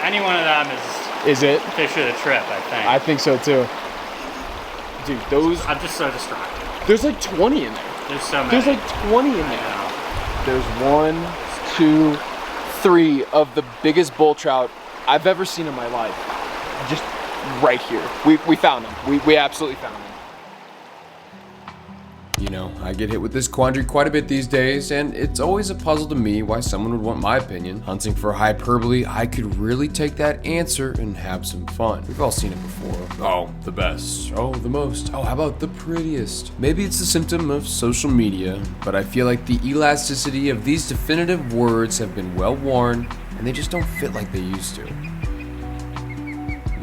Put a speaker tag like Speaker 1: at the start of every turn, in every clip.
Speaker 1: Any one of them
Speaker 2: is it?
Speaker 1: Fish of the trip, I think.
Speaker 2: I think so too. Dude, those...
Speaker 1: I'm just so distracted.
Speaker 2: There's like 20 in there.
Speaker 1: There's so many.
Speaker 2: There's like 20 in there. There's 1, 2, 3 of the biggest bull trout I've ever seen in my life. Just right here. We found them. We absolutely found them.
Speaker 3: You know, I get hit with this quandary quite a bit these days, and it's always a puzzle to me why someone would want my opinion. Hunting for hyperbole, I could really take that answer and have some fun. We've all seen it before. Oh, the best. Oh, the most. Oh, how about the prettiest? Maybe it's a symptom of social media, but I feel like the elasticity of these definitive words have been well worn, and they just don't fit like they used to.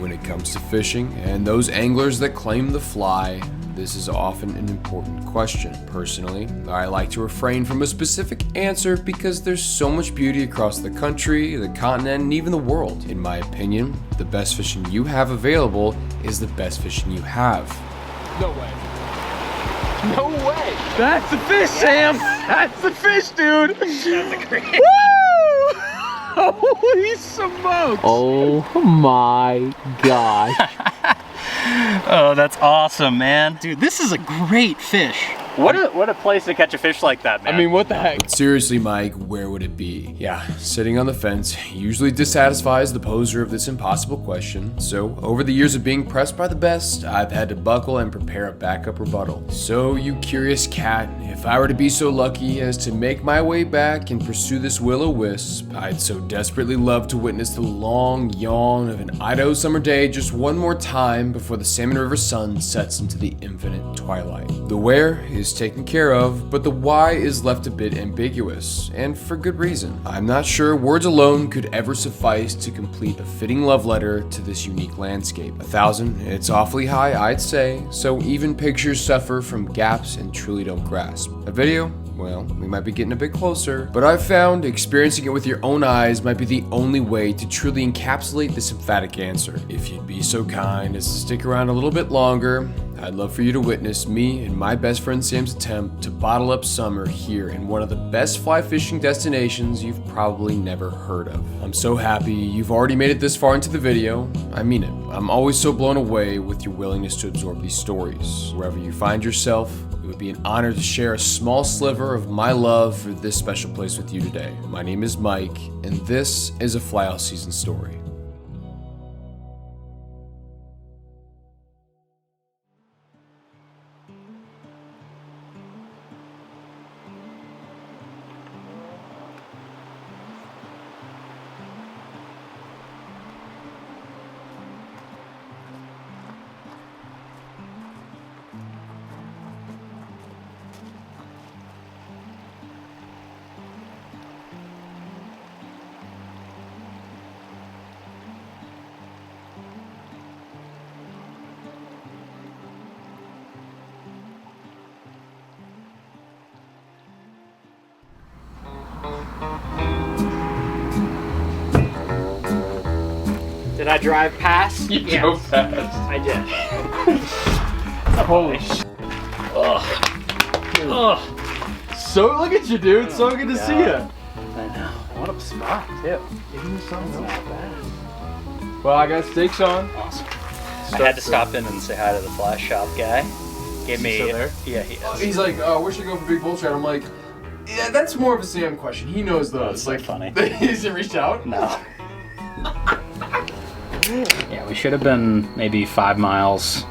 Speaker 3: When it comes to fishing and those anglers that claim the fly, this is often an important question. Personally, I like to refrain from a specific answer because there's so much beauty across the country, the continent, and even the world. In my opinion, the best fishing you have available is the best fishing you have.
Speaker 2: No way. No way. That's the fish, Sam. That's the fish, dude.
Speaker 1: That's a great.
Speaker 2: Woo! Holy smokes.
Speaker 4: Oh my gosh.
Speaker 1: Oh, that's awesome, man. Dude, this is a great fish. What a place to catch a fish like that, man.
Speaker 2: I mean, what the heck?
Speaker 3: But seriously, Mike, where would it be? Yeah, sitting on the fence usually dissatisfies the poser of this impossible question. So, over the years of being pressed by the best, I've had to buckle and prepare a backup rebuttal. So, you curious cat, if I were to be so lucky as to make my way back and pursue this will-o-wisp, I'd so desperately love to witness the long yawn of an Idaho summer day just one more time before the Salmon River sun sets into the infinite twilight. The where is taken care of, but the why is left a bit ambiguous, and for good reason. I'm not sure words alone could ever suffice to complete a fitting love letter to this unique landscape. 1,000, it's awfully high, I'd say, so even pictures suffer from gaps and truly don't grasp. A video? Well, we might be getting a bit closer, but I've found experiencing it with your own eyes might be the only way to truly encapsulate this emphatic answer. If you'd be so kind as to stick around a little bit longer, I'd love for you to witness me and my best friend Sam's attempt to bottle up summer here in one of the best fly fishing destinations you've probably never heard of. I'm so happy you've already made it this far into the video. I mean it. I'm always so blown away with your willingness to absorb these stories. Wherever you find yourself, it would be an honor to share a small sliver of my love for this special place with you today. My name is Mike, and this is a Fly All Season story.
Speaker 1: Did I drive past?
Speaker 2: You drove fast.
Speaker 1: I did.
Speaker 2: Holy shit. So look at you, dude. So good to see you.
Speaker 1: I know. What a spot, too.
Speaker 2: Give me something not bad. Well, I got steaks on.
Speaker 1: Awesome. I had to stop in and say hi to the fly shop guy. Gave me.
Speaker 2: Still there?
Speaker 1: Yeah, he is.
Speaker 2: He's like, oh, where should I go for big bull trout? I'm like, yeah, that's more of a Sam question. He knows those.
Speaker 1: That's like funny.
Speaker 2: Has he reached out?
Speaker 1: No. Yeah, we should have been maybe 5 miles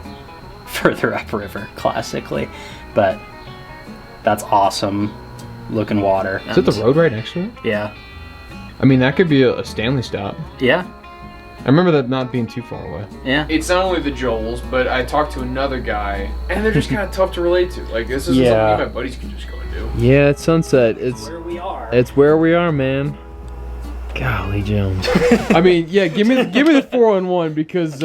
Speaker 1: further upriver, classically, but that's awesome looking water.
Speaker 4: Is it the road right next to it?
Speaker 1: Yeah.
Speaker 4: I mean, that could be a Stanley stop.
Speaker 1: Yeah.
Speaker 4: I remember that not being too far away.
Speaker 1: Yeah.
Speaker 2: It's not only the Joels, but I talked to another guy, and they're just kind of tough to relate to. Like, this isn't something my buddies can just go and do.
Speaker 4: Yeah, it's sunset. It's
Speaker 1: where we are.
Speaker 4: It's where we are, man. Golly, Jones.
Speaker 2: I mean, yeah, give me the 4-on-1 because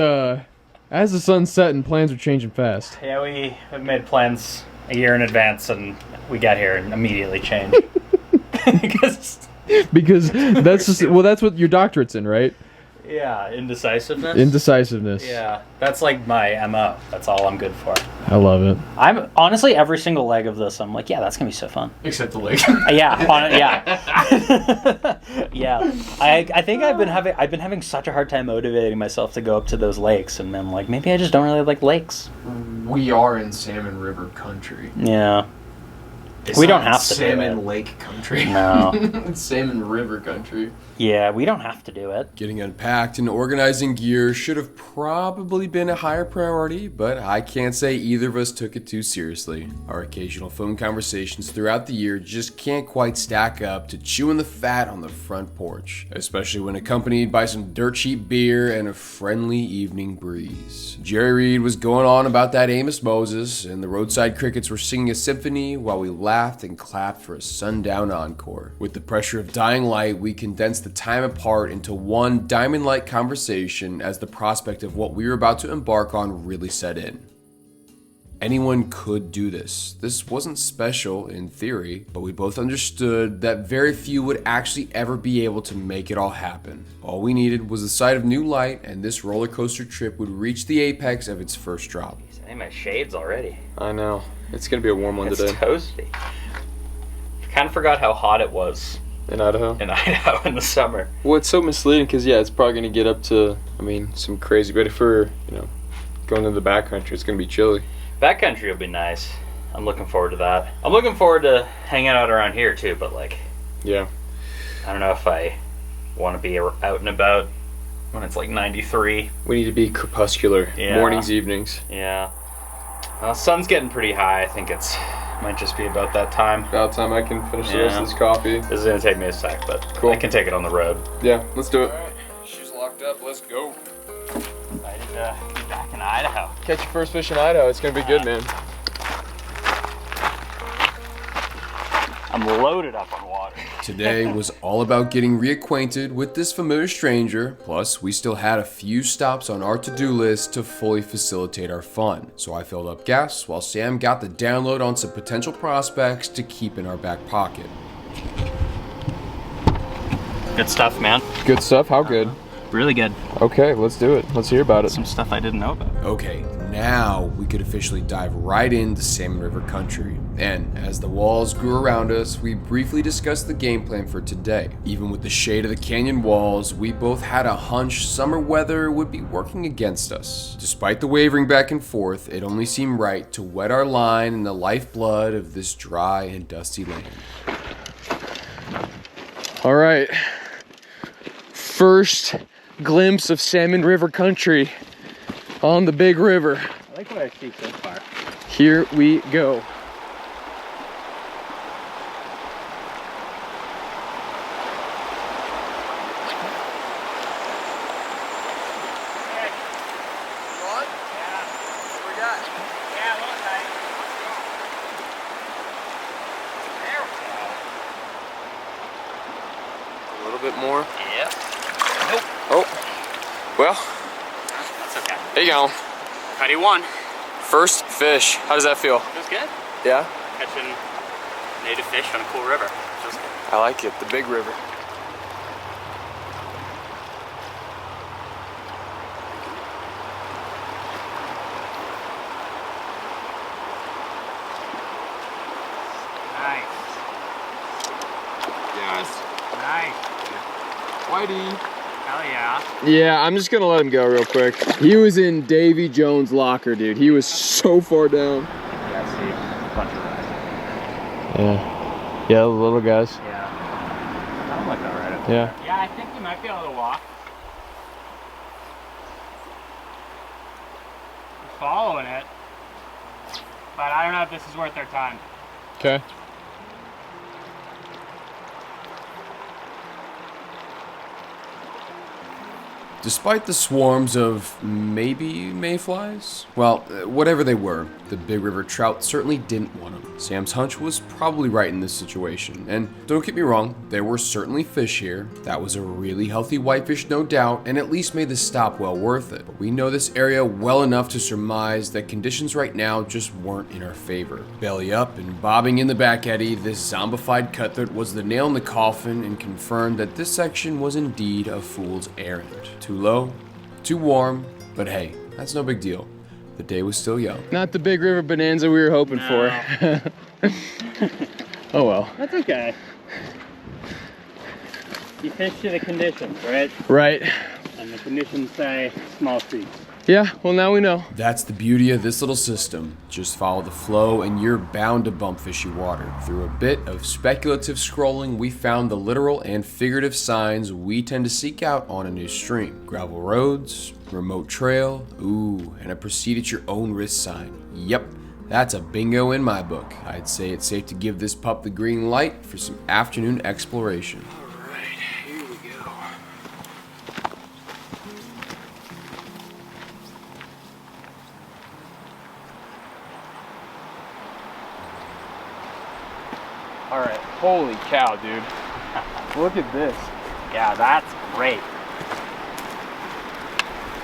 Speaker 2: as the sun's setting, plans are changing fast.
Speaker 1: Yeah, we have made plans a year in advance, and we got here and immediately changed.
Speaker 2: Because that's just, well, that's what your doctorate's in, right?
Speaker 1: Yeah, indecisiveness.
Speaker 4: Indecisiveness.
Speaker 1: Yeah, that's like my MO. That's all I'm good for.
Speaker 4: I love it.
Speaker 1: I'm honestly every single leg of this. I'm like, yeah, that's gonna be so fun.
Speaker 2: Except the leg.
Speaker 1: Yeah. I think I've been having such a hard time motivating myself to go up to those lakes, and I'm like, maybe I just don't really like lakes.
Speaker 2: We are in Salmon River country.
Speaker 1: Yeah.
Speaker 2: It's
Speaker 1: We
Speaker 2: not
Speaker 1: don't have to do
Speaker 2: Salmon
Speaker 1: it.
Speaker 2: Lake country.
Speaker 1: No.
Speaker 2: It's Salmon River country.
Speaker 1: Yeah, we don't have to do it.
Speaker 3: Getting unpacked and organizing gear should have probably been a higher priority, but I can't say either of us took it too seriously. Our occasional phone conversations throughout the year just can't quite stack up to chewing the fat on the front porch, especially when accompanied by some dirt cheap beer and a friendly evening breeze. Jerry Reed was going on about that Amos Moses, and the roadside crickets were singing a symphony while we laughed and clapped for a sundown encore. With the pressure of dying light, we condensed the time apart into one diamond-like conversation as the prospect of what we were about to embark on really set in. Anyone could do this. This wasn't special in theory, but we both understood that very few would actually ever be able to make it all happen. All we needed was the sight of new light, and this roller coaster trip would reach the apex of its first drop.
Speaker 1: I need my shades already.
Speaker 2: I know. It's gonna be a warm one
Speaker 1: It's
Speaker 2: today.
Speaker 1: toasty. Kind of forgot how hot it was
Speaker 2: In Idaho?
Speaker 1: in Idaho in the summer.
Speaker 2: Well, it's so misleading because, yeah, it's probably gonna get up to, some crazy, but if we're, going into the backcountry, it's gonna be chilly.
Speaker 1: Backcountry will be nice. I'm looking forward to that. I'm looking forward to hanging out around here too, but
Speaker 2: Yeah.
Speaker 1: I don't know if I want to be out and about when it's 93.
Speaker 2: We need to be crepuscular.
Speaker 1: Yeah.
Speaker 2: Mornings, evenings.
Speaker 1: Yeah. Sun's getting pretty high. I think might just be about that time.
Speaker 2: About time I can finish the rest
Speaker 1: Yeah.
Speaker 2: of this coffee.
Speaker 1: This is gonna take me a sec, but
Speaker 2: Cool.
Speaker 1: I can take it on the road.
Speaker 2: Yeah, let's do it. She's locked up. Let's go.
Speaker 1: Excited to be back in Idaho.
Speaker 2: Catch your first fish in Idaho. It's gonna be good, man.
Speaker 1: I'm loaded up on water.
Speaker 3: Today was all about getting reacquainted with this familiar stranger, plus we still had a few stops on our to-do list to fully facilitate our fun. So I filled up gas while Sam got the download on some potential prospects to keep in our back pocket.
Speaker 1: Good stuff, man.
Speaker 2: Good stuff. How good?
Speaker 1: Really good.
Speaker 2: Okay, let's do it. Let's hear about it.
Speaker 1: Some stuff I didn't know about.
Speaker 3: Okay, now we could officially dive right into Salmon River country. And as the walls grew around us, we briefly discussed the game plan for today. Even with the shade of the canyon walls, we both had a hunch summer weather would be working against us. Despite the wavering back and forth, it only seemed right to wet our line in the lifeblood of this dry and dusty land.
Speaker 2: All right. First glimpse of Salmon River country on the big river.
Speaker 1: I like what I see so far.
Speaker 2: Here we go. A little bit more.
Speaker 1: Yep. Nope.
Speaker 2: Oh, well,
Speaker 1: That's okay.
Speaker 2: there you go.
Speaker 1: Cuddy one.
Speaker 2: First fish. How does that feel?
Speaker 1: Feels good.
Speaker 2: Yeah,
Speaker 1: Catching native fish on a cool river. Feels good.
Speaker 2: I like it. The big river.
Speaker 1: Nice.
Speaker 2: Yes.
Speaker 1: Nice.
Speaker 2: Whitey.
Speaker 1: Hell yeah.
Speaker 2: Yeah, I'm just gonna let him go real quick. He was in Davy Jones' locker, dude. He was so far down.
Speaker 1: Yeah, see. A bunch of guys.
Speaker 2: Yeah, the little guys.
Speaker 1: Yeah. That one looked alright up
Speaker 2: Yeah.
Speaker 1: there. Yeah, I think we might be able to walk. We're following it. But I don't know if this is worth our time.
Speaker 2: Okay.
Speaker 3: Despite the swarms of maybe mayflies, well, whatever they were, the big river trout certainly didn't want them. Sam's hunch was probably right in this situation, and don't get me wrong, there were certainly fish here. That was a really healthy whitefish, no doubt, and at least made the stop well worth it. But we know this area well enough to surmise that conditions right now just weren't in our favor. Belly up and bobbing in the back eddy, this zombified cutthroat was the nail in the coffin and confirmed that this section was indeed a fool's errand. Too low, too warm, but hey, that's no big deal. The day was still young.
Speaker 2: Not the big river bonanza we were hoping for. Oh well.
Speaker 1: That's okay. You fish to the conditions, right?
Speaker 2: Right.
Speaker 1: And the conditions say small creeks.
Speaker 2: Yeah, well now we know.
Speaker 3: That's the beauty of this little system. Just follow the flow and you're bound to bump fishy water. Through a bit of speculative scrolling, we found the literal and figurative signs we tend to seek out on a new stream. Gravel roads, remote trail, ooh, and a proceed at your own risk sign. Yep, that's a bingo in my book. I'd say it's safe to give this pup the green light for some afternoon exploration.
Speaker 2: All right, holy cow, dude. Look at this.
Speaker 1: Yeah, that's great.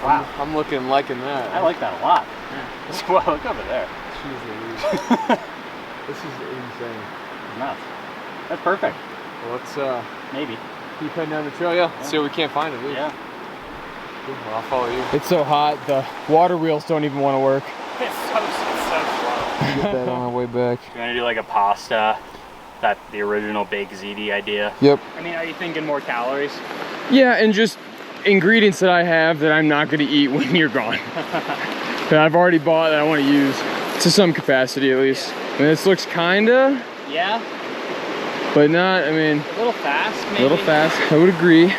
Speaker 1: Wow.
Speaker 2: I'm liking that.
Speaker 1: I like that a lot. Well, look over there.
Speaker 2: This is insane.
Speaker 1: Nuts. That's perfect.
Speaker 2: Well, let's
Speaker 1: Maybe.
Speaker 2: keep heading down the trail, yeah. See what we can't find at least.
Speaker 1: Yeah.
Speaker 2: Well, I'll follow you. It's so hot, the water wheels don't even want to work.
Speaker 1: It's so slow.
Speaker 2: Get that on our way back.
Speaker 1: You want to do like a pasta? That the original baked ziti idea.
Speaker 2: Yep.
Speaker 1: I mean, are you thinking more calories?
Speaker 2: Yeah, and just ingredients that I have that I'm not going to eat when you're gone. That I've already bought that I want to use to some capacity at least. And this looks kinda,
Speaker 1: Yeah.
Speaker 2: but not, I mean,
Speaker 1: A little fast, maybe.
Speaker 2: a little fast. I would agree.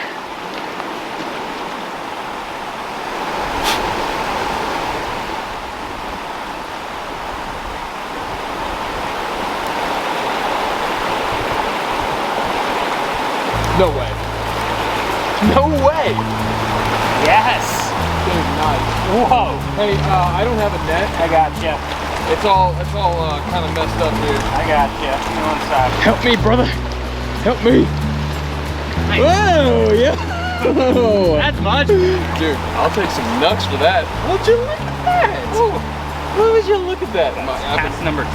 Speaker 2: No way. No way!
Speaker 1: Yes.
Speaker 2: Dude, nice.
Speaker 1: Whoa.
Speaker 2: Hey, I don't have a net.
Speaker 1: I got you.
Speaker 2: It's all kind of messed up here.
Speaker 1: I got you. Give me one side.
Speaker 2: Help me, brother. Help me.
Speaker 1: Nice.
Speaker 2: Whoa, yeah. Whoa.
Speaker 1: That's much.
Speaker 2: Dude, I'll take some nuts for that. Would you look at that? Oh, would you look at that?
Speaker 1: That's number 2.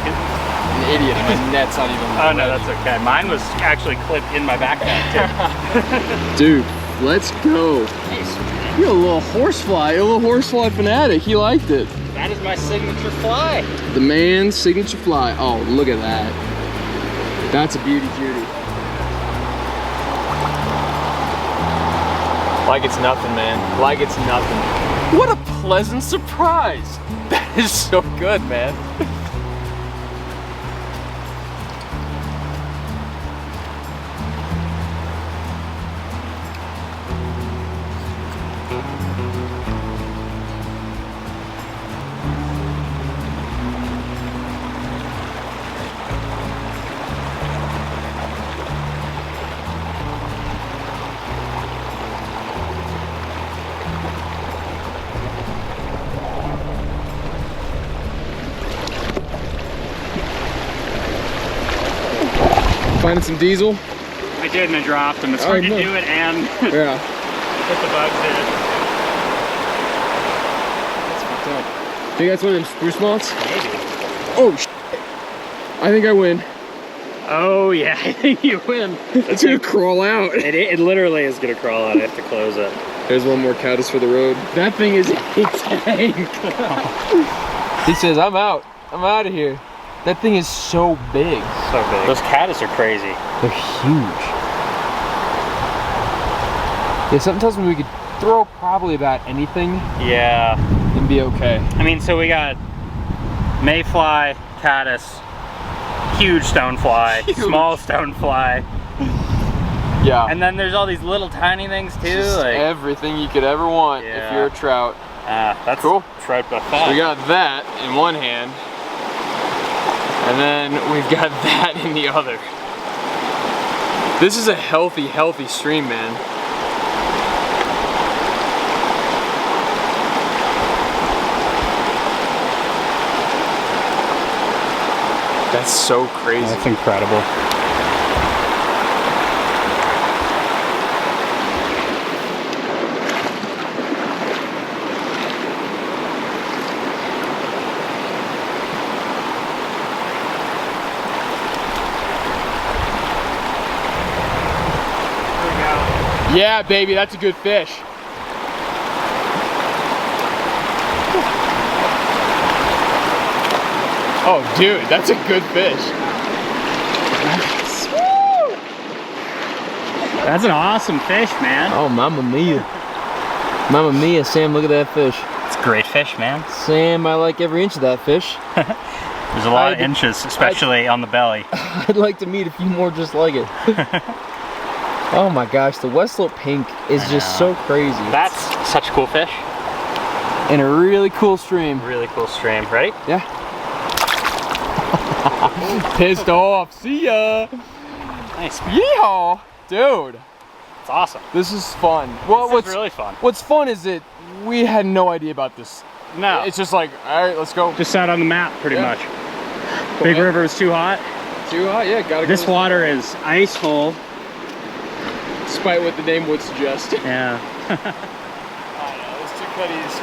Speaker 2: An idiot. My net's not even.
Speaker 1: Oh no, that's okay. Mine was actually clipped in my backpack too.
Speaker 2: Dude, let's go. You're a little horsefly, fanatic. He liked it.
Speaker 1: That is my signature fly.
Speaker 2: The man's signature fly. Oh, look at that. That's a beauty, Judy. Like it's nothing, man. Like it's nothing. What a pleasant surprise. That is so good, man. Finding some diesel?
Speaker 1: I did and I dropped them. It's hard to do it and
Speaker 2: Yeah.
Speaker 1: put the bugs in.
Speaker 2: That's fucked up. Think that's one of them spruce moths?
Speaker 1: Maybe.
Speaker 2: Oh, I think I win.
Speaker 1: Oh yeah, I think you win.
Speaker 2: It's gonna crawl out.
Speaker 1: It literally is gonna crawl out. I have to close it.
Speaker 2: There's one more caddis for the road. That thing is a tank. He says, I'm out. I'm out of here. That thing is so big.
Speaker 1: So big. Those caddis are crazy.
Speaker 2: They're huge. Yeah, something tells me we could throw probably about anything
Speaker 1: Yeah.
Speaker 2: and be okay.
Speaker 1: I mean, so we got mayfly, caddis, huge stonefly,
Speaker 2: Huge.
Speaker 1: small stonefly,
Speaker 2: Yeah.
Speaker 1: and then there's all these little tiny things too.
Speaker 2: Just
Speaker 1: Like,
Speaker 2: everything you could ever want if
Speaker 1: Yeah.
Speaker 2: you're a trout.
Speaker 1: that's
Speaker 2: Cool.
Speaker 1: trout buffet.
Speaker 2: We got that in one hand, and then we've got that in the other. This is a healthy, healthy stream, man. That's so crazy.
Speaker 1: That's incredible.
Speaker 2: Yeah, baby, that's a good fish. Oh, dude, that's a good fish.
Speaker 1: That's an awesome fish, man.
Speaker 4: Oh, mamma mia. Mamma mia, Sam, look at that fish.
Speaker 1: It's a great fish, man.
Speaker 4: Sam, I like every inch of that fish.
Speaker 1: There's a lot of inches, especially on the belly.
Speaker 4: I'd like to meet a few more just like it. Oh my gosh, the West Slope pink is just so crazy.
Speaker 1: That's such a cool fish.
Speaker 2: In a really cool stream.
Speaker 1: Really cool stream. Ready?
Speaker 2: Yeah. Pissed off. See ya.
Speaker 1: Nice.
Speaker 2: Yeehaw. Dude.
Speaker 1: It's awesome.
Speaker 2: This is fun. Well,
Speaker 1: This is really fun.
Speaker 2: What's fun is that we had no idea about this.
Speaker 1: No.
Speaker 2: It's just like, all right, let's go.
Speaker 1: Just out on the map, pretty
Speaker 2: Yeah.
Speaker 1: much. Big River was too hot.
Speaker 2: Too hot? Yeah, gotta go.
Speaker 1: This water is ice cold.
Speaker 2: Despite what the name would suggest.
Speaker 1: Yeah.
Speaker 2: I know, those two cutties,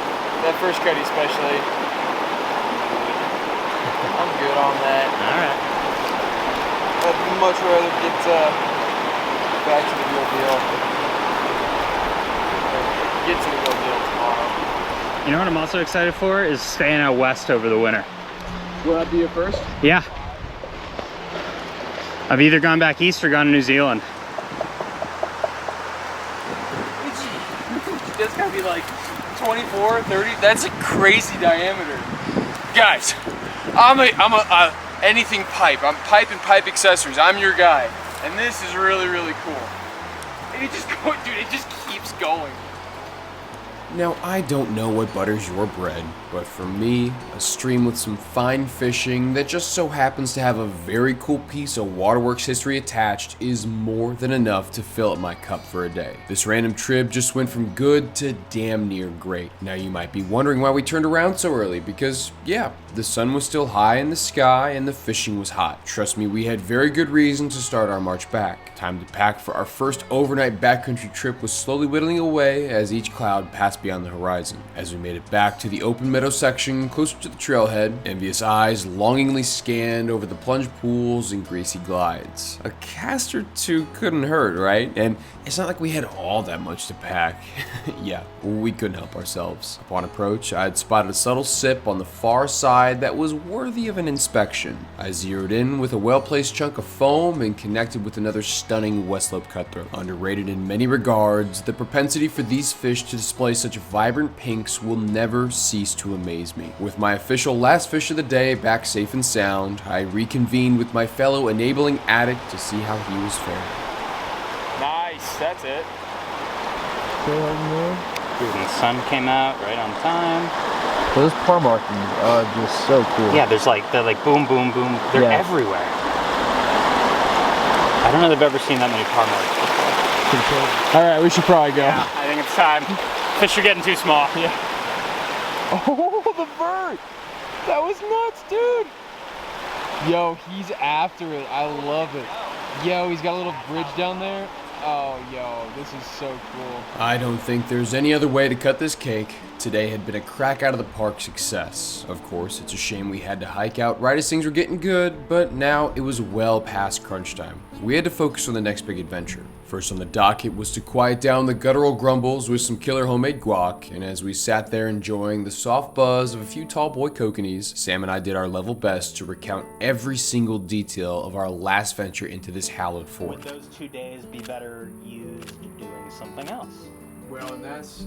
Speaker 2: that first cutty especially. I'm good on that.
Speaker 1: Alright.
Speaker 2: I'd much rather get back to the real deal. Get to the real deal tomorrow.
Speaker 1: You know what I'm also excited for is staying out west over the winter.
Speaker 2: Will that be your first?
Speaker 1: Yeah. I've either gone back east or gone to New Zealand.
Speaker 2: That's gotta be like 24, 30. That's a crazy diameter. Guys, I'm a anything pipe. I'm pipe and pipe accessories. I'm your guy. And this is really, really cool. And it just goes, dude, it just keeps going.
Speaker 3: Now, I don't know what butters your bread, but for me, a stream with some fine fishing that just so happens to have a very cool piece of waterworks history attached is more than enough to fill up my cup for a day. This random trip just went from good to damn near great. Now you might be wondering why we turned around so early, because yeah, the sun was still high in the sky and the fishing was hot. Trust me, we had very good reason to start our march back. Time to pack for our first overnight backcountry trip was slowly whittling away as each cloud passed beyond the horizon. As we made it back to the open meadow section closer to the trailhead, envious eyes longingly scanned over the plunge pools and greasy glides. A cast or two couldn't hurt, right? And it's not like we had all that much to pack. Yeah, we couldn't help ourselves. Upon approach, I had spotted a subtle sip on the far side that was worthy of an inspection. I zeroed in with a well-placed chunk of foam and connected with another stunning West Slope cutthroat. Underrated in many regards, the propensity for these fish to display such vibrant pinks will never cease to amaze me. With my official last fish of the day back safe and sound, I reconvened with my fellow enabling addict to see how he was faring.
Speaker 2: Nice, that's it.
Speaker 1: Dude, and the sun came out right on time.
Speaker 4: Those par markings are just so cool.
Speaker 1: Yeah, they're like boom, boom, boom. They're everywhere. I don't know if I've ever seen that many par marks.
Speaker 2: All right, we should probably go.
Speaker 1: Yeah, I think it's time. Fish are getting too small.
Speaker 2: Yeah. Oh, the bird! That was nuts, dude! Yo, he's after it. I love it. Yo, he's got a little bridge down there. Oh, yo, this is so cool.
Speaker 3: I don't think there's any other way to cut this cake. Today had been a crack out of the park success. Of course, it's a shame we had to hike out right as things were getting good, but now it was well past crunch time. We had to focus on the next big adventure. First on the docket was to quiet down the guttural grumbles with some killer homemade guac, and as we sat there enjoying the soft buzz of a few tall boy kokanees, Sam and I did our level best to recount every single detail of our last venture into this hallowed fort.
Speaker 1: Would those 2 days be better used doing something else?
Speaker 3: Well, and that's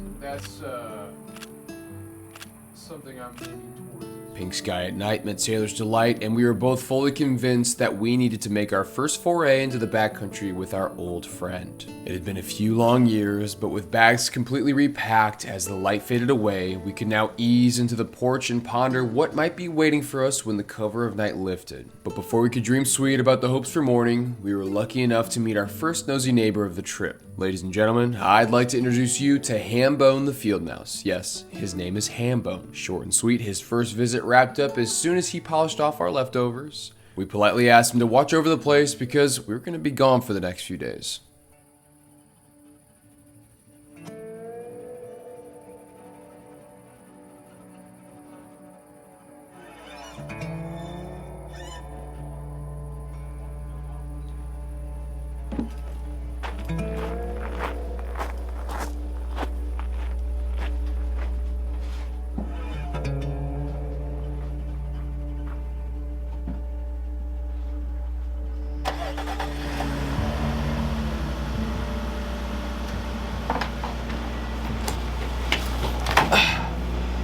Speaker 3: something I'm leaning towards. Pink sky at night meant sailor's delight, and we were both fully convinced that we needed to make our first foray into the backcountry with our old friend. It had been a few long years, but with bags completely repacked as the light faded away, we could now ease into the porch and ponder what might be waiting for us when the cover of night lifted. But before we could dream sweet about the hopes for morning, we were lucky enough to meet our first nosy neighbor of the trip. Ladies and gentlemen, I'd like to introduce you to Hambone the field mouse. Yes, his name is Hambone. Short and sweet, his first visit wrapped up as soon as he polished off our leftovers. We politely asked him to watch over the place because we were going to be gone for the next few days.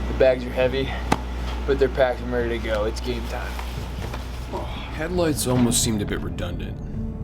Speaker 2: The bags are heavy, but they're packed and ready to go. It's game time.
Speaker 3: Headlights almost seemed a bit redundant.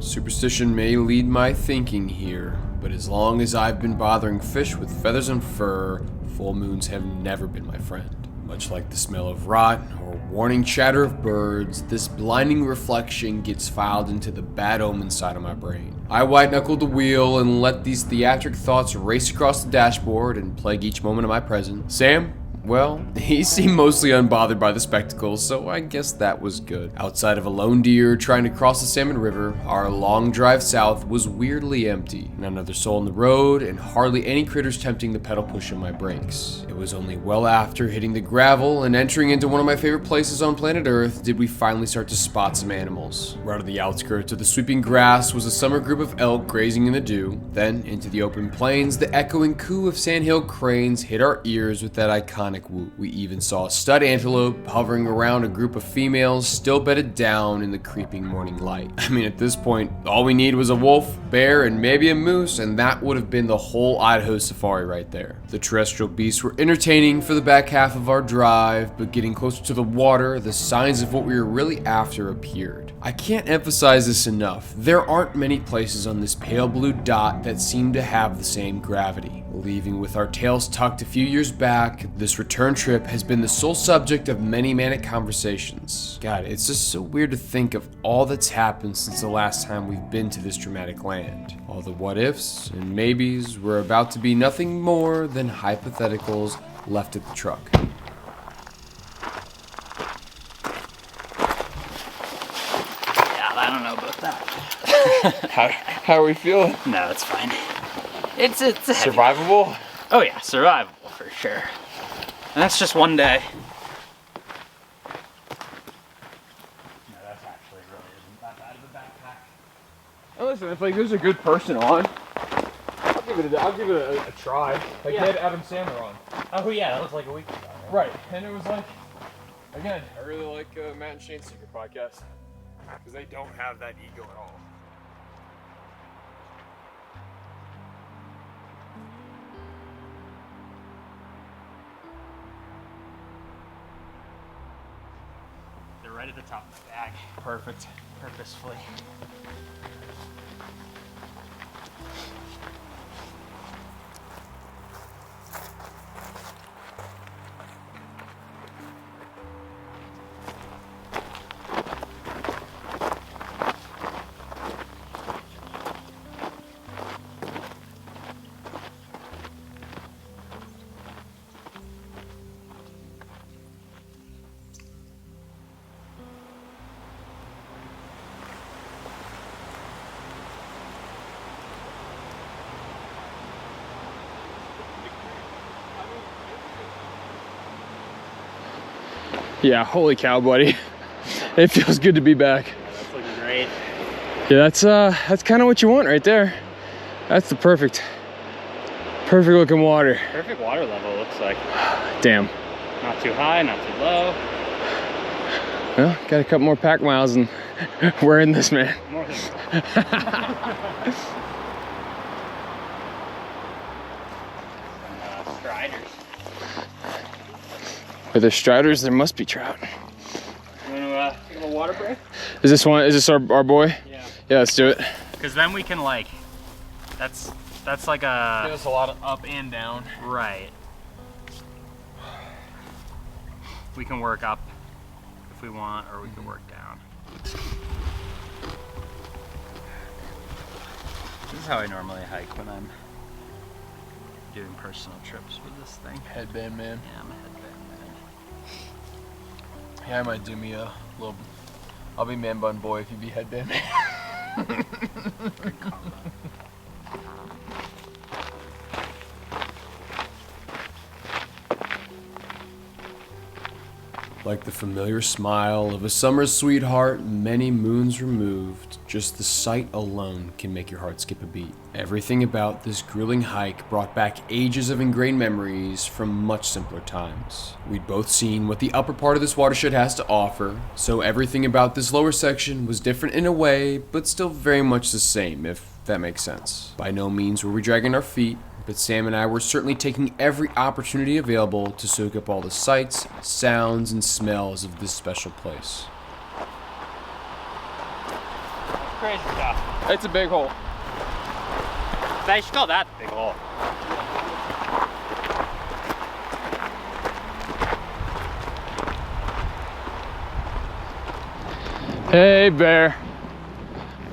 Speaker 3: Superstition may lead my thinking here, but as long as I've been bothering fish with feathers and fur, full moons have never been my friend. Much like the smell of rot or warning chatter of birds, this blinding reflection gets filed into the bad omen side of my brain. I white-knuckle the wheel and let these theatric thoughts race across the dashboard and plague each moment of my present. Sam? Well, he seemed mostly unbothered by the spectacle, so I guess that was good. Outside of a lone deer trying to cross the Salmon River, our long drive south was weirdly empty. Not another soul on the road, and hardly any critters tempting the pedal push on my brakes. It was only well after hitting the gravel and entering into one of my favorite places on planet Earth did we finally start to spot some animals. Right on the outskirts of the sweeping grass was a summer group of elk grazing in the dew. Then, into the open plains, the echoing coo of sandhill cranes hit our ears with that iconic whoop. We even saw a stud antelope hovering around a group of females still bedded down in the creeping morning light. I mean, at this point, all we need was a wolf, bear, and maybe a moose, and that would have been the whole Idaho safari right there. The terrestrial beasts were entertaining for the back half of our drive, but getting closer to the water, the signs of what we were really after appeared. I can't emphasize this enough. There aren't many places on this pale blue dot that seem to have the same gravity. Leaving with our tails tucked a few years back, this return trip has been the sole subject of many manic conversations. God, it's just so weird to think of all that's happened since the last time we've been to this dramatic land. All the what ifs and maybes were about to be nothing more than hypotheticals left at the truck.
Speaker 1: I don't know about that.
Speaker 2: How are we feeling?
Speaker 1: No, it's fine. It's heavy.
Speaker 2: Survivable?
Speaker 1: Oh yeah, survivable for sure. And that's just one day. No, that's actually really isn't that bad of a backpack.
Speaker 2: Oh, listen, if like there's a good person on, I'll give it a try. Like
Speaker 1: Yeah.
Speaker 2: they had Adam Sandler on.
Speaker 1: Oh yeah, that was like a week ago.
Speaker 2: Right, and it was like, again, I really like Matt and Shane's secret podcast because they don't have that ego at all.
Speaker 1: They're right at the top of the bag.
Speaker 2: Perfect.
Speaker 1: Purposefully.
Speaker 2: Yeah, holy cow, buddy. It feels good to be back.
Speaker 1: That's looking great.
Speaker 2: Yeah, that's kind of what you want right there. That's the perfect looking water.
Speaker 1: Perfect water level, looks like.
Speaker 2: Damn.
Speaker 1: Not too high, not too low.
Speaker 2: Well, got a couple more pack miles and we're in this, man.
Speaker 1: More than striders.
Speaker 2: Are there striders? There must be trout.
Speaker 1: You want to take a water break?
Speaker 2: Is this our boy?
Speaker 1: Yeah.
Speaker 2: Yeah, let's do it.
Speaker 1: Because then we can like, that's like a,
Speaker 2: There's a lot of up and down.
Speaker 1: right. We can work up if we want, or we can work down. This is how I normally hike when I'm doing personal trips with this thing.
Speaker 2: Headband, man.
Speaker 1: Yeah, I'm a headband man.
Speaker 2: Yeah, I might do me a little. I'll be man bun boy if you be headband man.
Speaker 1: Good combo.
Speaker 3: Like the familiar smile of a summer's sweetheart, many moons removed, just the sight alone can make your heart skip a beat. Everything about this grueling hike brought back ages of ingrained memories from much simpler times. We'd both seen what the upper part of this watershed has to offer, so everything about this lower section was different in a way, but still very much the same, if that makes sense. By no means were we dragging our feet, but Sam and I were certainly taking every opportunity available to soak up all the sights, sounds, and smells of this special place.
Speaker 1: Crazy stuff.
Speaker 2: It's a big hole.
Speaker 1: They should call that the big hole.
Speaker 2: Hey, bear.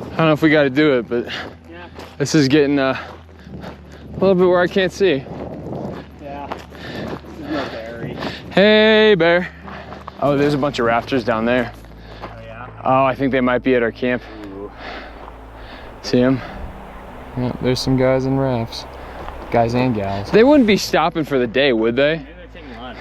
Speaker 2: I don't know if we got to do it, but
Speaker 1: Yeah.
Speaker 2: this is getting a little bit where I can't see.
Speaker 1: Yeah. This is no berry.
Speaker 2: Hey, bear. Oh, there's a bunch of rafters down there.
Speaker 1: Oh, yeah?
Speaker 2: Oh, I think they might be at our camp.
Speaker 1: Ooh.
Speaker 2: See them? Yeah, there's some guys in rafts. Guys and gals. They wouldn't be stopping for the day, would they?
Speaker 1: Maybe they're taking lunch.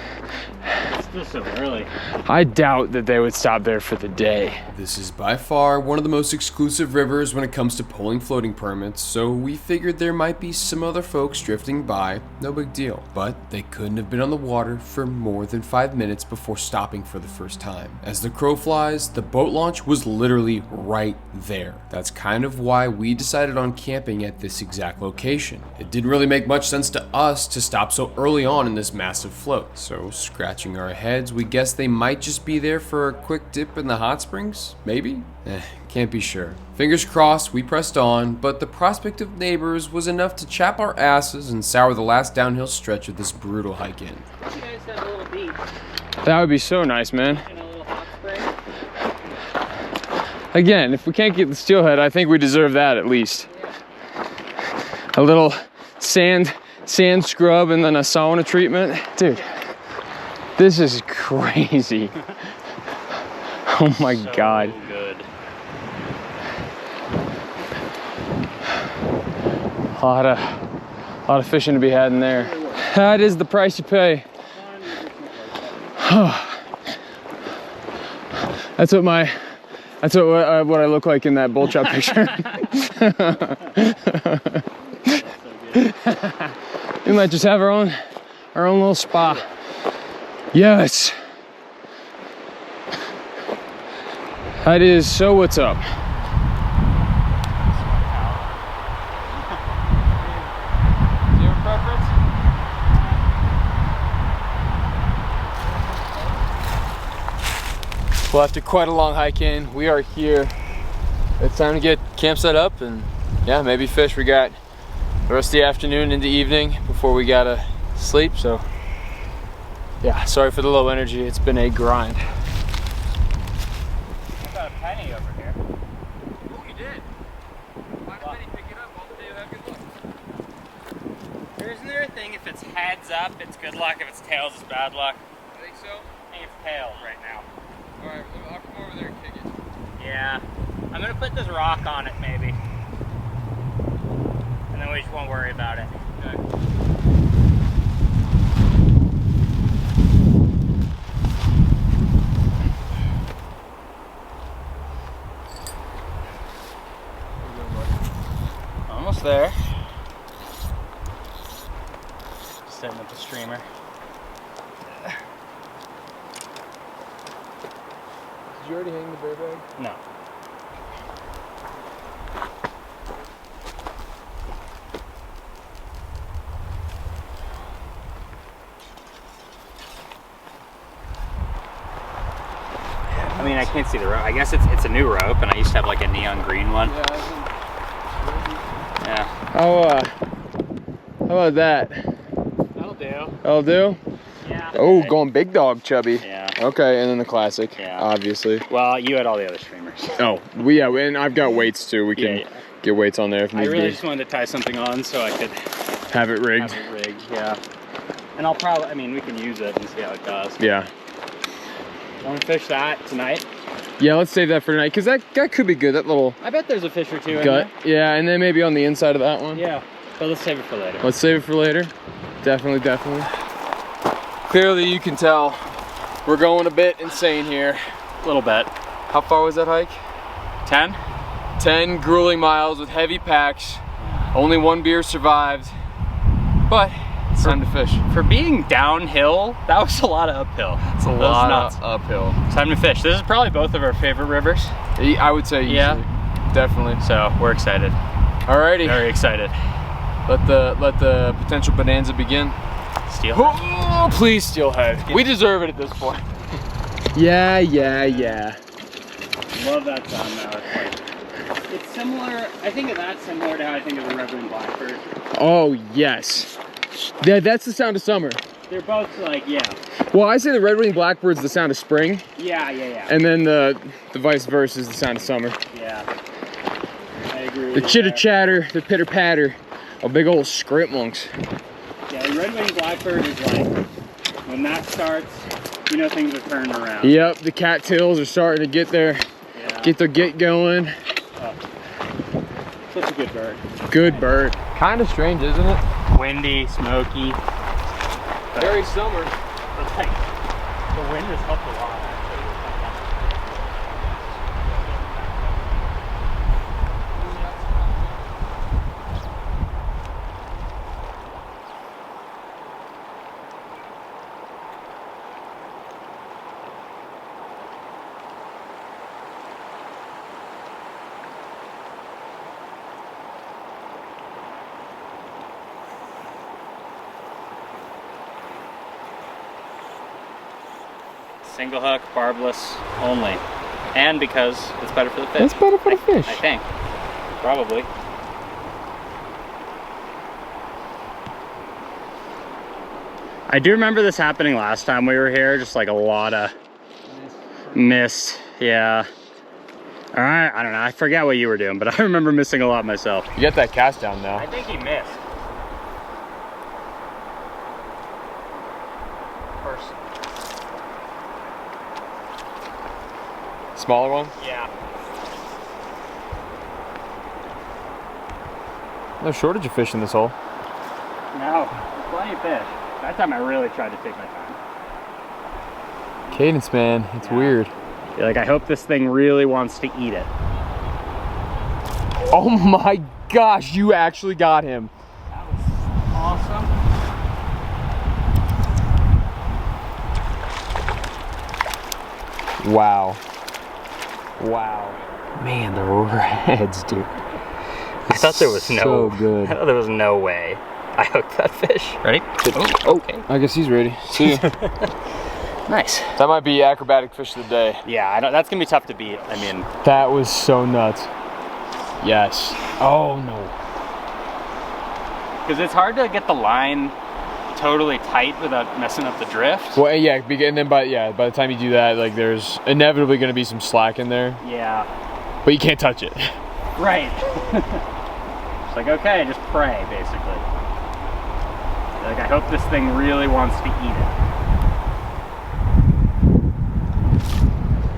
Speaker 1: It's still so early.
Speaker 2: I doubt that they would stop there for the day.
Speaker 3: This is by far one of the most exclusive rivers when it comes to pulling floating permits, so we figured there might be some other folks drifting by, no big deal. But they couldn't have been on the water for more than 5 minutes before stopping for the first time. As the crow flies, the boat launch was literally right there. That's kind of why we decided on camping at this exact location. It didn't really make much sense to us to stop so early on in this massive float, so scratching our heads, we guessed they might just be there for a quick dip in the hot springs? Maybe? Can't be sure. Fingers crossed, we pressed on, but the prospect of neighbors was enough to chap our asses and sour the last downhill stretch of this brutal hike in.
Speaker 1: You guys have a little beach
Speaker 2: That would be so nice, man.
Speaker 1: and a little hot spring.
Speaker 2: Again, if we can't get the steelhead, I think we deserve that at least. A little sand scrub and then a sauna treatment. Dude, this is crazy. Oh my God.
Speaker 1: Good.
Speaker 2: A lot of fishing to be had in there. That is the price you pay. That's what what I look like in that bull chop picture. We might just have our own little spa. Yes. That is so what's up. Do you have a preference? Well, after quite a long hike in, we are here. It's time to get camp set up and yeah, maybe fish. We got the rest of the afternoon into evening before we gotta sleep, so yeah, sorry for the low energy. It's been a grind.
Speaker 1: I got a penny over here.
Speaker 2: Oh, you did? Why did Penny pick it up all the day without good luck?
Speaker 1: Isn't there a thing, if it's heads up, it's good luck, if it's tails, it's bad luck?
Speaker 2: I think so.
Speaker 1: I think it's tails right now.
Speaker 2: Alright, I'll come over there and kick it.
Speaker 1: Yeah. I'm gonna put this rock on it, maybe. And then we just won't worry about it.
Speaker 2: Okay.
Speaker 1: Almost there. Just setting up the streamer.
Speaker 2: Did you already hang the bear bag?
Speaker 1: No. I mean, I can't see the rope. I guess it's a new rope, and I used to have like a neon green one. Yeah.
Speaker 2: How about that?
Speaker 1: That'll do.
Speaker 2: That'll do?
Speaker 1: Yeah.
Speaker 2: Oh, going big dog chubby.
Speaker 1: Yeah.
Speaker 2: Okay, and then the classic,
Speaker 1: Yeah.
Speaker 2: obviously.
Speaker 1: Well, you had all the other streamers.
Speaker 2: Oh, and I've got weights too. We can get weights on there if
Speaker 1: I
Speaker 2: need
Speaker 1: really
Speaker 2: be.
Speaker 1: just wanted to tie something on so I could
Speaker 2: Have it rigged.
Speaker 1: have it rigged. Yeah. And I'll probably, I mean, we can use it and see how it does.
Speaker 2: Yeah.
Speaker 1: Want to fish that tonight?
Speaker 2: Yeah, let's save that for tonight, because that could be good, that little
Speaker 1: I bet there's a fish or two in
Speaker 2: gut.
Speaker 1: there.
Speaker 2: Yeah, and then maybe on the inside of that one.
Speaker 1: Yeah, but let's save it for later.
Speaker 2: Let's save it for later. Definitely. Clearly you can tell We're going a bit insane here.
Speaker 1: A little bit.
Speaker 2: How far was that hike?
Speaker 1: 10?
Speaker 2: 10 grueling miles with heavy packs. Only one beer survived, but it's time to fish.
Speaker 1: For being downhill, that was a lot of uphill.
Speaker 2: It's a lot of uphill.
Speaker 1: It's time to fish. This is probably both of our favorite rivers.
Speaker 2: I would say easily.
Speaker 1: Yeah.
Speaker 2: Definitely.
Speaker 1: So we're excited.
Speaker 2: Alrighty.
Speaker 1: Very excited.
Speaker 2: Let the potential bonanza begin.
Speaker 1: Steelhead.
Speaker 2: Oh, please steelhead. We deserve it at this point. Yeah.
Speaker 1: Love that sound now. It's similar, I think of that similar to how I think of the red-winged blackbird.
Speaker 2: Oh, yes. That's the sound of summer.
Speaker 1: They're both like, yeah.
Speaker 2: Well, I say the red-winged blackbird's the sound of spring.
Speaker 1: Yeah.
Speaker 2: And then the vice versa is the sound of summer.
Speaker 1: Yeah. I agree.
Speaker 2: The chitter-chatter, the pitter-patter of big old scripmunks.
Speaker 1: Yeah, the red-winged blackbird is like, when that starts, you know things are turning around.
Speaker 2: Yep, the cattails are starting to get their get going.
Speaker 1: Oh. Such a good bird.
Speaker 2: Good bird. Kind of strange, isn't it?
Speaker 1: Windy, smoky.
Speaker 2: Very summer.
Speaker 1: But like, the wind has helped a lot, actually. Single hook, barbless only. And because it's better for the fish.
Speaker 2: It's better for the fish.
Speaker 1: I think. Probably. I do remember this happening last time we were here, just like a lot of mist. Yeah. Alright, I don't know. I forget what you were doing, but I remember missing a lot myself.
Speaker 2: You get that cast down now.
Speaker 1: I think he missed.
Speaker 2: Smaller one?
Speaker 1: Yeah.
Speaker 2: No shortage of fish in this hole.
Speaker 1: No, there's plenty of fish. That time I really tried to take my time.
Speaker 2: Cadence, man, it's weird.
Speaker 1: You're like, I hope this thing really wants to eat it.
Speaker 2: Oh my gosh, you actually got him.
Speaker 1: That was awesome.
Speaker 2: Wow.
Speaker 1: Man, the redheads, dude. I thought there was
Speaker 2: so good.
Speaker 1: I thought there was no way I hooked that fish. Ready? Oh, okay.
Speaker 2: I guess he's ready. See you.
Speaker 1: Nice.
Speaker 2: That might be acrobatic fish of the day.
Speaker 1: Yeah, I don't, that's gonna be tough to beat. I mean,
Speaker 2: that was so nuts. Yes. Oh no.
Speaker 1: because it's hard to get the line totally tight without messing up the drift.
Speaker 2: Well, yeah, and then by the time you do that, like there's inevitably going to be some slack in there.
Speaker 1: Yeah.
Speaker 2: But you can't touch it.
Speaker 1: Right. It's like, okay, just pray, basically. Like, I hope this thing really wants to eat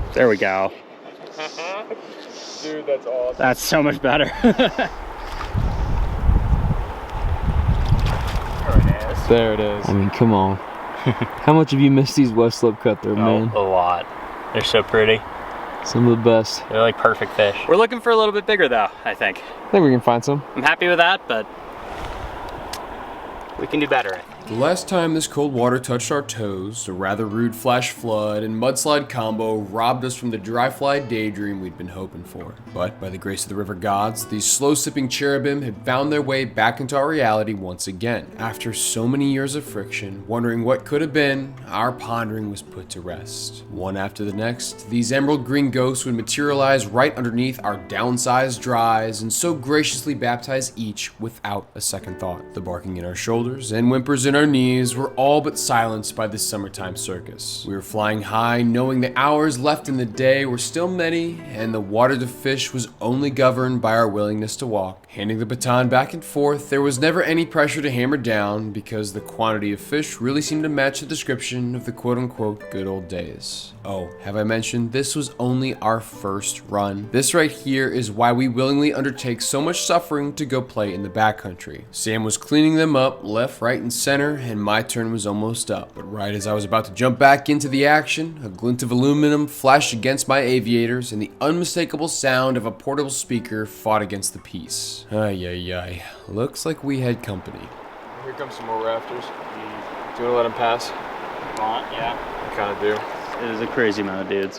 Speaker 1: it. There we go.
Speaker 2: Dude, that's awesome.
Speaker 1: That's so much better.
Speaker 2: There it is.
Speaker 4: I mean, come on. How much have you missed these West Slope cutthroat, man?
Speaker 1: A lot. They're so pretty.
Speaker 4: Some of the best.
Speaker 1: They're like perfect fish. We're looking for a little bit bigger though, I think.
Speaker 2: I think we can find some.
Speaker 1: I'm happy with that, but we can do better.
Speaker 3: The last time this cold water touched our toes, a rather rude flash flood and mudslide combo robbed us from the dry fly daydream we'd been hoping for. But by the grace of the river gods, these slow-sipping cherubim had found their way back into our reality once again. After so many years of friction, wondering what could have been, our pondering was put to rest. One after the next, these emerald green ghosts would materialize right underneath our downsized dries and so graciously baptize each without a second thought. The barking in our shoulders and whimpers in our knees were all but silenced by this summertime circus. We were flying high, knowing the hours left in the day were still many, and the water to fish was only governed by our willingness to walk. Handing the baton back and forth, there was never any pressure to hammer down because the quantity of fish really seemed to match the description of the quote-unquote good old days. Oh, have I mentioned this was only our first run? This right here is why we willingly undertake so much suffering to go play in the backcountry. Sam was cleaning them up left, right, and center manner, and my turn was almost up. But right as I was about to jump back into the action, a glint of aluminum flashed against my aviators, and the unmistakable sound of a portable speaker fought against the peace. Ay, ay, ay. Looks like we had company.
Speaker 2: Here comes some more rafters. Do you want to let them pass?
Speaker 1: Yeah.
Speaker 2: I kind of do.
Speaker 1: It is a crazy amount of dudes.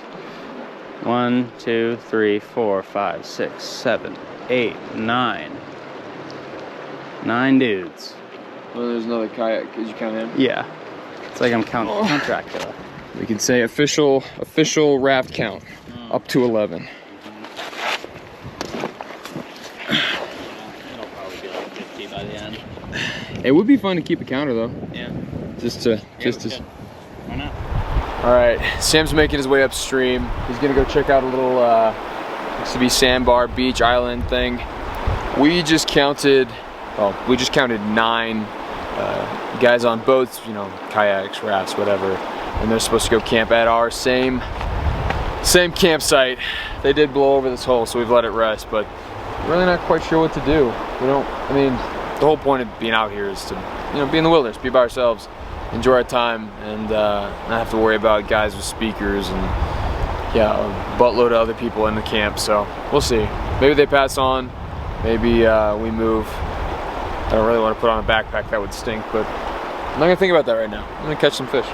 Speaker 1: 1, 2, 3, 4, 5, 6, 7, 8, 9. 9 dudes.
Speaker 2: Well, there's another kayak. Did you count him?
Speaker 1: Yeah. It's like I'm counting Dracula.
Speaker 2: We can say official raft count, up to 11.
Speaker 1: It'll probably be like 50 by the end.
Speaker 2: It would be fun to keep a counter though.
Speaker 1: Yeah.
Speaker 2: Just to.
Speaker 1: Why not?
Speaker 2: All right, Sam's making his way upstream. He's gonna go check out a little, looks to be sandbar, beach, island thing. We just counted 9 guys on boats, you know, kayaks, rafts, whatever. And they're supposed to go camp at our same campsite. They did blow over this hole, so we've let it rest, but we're really not quite sure what to do. The whole point of being out here is to, you know, be in the wilderness, be by ourselves, enjoy our time, and not have to worry about guys with speakers and a buttload of other people in the camp. So we'll see. Maybe they pass on, maybe we move. I don't really want to put on a backpack, that would stink, but I'm not gonna think about that right now. I'm gonna catch some fish.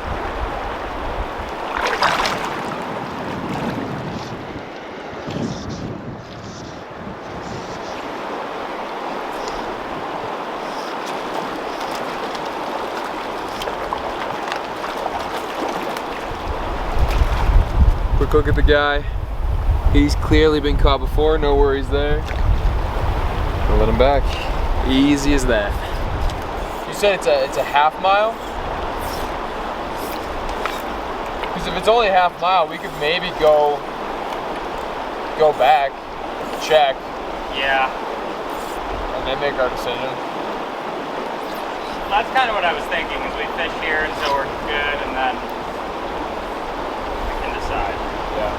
Speaker 2: Quick look at the guy. He's clearly been caught before, no worries there. I'll let him back. Easy as that. You said it's a half mile? Because if it's only a half mile, we could maybe go back, check.
Speaker 1: Yeah.
Speaker 2: And then make our decision.
Speaker 1: That's kind of what I was thinking, is we fish here until we're good, and then we can decide.
Speaker 2: Yeah.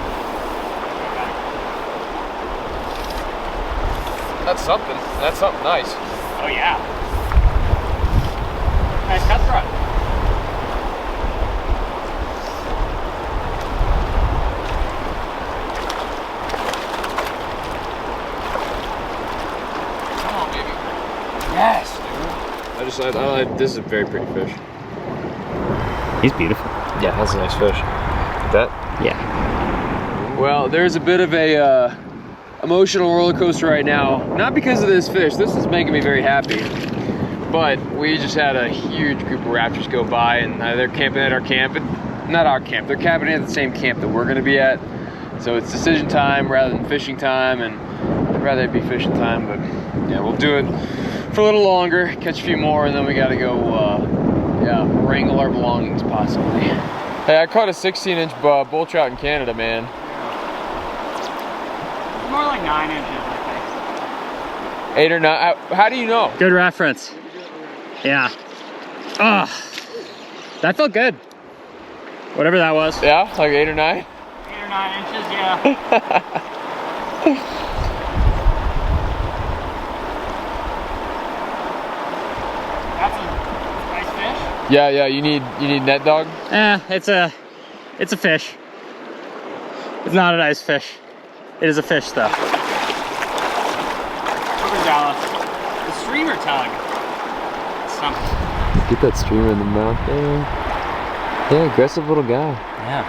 Speaker 2: That's something. That's something nice.
Speaker 1: Oh yeah. Nice cutthroat.
Speaker 2: Come on, baby. Yes, dude. This is a very pretty fish.
Speaker 1: He's beautiful.
Speaker 2: Yeah, that's a nice fish. That?
Speaker 1: Yeah.
Speaker 2: Well, there's a bit of a emotional roller coaster right now. Not because of this fish. This is making me very happy. But we just had a huge group of rafters go by, and they're camping at our camp. Not our camp. They're camping at the same camp that we're going to be at. So it's decision time rather than fishing time, and I'd rather it be fishing time. But yeah, we'll do it for a little longer, catch a few more, and then we got to go wrangle our belongings possibly. Hey, I caught a 16-inch bull trout in Canada, man.
Speaker 1: More like 9 inches, I
Speaker 2: 8 or 9. How do you know?
Speaker 1: Good reference. Yeah. Oh, that felt good. Whatever that was.
Speaker 2: Yeah, like 8 or 9?
Speaker 1: 8 or 9 inches, yeah. That's a nice fish.
Speaker 2: Yeah. You need net dog.
Speaker 1: It's a fish. It's not a nice fish. It is a fish, though. Overzealous. The streamer tug. Something.
Speaker 4: Get that streamer in the mouth there. Yeah, aggressive little guy.
Speaker 1: Yeah.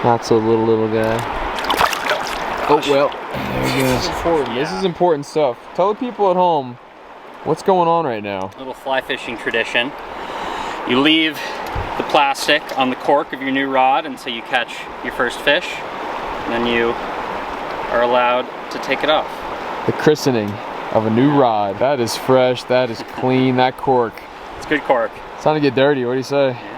Speaker 4: Not so little guy.
Speaker 2: Oh, well. There he goes. This is important. This is important stuff. Tell the people at home what's going on right now.
Speaker 1: Little fly fishing tradition. You leave the plastic on the cork of your new rod until you catch your first fish. And then you are allowed to take it off.
Speaker 2: The christening of a new rod. That is fresh, that is clean, that cork.
Speaker 1: It's good cork.
Speaker 2: It's time to get dirty, what do you say?
Speaker 1: Yeah.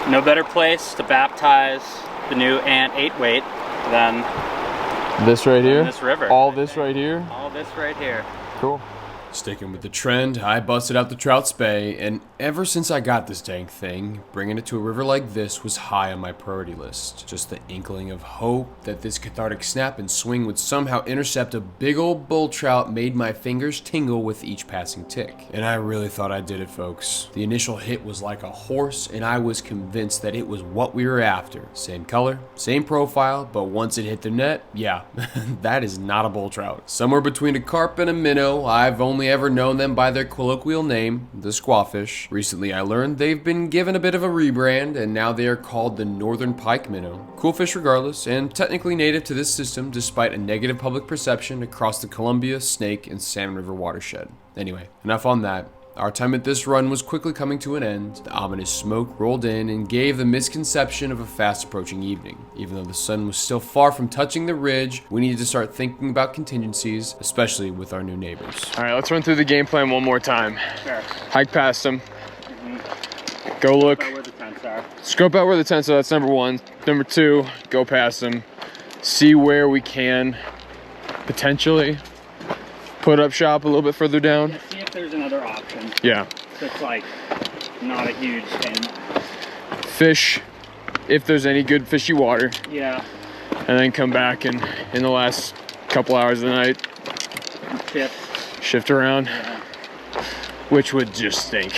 Speaker 1: No better place to baptize the new Ant 8-weight than
Speaker 2: this right here?
Speaker 1: this river.
Speaker 2: All this right here?
Speaker 1: All this right here.
Speaker 2: Cool.
Speaker 3: Sticking with the trend, I busted out the trout spay, and ever since I got this dang thing, bringing it to a river like this was high on my priority list. Just the inkling of hope that this cathartic snap and swing would somehow intercept a big old bull trout made my fingers tingle with each passing tick. And I really thought I did it, folks. The initial hit was like a horse, and I was convinced that it was what we were after. Same color, same profile, but once it hit the net, yeah, that is not a bull trout. Somewhere between a carp and a minnow, I've only ever known them by their colloquial name, the squawfish. Recently I learned they've been given a bit of a rebrand, and now they are called the northern pike minnow. Cool fish regardless, and technically native to this system despite a negative public perception across the Columbia, Snake, and Salmon River watershed. Anyway, enough on that. Our time at this run was quickly coming to an end. The ominous smoke rolled in and gave the misconception of a fast approaching evening. Even though the sun was still far from touching the ridge, we needed to start thinking about contingencies, especially with our new neighbors.
Speaker 2: All right, let's run through the game plan one more time.
Speaker 1: Sure.
Speaker 2: Hike past them. Go look.
Speaker 1: Where the tents are.
Speaker 2: Scope out where the tents are, that's number one. Number two, go past them. See where we can potentially put up shop a little bit further down.
Speaker 1: Yeah, see if there's another option.
Speaker 2: Yeah.
Speaker 1: That's like not a huge tent.
Speaker 2: Fish, if there's any good fishy water.
Speaker 1: Yeah.
Speaker 2: And then come back and in the last couple hours of the night, shift around,
Speaker 1: Yeah.
Speaker 2: which would just stink.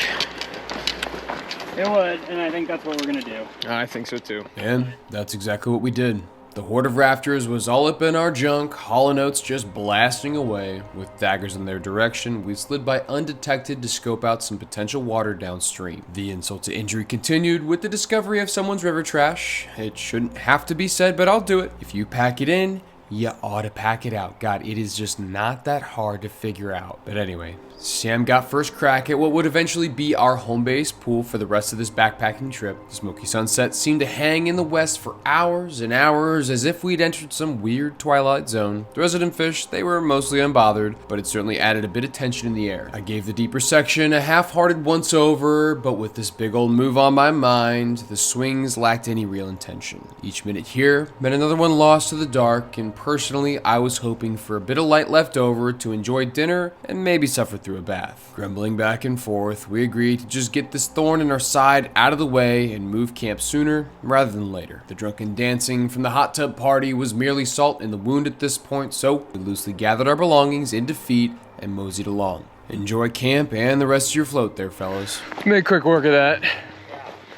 Speaker 1: It would, and I think that's what we're gonna do.
Speaker 2: I think so too.
Speaker 3: And that's exactly what we did. The horde of rafters was all up in our junk, hollow notes just blasting away. With daggers in their direction, we slid by undetected to scope out some potential water downstream. The insult to injury continued with the discovery of someone's river trash. It shouldn't have to be said, but I'll do it. If you pack it in, you ought to pack it out. God, it is just not that hard to figure out. But anyway, Sam got first crack at what would eventually be our home base pool for the rest of this backpacking trip. The smoky sunset seemed to hang in the west for hours and hours as if we'd entered some weird twilight zone. The resident fish, they were mostly unbothered, but it certainly added a bit of tension in the air. I gave the deeper section a half-hearted once-over, but with this big old move on my mind, the swings lacked any real intention. Each minute here meant another one lost to the dark, and personally, I was hoping for a bit of light left over to enjoy dinner and maybe suffer through a bath. Grumbling back and forth, we agreed to just get this thorn in our side out of the way and move camp sooner rather than later. The drunken dancing from the hot tub party was merely salt in the wound at this point, so we loosely gathered our belongings in defeat and moseyed along. Enjoy camp and the rest of your float there, fellas.
Speaker 2: Make quick work of that.
Speaker 1: Yeah,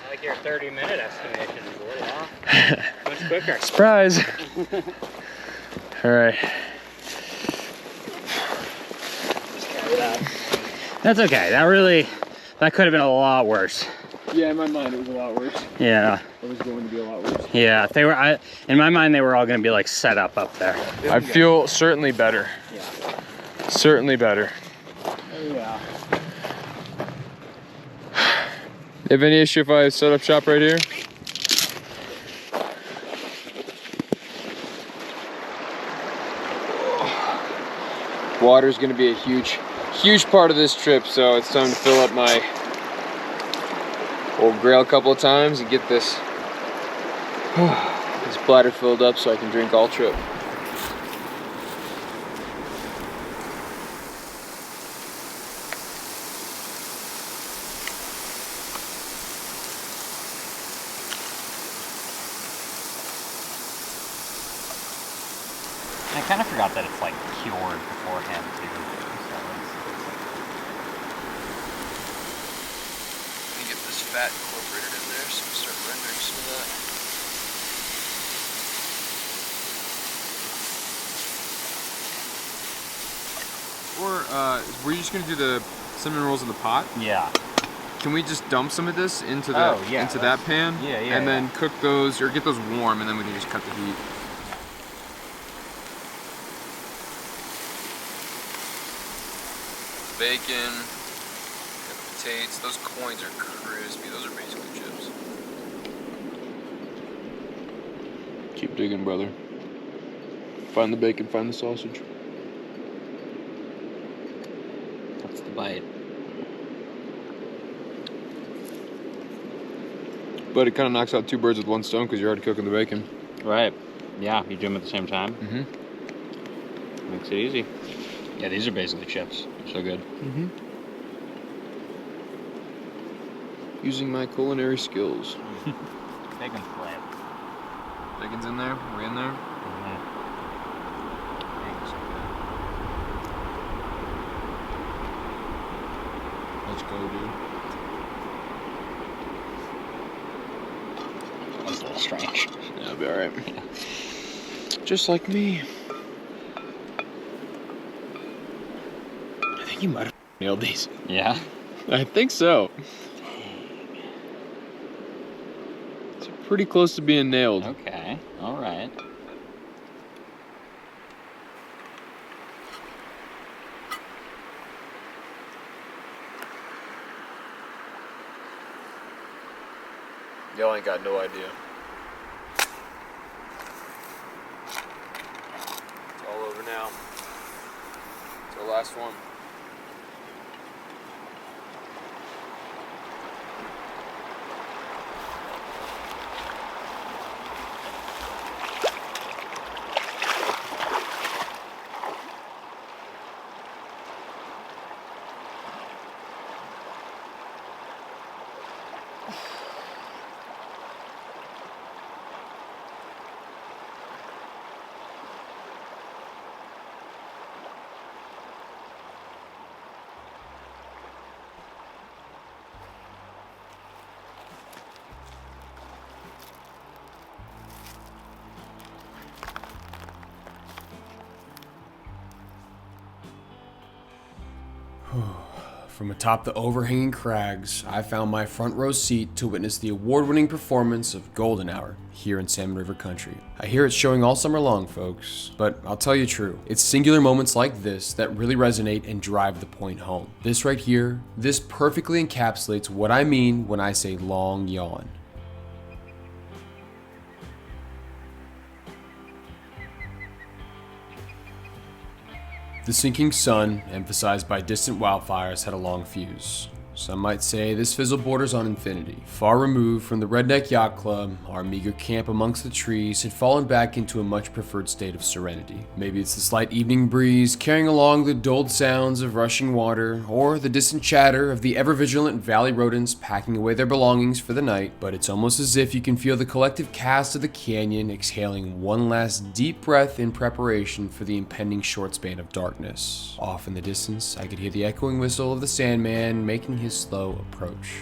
Speaker 1: I like your 30-minute estimation is a little off. Much quicker.
Speaker 2: Surprise. All right.
Speaker 1: That's okay. That could have been a lot worse.
Speaker 2: Yeah, in my mind it was a lot worse.
Speaker 1: Yeah.
Speaker 2: It was going to be a lot worse.
Speaker 1: Yeah. In my mind, they were all going to be like set up there.
Speaker 2: I feel certainly better.
Speaker 1: Yeah.
Speaker 2: Certainly better.
Speaker 1: Yeah.
Speaker 2: You have any issue if I set up shop right here? Water's gonna be a huge part of this trip, so it's time to fill up my old grail a couple of times and get this bladder filled up so I can drink all trip.
Speaker 1: I kind of forgot that it's like cured beforehand too.
Speaker 3: Let me get this fat incorporated in there so we start rendering some of that.
Speaker 2: Or were you just gonna do the cinnamon rolls in the pot?
Speaker 1: Yeah.
Speaker 2: Can we just dump some of this into the that pan?
Speaker 1: Yeah.
Speaker 2: And then cook those or get those warm, and then we can just cut the heat.
Speaker 3: Bacon, got the potatoes. Those coins are crispy. Those are basically chips.
Speaker 2: Keep digging, brother. Find the bacon, find the sausage.
Speaker 1: That's the bite.
Speaker 2: But it kind of knocks out two birds with one stone because you're already cooking the bacon.
Speaker 1: Right. Yeah, you do them at the same time.
Speaker 2: Mm-hmm.
Speaker 1: Makes it easy. Yeah, these are basically chips. So good.
Speaker 2: Mm-hmm. Using my culinary skills.
Speaker 1: Bacon flip.
Speaker 2: Bacon's in there? Are we in there? Let's go, dude.
Speaker 1: That's a little strange.
Speaker 2: That'll be alright. Just like me. I think you might have nailed these.
Speaker 1: Yeah?
Speaker 2: I think so. It's pretty close to being nailed.
Speaker 1: Okay, alright.
Speaker 2: Y'all ain't got no idea. It's all over now. It's our last one.
Speaker 3: From atop the overhanging crags, I found my front row seat to witness the award-winning performance of Golden Hour here in Salmon River Country. I hear it's showing all summer long, folks, but I'll tell you true. It's singular moments like this that really resonate and drive the point home. This right here, this perfectly encapsulates what I mean when I say long yawn. The sinking sun, emphasized by distant wildfires, had a long fuse. Some might say this fizzle borders on infinity. Far removed from the Redneck Yacht Club, our meager camp amongst the trees had fallen back into a much preferred state of serenity. Maybe it's the slight evening breeze carrying along the dulled sounds of rushing water, or the distant chatter of the ever-vigilant valley rodents packing away their belongings for the night, but it's almost as if you can feel the collective cast of the canyon exhaling one last deep breath in preparation for the impending short span of darkness. Off in the distance, I could hear the echoing whistle of the Sandman making his slow approach.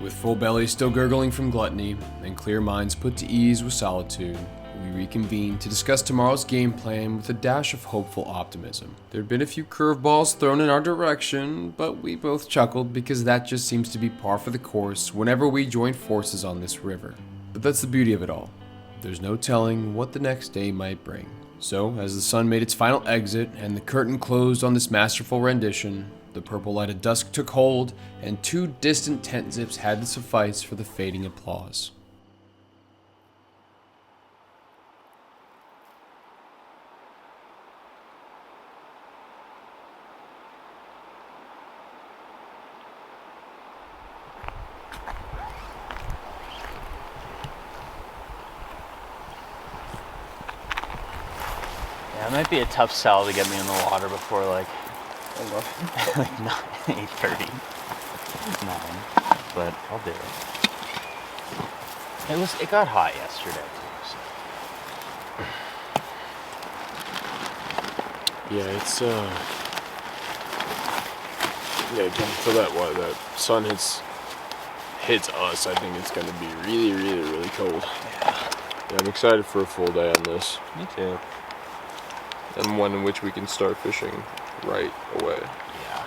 Speaker 3: With full bellies still gurgling from gluttony, and clear minds put to ease with solitude, we reconvened to discuss tomorrow's game plan with a dash of hopeful optimism. There'd been a few curveballs thrown in our direction, but we both chuckled because that just seems to be par for the course whenever we join forces on this river. But that's the beauty of it all. There's no telling what the next day might bring. So, as the sun made its final exit and the curtain closed on this masterful rendition, the purple light of dusk took hold, and 2 distant tent zips had to suffice for the fading applause.
Speaker 1: Yeah, it might be a tough sell to get me in the water before like 8:30, 9, but I'll do it. It got hot yesterday too. So.
Speaker 2: Yeah, it's until that sun hits us, I think it's gonna be really, really, really cold. Yeah, I'm excited for a full day on this.
Speaker 1: Me too.
Speaker 2: and one in which we can start fishing right away.
Speaker 1: Yeah.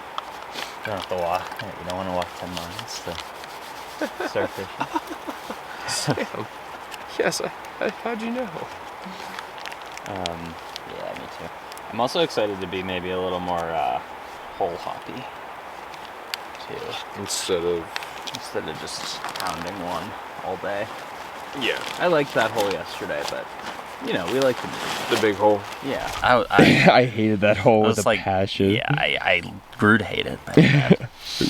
Speaker 1: You don't have to walk. You don't want to walk 10 miles to start fishing.
Speaker 2: Damn. Yes, how'd you know?
Speaker 1: Yeah, me too. I'm also excited to be maybe a little more hole hoppy too. Instead of just pounding one all day.
Speaker 2: Yeah.
Speaker 1: I liked that hole yesterday, but you know, we like
Speaker 2: the big hole.
Speaker 1: Yeah.
Speaker 4: I hated that hole with a
Speaker 1: like,
Speaker 4: passion.
Speaker 1: Yeah, I grew to hate it. But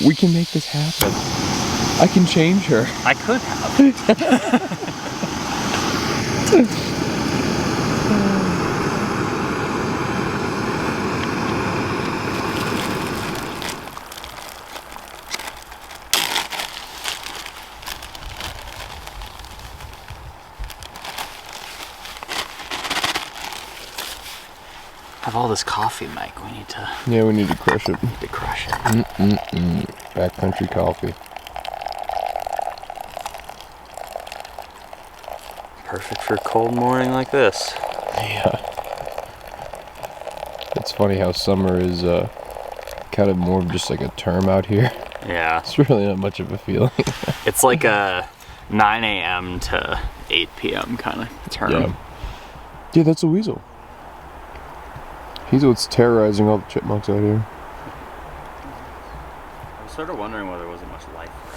Speaker 4: we can make this happen. I can change her.
Speaker 1: I could have. Have all this coffee, Mike. We need to.
Speaker 4: Yeah, we need to crush it. Backcountry coffee.
Speaker 1: Perfect for a cold morning like this.
Speaker 4: Yeah. It's funny how summer is kind of more of just like a term out here.
Speaker 1: Yeah.
Speaker 4: It's really not much of a feeling.
Speaker 1: It's like a 9 a.m. to 8 p.m. kind of term.
Speaker 4: Yeah. Yeah, that's a weasel. He's what's terrorizing all the chipmunks out here.
Speaker 1: I was sort of wondering whether there wasn't much life around here.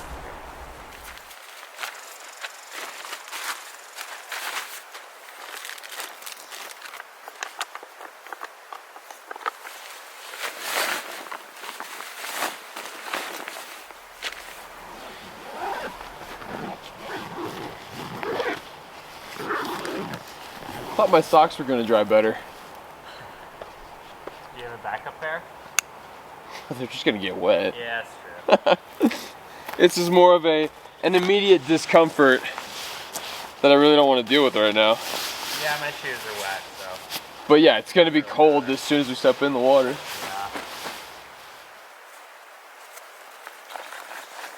Speaker 2: Thought my socks were gonna dry better.
Speaker 1: Do you have a backup pair?
Speaker 2: They're just gonna get wet.
Speaker 1: Yeah, that's true.
Speaker 2: This is more of an immediate discomfort that I really don't want to deal with right now.
Speaker 1: Yeah, my shoes are wet, so.
Speaker 2: But yeah, it's gonna be cold as soon as we step in the water.
Speaker 1: Yeah.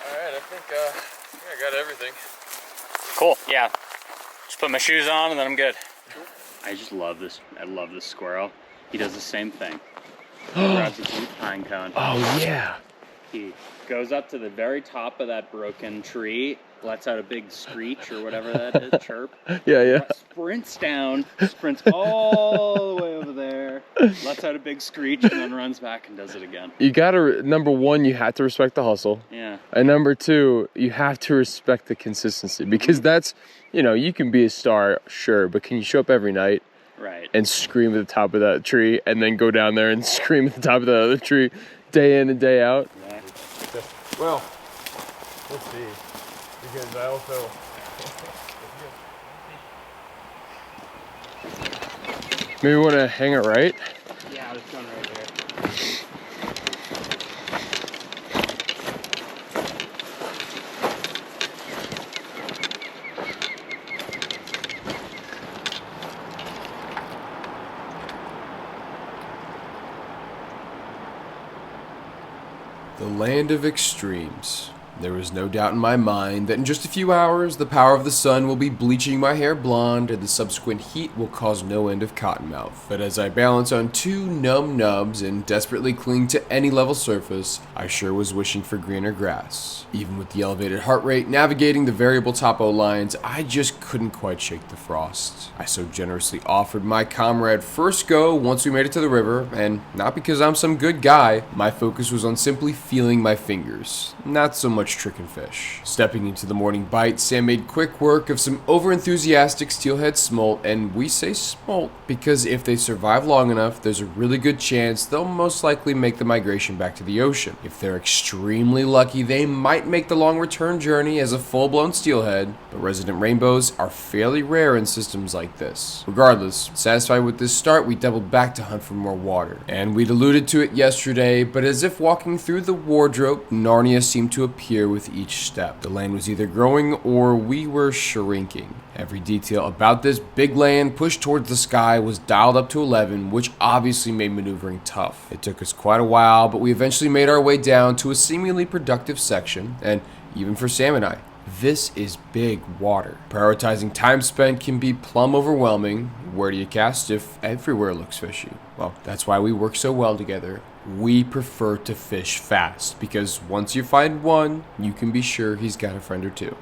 Speaker 2: Alright, I think I got everything.
Speaker 1: Cool, yeah. Just put my shoes on and then I'm good. I just love this. I love this squirrel. He does the same thing. He grabs a huge pine cone.
Speaker 4: Oh yeah.
Speaker 1: He goes up to the very top of that broken tree, lets out a big screech or whatever that is, chirp.
Speaker 4: Yeah.
Speaker 1: Sprints down, sprints all the way over there, lets out a big screech, and then runs back and does it again.
Speaker 4: You gotta, number one, you have to respect the hustle.
Speaker 1: Yeah.
Speaker 4: And number two, you have to respect the consistency, because that's, you know, you can be a star, sure, but can you show up every night
Speaker 1: Right.
Speaker 4: and scream at the top of that tree and then go down there and scream at the top of that other tree day in and day out?
Speaker 1: Yeah.
Speaker 2: Well, we'll see. Because I also...
Speaker 4: Maybe we want to hang it right?
Speaker 1: Yeah, I was going right here.
Speaker 3: The land of extremes. There was no doubt in my mind that in just a few hours, the power of the sun will be bleaching my hair blonde and the subsequent heat will cause no end of cottonmouth. But as I balance on two numb nubs and desperately cling to any level surface, I sure was wishing for greener grass. Even with the elevated heart rate navigating the variable topo lines, I just couldn't quite shake the frost. I so generously offered my comrade first go once we made it to the river, and not because I'm some good guy, my focus was on simply feeling my fingers, not so much tricking fish. Stepping into the morning bite, Sam made quick work of some overenthusiastic steelhead smolt, and we say smolt because if they survive long enough, there's a really good chance they'll most likely make the migration back to the ocean. If they're extremely lucky, they might make the long return journey as a full-blown steelhead, but resident rainbows are fairly rare in systems like this. Regardless, satisfied with this start, we doubled back to hunt for more water. And we'd alluded to it yesterday, but as if walking through the wardrobe, Narnia seemed to appear with each step. The land was either growing or we were shrinking. Every detail about this big land pushed towards the sky was dialed up to 11, which obviously made maneuvering tough. It took us quite a while, but we eventually made our way down to a seemingly productive section, and even for Sam and I, This is big water. Prioritizing time spent can be plumb overwhelming. Where do you cast if everywhere looks fishy? Well, that's why we work so well together. We prefer to fish fast, because once you find one, you can be sure he's got a friend or two.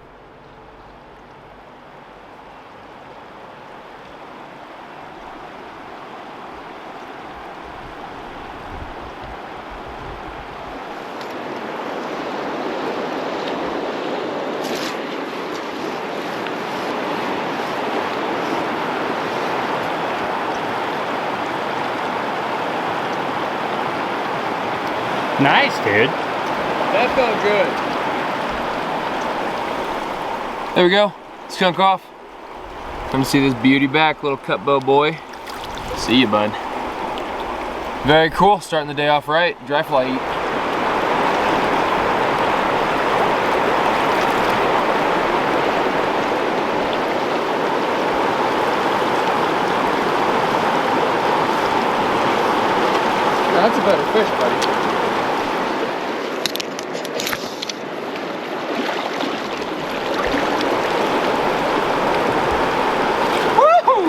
Speaker 1: Nice, dude.
Speaker 2: That felt good. There we go. Skunk off. Come see this beauty back, little cut bow boy. See you, bud. Very cool. Starting the day off right. Dry fly eat. That's a better fish, buddy.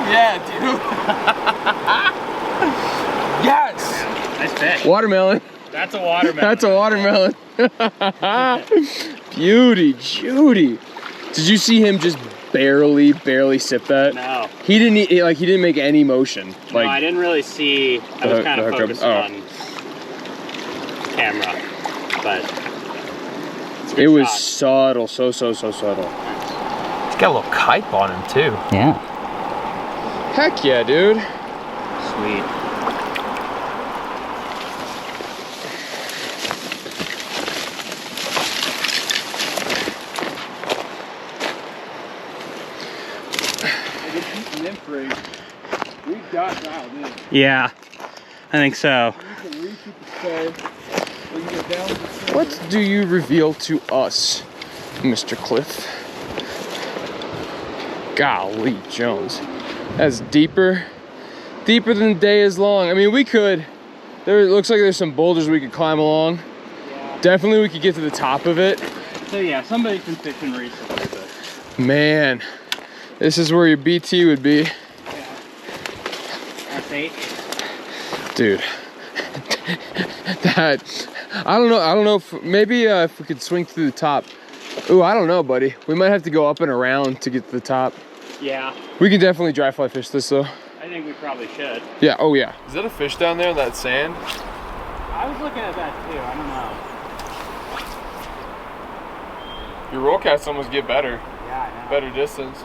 Speaker 2: Yeah, dude. Yes.
Speaker 1: Nice fish.
Speaker 4: Watermelon.
Speaker 1: That's a watermelon.
Speaker 4: That's a watermelon. Beauty, Judy. Did you see him just barely sip that?
Speaker 1: No.
Speaker 4: He didn't he didn't make any motion.
Speaker 1: No, I didn't really see. I was kind of focused on camera, but it's a good
Speaker 4: it was
Speaker 1: shot.
Speaker 4: subtle, so subtle.
Speaker 2: He's got a little kite on him too.
Speaker 1: Yeah.
Speaker 4: Heck yeah, dude.
Speaker 1: Sweet.
Speaker 2: We got dialed in.
Speaker 1: Yeah, I think so.
Speaker 2: You can reach with the stove. We can get down to the center.
Speaker 4: What do you reveal to us, Mr. Cliff? Golly, Jones. That's deeper than the day is long. I mean, we could, it looks like there's some boulders we could climb along.
Speaker 1: Yeah.
Speaker 4: Definitely we could get to the top of it.
Speaker 1: So yeah, somebody's been fishing recently, but
Speaker 4: Man, this is where your BT would be.
Speaker 1: yeah. That's 8.
Speaker 4: Dude, that, I don't know if, maybe if we could swing through the top. Ooh, I don't know, buddy. We might have to go up and around to get to the top.
Speaker 1: Yeah.
Speaker 4: We can definitely dry fly fish this though.
Speaker 1: I think we probably should.
Speaker 4: Yeah, oh yeah.
Speaker 2: Is that a fish down there in that sand?
Speaker 1: I was looking at that too, I don't know.
Speaker 2: Your roll casts almost get better.
Speaker 1: Yeah, I know.
Speaker 2: Better distance.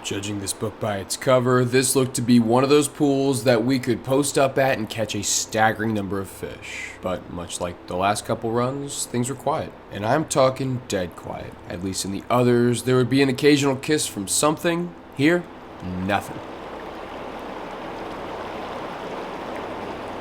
Speaker 3: Judging this book by its cover, this looked to be one of those pools that we could post up at and catch a staggering number of fish. But much like the last couple runs, things were quiet. And I'm talking dead quiet. At least in the others, there would be an occasional kiss from something. Here, nothing.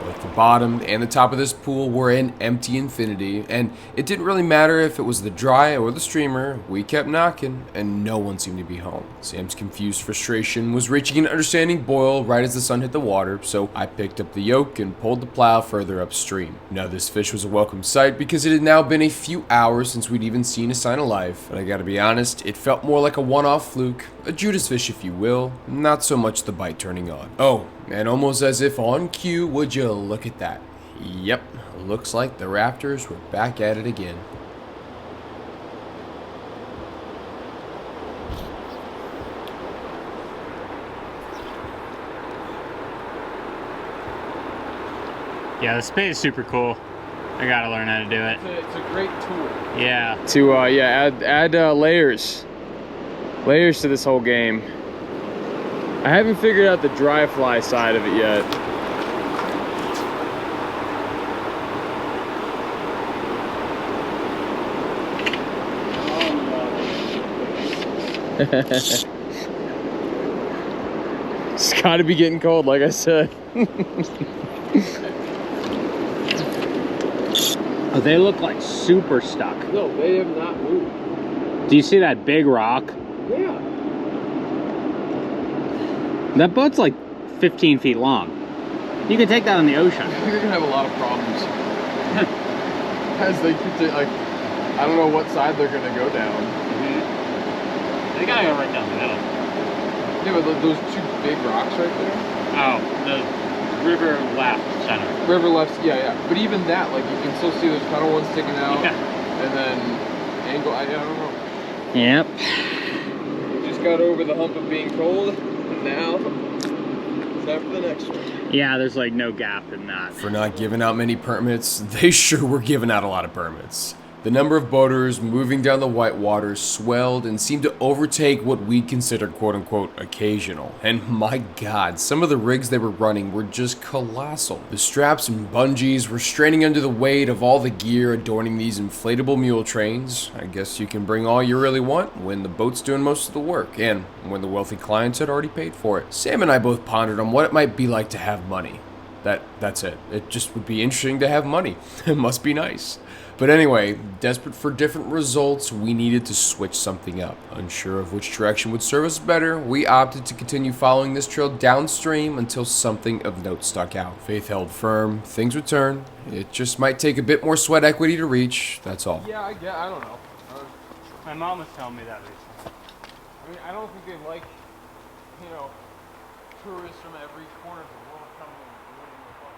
Speaker 3: Both the bottom and the top of this pool were an empty infinity, and it didn't really matter if it was the dry or the streamer. We kept knocking, and no one seemed to be home. Sam's confused frustration was reaching an understanding boil right as the sun hit the water, so I picked up the yoke and pulled the plow further upstream. Now this fish was a welcome sight because it had now been a few hours since we'd even seen a sign of life, but I gotta be honest, it felt more like a one-off fluke, a Judas fish if you will, not so much the bite turning on. Oh, and almost as if on cue, would you look at that? Yep, looks like the Rafters were back at it again.
Speaker 1: Yeah, the spade is super cool. I gotta learn how to do it.
Speaker 2: It's a great tool.
Speaker 1: Yeah.
Speaker 4: To add layers to this whole game. I haven't figured out the dry fly side of it yet. It's gotta be getting cold, like I said.
Speaker 1: Oh, they look like super stuck.
Speaker 2: No, they have not moved.
Speaker 1: Do you see that big rock?
Speaker 2: Yeah.
Speaker 1: That boat's like 15 feet long. You can take that in the ocean.
Speaker 2: You're gonna have a lot of problems. as they continue, like, I don't know what side they're gonna go down.
Speaker 1: They gotta go right down the middle.
Speaker 2: Yeah, but those two big rocks right there.
Speaker 1: Oh, the river left center.
Speaker 2: River left, yeah. But even that, like, you can still see there's kind of one sticking out,
Speaker 1: Yeah.
Speaker 2: and then angle. I don't know.
Speaker 1: Yep.
Speaker 2: Just got over the hump of being cold, and now it's time for the next one.
Speaker 1: Yeah, there's like no gap in that.
Speaker 3: For not giving out many permits, they sure were giving out a lot of permits. The number of boaters moving down the white waters swelled and seemed to overtake what we'd consider quote-unquote occasional. And my god, some of the rigs they were running were just colossal. The straps and bungees were straining under the weight of all the gear adorning these inflatable mule trains. I guess you can bring all you really want when the boat's doing most of the work, and when the wealthy clients had already paid for it. Sam and I both pondered on what it might be like to have money. That's it. It just would be interesting to have money. It must be nice. But anyway, desperate for different results, we needed to switch something up. Unsure of which direction would serve us better, we opted to continue following this trail downstream until something of note stuck out. Faith held firm, things would turn. It just might take a bit more sweat equity to reach, that's all.
Speaker 2: Yeah, I don't know.
Speaker 1: My mom was telling me that recently.
Speaker 2: I mean, I don't think they like, tourists from every corner of the world coming and ruining the park.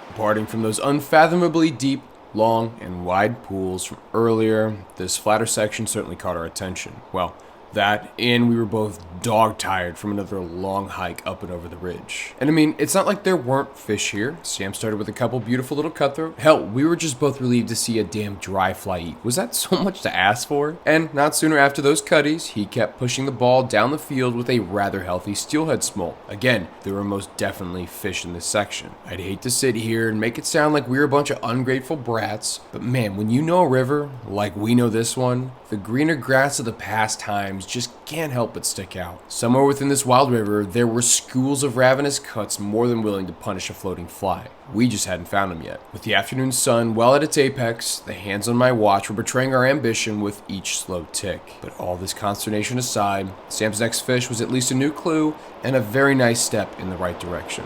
Speaker 3: Departing from those unfathomably deep, long, and wide pools from earlier, this flatter section certainly caught our attention. Well, that, and we were both dog-tired from another long hike up and over the ridge. And I mean, it's not like there weren't fish here. Sam started with a couple beautiful little cutthroat. Hell, we were just both relieved to see a damn dry fly eat. Was that so much to ask for? And not sooner after those cutties, he kept pushing the ball down the field with a rather healthy steelhead smolt. Again, there were most definitely fish in this section. I'd hate to sit here and make it sound like we were a bunch of ungrateful brats, but man, when you know a river, like we know this one, the greener grass of the past times just can't help but stick out. Somewhere within this wild river, there were schools of ravenous cuts more than willing to punish a floating fly. We just hadn't found them yet. With the afternoon sun well at its apex, the hands on my watch were betraying our ambition with each slow tick. But all this consternation aside, Sam's next fish was at least a new clue and a very nice step in the right direction.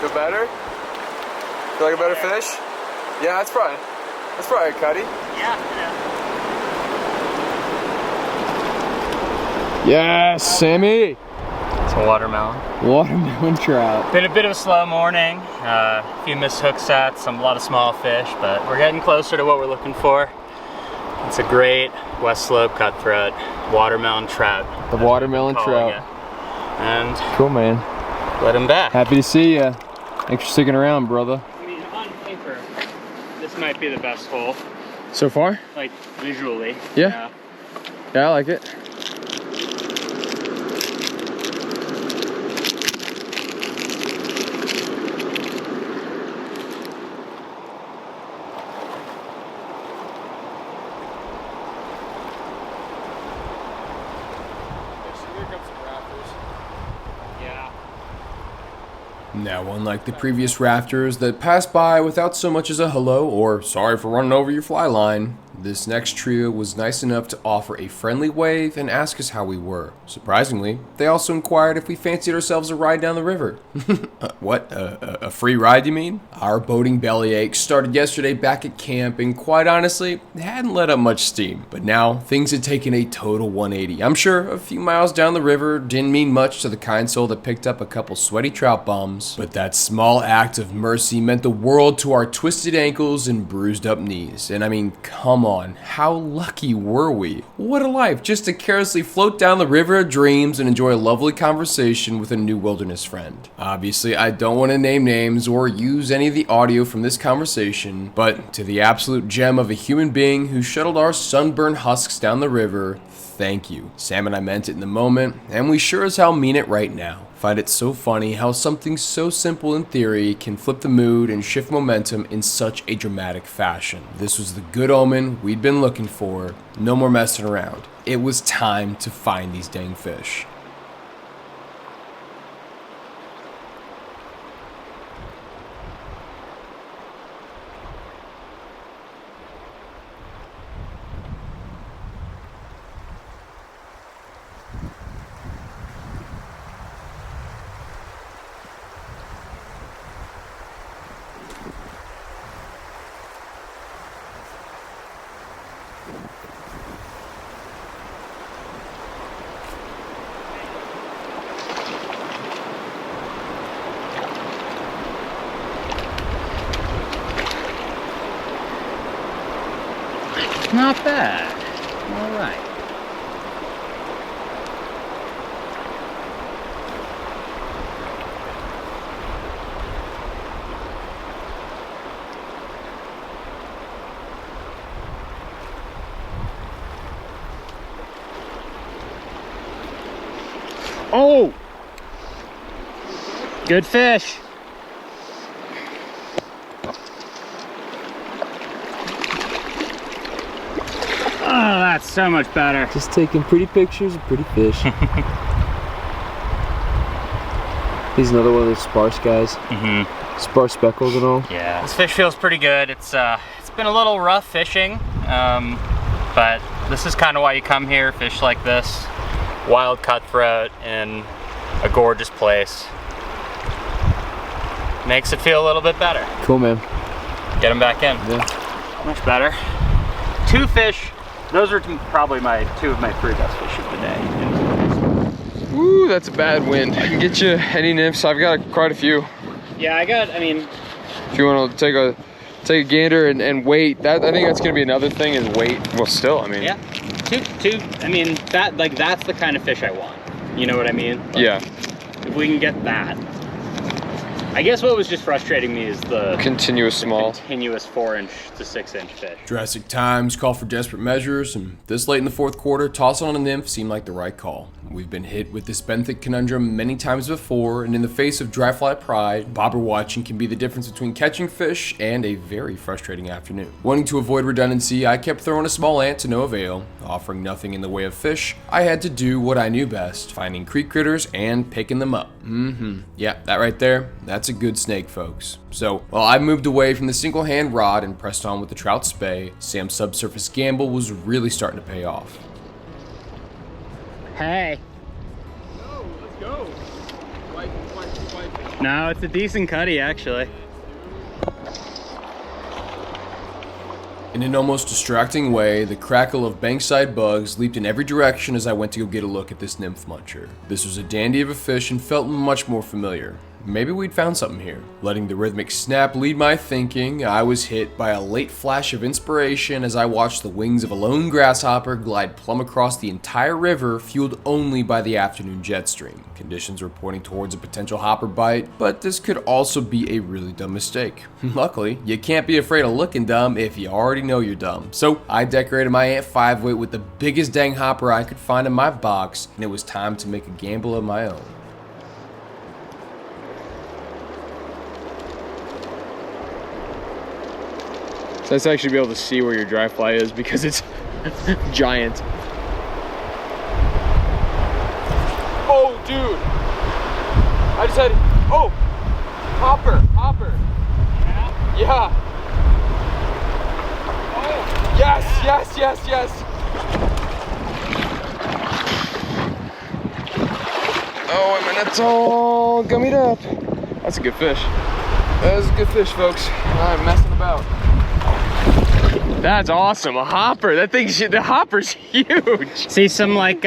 Speaker 2: Feel better? Feel like a better fish? Yeah, that's probably a cutty.
Speaker 1: Yeah.
Speaker 2: Yes, Sammy!
Speaker 1: It's a watermelon.
Speaker 2: Watermelon trout.
Speaker 1: Been a bit of a slow morning. A few missed hook sets, a lot of small fish, but we're getting closer to what we're looking for. It's a great West Slope cutthroat watermelon trout.
Speaker 2: The watermelon trout.
Speaker 1: And
Speaker 2: cool, man.
Speaker 1: let him back.
Speaker 2: Happy to see ya. Thanks for sticking around, brother.
Speaker 1: I mean, on paper, this might be the best hole.
Speaker 2: So far?
Speaker 1: Like, visually.
Speaker 2: Yeah. Yeah, I like it.
Speaker 3: Now, unlike the previous rafters that passed by without so much as a hello or sorry for running over your fly line, This next trio was nice enough to offer a friendly wave and ask us how we were. Surprisingly, they also inquired if we fancied ourselves a ride down the river. What? A free ride, you mean? Our boating bellyache started yesterday back at camp, and quite honestly, it hadn't let up much steam. But now, things had taken a total 180. I'm sure a few miles down the river didn't mean much to the kind soul that picked up a couple sweaty trout bombs, but that small act of mercy meant the world to our twisted ankles and bruised up knees. And I mean, come on, how lucky were we? What a life, just to carelessly float down the river of dreams and enjoy a lovely conversation with a new wilderness friend. Obviously, I don't want to name names or use any of the audio from this conversation, but to the absolute gem of a human being who shuttled our sunburned husks down the river, thank you. Sam and I meant it in the moment, and we sure as hell mean it right now. Find it so funny how something so simple in theory can flip the mood and shift momentum in such a dramatic fashion. This was the good omen we'd been looking for. No more messing around. It was time to find these dang fish.
Speaker 1: Not bad. All right. Oh! Good fish. Oh, that's so much better.
Speaker 2: Just taking pretty pictures of pretty fish. He's another one of those sparse guys. Mm-hmm. Sparse speckles and all.
Speaker 1: Yeah, this fish feels pretty good. It's been a little rough fishing, but this is kind of why you come here, fish like this. Wild cutthroat in a gorgeous place. Makes it feel a little bit better.
Speaker 2: Cool, man.
Speaker 1: Get them back in.
Speaker 2: Yeah.
Speaker 1: Much better. 2 fish. Those are probably two of my 3 best fish of the day.
Speaker 4: Ooh, that's a bad wind. I can get you any nymphs. I've got quite a few.
Speaker 1: Yeah, I mean.
Speaker 4: If you want to take a gander and wait, I think that's gonna be another thing is wait. Well, still, I mean.
Speaker 1: Yeah. Two. I mean, that's the kind of fish I want. You know what I mean? Like,
Speaker 4: yeah.
Speaker 1: If we can get that. I guess what was just frustrating me is the
Speaker 4: continuous
Speaker 1: 4-inch to 6-inch fish.
Speaker 3: Drastic times call for desperate measures, and this late in the fourth quarter, tossing on a nymph seemed like the right call. We've been hit with this benthic conundrum many times before, and in the face of dry fly pride, bobber watching can be the difference between catching fish and a very frustrating afternoon. Wanting to avoid redundancy, I kept throwing a small ant to no avail. Offering nothing in the way of fish, I had to do what I knew best, finding creek critters and picking them up. Yeah, that right there, that's a good snake, folks. So, while I moved away from the single-hand rod and pressed on with the trout spay, Sam's subsurface gamble was really starting to pay off.
Speaker 1: Hey.
Speaker 2: Oh, let's go. Whitefish.
Speaker 1: No, it's a decent cutty, actually.
Speaker 3: In an almost distracting way, the crackle of bankside bugs leaped in every direction as I went to go get a look at this nymph muncher. This was a dandy of a fish and felt much more familiar. Maybe we'd found something here. Letting the rhythmic snap lead my thinking, I was hit by a late flash of inspiration as I watched the wings of a lone grasshopper glide plumb across the entire river, fueled only by the afternoon jet stream. Conditions were pointing towards a potential hopper bite, but this could also be a really dumb mistake. Luckily, you can't be afraid of looking dumb if you already know you're dumb. So I decorated my Ant 5-weight with the biggest dang hopper I could find in my box, and it was time to make a gamble of my own.
Speaker 4: So let's actually be able to see where your dry fly is because it's giant.
Speaker 2: Oh, dude. I just had, oh, hopper. Yeah. Oh, yes. Yes, yes, yes.
Speaker 4: Oh, wait a minute, it's all gummied up. That's a good fish. That is a good fish, folks. I'm messing about. That's awesome, a hopper. That thing, the hopper's huge.
Speaker 1: See, some like,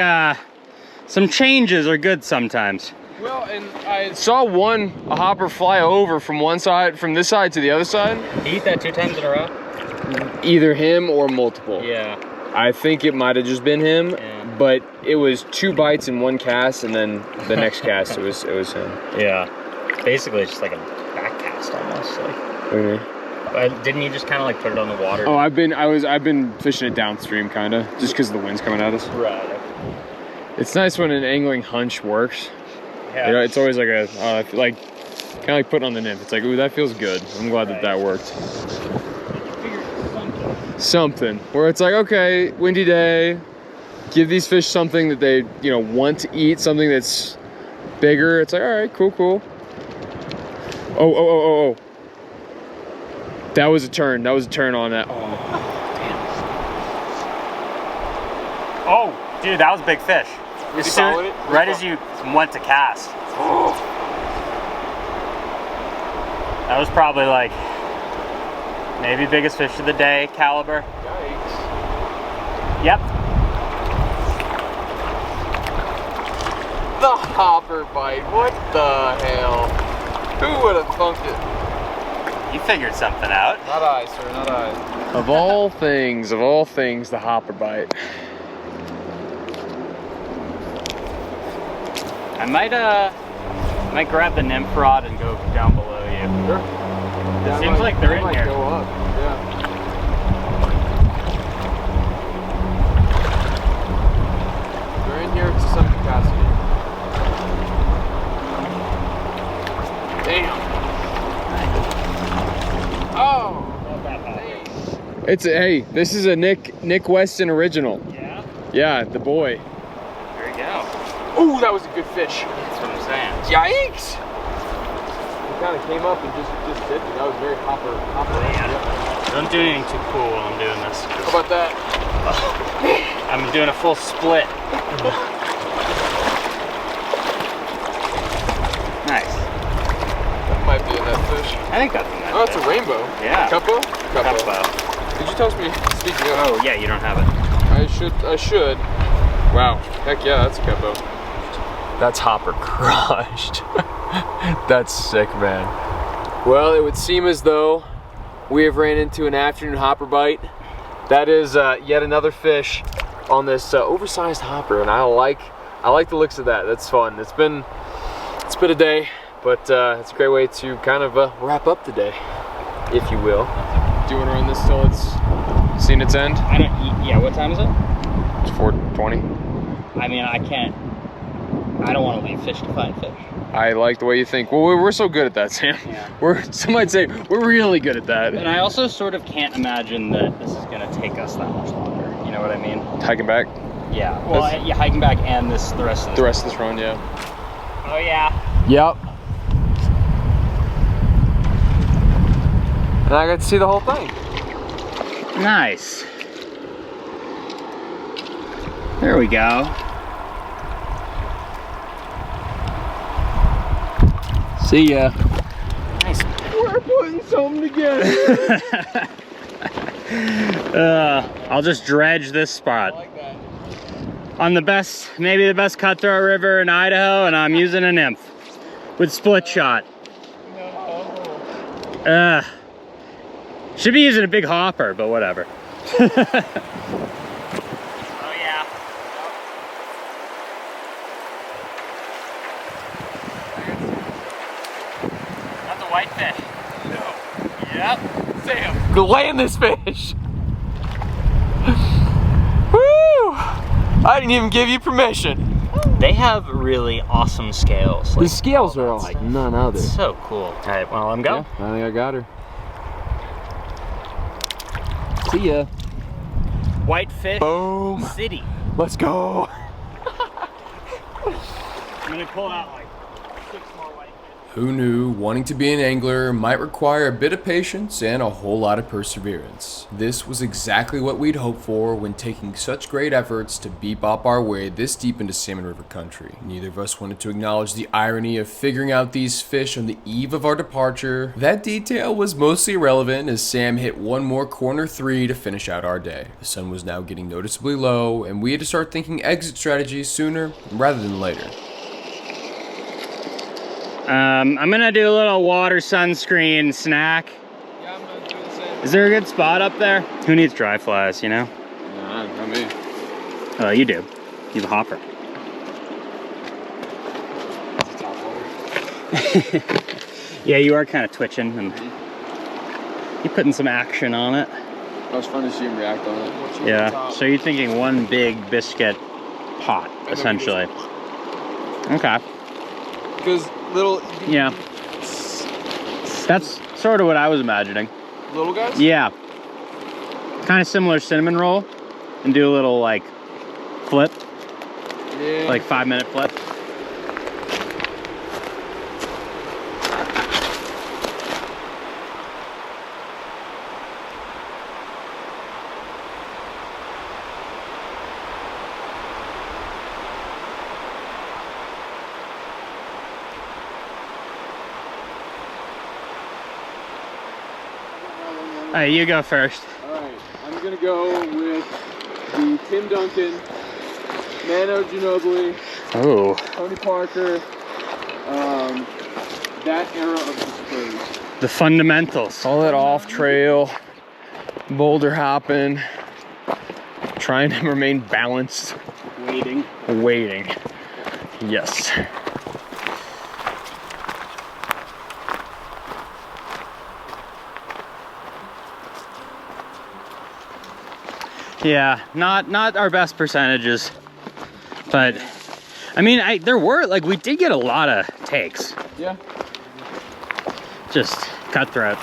Speaker 1: some changes are good sometimes.
Speaker 4: Well, and I saw a hopper fly over from one side, from this side to the other side.
Speaker 1: He eat that 2 times in a row?
Speaker 4: Either him or multiple.
Speaker 1: Yeah.
Speaker 4: I think it might have just been him, but it was 2 bites in 1 cast, and then the next cast it was him.
Speaker 1: Yeah. Basically, it's just like a back cast almost. Like.
Speaker 4: Okay.
Speaker 1: Didn't you just kind of like put it on the water?
Speaker 4: Oh, I've been fishing it downstream, kind of, just because the wind's coming at us.
Speaker 1: Right.
Speaker 4: It's nice when an angling hunch works.
Speaker 1: Yeah.
Speaker 4: You know, it's always like a like kind of like putting on the nymph. It's like, ooh, that feels good. I'm glad that worked. Something where it's like, okay, windy day, give these fish something that they, you know, want to eat, something that's bigger. It's like, all right, cool. Oh. That was a turn. That was a turn on that. Oh, damn.
Speaker 1: Oh, dude, that was a big fish. Right as you went to cast. That was probably like maybe biggest fish of the day caliber.
Speaker 2: Yikes.
Speaker 1: Yep.
Speaker 2: The hopper bite. What the hell? Who would have thunked it?
Speaker 1: You figured something out.
Speaker 2: Not I, sir. Not I.
Speaker 4: Of all things, the hopper bite.
Speaker 1: I might grab the nymph rod and go down below you.
Speaker 2: Sure.
Speaker 1: Seems like they're in here.
Speaker 2: Go up. Yeah. They're in here to some capacity. Damn. Oh.
Speaker 4: Hey, this is a Nick Weston original.
Speaker 1: Yeah?
Speaker 4: Yeah, the boy.
Speaker 1: There you go.
Speaker 2: Ooh, that was a good fish.
Speaker 1: That's what I'm saying.
Speaker 2: Yikes! He kind of came up and just did it. That was very hopper.
Speaker 1: Yeah. Don't do anything too cool while I'm doing this.
Speaker 2: How about that?
Speaker 1: I'm doing a full split. Nice.
Speaker 2: That might be a net fish.
Speaker 1: I think that's a net
Speaker 2: Oh, it's a
Speaker 1: fish.
Speaker 2: rainbow.
Speaker 1: Yeah.
Speaker 2: Cuppo?
Speaker 1: Cuppo.
Speaker 2: Did you toss me? Speaking of.
Speaker 1: Oh, yeah, you don't have it.
Speaker 2: I should. Wow. Heck yeah, that's a cuppo.
Speaker 4: That's hopper crushed. That's sick, man. Well, it would seem as though we have ran into an afternoon hopper bite. That is yet another fish on this oversized hopper, and I like the looks of that. That's fun. It's been a day, but it's a great way to kind of wrap up the day, if you will. Do you want to run this till it's seen its end?
Speaker 1: Yeah, what time is it?
Speaker 4: It's 4:20.
Speaker 1: I mean, I don't want to leave fish to find fish.
Speaker 4: I like the way you think. Well, we're so good at that, Sam.
Speaker 1: Yeah.
Speaker 4: Some might say we're really good at that.
Speaker 1: And I also sort of can't imagine that this is going to take us that much longer. You know what I mean?
Speaker 4: Hiking back?
Speaker 1: Yeah. Well, yeah, hiking back and the rest of
Speaker 4: The rest of this run, yeah.
Speaker 1: Oh, yeah.
Speaker 4: Yep. And I got to see the whole thing.
Speaker 1: Nice. There we go. See ya. Nice.
Speaker 4: We're putting something together.
Speaker 1: I'll just dredge this spot.
Speaker 2: I like that.
Speaker 1: On maybe the best cutthroat river in Idaho, and I'm using a nymph with split shot.
Speaker 2: No.
Speaker 1: Should be using a big hopper, but whatever. Oh yeah. That's a whitefish.
Speaker 2: No.
Speaker 1: Yep.
Speaker 2: Sam, go land this fish. Woo! I didn't even give you permission.
Speaker 1: They have really awesome scales.
Speaker 2: The scales are like none other.
Speaker 1: So cool. All right, well, let him go.
Speaker 2: Yeah, I think I got her. See ya.
Speaker 1: Whitefish
Speaker 2: Boom.
Speaker 1: City.
Speaker 2: Let's go.
Speaker 1: I'm gonna pull out like 6 more whitefish.
Speaker 3: Who knew wanting to be an angler might require a bit of patience and a whole lot of perseverance? This was exactly what we'd hoped for when taking such great efforts to bebop our way this deep into Salmon River country. Neither of us wanted to acknowledge the irony of figuring out these fish on the eve of our departure. That detail was mostly irrelevant as Sam hit one more corner 3 to finish out our day. The sun was now getting noticeably low, and we had to start thinking exit strategies sooner rather than later.
Speaker 1: I'm gonna do a little water sunscreen snack.
Speaker 2: Yeah, I'm gonna do the same.
Speaker 1: Is there a good spot up there? Who needs dry flies, you know?
Speaker 2: Nah, not me.
Speaker 1: Oh, you do. You have a hopper.
Speaker 2: Top water.
Speaker 1: Yeah, you are kind of twitching and you're putting some action on it.
Speaker 2: That was fun to see him react on it.
Speaker 1: Yeah, so you're thinking one big biscuit pot, essentially. Okay.
Speaker 2: Because little...
Speaker 1: Yeah. That's sort of what I was imagining.
Speaker 2: Little guys?
Speaker 1: Yeah. Kind of similar cinnamon roll. And do a little, like, flip.
Speaker 2: Yeah.
Speaker 1: Like 5-minute flip. All right, you go first.
Speaker 2: Alright, I'm gonna go with the Tim Duncan, Mano Ginobili,
Speaker 1: Oh.
Speaker 2: Tony Parker, that era of the Spurs.
Speaker 1: The fundamentals.
Speaker 4: All that off trail, boulder hopping, trying to remain balanced. Waiting. Yes.
Speaker 1: Yeah, not our best percentages, but I mean, we did get a lot of takes.
Speaker 2: Yeah.
Speaker 1: Just cutthroat.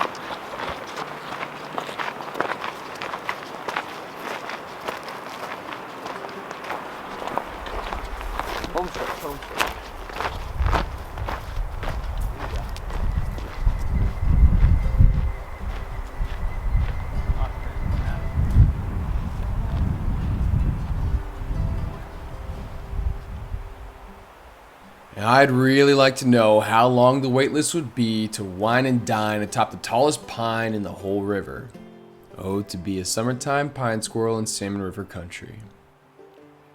Speaker 2: Home stretch.
Speaker 3: Now, I'd really like to know how long the wait list would be to wine and dine atop the tallest pine in the whole river. Oh, to be a summertime pine squirrel in Salmon River country.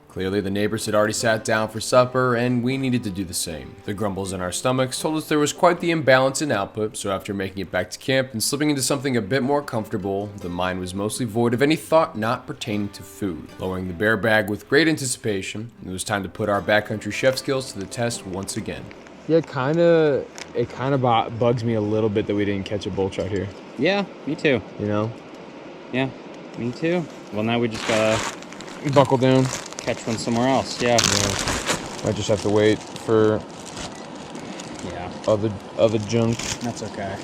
Speaker 3: Clearly, the neighbors had already sat down for supper, and we needed to do the same. The grumbles in our stomachs told us there was quite the imbalance in output, so after making it back to camp and slipping into something a bit more comfortable, the mind was mostly void of any thought not pertaining to food. Lowering the bear bag with great anticipation, it was time to put our backcountry chef skills to the test once again.
Speaker 4: Yeah, it kind of bugs me a little bit that we didn't catch a bull trout here.
Speaker 1: Yeah, me too.
Speaker 4: You know,
Speaker 1: Yeah, me too. Well, now we just gotta
Speaker 4: buckle down.
Speaker 1: catch one somewhere else. Yeah.
Speaker 4: Might just have to wait for
Speaker 1: Yeah,
Speaker 4: other junk.
Speaker 1: that's okay.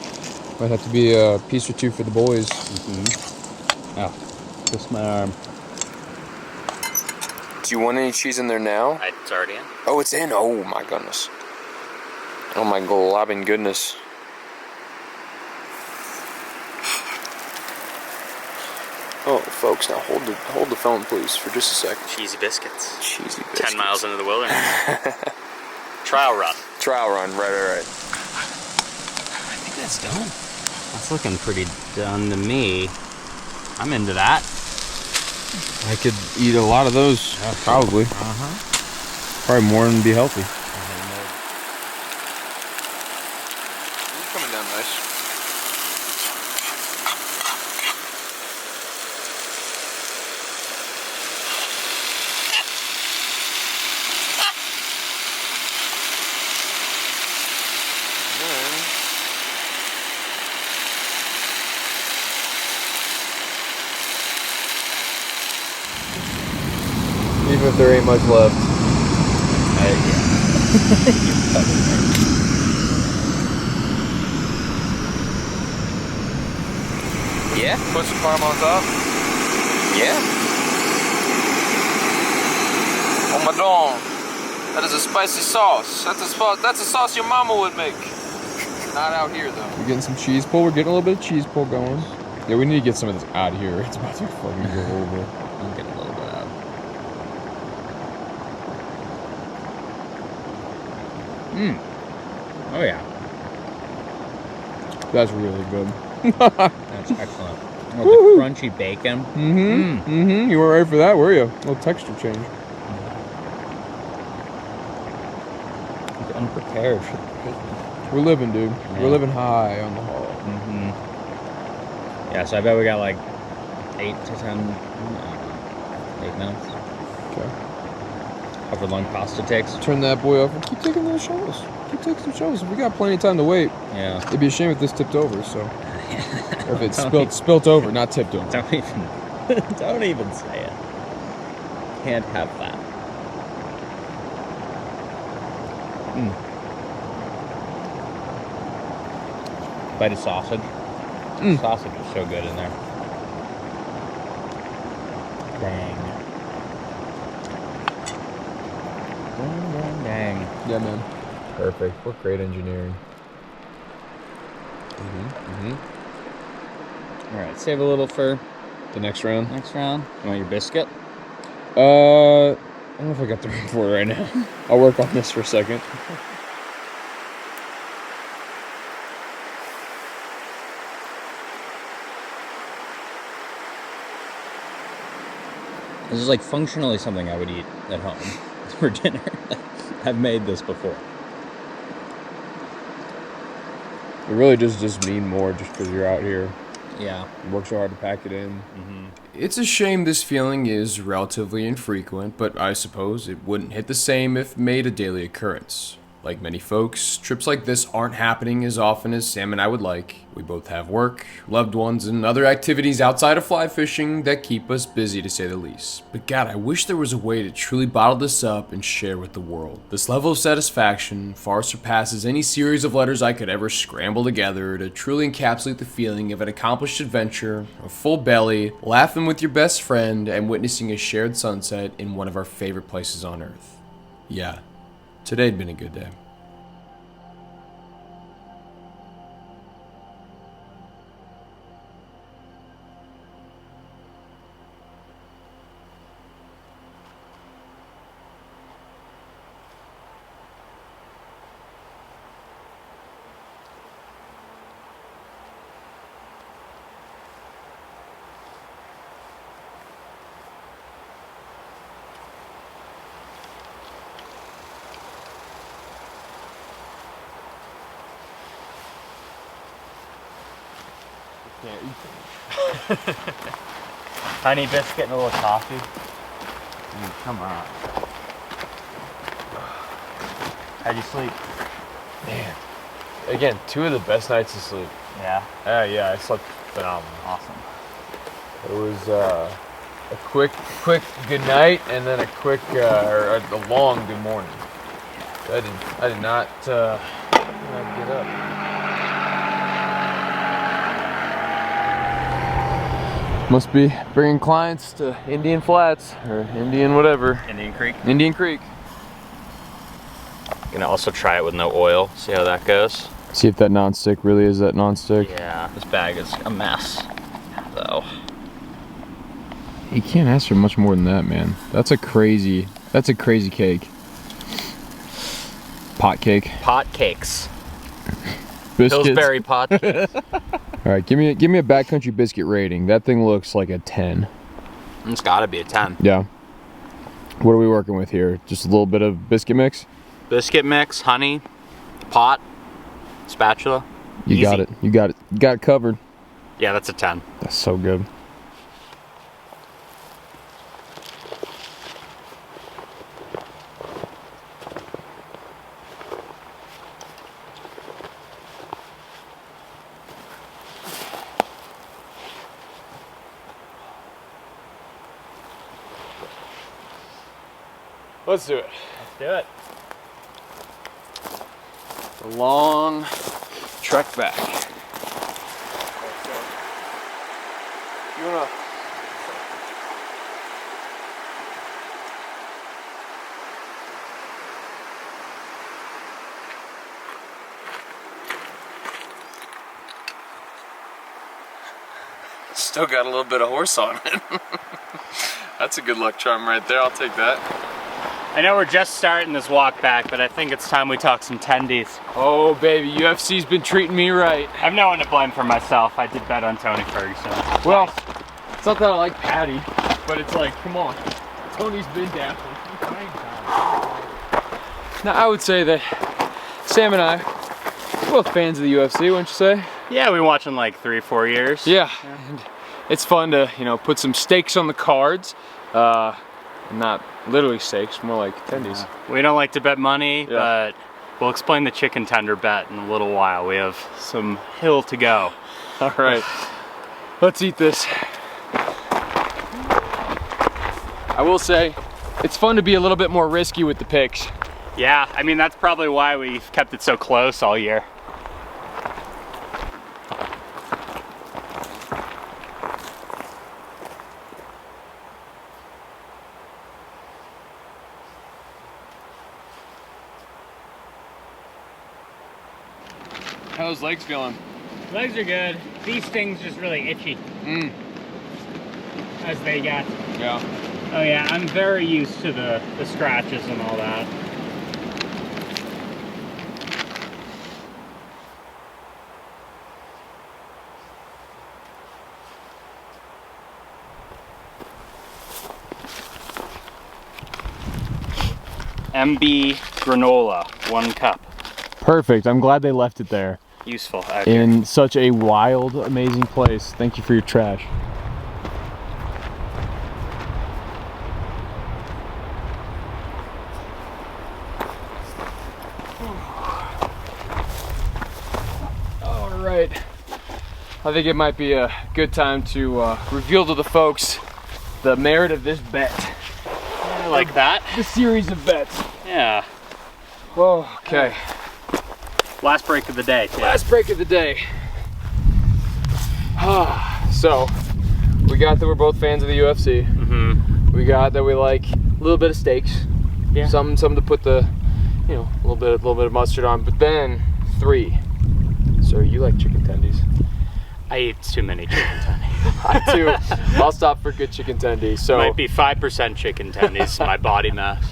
Speaker 4: Might have to be a piece or two for the boys.
Speaker 1: Oh, twist my arm.
Speaker 3: Do you want any cheese in there now?
Speaker 1: It's already in.
Speaker 3: Oh, it's in. Oh my goodness. Oh my globbing goodness. Oh, folks, now hold the phone, please, for just a second.
Speaker 1: Cheesy biscuits.
Speaker 3: Cheesy biscuits.
Speaker 1: 10 miles into the wilderness. Trial run.
Speaker 3: Trial run, right.
Speaker 1: I think that's done. That's looking pretty done to me. I'm into that.
Speaker 4: I could eat a lot of those, probably. Probably more than be healthy.
Speaker 3: Coming down nice.
Speaker 4: Even if there ain't much left.
Speaker 3: Yeah? Put some parm on top? Yeah.
Speaker 2: Oh, madame, that is a spicy sauce. That's a sauce your mama would make. Not out here though.
Speaker 3: We're getting some cheese pull. We're getting a little bit of cheese pull going. Yeah, we need to get some of this out of here. It's about to fucking go over.
Speaker 1: I'm getting a little bit out. Oh yeah.
Speaker 3: That's really good.
Speaker 1: That's excellent. Oh, the crunchy bacon.
Speaker 3: You weren't ready for that, were you? A little texture change.
Speaker 1: I was unprepared for the bacon.
Speaker 3: We're living, dude.
Speaker 1: Yeah.
Speaker 3: We're living high on the hog.
Speaker 1: Yeah, so I bet we got like 8 to 10, 8 minutes.
Speaker 3: Okay.
Speaker 1: However long pasta takes.
Speaker 3: Turn that boy off and keep taking those shovels. Keep taking some shovels. We got plenty of time to wait.
Speaker 1: Yeah.
Speaker 3: It'd be a shame if this tipped over, so. Or if it spilt over, not tipped over.
Speaker 1: Don't even say it. Can't have that. Bite of sausage. Sausage is so good in there. Dang. Dang.
Speaker 3: Yeah, man.
Speaker 4: Perfect. What great engineering.
Speaker 1: All right, save a little for
Speaker 3: The next round.
Speaker 1: next round. You want your biscuit?
Speaker 3: I don't know if I got the room for it right now. I'll work on this for a second.
Speaker 1: This is like functionally something I would eat at home for dinner. I've made this before.
Speaker 3: It really does just mean more just because you're out here.
Speaker 1: Yeah.
Speaker 3: You work so hard to pack it in.
Speaker 5: It's a shame this feeling is relatively infrequent, but I suppose it wouldn't hit the same if made a daily occurrence. Like many folks, trips like this aren't happening as often as Sam and I would like. We both have work, loved ones, and other activities outside of fly fishing that keep us busy to say the least. But God, I wish there was a way to truly bottle this up and share with the world. This level of satisfaction far surpasses any series of letters I could ever scramble together to truly encapsulate the feeling of an accomplished adventure, a full belly, laughing with your best friend, and witnessing a shared sunset in one of our favorite places on earth. Yeah. Today had been a good day.
Speaker 1: Honey biscuit and a little coffee. Come on. How'd you sleep?
Speaker 4: Man. Again, 2 of the best nights of sleep.
Speaker 1: Yeah.
Speaker 4: Yeah, I slept phenomenal.
Speaker 1: Awesome.
Speaker 4: It was a quick good night and then a quick or a long good morning. I did not get up. Must be bringing clients to Indian Flats or Indian whatever.
Speaker 1: Indian Creek.
Speaker 4: Indian Creek.
Speaker 1: Gonna also try it with no oil. See how that goes.
Speaker 4: See if that nonstick really is that nonstick.
Speaker 1: Yeah. This bag is a mess, though.
Speaker 4: You can't ask for much more than that, man. That's a crazy cake. Pot cake.
Speaker 1: Pot cakes.
Speaker 4: Biscuits.
Speaker 1: Pillsbury pot cakes.
Speaker 4: All right, give me a backcountry biscuit rating. That thing looks like a 10.
Speaker 1: It's gotta be a 10.
Speaker 4: Yeah. What are we working with here? Just a little bit of biscuit mix?
Speaker 1: Biscuit mix, honey, pot, spatula.
Speaker 4: You
Speaker 1: Easy.
Speaker 4: got it. You got it covered.
Speaker 1: Yeah, that's a 10.
Speaker 4: That's so good. Let's do it.
Speaker 1: Let's do it.
Speaker 4: A long trek back. You wanna? still got a little bit of horse on it. That's a good luck charm right there, I'll take that.
Speaker 1: I know we're just starting this walk back, but I think it's time we talk some tendies.
Speaker 4: Oh baby, UFC's been treating me right.
Speaker 1: I have no one to blame for myself. I did bet on Tony Ferguson.
Speaker 4: Well, it's not that I like Patty, but it's like, come on. Tony's been down. Now I would say that Sam and I, we're both fans of the UFC, wouldn't you say?
Speaker 1: Yeah, we've been watching like 3 or 4 years.
Speaker 4: Yeah, and it's fun to, you know, put some stakes on the cards. Not literally stakes, more like tendies.
Speaker 1: We don't like to bet money, but we'll explain the chicken tender bet in a little while. We have some hill to go.
Speaker 4: All right, let's eat this. I will say, it's fun to be a little bit more risky with the picks.
Speaker 1: Yeah, I mean, that's probably why we've kept it so close all year.
Speaker 4: How those legs feeling?
Speaker 1: Legs are good. These things just really itchy. As they get.
Speaker 4: Yeah.
Speaker 1: Oh yeah, I'm very used to the scratches and all that. MB granola, 1 cup.
Speaker 4: Perfect, I'm glad they left it there.
Speaker 1: Useful out here.
Speaker 4: In such a wild, amazing place. Thank you for your trash. All right, I think it might be a good time to reveal to the folks the merit of this bet.
Speaker 1: I like that.
Speaker 4: The series of bets.
Speaker 1: Yeah.
Speaker 4: Whoa, okay.
Speaker 1: Last break of the day, too.
Speaker 4: Last break of the day. So, we got that we're both fans of the UFC. We got that we like a little bit of steaks.
Speaker 1: Yeah.
Speaker 4: Something to put the, you know, a little bit of mustard on. But then 3. Sir, you like chicken tendies?
Speaker 1: I eat too many chicken tendies.
Speaker 4: I do. I'll stop for good chicken tendies. So
Speaker 1: might be 5% chicken tendies, my body mass.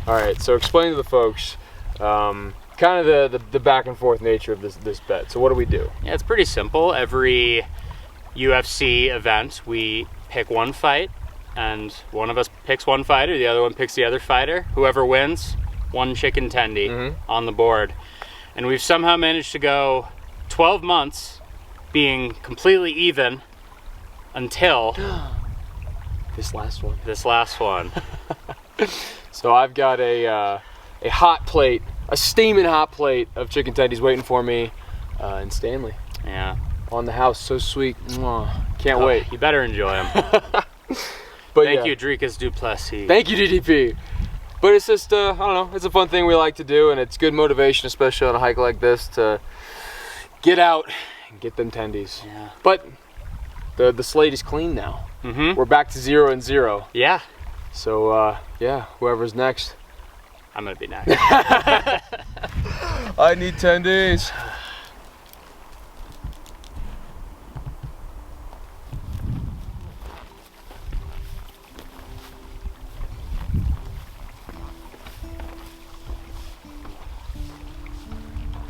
Speaker 4: All right. So explain to the folks. Kind of the back and forth nature of this bet. So what do we do?
Speaker 1: Yeah, it's pretty simple. Every UFC event, we pick one fight, and one of us picks one fighter, the other one picks the other fighter. Whoever wins, 1 chicken tendy on the board. And we've somehow managed to go 12 months being completely even until
Speaker 4: This last one.
Speaker 1: this last one.
Speaker 4: So I've got a hot plate, a steaming hot plate of chicken tendies waiting for me in Stanley.
Speaker 1: Yeah.
Speaker 4: On the house, so sweet. Mwah. Can't wait.
Speaker 1: You better enjoy them.
Speaker 4: But
Speaker 1: Thank
Speaker 4: yeah.
Speaker 1: you, Dricus Duplessis.
Speaker 4: Thank you, DDP. But it's just, I don't know, it's a fun thing we like to do, and it's good motivation, especially on a hike like this, to get out and get them tendies.
Speaker 1: Yeah.
Speaker 4: But the slate is clean now.
Speaker 1: Mm-hmm.
Speaker 4: We're back to 0 and 0.
Speaker 1: Yeah.
Speaker 4: So, yeah, whoever's next.
Speaker 1: I'm gonna be next.
Speaker 4: I need tendies.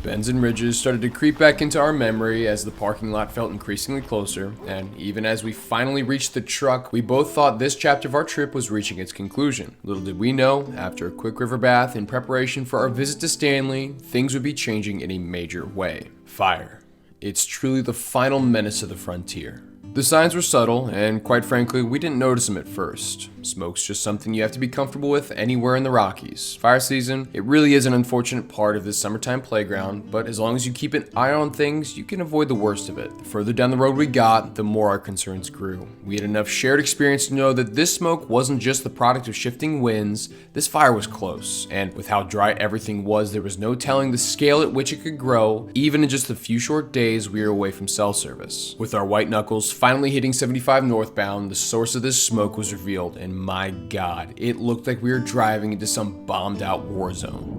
Speaker 5: Bends and ridges started to creep back into our memory as the parking lot felt increasingly closer, and even as we finally reached the truck, we both thought this chapter of our trip was reaching its conclusion. Little did we know, after a quick river bath in preparation for our visit to Stanley, things would be changing in a major way. Fire. It's truly the final menace of the frontier. The signs were subtle, and quite frankly, we didn't notice them at first. Smoke's just something you have to be comfortable with anywhere in the Rockies. Fire season, it really is an unfortunate part of this summertime playground, but as long as you keep an eye on things, you can avoid the worst of it. The further down the road we got, the more our concerns grew. We had enough shared experience to know that this smoke wasn't just the product of shifting winds, this fire was close, and with how dry everything was, there was no telling the scale at which it could grow, even in just the few short days we were away from cell service. With our white knuckles finally hitting 75 northbound, the source of this smoke was revealed, and my god, it looked like we were driving into some bombed out war zone.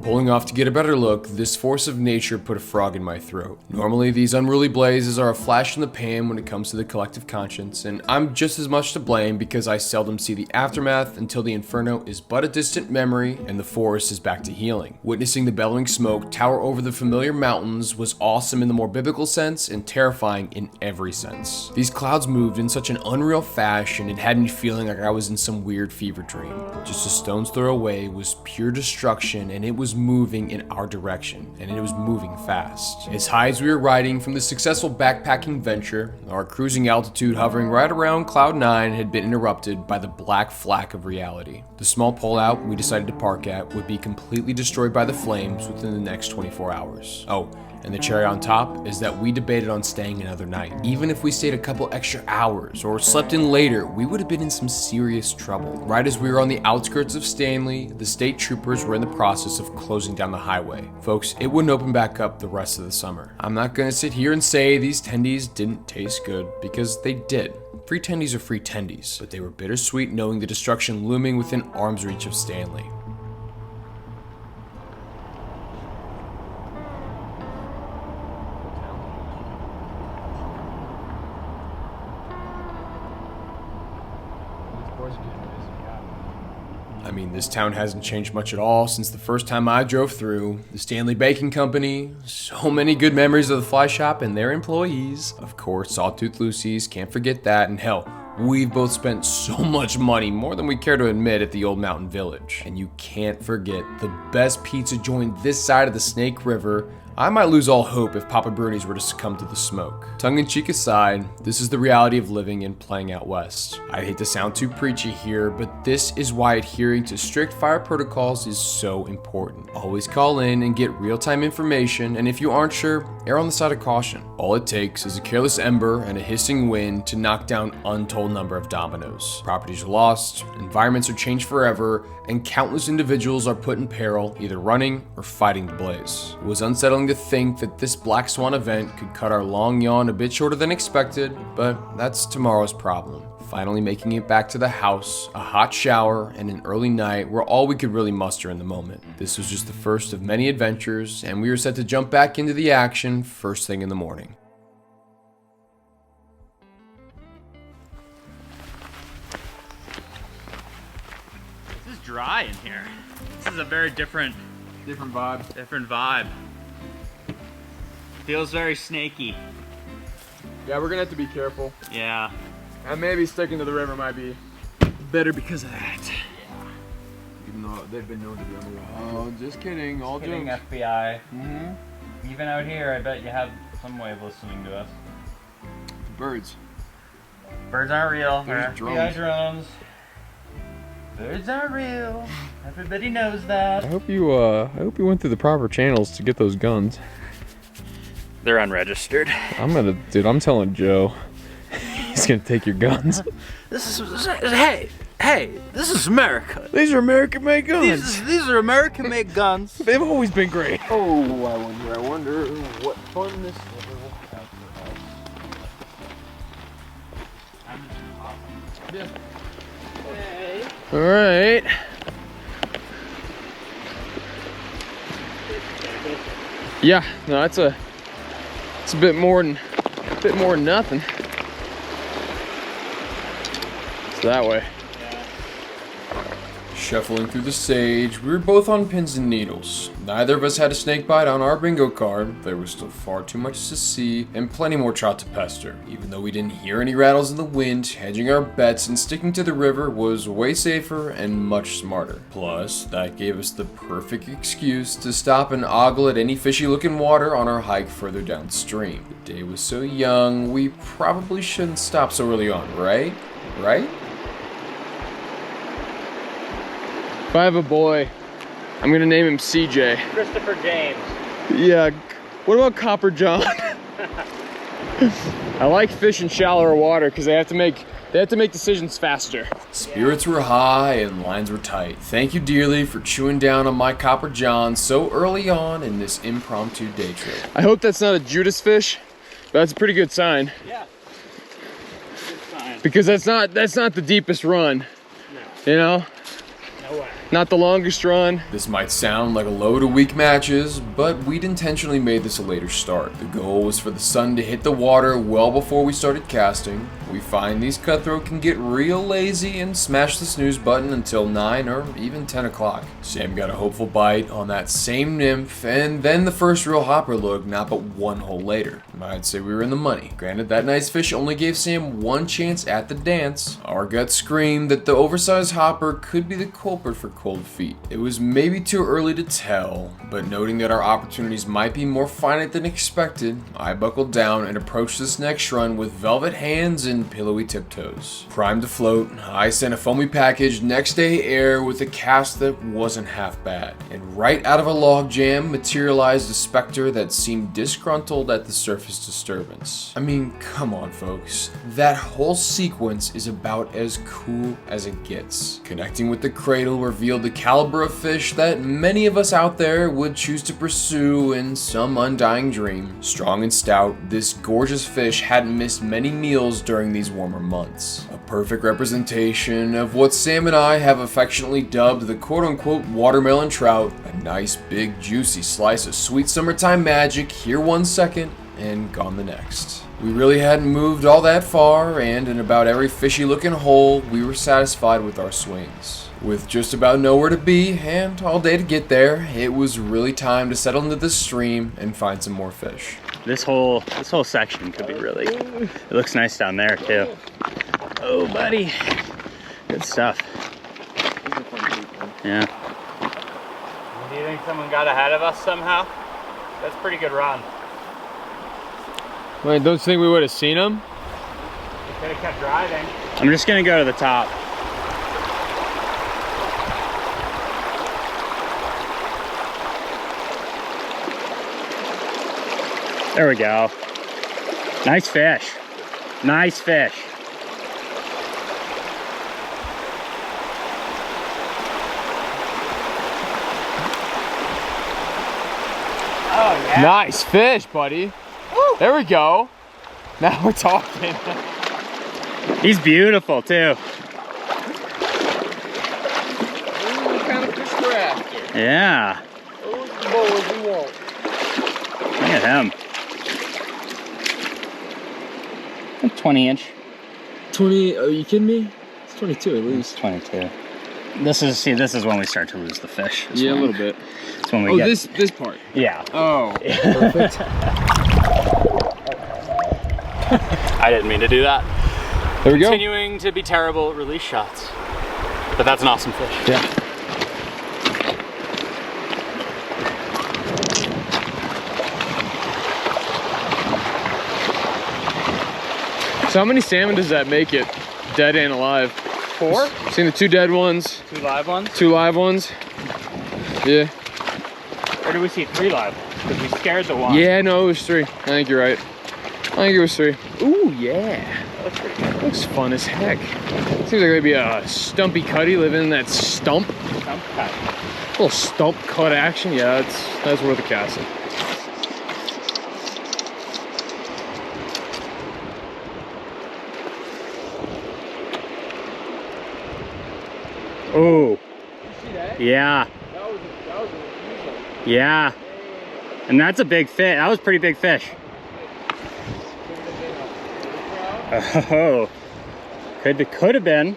Speaker 5: Pulling off to get a better look, this force of nature put a frog in my throat. Normally, these unruly blazes are a flash in the pan when it comes to the collective conscience, and I'm just as much to blame because I seldom see the aftermath until the inferno is but a distant memory and the forest is back to healing. Witnessing the bellowing smoke tower over the familiar mountains was awesome in the more biblical sense and terrifying in every sense. These clouds moved in such an unreal fashion, it had me feeling like I was in some weird fever dream. Just a stone's throw away was pure destruction, and it was moving in our direction, and it was moving fast. As high as we were riding from the successful backpacking venture, our cruising altitude hovering right around cloud 9 had been interrupted by the black flak of reality. The small pullout we decided to park at would be completely destroyed by the flames within the next 24 hours. Oh, and the cherry on top is that we debated on staying another night. Even if we stayed a couple extra hours or slept in later, we would have been in some serious trouble. Right as we were on the outskirts of Stanley, the state troopers were in the process of closing down the highway. Folks, it wouldn't open back up the rest of the summer. I'm not gonna sit here and say these tendies didn't taste good, because they did. Free tendies are free tendies, but they were bittersweet knowing the destruction looming within arm's reach of Stanley. I mean, this town hasn't changed much at all since the first time I drove through. The Stanley Baking Company, so many good memories of the fly shop and their employees. Of course, Sawtooth Lucy's, can't forget that, and hell, we've both spent so much money, more than we care to admit, at the old mountain village. And you can't forget the best pizza joint this side of the Snake River. I might lose all hope if Papa Bruni's were to succumb to the smoke. Tongue-in-cheek aside, this is the reality of living and playing out west. I hate to sound too preachy here, but this is why adhering to strict fire protocols is so important. Always call in and get real-time information, and if you aren't sure, err on the side of caution. All it takes is a careless ember and a hissing wind to knock down untold number of dominoes. Properties are lost, environments are changed forever, and countless individuals are put in peril, either running or fighting the blaze. It was unsettling to think that this Black Swan event could cut our long yawn a bit shorter than expected, but that's tomorrow's problem. Finally making it back to the house, a hot shower, and an early night were all we could really muster in the moment. This was just the first of many adventures, and we were set to jump back into the action first thing in the morning.
Speaker 1: This is dry in here. This is a very different vibe. Feels very snaky.
Speaker 2: Yeah, we're gonna have to be careful.
Speaker 1: Yeah.
Speaker 2: And maybe sticking to the river might be better because of that.
Speaker 1: Yeah.
Speaker 2: Even though they've been known to be on the water. Oh, just kidding. All
Speaker 1: Kidding,
Speaker 2: jokes.
Speaker 1: FBI.
Speaker 2: Mm-hmm.
Speaker 1: Even out here, I bet you have some way of listening to us.
Speaker 2: Birds.
Speaker 1: Birds aren't real.
Speaker 2: There's
Speaker 1: They're FBI drones. Birds aren't real. Everybody knows that.
Speaker 6: I hope you went through the proper channels to get those guns.
Speaker 1: They're unregistered.
Speaker 6: I'm telling Joe, he's gonna take your guns.
Speaker 7: Hey, this is America.
Speaker 6: These are American-made guns.
Speaker 7: These are American-made guns.
Speaker 6: They've always been great.
Speaker 2: Oh, I wonder what fun this will have for us.
Speaker 6: All right. Yeah, no, it's a bit more than nothing. It's that way.
Speaker 5: Shuffling through the sage, we were both on pins and needles. Neither of us had a snake bite on our bingo card. There was still far too much to see and plenty more trout to pester. Even though we didn't hear any rattles in the wind, hedging our bets and sticking to the river was way safer and much smarter. Plus, that gave us the perfect excuse to stop and ogle at any fishy looking water on our hike further downstream. The day was so young, we probably shouldn't stop so early on, right? Right?
Speaker 6: If I have a boy, I'm gonna name him CJ.
Speaker 1: Christopher James.
Speaker 6: Yeah. What about Copper John? I like fish in shallower water because they have to make decisions faster.
Speaker 5: Spirits were high and lines were tight. Thank you dearly for chewing down on my Copper John so early on in this impromptu day trip.
Speaker 6: I hope that's not a Judas fish, but that's a pretty good sign.
Speaker 1: Yeah. Good sign.
Speaker 6: Because that's not the deepest run.
Speaker 1: No.
Speaker 6: You know?
Speaker 1: No way.
Speaker 6: Not the longest run.
Speaker 5: This might sound like a load of weak matches, but we'd intentionally made this a later start. The goal was for the sun to hit the water well before we started casting. We find these cutthroat can get real lazy and smash the snooze button until 9 or even 10 o'clock. Sam got a hopeful bite on that same nymph, and then the first real hopper look not but one hole later. I'd say we were in the money. Granted, that nice fish only gave Sam one chance at the dance. Our guts screamed that the oversized hopper could be the culprit for cold feet. It was maybe too early to tell, but noting that our opportunities might be more finite than expected, I buckled down and approached this next run with velvet hands and pillowy tiptoes. Primed to float, I sent a foamy package next day air with a cast that wasn't half bad. And right out of a log jam materialized a specter that seemed disgruntled at the surface disturbance. I mean, come on folks. That whole sequence is about as cool as it gets. Connecting with the cradle revealed the caliber of fish that many of us out there would choose to pursue in some undying dream. Strong and stout, this gorgeous fish hadn't missed many meals during these warmer months. A perfect representation of what Sam and I have affectionately dubbed the quote-unquote watermelon trout. A nice big juicy slice of sweet summertime magic here one second and gone the next. We really hadn't moved all that far, and in about every fishy looking hole we were satisfied with our swings. With just about nowhere to be and all day to get there, it was really time to settle into the stream and find some more fish.
Speaker 1: This whole section could be really, it looks nice down there too. Oh buddy, good stuff. Yeah. Do you think someone got ahead of us somehow? That's a pretty good run.
Speaker 6: Wait, don't you think we would have seen him?
Speaker 1: We could have kept driving. I'm just gonna go to the top. There we go. Nice fish. Nice fish. Oh yeah.
Speaker 6: Nice fish, buddy. Woo. There we go. Now we're talking.
Speaker 1: He's beautiful too.
Speaker 6: What kind of fish we're after?
Speaker 1: Yeah.
Speaker 6: Those are the boas we want.
Speaker 1: Look at him. 20 inch.
Speaker 6: 20, are you kidding me? It's 22 at least.
Speaker 1: 22. This is when we start to lose the fish.
Speaker 6: Yeah, a little bit.
Speaker 1: It's when we get...
Speaker 6: this part.
Speaker 1: Yeah.
Speaker 6: Oh, perfect.
Speaker 1: I didn't mean to do that.
Speaker 6: There we go.
Speaker 1: Continuing to be terrible at release shots. But that's an awesome fish.
Speaker 6: Yeah. So how many salmon does that make it? Dead and alive?
Speaker 1: 4?
Speaker 6: Seen the 2 dead ones?
Speaker 1: 2 live ones?
Speaker 6: 2 live ones? Yeah.
Speaker 1: Or did we see 3 live ones? Because we scared the one.
Speaker 6: Yeah, no, it was 3. I think you're right. I think it was 3. Ooh, yeah.
Speaker 1: That looks pretty good.
Speaker 6: Looks fun as heck. Seems like maybe a stumpy cutty living in that stump.
Speaker 1: Stump cut.
Speaker 6: A little stump cut action. Yeah, that's worth a casting.
Speaker 1: Oh.
Speaker 6: You see that?
Speaker 1: Yeah.
Speaker 6: That was a refusal.
Speaker 1: Yeah. And that's a big fish. That was a pretty big fish. Oh. Could have been.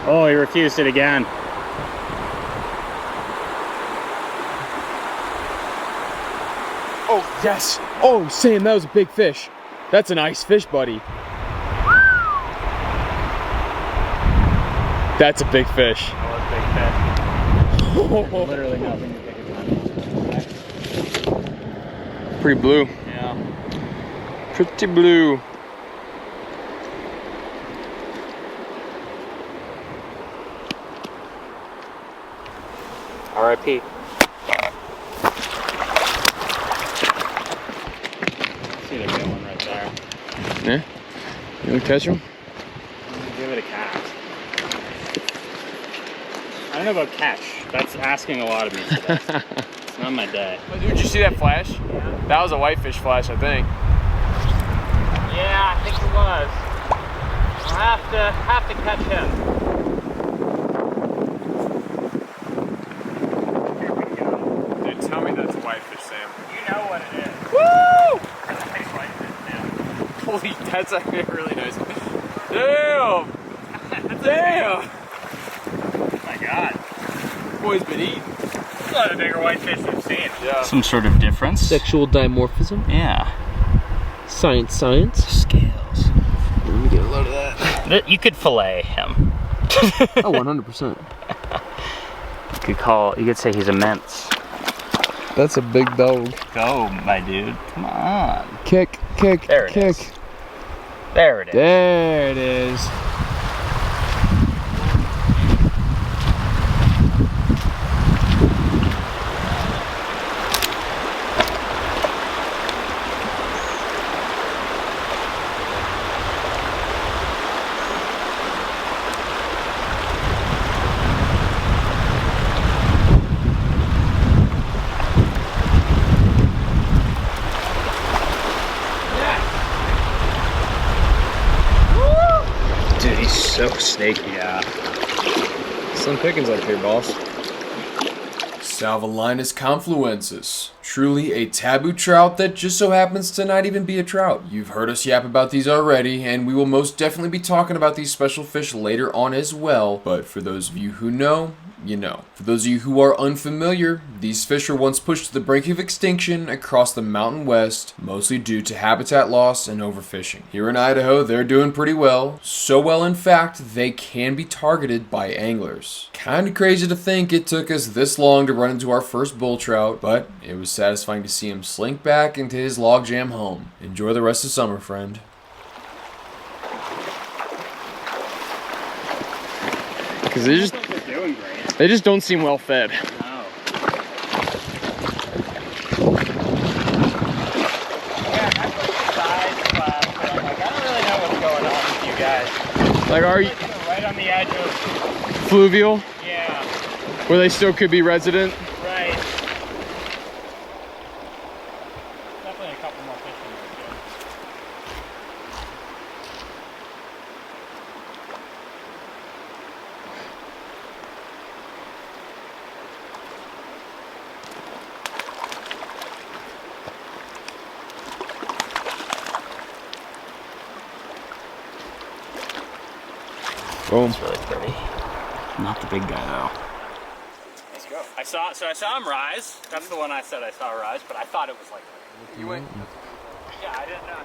Speaker 1: Oh, he refused it again.
Speaker 6: Oh, yes. Oh, Sam, that was a big fish. That's a nice fish, buddy. That's a big fish.
Speaker 1: That was a big fish. Literally nothing to take it.
Speaker 6: Pretty blue.
Speaker 1: Yeah.
Speaker 6: Pretty blue.
Speaker 1: R.I.P. See the big one right there.
Speaker 6: Yeah? You want to catch him?
Speaker 1: Give it a cast. I don't know about catch. That's asking a lot of me today. It's not my day.
Speaker 6: Oh, dude, did you see that flash? Yeah. That was a whitefish flash, I think.
Speaker 1: Yeah, I think it was. I'll have to catch him.
Speaker 4: That's actually really nice. Damn! Damn!
Speaker 1: Oh my God.
Speaker 4: Boy's been eating.
Speaker 1: It's one of the bigger whitefish we've seen.
Speaker 4: Yeah.
Speaker 1: Some sort of difference.
Speaker 6: Sexual dimorphism.
Speaker 1: Yeah.
Speaker 6: Science.
Speaker 1: Scales.
Speaker 6: Let me get a load of that.
Speaker 1: You could fillet him.
Speaker 6: Oh, 100%.
Speaker 1: You could say he's immense.
Speaker 6: That's a big dog.
Speaker 1: Go, my dude. Come on.
Speaker 6: Kick.
Speaker 1: There it is. There it is.
Speaker 6: There it is.
Speaker 1: Dude, he's so snaky. Yeah.
Speaker 6: Some pickings up here, boss.
Speaker 5: Salvelinus confluensis. Truly a taboo trout that just so happens to not even be a trout. You've heard us yap about these already, and we will most definitely be talking about these special fish later on as well, but for those of you who know, you know. For those of you who are unfamiliar, these fish were once pushed to the brink of extinction across the Mountain West, mostly due to habitat loss and overfishing. Here in Idaho, they're doing pretty well. So well, in fact, they can be targeted by anglers. Kinda crazy to think it took us this long to run into our first bull trout, but it was satisfying to see him slink back into his logjam home. Enjoy the rest of summer, friend.
Speaker 6: Because they just don't seem well fed.
Speaker 1: No. Yeah, that's like the size class, but I'm like, I don't really know what's going on with you guys.
Speaker 6: Like, are you
Speaker 1: Right on the edge of,
Speaker 6: fluvial?
Speaker 1: yeah,
Speaker 6: Where they still could be resident?
Speaker 1: right. Definitely a couple more fish in there, too.
Speaker 6: Boom.
Speaker 1: It's really pretty. Not the big guy though. Let's go. I saw him rise. That's the one I said I saw rise, but I thought it was like.
Speaker 4: You went.
Speaker 1: Yeah, I didn't know.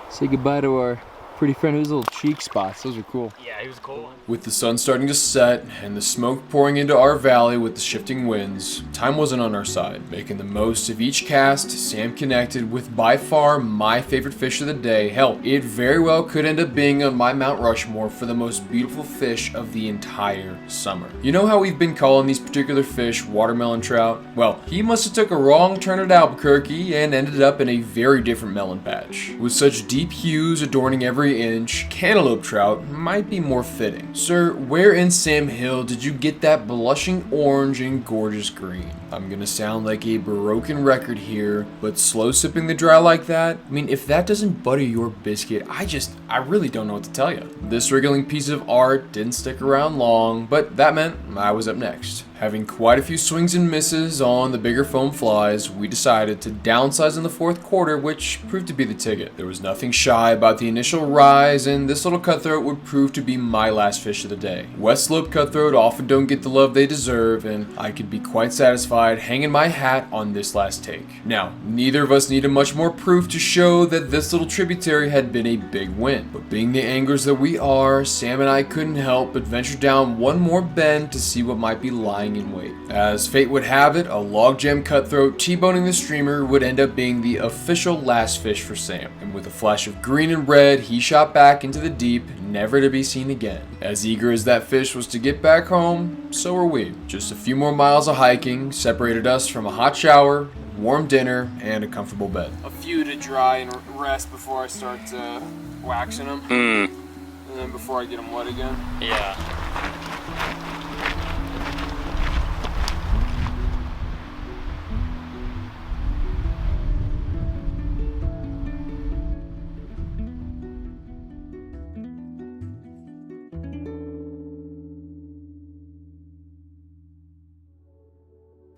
Speaker 6: Say goodbye to our pretty friend who's little cheek spots. Those are cool.
Speaker 1: Yeah, he was cool.
Speaker 5: With the sun starting to set and the smoke pouring into our valley with the shifting winds, time wasn't on our side. Making the most of each cast, Sam connected with by far my favorite fish of the day. Hell, it very well could end up being on my Mount Rushmore for the most beautiful fish of the entire summer. You know how we've been calling these particular fish watermelon trout? Well, he must have took a wrong turn at Albuquerque and ended up in a very different melon patch. With such deep hues adorning every inch, cantaloupe trout might be more fitting. Sir, where in Sam Hill did you get that blushing orange and gorgeous green? I'm gonna sound like a broken record here, but slow sipping the dry like that? I mean, if that doesn't butter your biscuit, I really don't know what to tell you. This wriggling piece of art didn't stick around long, but that meant I was up next. Having quite a few swings and misses on the bigger foam flies, we decided to downsize in the fourth quarter, which proved to be the ticket. There was nothing shy about the initial rise, and this little cutthroat would prove to be my last fish of the day. West Slope cutthroat often don't get the love they deserve, and I could be quite satisfied hanging my hat on this last take. Now, neither of us needed much more proof to show that this little tributary had been a big win, but being the anglers that we are, Sam and I couldn't help but venture down one more bend to see what might be lying in wait. As fate would have it, a logjam cutthroat T-boning the streamer would end up being the official last fish for Sam, and with a flash of green and red, he shot back into the deep, never to be seen again. As eager as that fish was to get back home, so were we. Just a few more miles of hiking separated us from a hot shower, warm dinner, and a comfortable bed.
Speaker 4: A few to dry and rest before I start waxing them. And then before I get them wet again.
Speaker 1: Yeah.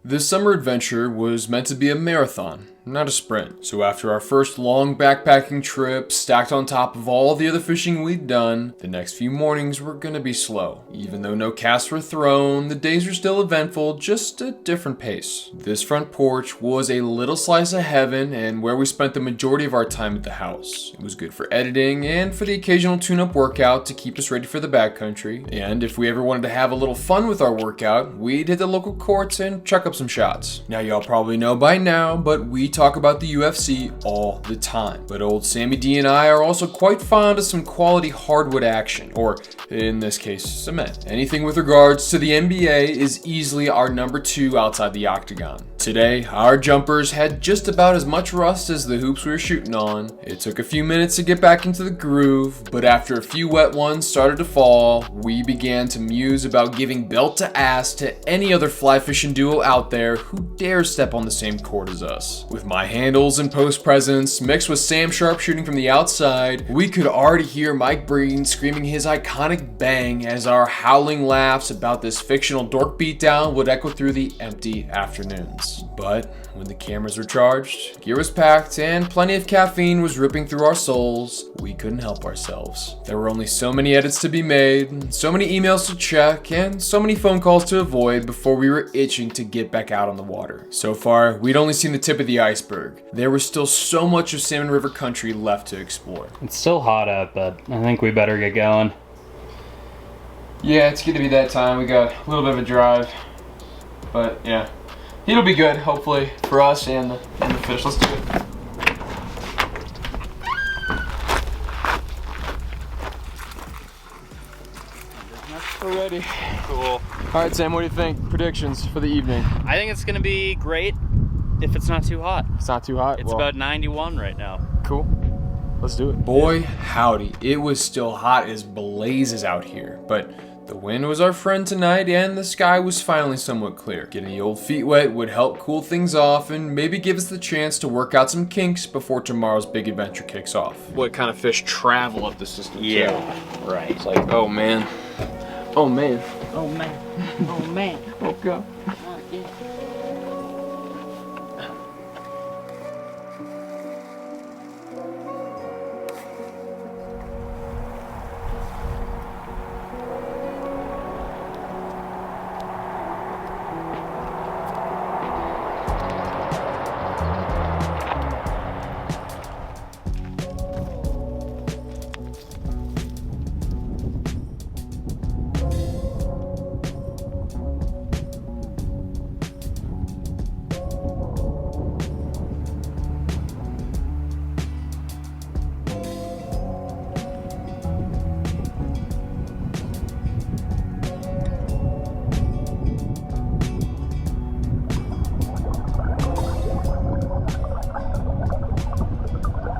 Speaker 5: This summer adventure was meant to be a marathon, not a sprint. So after our first long backpacking trip, stacked on top of all the other fishing we'd done, the next few mornings were gonna be slow. Even though no casts were thrown, the days were still eventful, just a different pace. This front porch was a little slice of heaven and where we spent the majority of our time at the house. It was good for editing and for the occasional tune-up workout to keep us ready for the backcountry. And if we ever wanted to have a little fun with our workout, we'd hit the local courts and chuck up some shots. Now y'all probably know by now, but we talk about the UFC all the time. But old Sammy D and I are also quite fond of some quality hardwood action, or in this case, cement. Anything with regards to the NBA is easily our number 2 outside the octagon. Today, our jumpers had just about as much rust as the hoops we were shooting on. It took a few minutes to get back into the groove, but after a few wet ones started to fall, we began to muse about giving belt to ass to any other fly fishing duo out there who dares step on the same court as us. With my handles and post presence mixed with Sam Sharp shooting from the outside, we could already hear Mike Breen screaming his iconic bang as our howling laughs about this fictional dork beatdown would echo through the empty afternoons. But when the cameras were charged, gear was packed, and plenty of caffeine was ripping through our souls, we couldn't help ourselves. There were only so many edits to be made, so many emails to check, and so many phone calls to avoid before we were itching to get back out on the water. So far, we'd only seen the tip of the iceberg. There was still so much of Salmon River country left to explore.
Speaker 1: It's still hot out, but I think we better get going.
Speaker 6: Yeah, it's good to be that time. We got a little bit of a drive, but yeah. It'll be good, hopefully, for us and the fish. Let's do it. We're ready.
Speaker 1: Cool.
Speaker 6: All right, Sam, what do you think? Predictions for the evening?
Speaker 1: I think it's gonna be great if it's not too hot.
Speaker 6: It's not too hot?
Speaker 1: It's
Speaker 6: Well,
Speaker 1: about 91 right now.
Speaker 6: cool. Let's do it.
Speaker 5: Boy, howdy, it was still hot as blazes out here, but the wind was our friend tonight and the sky was finally somewhat clear. Getting the old feet wet would help cool things off and maybe give us the chance to work out some kinks before tomorrow's big adventure kicks off.
Speaker 6: What kind of fish travel up the system?
Speaker 1: Yeah, right.
Speaker 6: It's like, oh man. Oh man.
Speaker 7: Oh man. Oh man.
Speaker 6: Oh god.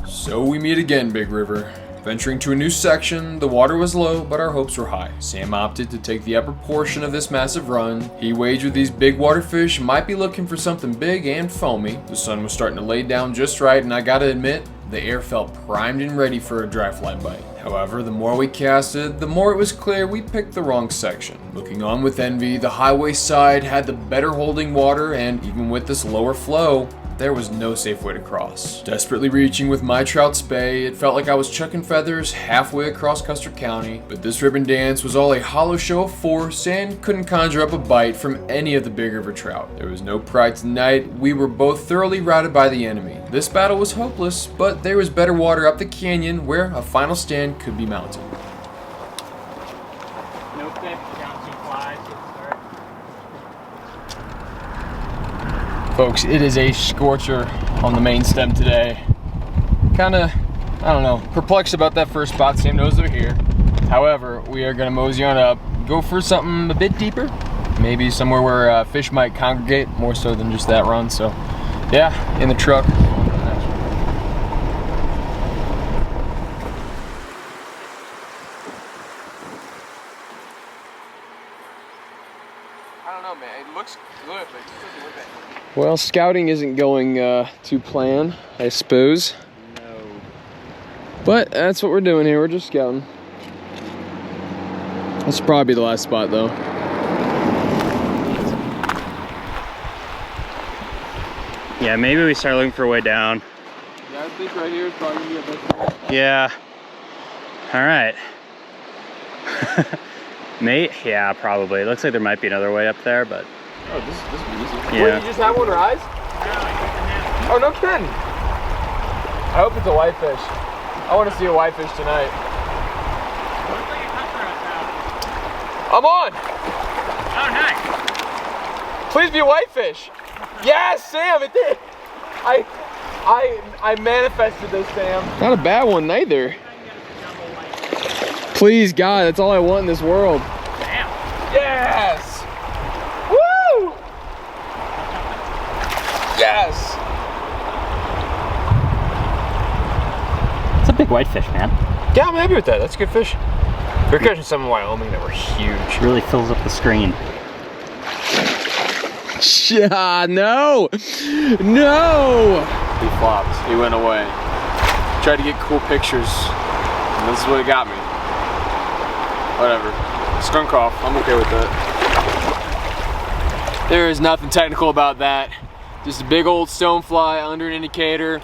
Speaker 5: So we meet again, Big River. Venturing to a new section, the water was low, but our hopes were high. Sam opted to take the upper portion of this massive run. He wagered these big water fish might be looking for something big and foamy. The sun was starting to lay down just right, and I gotta admit, the air felt primed and ready for a dry fly bite. However, the more we casted, the more it was clear we picked the wrong section. Looking on with envy, the highway side had the better holding water, and even with this lower flow, there was no safe way to cross. Desperately reaching with my trout spay, it felt like I was chucking feathers halfway across Custer County, but this ribbon dance was all a hollow show of force and couldn't conjure up a bite from any of the big river trout. There was no pride tonight, we were both thoroughly routed by the enemy. This battle was hopeless, but there was better water up the canyon where a final stand could be mounted.
Speaker 1: No fish, count some flies, get started.
Speaker 6: Folks, it is a scorcher on the main stem today. Kinda, I don't know, perplexed about that first spot. Sam knows they're here. However, we are gonna mosey on up, go for something a bit deeper. Maybe somewhere where fish might congregate more so than just that run. So yeah, in the truck. I don't know, man. It looks good, but it just doesn't look that good. Well, scouting isn't going to plan, I suppose.
Speaker 1: No.
Speaker 6: But that's what we're doing here. We're just scouting. This will probably be the last spot, though.
Speaker 1: Yeah, maybe we start looking for a way down.
Speaker 2: Yeah, I think right here is probably gonna be a best.
Speaker 1: Yeah. All right. Mate, yeah, probably. It looks like there might be another way up there, but.
Speaker 2: Oh, this is easy.
Speaker 1: Yeah.
Speaker 2: Wait, you just have one rise? Oh, no kidding. I hope it's a whitefish. I want to see a whitefish tonight. I'm on.
Speaker 1: Oh, nice.
Speaker 2: Please be a whitefish. Yes, Sam, it did. I manifested this, Sam. Not a bad one either. Please, God, that's all I want in this world.
Speaker 1: Damn.
Speaker 2: Yes. Woo. Yes.
Speaker 1: It's a big whitefish, man.
Speaker 2: Yeah, I'm happy with that. That's a good fish. We're catching some in Wyoming that were huge.
Speaker 1: Really fills up the screen.
Speaker 2: Yeah, no. No.
Speaker 4: He flopped. He went away. Tried to get cool pictures, and this is what it got me. Whatever. Skunk off. I'm okay with that. There is nothing technical about that. Just a big old stonefly under an indicator.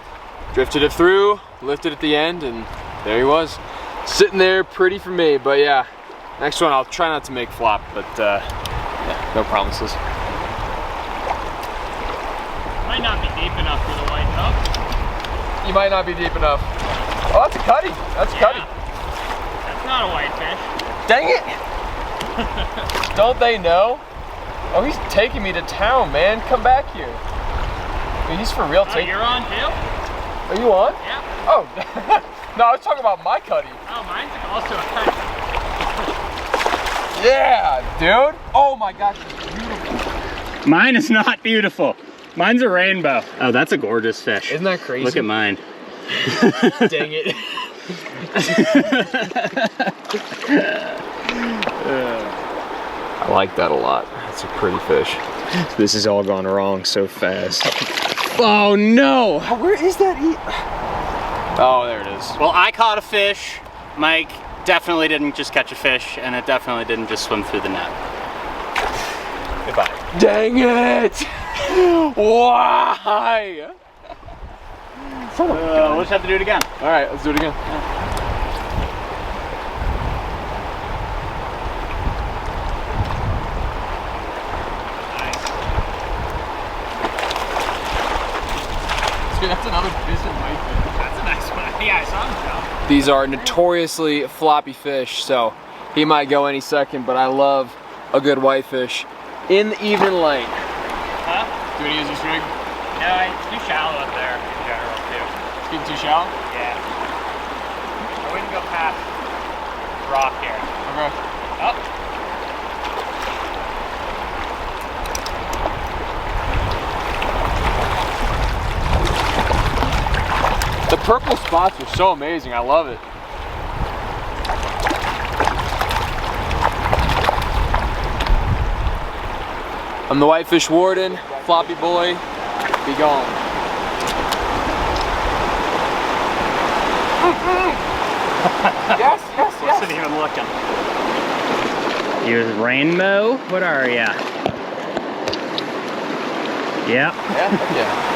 Speaker 4: Drifted it through, lifted at the end, and there he was. Sitting there, pretty for me, but yeah. Next one, I'll try not to make flop, but yeah, no promises.
Speaker 1: Might not be deep enough for the white top.
Speaker 2: You might not be deep enough. Oh, that's a cutty. That's a cutty.
Speaker 1: That's not a whitefish.
Speaker 2: Dang it! Don't they know? Oh, he's taking me to town, man. Come back here. I mean, he's for real.
Speaker 1: Oh, you're on too?
Speaker 2: Are you on?
Speaker 1: Yeah.
Speaker 2: Oh, no, I was talking about my cutty.
Speaker 1: Oh, mine's also a cut.
Speaker 2: Yeah, dude. Oh my gosh, it's beautiful.
Speaker 1: Mine is not beautiful. Mine's a rainbow. Oh, that's a gorgeous fish.
Speaker 2: Isn't that crazy?
Speaker 1: Look at mine.
Speaker 2: Dang it.
Speaker 4: I like that a lot. That's a pretty fish.
Speaker 2: This has all gone wrong so fast. Oh no! Where is that?
Speaker 4: Oh, there it is.
Speaker 1: Well, I caught a fish. Mike definitely didn't just catch a fish, and it definitely didn't just swim through the net.
Speaker 4: Goodbye.
Speaker 2: Dang it! Why?
Speaker 1: We'll just have to do it again.
Speaker 2: All right, let's do it again. That's another decent whitefish.
Speaker 1: That's a nice one. Yeah, I saw him go.
Speaker 2: These are notoriously floppy fish, so he might go any second, but I love a good whitefish in the even lane.
Speaker 1: Huh?
Speaker 2: Do we use this rig?
Speaker 1: No, it's too shallow up there in general, too.
Speaker 2: It's getting too shallow?
Speaker 1: Yeah. I wouldn't go past the rock here.
Speaker 2: Okay.
Speaker 1: Oh.
Speaker 2: The purple spots are so amazing. I love it. I'm the whitefish warden, floppy boy. Be gone. Yes, yes, yes.
Speaker 1: Wasn't even looking. Here's rainbow. What are ya? Yep.
Speaker 2: Yeah.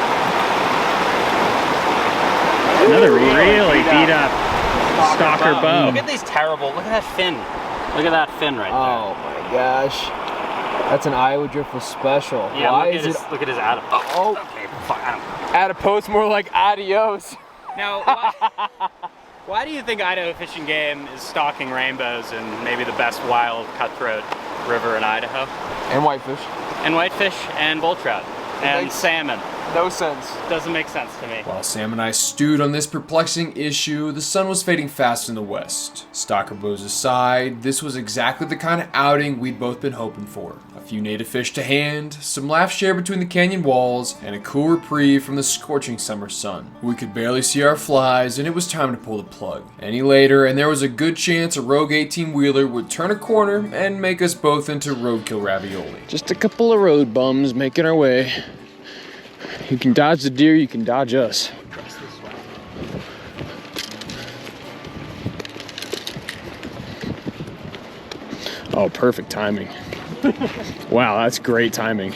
Speaker 1: Another really beat up stalker bow.
Speaker 8: Look at these terrible, look at that fin. Look at that fin right there.
Speaker 2: Oh my gosh. That's an Iowa driftwood special.
Speaker 8: Yeah,
Speaker 2: Why
Speaker 8: look
Speaker 2: is
Speaker 8: at
Speaker 2: it?
Speaker 8: his, look at his adipose.
Speaker 2: Oh,
Speaker 8: Okay, fuck, I don't know.
Speaker 2: adipose more like adios.
Speaker 8: Now, why do you think Idaho Fish and Game is stalking rainbows in maybe the best wild cutthroat river in Idaho?
Speaker 2: And whitefish.
Speaker 8: And whitefish and bull trout and salmon.
Speaker 2: No sense.
Speaker 8: Doesn't make sense to me.
Speaker 5: While Sam and I stewed on this perplexing issue, the sun was fading fast in the west. Stalker bows aside, this was exactly the kind of outing we'd both been hoping for. A few native fish to hand, some laughs shared between the canyon walls, and a cool reprieve from the scorching summer sun. We could barely see our flies, and it was time to pull the plug. Any later, and there was a good chance a rogue 18-wheeler would turn a corner and make us both into roadkill ravioli.
Speaker 2: Just a couple of road bums making our way. You can dodge the deer, you can dodge us. Oh, perfect timing. Wow, that's great timing.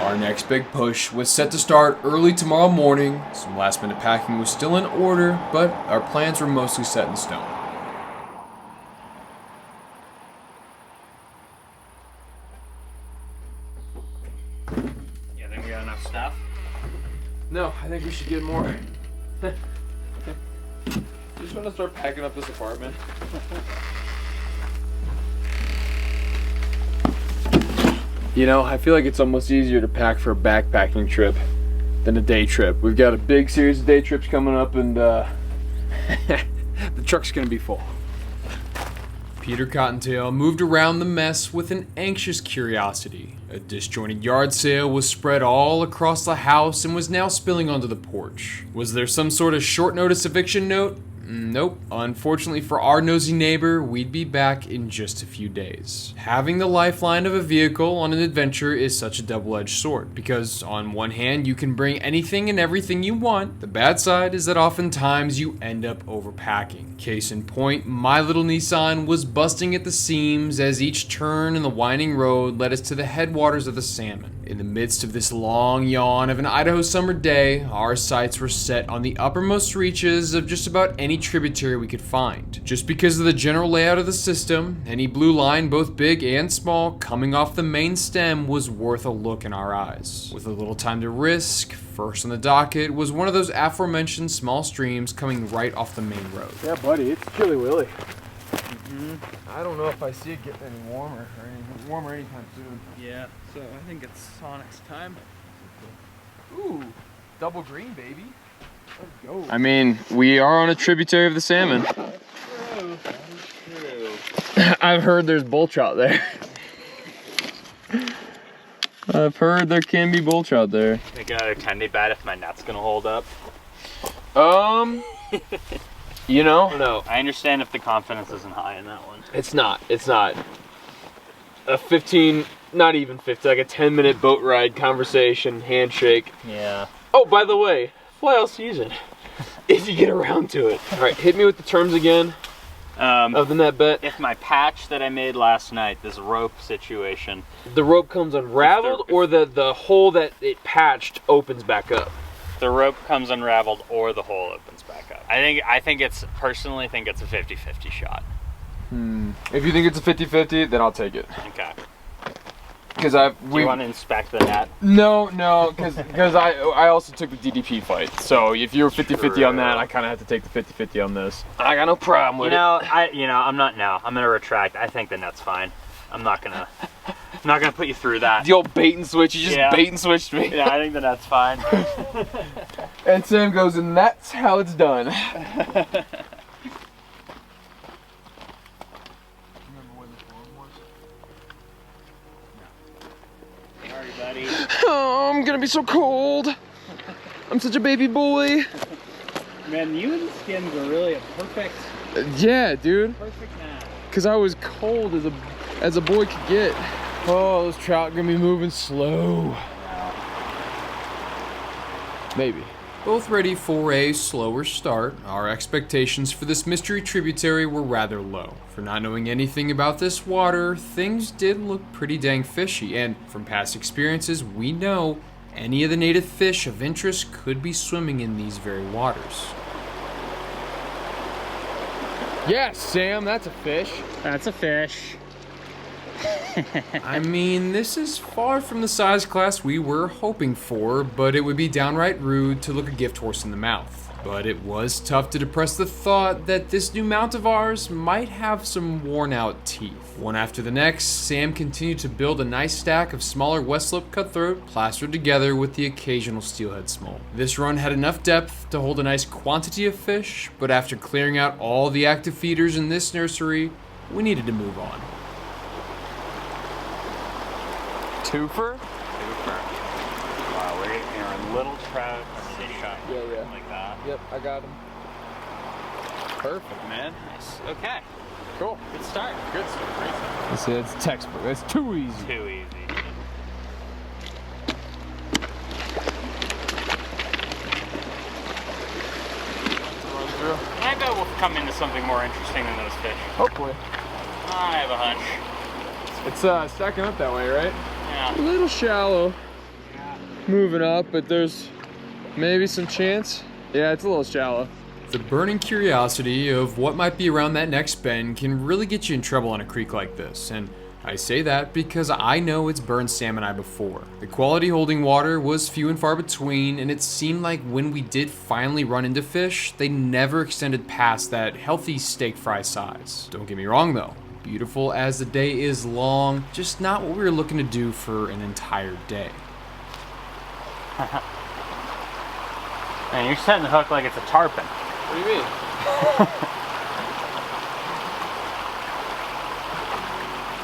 Speaker 5: Our next big push was set to start early tomorrow morning. Some last minute packing was still in order, but our plans were mostly set in stone.
Speaker 8: You think we got enough stuff?
Speaker 2: No, I think we should get more. Just want to start packing up this apartment. You know, I feel like it's almost easier to pack for a backpacking trip than a day trip. We've got a big series of day trips coming up, and the truck's gonna be full.
Speaker 5: Peter Cottontail moved around the mess with an anxious curiosity. A disjointed yard sale was spread all across the house and was now spilling onto the porch. Was there some sort of short notice eviction note? Nope. Unfortunately for our nosy neighbor, we'd be back in just a few days. Having the lifeline of a vehicle on an adventure is such a double-edged sword, because on one hand, you can bring anything and everything you want. The bad side is that oftentimes you end up overpacking. Case in point, my little Nissan was busting at the seams as each turn in the winding road led us to the headwaters of the Salmon. In the midst of this long yawn of an Idaho summer day, our sights were set on the uppermost reaches of just about any tributary we could find. Just because of the general layout of the system, any blue line, both big and small, coming off the main stem was worth a look in our eyes. With a little time to risk, first on the docket was one of those aforementioned small streams coming right off the main road.
Speaker 2: Yeah, buddy, it's chilly willy. I don't know if I see it getting any warmer anytime soon.
Speaker 6: Yeah, so I think it's Sonic's time.
Speaker 2: Ooh, double green, baby. Let's go.
Speaker 6: I mean, we are on a tributary of the Salmon.
Speaker 2: True.
Speaker 6: I've heard there's bull trout there. I've heard there can be bull trout there.
Speaker 8: Make another tendy bet if my net's gonna hold up.
Speaker 6: You know?
Speaker 8: No, I understand if the confidence isn't high in that one.
Speaker 6: It's not. A 15, not even 50, like a 10-minute boat ride, conversation, handshake.
Speaker 8: Yeah.
Speaker 6: Oh, by the way, fly all season. If you get around to it. All right, hit me with the terms again of the net bet.
Speaker 8: If my patch that I made last night, this rope situation.
Speaker 6: The rope comes unraveled, or the hole that it patched opens back up?
Speaker 8: The rope comes unraveled or the hole opens back up. I personally think it's a 50-50 shot.
Speaker 6: If you think it's a 50-50, then I'll take it.
Speaker 8: Okay.
Speaker 6: Because
Speaker 8: Do you want to inspect the net?
Speaker 6: No, because I also took the DDP fight. So if you're 50-50 on that, I kind of have to take the 50-50 on this. I got no problem with it.
Speaker 8: I'm gonna retract. I think the net's fine. I'm not gonna put you through that.
Speaker 6: The old bait and switch, you just bait and switched me.
Speaker 8: Yeah, I think the net's fine.
Speaker 2: And Sam goes, and that's how it's done.
Speaker 8: Sorry, buddy.
Speaker 2: Oh, I'm gonna be so cold. I'm such a baby boy.
Speaker 8: Man, you and the skins are really a perfect
Speaker 2: Yeah, dude.
Speaker 8: match.
Speaker 2: Cause I was cold as a boy could get. Oh, those trout gonna be moving slow. Maybe.
Speaker 5: Both ready for a slower start, our expectations for this mystery tributary were rather low. For not knowing anything about this water, things did look pretty dang fishy, and from past experiences, we know any of the native fish of interest could be swimming in these very waters.
Speaker 2: Yes, Sam, that's a fish.
Speaker 1: That's a fish.
Speaker 5: I mean, this is far from the size class we were hoping for, but it would be downright rude to look a gift horse in the mouth. But it was tough to depress the thought that this new mount of ours might have some worn out teeth. One after the next, Sam continued to build a nice stack of smaller West Slope cutthroat plastered together with the occasional steelhead smolt. This run had enough depth to hold a nice quantity of fish, but after clearing out all the active feeders in this nursery, we needed to move on.
Speaker 2: Twofer?
Speaker 8: Wow, we're in little trout city.
Speaker 2: Yeah.
Speaker 8: Like that.
Speaker 2: Yep, I got him.
Speaker 8: Perfect, man. Nice. Okay.
Speaker 2: Cool.
Speaker 8: Good start. Good start. Great start.
Speaker 2: That's it, it's textbook. That's too easy.
Speaker 8: Too easy. I bet we'll come into something more interesting than those fish.
Speaker 2: Hopefully.
Speaker 8: I have a hunch.
Speaker 2: It's stacking up that way, right?
Speaker 8: Yeah.
Speaker 2: A little shallow.
Speaker 6: moving up, but there's maybe some chance. Yeah, it's a little shallow.
Speaker 5: The burning curiosity of what might be around that next bend can really get you in trouble on a creek like this, and I say that because I know it's burned salmon eye before. The quality holding water was few and far between, and it seemed like when we did finally run into fish, they never extended past that healthy steak fry size. Don't get me wrong though, beautiful as the day is long, just not what we were looking to do for an entire day.
Speaker 1: Man, you're setting the hook like it's a tarpon.
Speaker 6: What do you mean?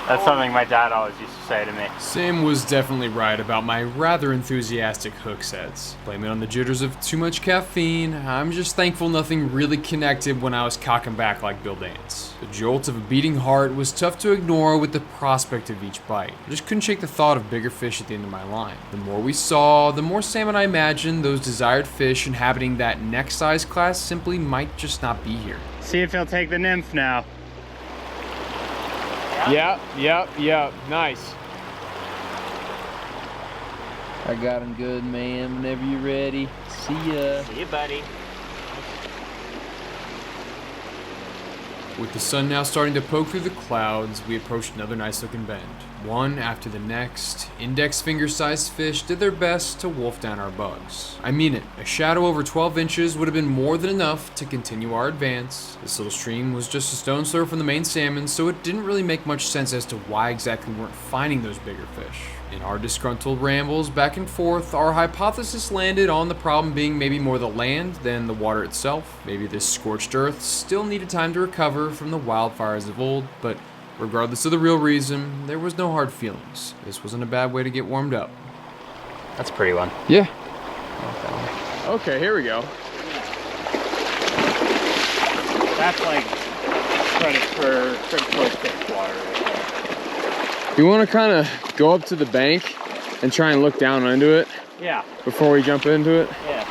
Speaker 1: That's something my dad always used to say to me.
Speaker 5: Sam was definitely right about my rather enthusiastic hook sets. Blame it on the jitters of too much caffeine. I'm just thankful nothing really connected when I was cocking back like Bill Dance. The jolt of a beating heart was tough to ignore with the prospect of each bite. I just couldn't shake the thought of bigger fish at the end of my line. The more we saw, the more salmon I imagined those desired fish inhabiting that next size class simply might just not be here.
Speaker 1: See if he'll take the nymph now.
Speaker 6: Yep. Nice.
Speaker 7: I got him good, man. Whenever you're ready. See ya.
Speaker 1: See you, buddy.
Speaker 5: With the sun now starting to poke through the clouds, we approached another nice looking bend. One after the next, index finger sized fish did their best to wolf down our bugs. I mean it, a shadow over 12 inches would have been more than enough to continue our advance. This little stream was just a stone's throw from the main salmon, so it didn't really make much sense as to why exactly we weren't finding those bigger fish. In our disgruntled rambles back and forth, our hypothesis landed on the problem being maybe more the land than the water itself. Maybe this scorched earth still needed time to recover from the wildfires of old, but regardless of the real reason, there was no hard feelings. This wasn't a bad way to get warmed up.
Speaker 1: That's a pretty one.
Speaker 6: Yeah. Okay, here we go.
Speaker 1: That's like predatory fish water right there.
Speaker 6: You want to kind of go up to the bank and try and look down into it
Speaker 1: Yeah.
Speaker 6: before we jump into it?
Speaker 1: Yeah.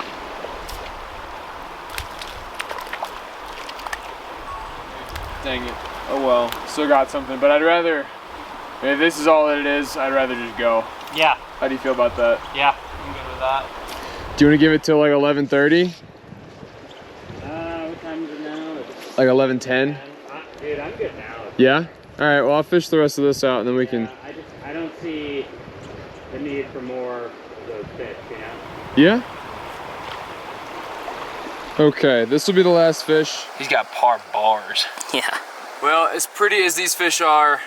Speaker 6: Dang it. Oh well, still got something, but I'd rather, if this is all that it is, I'd rather just go.
Speaker 1: Yeah.
Speaker 6: How do you feel about that?
Speaker 1: Yeah. I'm good with that.
Speaker 6: Do you want to give it till like 11:30?
Speaker 1: What time is it now?
Speaker 6: Like 11:10?
Speaker 1: Dude, I'm good now.
Speaker 6: Yeah? Alright, well I'll fish the rest of this out and then we can...
Speaker 1: I don't see the need for more of those fish, you know?
Speaker 6: Yeah? Okay, this will be the last fish.
Speaker 4: He's got par bars.
Speaker 1: Yeah.
Speaker 4: Well, as pretty as these fish are,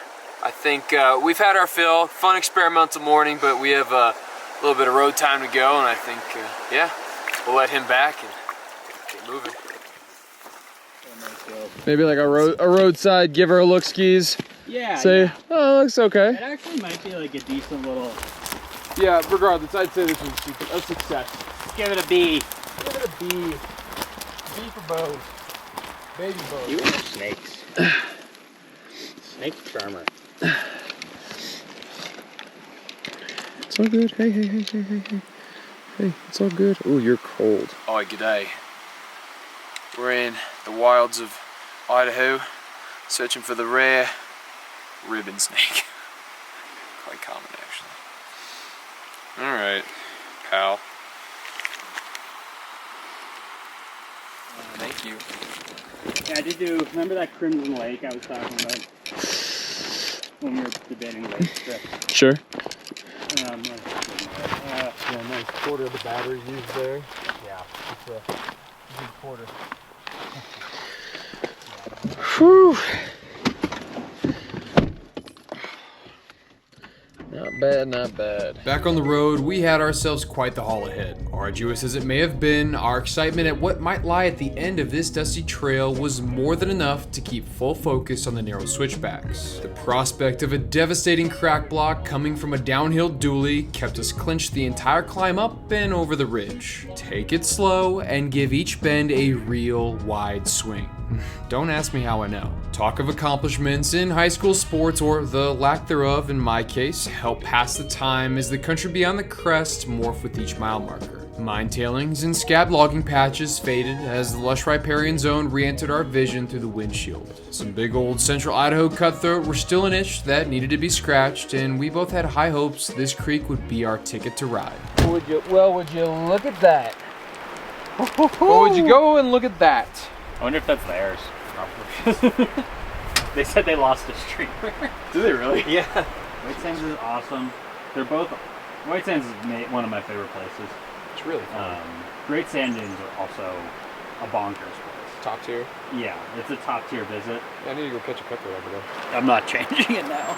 Speaker 4: I think we've had our fill. Fun experimental morning, but we have a little bit of road time to go, and I think, yeah, we'll let him back and get moving.
Speaker 6: Maybe like a roadside give her a look skis.
Speaker 1: Yeah.
Speaker 6: Say,
Speaker 1: yeah.
Speaker 6: oh, it looks okay.
Speaker 1: It actually might be like a decent little.
Speaker 6: Yeah, regardless, I'd say this was a success.
Speaker 1: Give it a B.
Speaker 6: Give it a B. B for bows. Baby bows.
Speaker 1: You are snakes. Snake charmer.
Speaker 6: It's all good. Hey. Hey, it's all good. Oh, you're cold.
Speaker 4: Oi, g'day. We're in the wilds of Idaho, searching for the rare ribbon snake. Quite common, actually. Alright, pal. Thank you.
Speaker 1: Yeah, I did do. Remember that Crimson Lake I was talking about when we were debating lake strip?
Speaker 6: Sure.
Speaker 1: Yeah,
Speaker 2: nice quarter of the battery used there.
Speaker 1: yeah.
Speaker 2: It's a good quarter.
Speaker 6: Whew. Not bad.
Speaker 5: Back on the road, we had ourselves quite the haul ahead. Arduous as it may have been, our excitement at what might lie at the end of this dusty trail was more than enough to keep full focus on the narrow switchbacks. The prospect of a devastating crack block coming from a downhill dually kept us clinched the entire climb up and over the ridge. Take it slow and give each bend a real wide swing. Don't ask me how I know. Talk of accomplishments in high school sports, or the lack thereof in my case, help pass the time as the country beyond the crest morphed with each mile marker. Mine tailings and scab logging patches faded as the lush riparian zone re-entered our vision through the windshield. Some big old central Idaho cutthroat were still an itch that needed to be scratched, and we both had high hopes this creek would be our ticket to ride.
Speaker 6: Would you look at that?
Speaker 2: Well, would you go and look at that?
Speaker 8: I wonder if that's theirs. They said they lost a streamer.
Speaker 2: Do they really?
Speaker 8: Yeah. White Sands is awesome. They're both. White Sands is one of my favorite places.
Speaker 2: It's really fun.
Speaker 8: Great Sand Dunes are also a bonkers place.
Speaker 2: Top tier.
Speaker 8: Yeah, it's a top tier visit.
Speaker 2: I need to go catch a cutthroat over there.
Speaker 8: I'm not changing it now.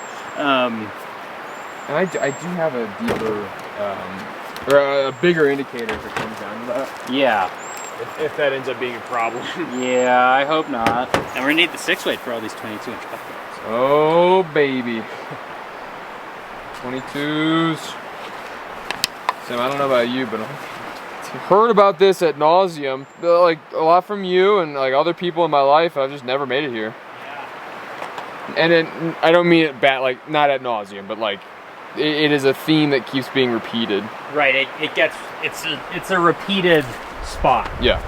Speaker 2: And I do have a deeper, or a bigger indicator if it comes down to that.
Speaker 8: Yeah.
Speaker 2: If that ends up being a problem.
Speaker 8: Yeah, I hope not. And we're gonna need the 6-weight for all these 22-inch cutthroats.
Speaker 2: Oh, baby. 22s. Sam, I don't know about you, but I've heard about this at nauseum. Like, a lot from you and like other people in my life. I've just never made it here.
Speaker 8: Yeah.
Speaker 2: And it, I don't mean it bad, like, not at nauseum, but like, it is a theme that keeps being repeated.
Speaker 8: Right, it's a repeated spot.
Speaker 2: Yeah.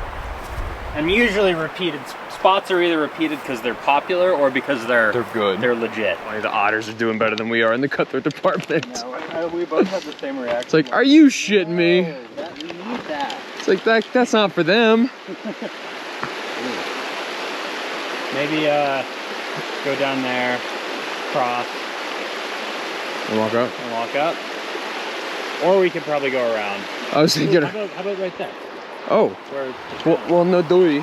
Speaker 8: And usually repeated spots are either repeated because they're popular or because they're
Speaker 2: good.
Speaker 8: They're legit.
Speaker 2: The otters are doing better than we are in the cutthroat department.
Speaker 8: Yeah, we both have the same reaction.
Speaker 2: It's like, are you shitting me?
Speaker 8: We need that.
Speaker 2: It's like, that's not for them.
Speaker 8: Maybe go down there, cross,
Speaker 2: And walk up.
Speaker 8: and walk up. Or we could probably go around.
Speaker 2: I was thinking,
Speaker 8: How about right there?
Speaker 2: oh,
Speaker 8: Where
Speaker 2: well, no doy.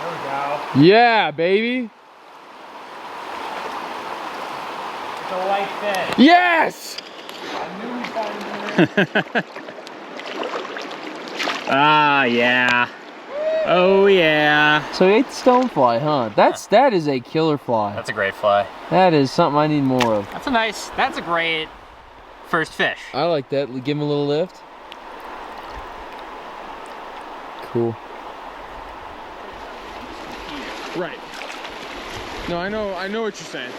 Speaker 8: There we go.
Speaker 2: Yeah, baby.
Speaker 8: It's a whitefish.
Speaker 2: Yes!
Speaker 1: Ah, yeah. Oh, yeah.
Speaker 7: So you ate the stonefly, huh? That is a killer fly.
Speaker 8: That's a great fly.
Speaker 7: That is something I need more of.
Speaker 8: That's a great first fish.
Speaker 7: I like that. Give him a little lift. Cool.
Speaker 2: Right. No, I know what you're saying.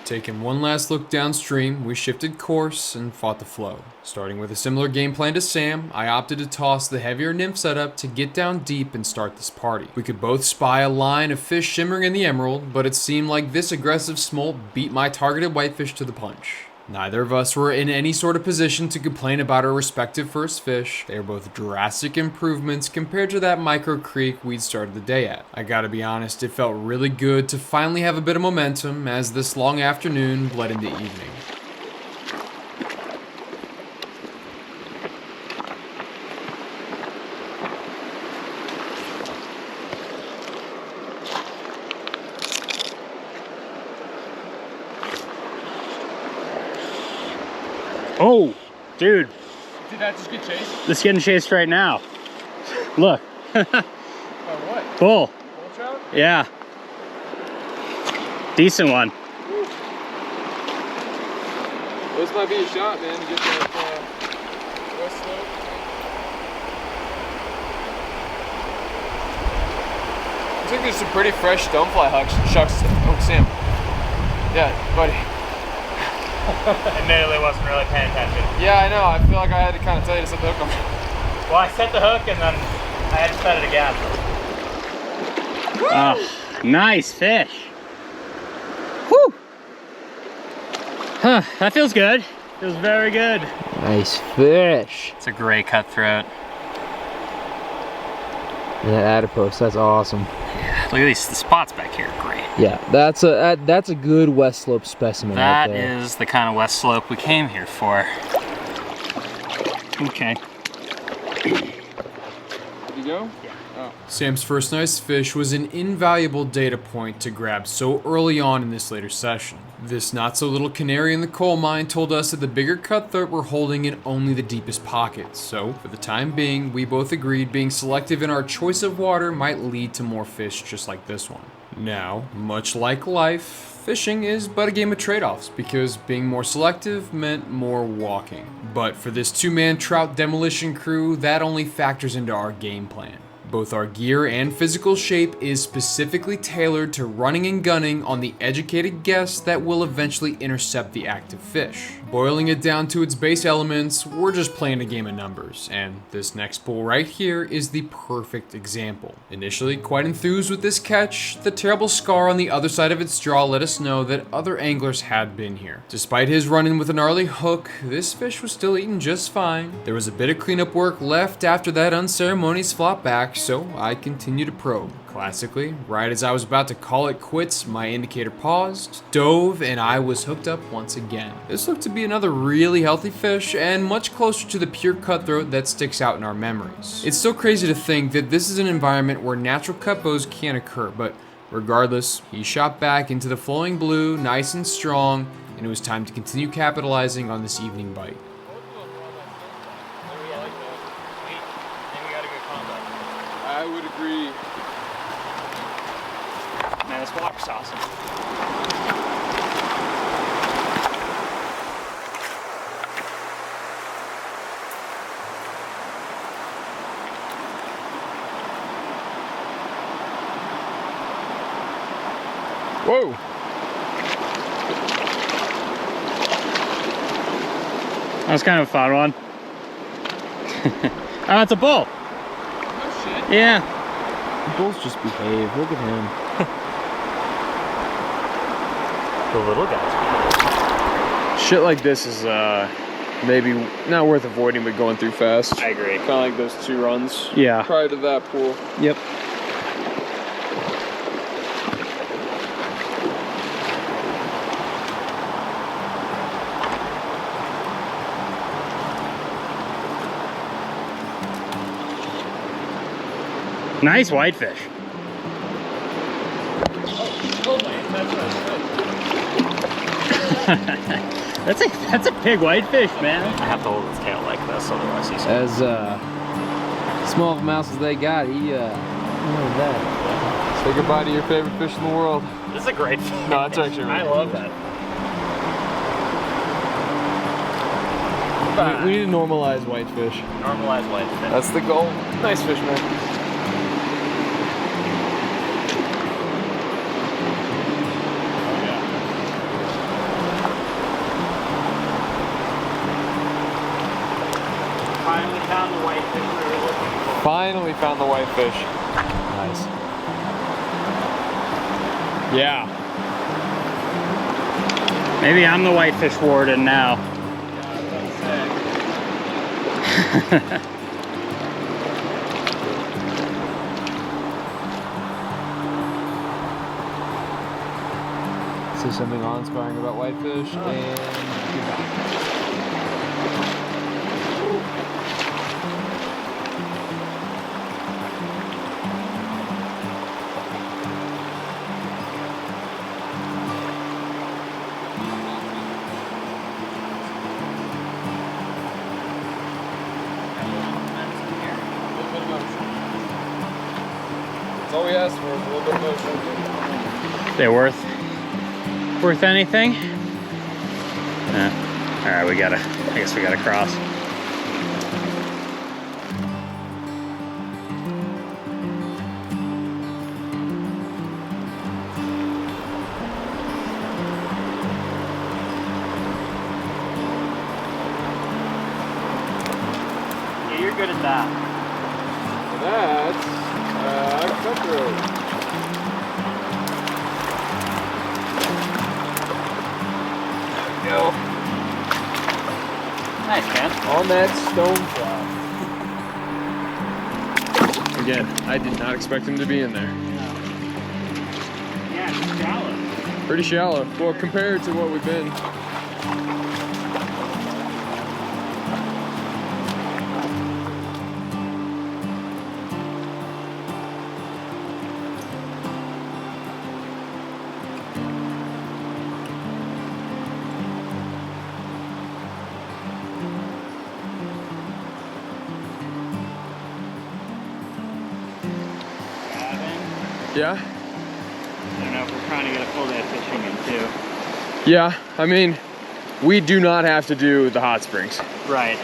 Speaker 5: Taking one last look downstream, we shifted course and fought the flow. Starting with a similar game plan to Sam, I opted to toss the heavier nymph setup to get down deep and start this party. We could both spy a line of fish shimmering in the emerald, but it seemed like this aggressive smolt beat my targeted whitefish to the punch. Neither of us were in any sort of position to complain about our respective first fish. They were both drastic improvements compared to that micro creek we'd started the day at. I gotta be honest, it felt really good to finally have a bit of momentum as this long afternoon bled into evening.
Speaker 1: Oh, dude,
Speaker 2: Did that just get chased?
Speaker 1: this is getting chased right now. Look.
Speaker 2: By what?
Speaker 1: Bull.
Speaker 2: Bull trout?
Speaker 1: Yeah. Decent one.
Speaker 2: This might be a shot, man, to get that west slope. Looks like there's some pretty fresh stonefly shucks. Oh, Sam. Yeah, buddy.
Speaker 8: Admittedly, wasn't really paying attention.
Speaker 2: Yeah, I know. I feel like I had to kind of tell you to set the hook on.
Speaker 8: Well, I set the hook and then I had to set it again.
Speaker 1: Oh, nice fish. Whew. Huh, that feels good. Feels very good.
Speaker 7: Nice fish.
Speaker 8: It's a great cutthroat.
Speaker 7: And that adipose, that's awesome.
Speaker 8: Look at these, the spots back here are great.
Speaker 7: Yeah, that's a good west slope specimen right
Speaker 8: That
Speaker 7: there.
Speaker 8: is the kind of west slope we came here for.
Speaker 1: Okay.
Speaker 2: Did you go?
Speaker 5: Sam's first nice fish was an invaluable data point to grab so early on in this later session. This not-so-little canary in the coal mine told us that the bigger cutthroat were holding in only the deepest pockets, so for the time being, we both agreed being selective in our choice of water might lead to more fish just like this one. Now, much like life, fishing is but a game of trade-offs, because being more selective meant more walking. But for this two-man trout demolition crew, that only factors into our game plan. Both our gear and physical shape is specifically tailored to running and gunning on the educated guess that will eventually intercept the active fish. Boiling it down to its base elements, we're just playing a game of numbers, and this next pool right here is the perfect example. Initially quite enthused with this catch, the terrible scar on the other side of its jaw let us know that other anglers had been here. Despite his run-in with a gnarly hook, this fish was still eating just fine. There was a bit of cleanup work left after that unceremonious flop back, so I continued to probe. Classically, right as I was about to call it quits, my indicator paused, dove, and I was hooked up once again. This looked to be another really healthy fish, and much closer to the pure cutthroat that sticks out in our memories. It's so crazy to think that this is an environment where natural cut bows can occur, but regardless, he shot back into the flowing blue, nice and strong, and it was time to continue capitalizing on this evening bite.
Speaker 2: I would agree.
Speaker 8: Man, this water's awesome.
Speaker 2: Whoa!
Speaker 1: That was kind of a fun one. Oh, it's a bull.
Speaker 2: Oh shit.
Speaker 1: Yeah.
Speaker 7: Bulls just behave. Look at him.
Speaker 8: The little guys.
Speaker 2: Shit like this is maybe not worth avoiding, but going through fast.
Speaker 1: I agree.
Speaker 2: Kind of like those 2 runs
Speaker 1: Yeah.
Speaker 2: prior to that pool.
Speaker 1: Yep. Nice whitefish. That's a big whitefish, man.
Speaker 8: I have to hold his tail like this, otherwise he's.
Speaker 7: As small of a mouse as they got, he that.
Speaker 2: Say goodbye to your favorite fish in the world.
Speaker 8: This is a great fish.
Speaker 2: No, it's actually really
Speaker 8: I love that.
Speaker 2: We need to normalize whitefish.
Speaker 8: Normalized whitefish.
Speaker 2: That's the goal. Nice fish, man.
Speaker 8: Finally found the whitefish we were looking for.
Speaker 2: Finally found the whitefish.
Speaker 7: Nice.
Speaker 2: Yeah.
Speaker 1: Maybe I'm the whitefish warden now.
Speaker 7: Say something awe-inspiring about whitefish, and goodbye.
Speaker 2: That's all we asked for, is a little bit of motion.
Speaker 1: They worth anything? All right, I guess we gotta cross.
Speaker 8: Yeah, you're good at that.
Speaker 2: That's cutthroat.
Speaker 8: Go. Nice, man.
Speaker 2: On that stone flop. Again, I did not expect him to be in there.
Speaker 8: Yeah, it's shallow.
Speaker 2: Pretty shallow. Well, compared to what we've been. Yeah?
Speaker 8: I don't know if we're trying to get a full day of fishing in too.
Speaker 2: Yeah, I mean, we do not have to do the hot springs.
Speaker 8: Right.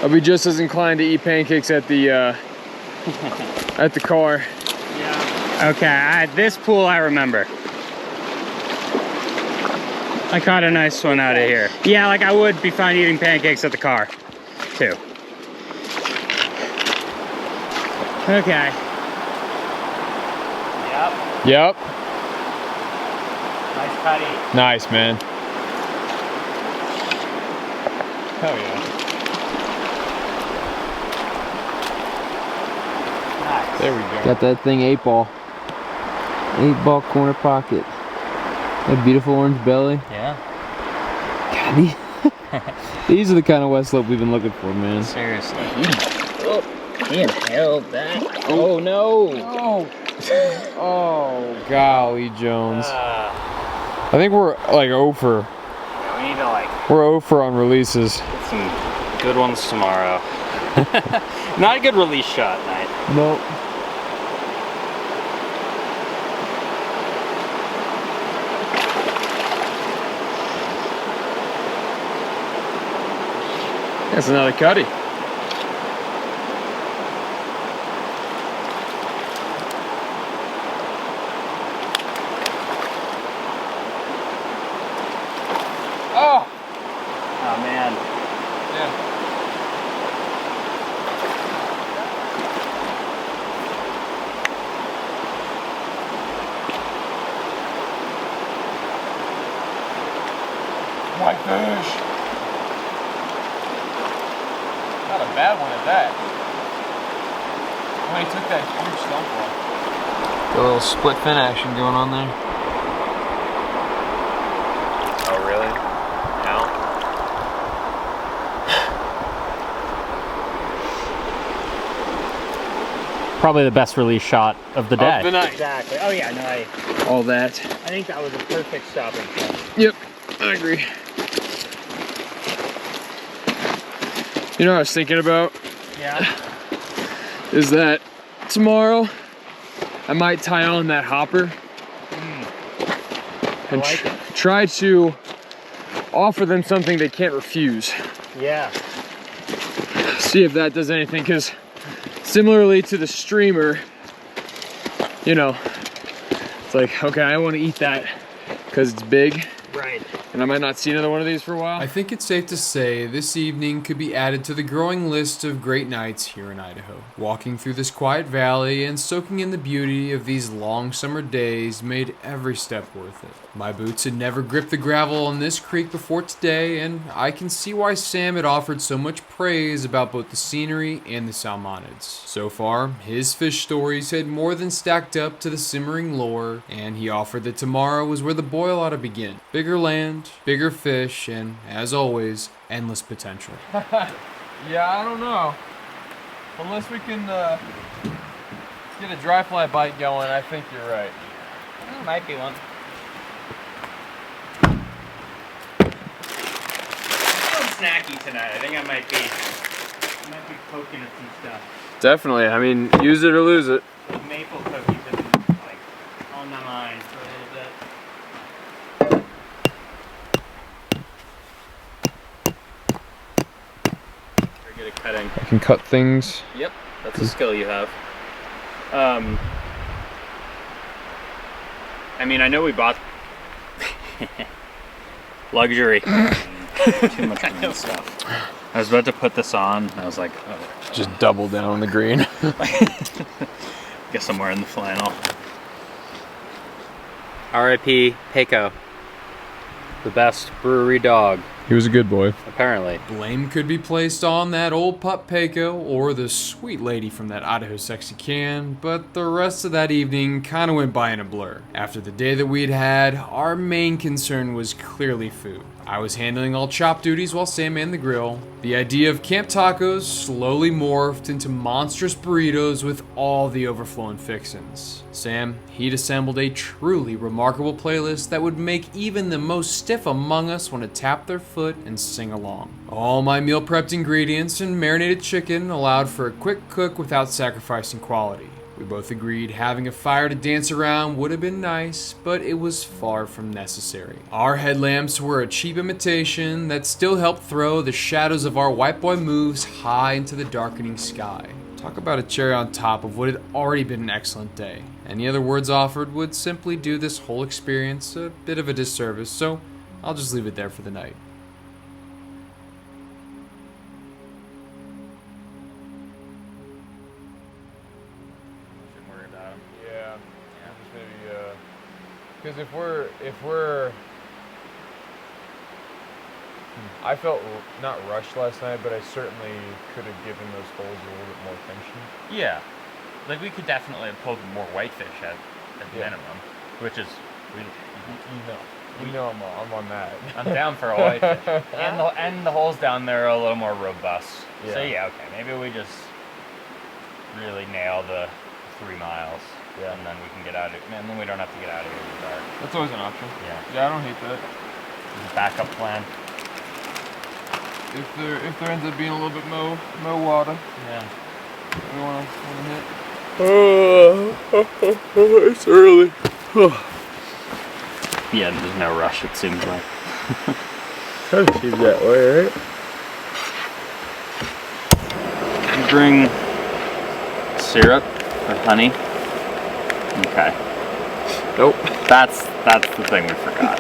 Speaker 2: I'll be just as inclined to eat pancakes at the
Speaker 6: at the car.
Speaker 1: Yeah. Okay, this pool I remember. I caught a nice one out of here. Yeah, like I would be fine eating pancakes at the car, too. Okay.
Speaker 6: Yep.
Speaker 1: Nice cutty.
Speaker 6: Nice, man. Hell yeah.
Speaker 1: Nice.
Speaker 6: There we go.
Speaker 7: Got that thing 8-ball. 8-ball corner pocket. That beautiful orange belly.
Speaker 1: Yeah.
Speaker 7: God, these are the kind of west slope we've been looking for, man.
Speaker 1: Seriously. He inhaled that. Oh no.
Speaker 6: Oh. Oh, golly, Jones. I think we're like 0 for.
Speaker 1: Yeah, we need to like
Speaker 6: We're 0 for on releases.
Speaker 1: get some good ones tomorrow. Not a good release shot night.
Speaker 6: Nope. That's another cutty. Oh!
Speaker 1: Oh man.
Speaker 6: Yeah. Whitefish. Not a bad one at that. When he took that huge stump off.
Speaker 7: A little split fin action going on there.
Speaker 1: Oh really? No. Probably the best release shot of the day.
Speaker 6: Of the night.
Speaker 1: Exactly. Oh yeah, no,
Speaker 6: All that.
Speaker 1: I think that was a perfect stopping point.
Speaker 6: Yep, I agree. You know what I was thinking about?
Speaker 1: Yeah.
Speaker 6: Is that tomorrow I might tie on that hopper and
Speaker 1: like it.
Speaker 6: try to offer them something they can't refuse.
Speaker 1: Yeah.
Speaker 6: See if that does anything, because similarly to the streamer, you know, it's like, okay, I want to eat that because it's big.
Speaker 1: Right.
Speaker 6: And I might not see another one of these for a while.
Speaker 5: I think it's safe to say this evening could be added to the growing list of great nights here in Idaho. Walking through this quiet valley and soaking in the beauty of these long summer days made every step worth it. My boots had never gripped the gravel on this creek before today, and I can see why Sam had offered so much praise about both the scenery and the salmonids. So far, his fish stories had more than stacked up to the simmering lore, and he offered that tomorrow was where the boil ought to begin. Bigger land, bigger fish, and, as always, endless potential.
Speaker 6: Yeah, I don't know. Unless we can get a dry fly bite going, I think you're right.
Speaker 1: There might be one. Snacky tonight. I think I might be poking at some stuff.
Speaker 6: Definitely. I mean, use it or lose it.
Speaker 1: Those maple cookies have been like on my mind for a little bit. Very good at cutting.
Speaker 6: I can cut things.
Speaker 1: Yep, that's a skill you have. I mean, I know we bought luxury. Too much green stuff. I was about to put this on. I was like, oh.
Speaker 6: Just double down on the green.
Speaker 1: Guess I'm wearing the flannel. R.I.P. Peiko. The best brewery dog,
Speaker 6: He was a good boy.
Speaker 1: apparently.
Speaker 5: Blame could be placed on that old pup Peiko or the sweet lady from that Idaho sexy can, but the rest of that evening kinda went by in a blur. After the day that we'd had, our main concern was clearly food. I was handling all chop duties while Sam manned the grill. The idea of camp tacos slowly morphed into monstrous burritos with all the overflowing fixins. Sam, he'd assembled a truly remarkable playlist that would make even the most stiff among us want to tap their foot and sing along. All my meal prepped ingredients and marinated chicken allowed for a quick cook without sacrificing quality. We both agreed having a fire to dance around would have been nice, but it was far from necessary. Our headlamps were a cheap imitation that still helped throw the shadows of our white boy moves high into the darkening sky. Talk about a cherry on top of what had already been an excellent day. Any other words offered would simply do this whole experience a bit of a disservice, so I'll just leave it there for the night.
Speaker 4: Yeah, just maybe, because if we're, I felt not rushed last night, but I certainly could have given those holes a little bit more attention.
Speaker 8: Yeah. Like, we could definitely have pulled more whitefish at minimum, which is,
Speaker 4: You know I'm on that.
Speaker 8: I'm down for a whitefish. And the holes down there are a little more robust.
Speaker 4: Yeah.
Speaker 8: So yeah, okay, maybe we just really nail the 3 miles.
Speaker 4: Yeah.
Speaker 8: And then we can get out of it. And then we don't have to get out of here in the dark.
Speaker 6: That's always an option.
Speaker 8: Yeah.
Speaker 6: Yeah, I don't hate that.
Speaker 8: Backup plan.
Speaker 6: If there ends up being a little bit more water,
Speaker 8: Yeah.
Speaker 6: we wanna hit.
Speaker 4: It's early.
Speaker 8: Yeah, there's no rush, it seems like.
Speaker 4: Kind of seems that way, right?
Speaker 8: Bring syrup or honey. Okay.
Speaker 4: Nope.
Speaker 8: That's the thing we forgot.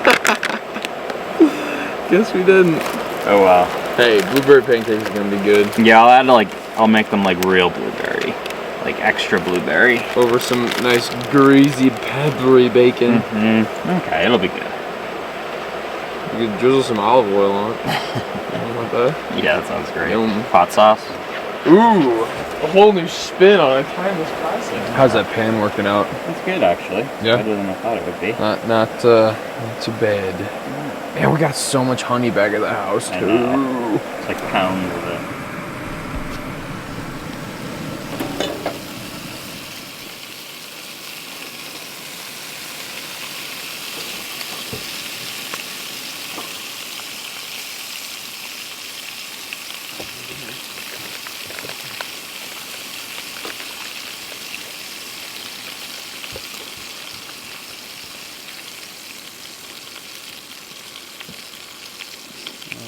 Speaker 6: Guess we didn't.
Speaker 8: Oh well.
Speaker 6: Hey, blueberry pancakes are gonna be good.
Speaker 8: Yeah, I'll make them like real blueberry. Like extra blueberry.
Speaker 6: Over some nice greasy peppery bacon.
Speaker 8: Okay, it'll be good.
Speaker 6: You could drizzle some olive oil on it. Something like that.
Speaker 8: Yeah, that sounds great.
Speaker 6: Yum.
Speaker 8: Hot sauce.
Speaker 6: Ooh, a whole new spin on a timeless classic. How's that pan working out?
Speaker 8: That's good actually.
Speaker 6: Yeah.
Speaker 8: Better than I thought it would be.
Speaker 6: Not too bad. Man, we got so much honey back at the house
Speaker 8: I
Speaker 6: too.
Speaker 8: know. It's like pounds of it.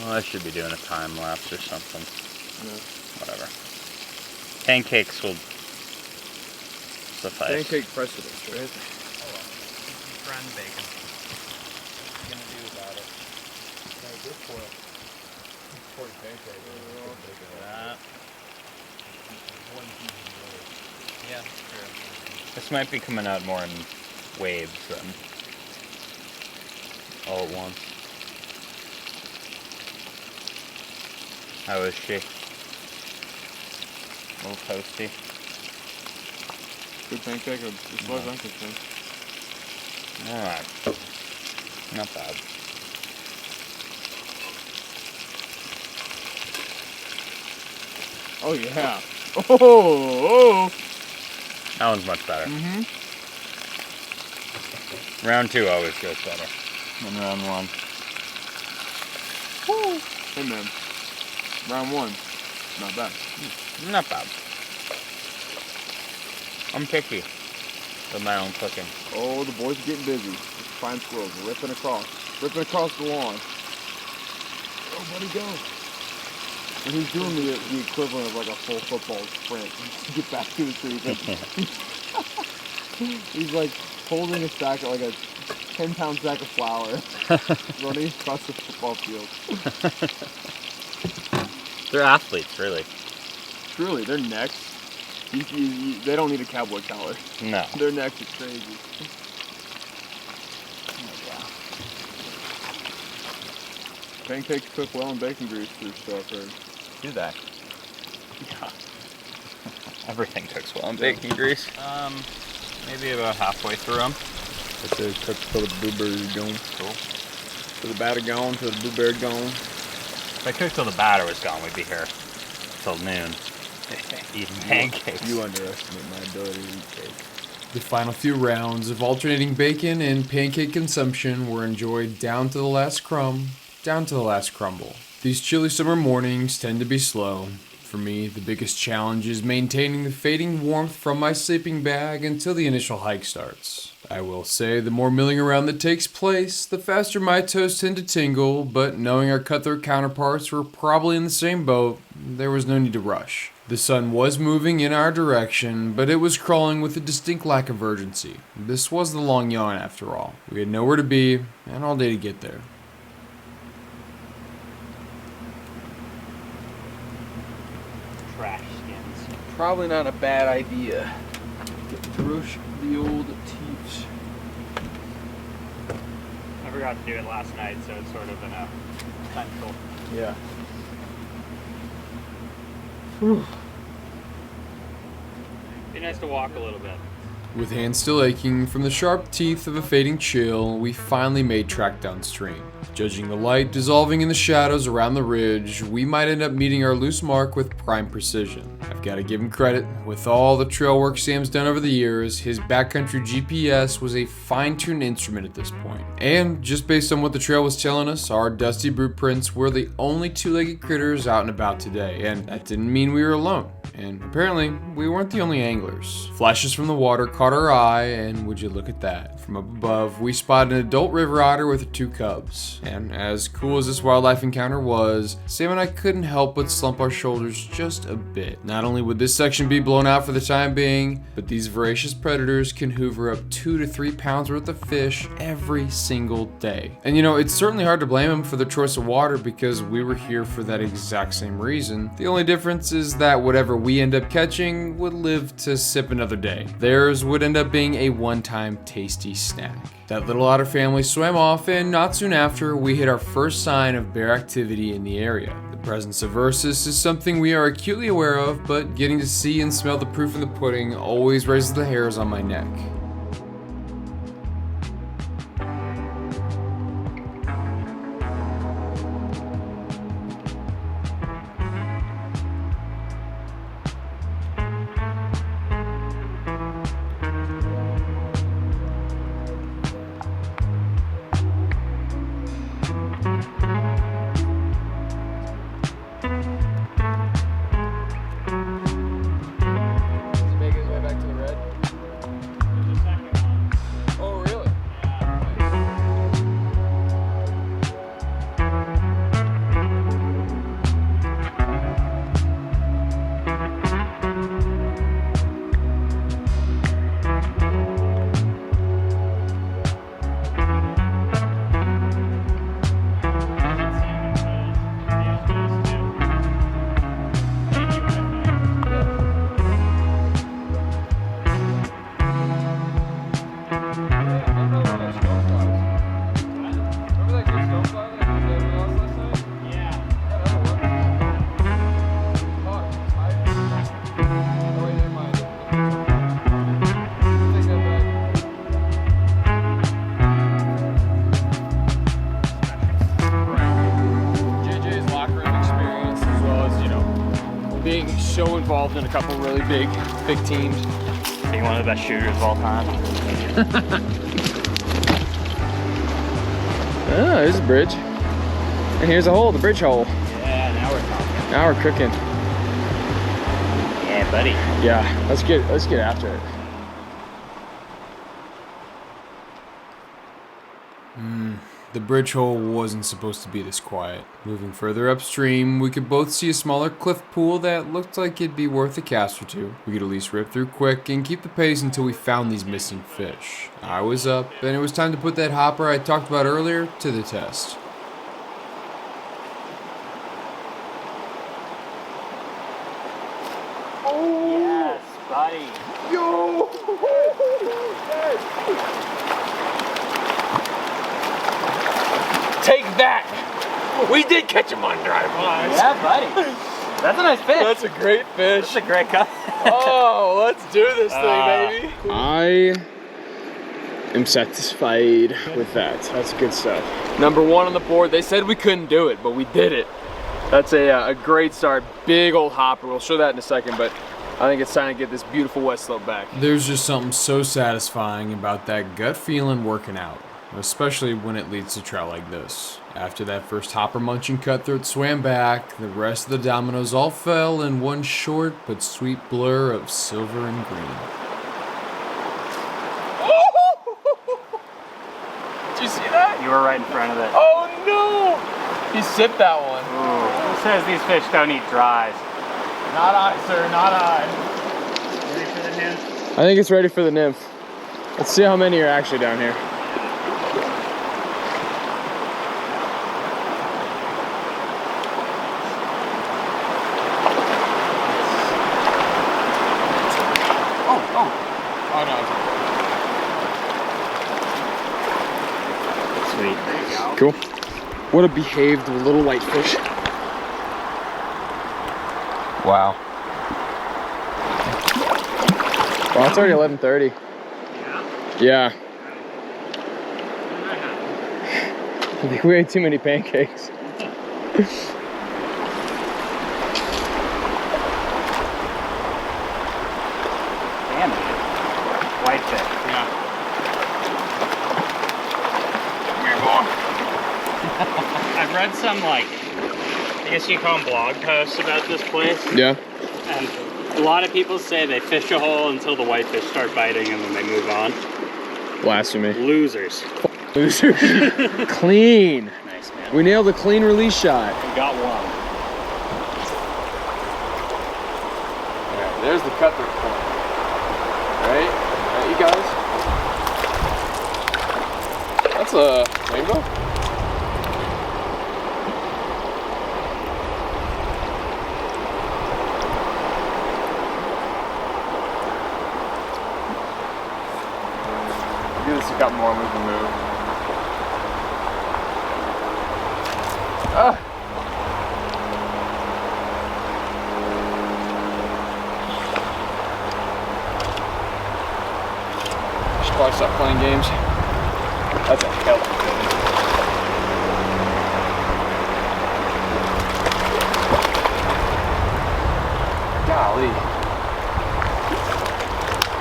Speaker 8: Well, I should be doing a time lapse or something. Whatever. Pancakes will suffice.
Speaker 6: Pancake precedence, right?
Speaker 8: Friend bacon. What are you gonna do about it? That. Yeah, true. This might be coming out more in waves than all at once. How is she? A little toasty.
Speaker 6: Good pancake, as far as I'm concerned.
Speaker 8: Alright. Not bad.
Speaker 6: Oh yeah. Oh.
Speaker 8: That one's much better. Round 2 always goes better than round 1.
Speaker 6: Hey man. Round 1. Not bad.
Speaker 8: Not bad. I'm picky with my own cooking.
Speaker 6: Oh, the boys are getting busy. Fine squirrels ripping across the lawn. Oh, buddy, go! And he's doing the equivalent of like a full football sprint to get back to the tree. He's like holding a sack, like a 10-pound sack of flour, running across the football field.
Speaker 8: They're athletes, really.
Speaker 6: Truly, their necks. They don't need a cowboy collar.
Speaker 8: No.
Speaker 6: Their necks are crazy. Pancakes cook well in bacon grease through stuff, heard.
Speaker 8: Do that. Yeah. Everything cooks well in bacon grease. Maybe about halfway through them.
Speaker 6: It says cook till the blueberry's gone.
Speaker 8: Cool.
Speaker 6: Till the batter gone, till the blueberry gone.
Speaker 8: If I cooked till the batter was gone, we'd be here till noon. Eating pancakes.
Speaker 6: You underestimate my ability to eat cake.
Speaker 5: The final few rounds of alternating bacon and pancake consumption were enjoyed down to the last crumb, down to the last crumble. These chilly summer mornings tend to be slow. For me, the biggest challenge is maintaining the fading warmth from my sleeping bag until the initial hike starts. I will say the more milling around that takes place, the faster my toes tend to tingle, but knowing our cutthroat counterparts were probably in the same boat, there was no need to rush. The sun was moving in our direction, but it was crawling with a distinct lack of urgency. This was the Long Yawn after all. We had nowhere to be, and all day to get there.
Speaker 8: Trash skins.
Speaker 2: Probably not a bad idea. Brush the old teeth.
Speaker 8: I forgot to do it last night, so it's sort of in a potential.
Speaker 2: Yeah.
Speaker 8: Be nice to walk a little bit.
Speaker 5: With hands still aching from the sharp teeth of a fading chill, we finally made track downstream. Judging the light dissolving in the shadows around the ridge, we might end up meeting our loose mark with prime precision. I've got to give him credit. With all the trail work Sam's done over the years, his backcountry GPS was a fine-tuned instrument at this point. And just based on what the trail was telling us, our dusty blueprints were the only two-legged critters out and about today, and that didn't mean we were alone. And apparently, we weren't the only anglers. Flashes from the water caught our eye, and would you look at that? From up above, we spotted an adult river otter with 2 cubs. And as cool as this wildlife encounter was, Sam and I couldn't help but slump our shoulders just a bit. Not only would this section be blown out for the time being, but these voracious predators can hoover up 2 to 3 pounds worth of fish every single day. And you know, it's certainly hard to blame them for their choice of water because we were here for that exact same reason. The only difference is that whatever we end up catching would live to sip another day. Theirs would end up being a one-time tasty snack. That little otter family swam off, and not soon after, we hit our first sign of bear activity in the area. The presence of Ursus is something we are acutely aware of, but getting to see and smell the proof in the pudding always raises the hairs on my neck.
Speaker 6: So involved in a couple really big teams.
Speaker 8: Being one of the best shooters of all time.
Speaker 6: Oh, there's a bridge. And here's a hole, the bridge hole.
Speaker 8: Yeah, now we're talking.
Speaker 6: Now we're cooking.
Speaker 8: Yeah, buddy.
Speaker 6: Yeah, let's get after it.
Speaker 5: The bridge hole wasn't supposed to be this quiet. Moving further upstream, we could both see a smaller cliff pool that looked like it'd be worth a cast or two. We could at least rip through quick and keep the pace until we found these missing fish. I was up, and it was time to put that hopper I talked about earlier to the test.
Speaker 8: Oh! Yes, buddy.
Speaker 2: Yo! Take that! We did catch him on dry flies.
Speaker 8: Yeah, buddy. That's a nice fish.
Speaker 2: That's a great fish.
Speaker 8: That's a great cut.
Speaker 2: Oh, let's do this thing, baby.
Speaker 6: I am satisfied with that. That's good stuff. Number 1 on the board. They said we couldn't do it, but we did it. That's a great start. Big old hopper. We'll show that in a second, but I think it's time to get this beautiful west slope back.
Speaker 5: There's just something so satisfying about that gut feeling working out, especially when it leads to trout like this. After that first hopper munching cutthroat swam back, the rest of the dominoes all fell in one short but sweet blur of silver and green.
Speaker 2: Did you see that?
Speaker 8: You were right in front of it.
Speaker 2: Oh no! He sipped that one.
Speaker 8: Ooh. Who says these fish don't eat dries?
Speaker 2: Not I, sir, not I.
Speaker 8: Ready for the nymph?
Speaker 6: I think it's ready for the nymph. Let's see how many are actually down here. Oh no.
Speaker 8: Sweet. There you go.
Speaker 6: Cool. What a behaved little whitefish. Wow. Well, it's already 11:30. Yeah. I think we ate too many pancakes.
Speaker 8: Damn it. Whitefish.
Speaker 6: Yeah.
Speaker 8: I've read some, like, I guess you call them blog posts about this place.
Speaker 6: Yeah.
Speaker 8: And a lot of people say they fish a hole until the whitefish start biting and then they move on.
Speaker 6: Blasphemy.
Speaker 8: Losers.
Speaker 6: Loser. Clean.
Speaker 8: Nice, man.
Speaker 6: We nailed a clean release shot.
Speaker 8: We got one.
Speaker 2: Yeah, there's the cutthroat point. Right? Right, you guys? That's a rainbow? Give this a couple more and we can move. Ah!
Speaker 6: Should probably stop playing games.
Speaker 2: That's a hell of a
Speaker 6: Golly.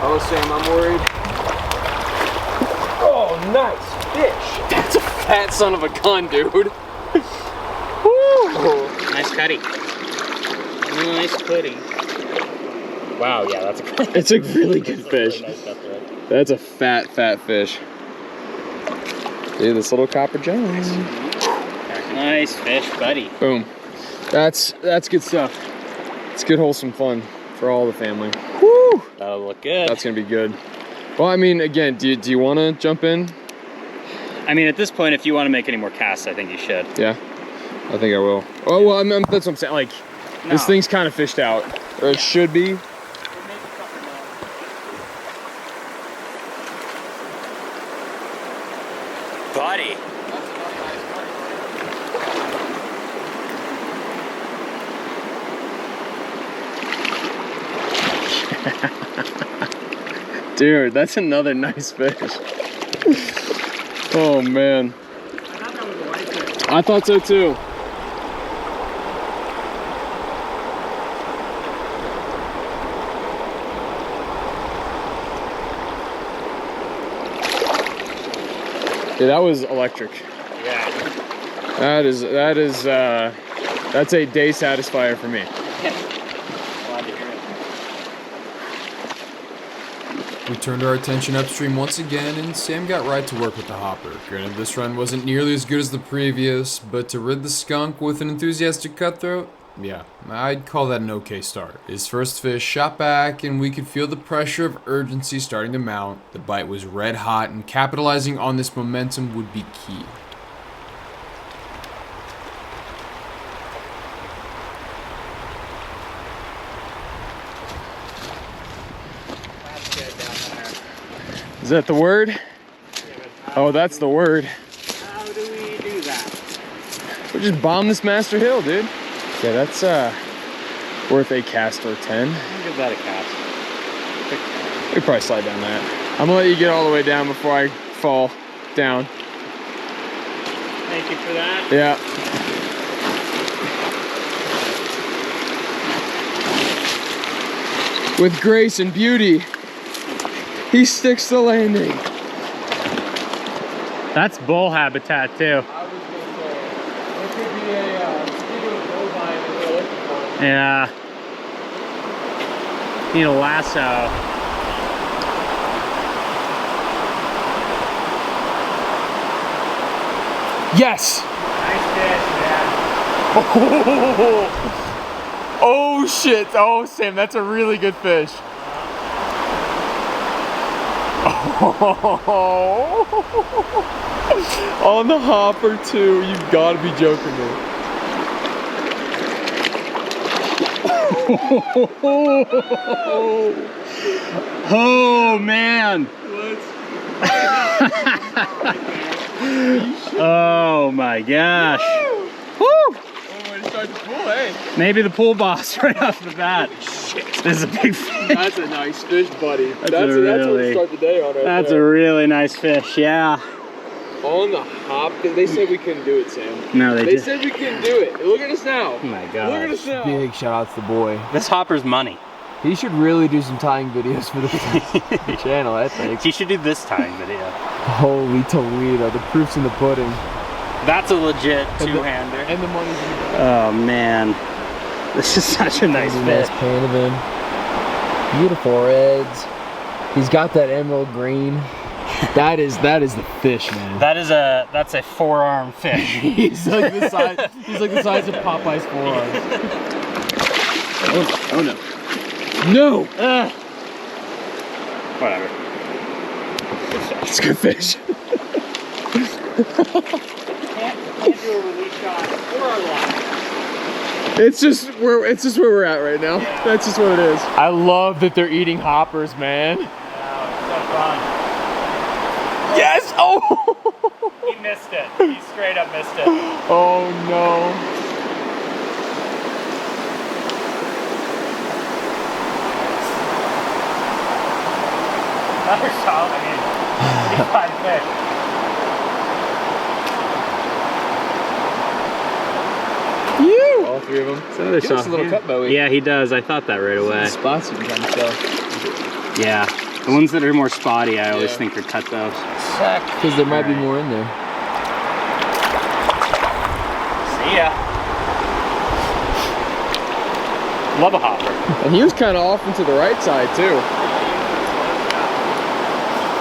Speaker 6: Oh, Sam, I'm worried.
Speaker 2: Oh, nice fish!
Speaker 6: That's a fat son of a gun, dude. Woo!
Speaker 8: Nice cutty. Nice cutty. Wow, yeah, that's a
Speaker 6: It's a really good fish.
Speaker 8: Really nice cutthroat.
Speaker 6: That's a fat fish. Dude, this little copper Jones.
Speaker 8: Nice fish, buddy.
Speaker 6: Boom. That's good stuff. It's good wholesome fun for all the family. Woo!
Speaker 8: That'll look good.
Speaker 6: That's gonna be good. Well, I mean, again, do you want to jump in?
Speaker 8: I mean, at this point, if you want to make any more casts, I think you should.
Speaker 6: Yeah, I think I will. Oh well, I mean, that's what I'm saying. Like, this thing's kind of fished out, or it should be.
Speaker 8: Buddy.
Speaker 6: Dude, that's another nice fish. Oh man.
Speaker 8: I thought that was a whitefish.
Speaker 6: I thought so too. Yeah, that was electric.
Speaker 8: Yeah.
Speaker 6: That's a day satisfier for me.
Speaker 8: Glad to hear it.
Speaker 5: We turned our attention upstream once again, and Sam got right to work with the hopper. Granted, this run wasn't nearly as good as the previous, but to rid the skunk with an enthusiastic cutthroat, yeah, I'd call that an okay start. His first fish shot back, and we could feel the pressure of urgency starting to mount. The bite was red hot, and capitalizing on this momentum would be key.
Speaker 8: That's good down there.
Speaker 6: Is that the word? Oh, that's the word.
Speaker 8: How do we do that?
Speaker 6: We just bomb this Master Hill, dude. Yeah, that's worth a cast or 10.
Speaker 8: I'll give that a cast.
Speaker 6: We could probably slide down that. I'm gonna let you get all the way down before I fall down.
Speaker 8: Thank you for that.
Speaker 6: Yeah. With grace and beauty, he sticks the landing.
Speaker 1: That's bull habitat too.
Speaker 2: I was gonna say, it could be a particular bovine that we're looking for.
Speaker 1: Yeah. Need a lasso.
Speaker 6: Yes!
Speaker 8: Nice fish, man.
Speaker 6: Oh
Speaker 2: Oh shit! Oh Sam, that's a really good fish. Oh, on the hopper too. You've got to be joking me.
Speaker 1: Oh man. Oh my gosh. Woo!
Speaker 2: Oh, way to start the pool, hey.
Speaker 1: Maybe the pool boss right off the bat. Shit. This is a big fish.
Speaker 2: That's a nice fish, buddy. That's what
Speaker 1: really-
Speaker 2: to start the day on right
Speaker 1: That's
Speaker 2: there.
Speaker 1: a really nice fish, yeah.
Speaker 2: On the hop, because they said we couldn't do it, Sam.
Speaker 1: No, they
Speaker 2: They
Speaker 1: did.
Speaker 2: said we couldn't do it. Look at us now.
Speaker 1: Oh my
Speaker 2: Look at
Speaker 1: god.
Speaker 2: us now.
Speaker 7: Big shout out to the boy.
Speaker 1: This hopper's money.
Speaker 7: He should really do some tying videos for the channel, I think.
Speaker 1: He should do this tying video.
Speaker 7: Holy Toledo, the proof's in the pudding.
Speaker 1: That's a legit two-hander.
Speaker 2: And the money's in the
Speaker 1: Oh man. This is such a nice
Speaker 7: There's a
Speaker 1: fish.
Speaker 7: nice pan of him. Beautiful reds. He's got that emerald green. That is the fish, man.
Speaker 1: That's a four-arm fish.
Speaker 2: He's like the size of Popeye's forearms. Oh no. No!
Speaker 1: Whatever.
Speaker 2: It's a good fish.
Speaker 1: Can't do a release shot or a line.
Speaker 2: It's just where we're at right now. That's just what it is. I love that they're eating hoppers, man.
Speaker 1: Oh, it's so fun.
Speaker 2: Yes! Oh!
Speaker 1: He missed it. He straight up missed it.
Speaker 2: Oh no.
Speaker 1: Another shot. I mean, he's fine fish.
Speaker 2: All three of them.
Speaker 1: It's another
Speaker 2: Give us a little cut, Bowie.
Speaker 1: Yeah, he does. I thought that right away.
Speaker 2: Spots you can kind of tell.
Speaker 1: Yeah. The ones that are more spotty, I always think are cut those.
Speaker 7: Because there might be more in there.
Speaker 1: See ya. Love a hopper.
Speaker 2: And he was kind of off into the right side too.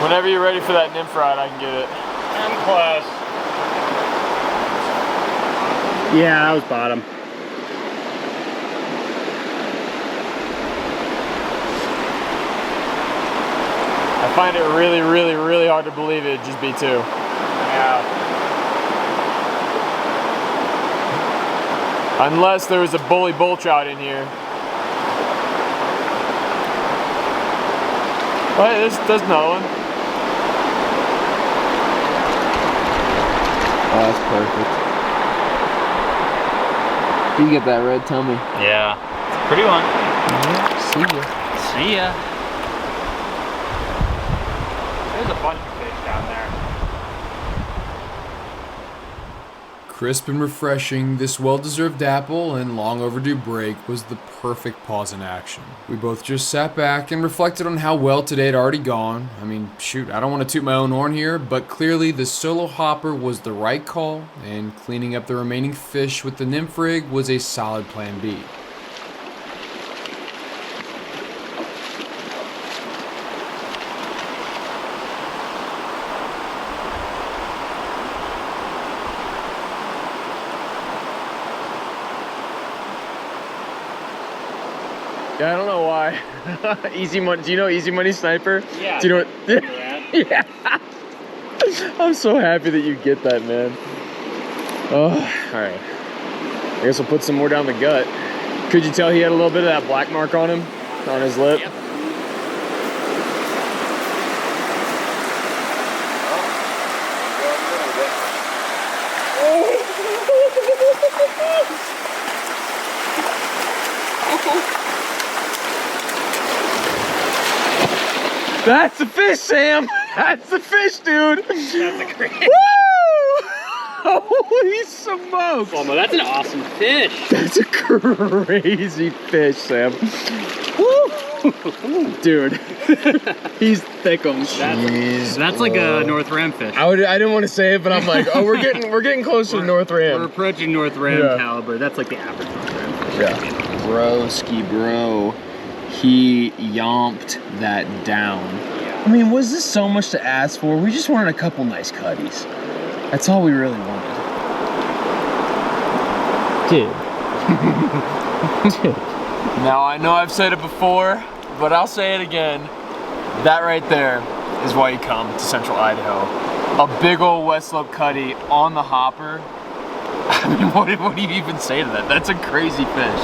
Speaker 6: Whenever you're ready for that nymph rod, I can get it.
Speaker 1: I'm close. Yeah, that was bottom.
Speaker 6: I find it really, really, really hard to believe it'd just be 2.
Speaker 1: Yeah.
Speaker 6: Unless there was a bully bull trout in here. Oh, hey, there's another one.
Speaker 7: Oh, that's perfect. You get that red, tell me.
Speaker 1: Yeah. It's a pretty one.
Speaker 7: See ya.
Speaker 1: See ya. There's a bunch of fish down there.
Speaker 3: Crisp and refreshing, this well-deserved apple and long overdue break was the perfect pause in action. We both just sat back and reflected on how well today had already gone. I mean, shoot, I don't want to toot my own horn here, but clearly the solo hopper was the right call, and cleaning up the remaining fish with the nymph rig was a solid plan B.
Speaker 2: Yeah, I don't know why. Easy money. Do you know Easy Money Sniper?
Speaker 1: Yeah.
Speaker 2: Do you know what? Yeah. I'm so happy that you get that, man. Oh, all right. I guess we'll put some more down the gut. Could you tell he had a little bit of that black mark on him, on his lip?
Speaker 1: Yep.
Speaker 2: That's the fish, Sam. That's the fish, dude.
Speaker 1: That's a great.
Speaker 2: Woo! Holy smokes.
Speaker 1: Oh, no, that's an awesome fish.
Speaker 2: That's a crazy fish, Sam. Woo! Dude, he's thickums.
Speaker 1: That's like a North Ram fish.
Speaker 2: I didn't want to say it, but I'm like, oh, we're getting closer to North
Speaker 1: We're
Speaker 2: Ram.
Speaker 1: approaching North Ram
Speaker 2: Yeah.
Speaker 1: caliber. That's like the average North Ram fish.
Speaker 2: Yeah.
Speaker 7: Broski bro. He yomped that down.
Speaker 1: Yeah.
Speaker 2: I mean, was this so much to ask for? We just wanted a couple nice cutties. That's all we really wanted.
Speaker 7: Dude. Dude.
Speaker 6: Now I know I've said it before, but I'll say it again. That right there is why you come to Central Idaho. A big old West Slope cutty on the hopper. I mean, what do you even say to that? That's a crazy fish.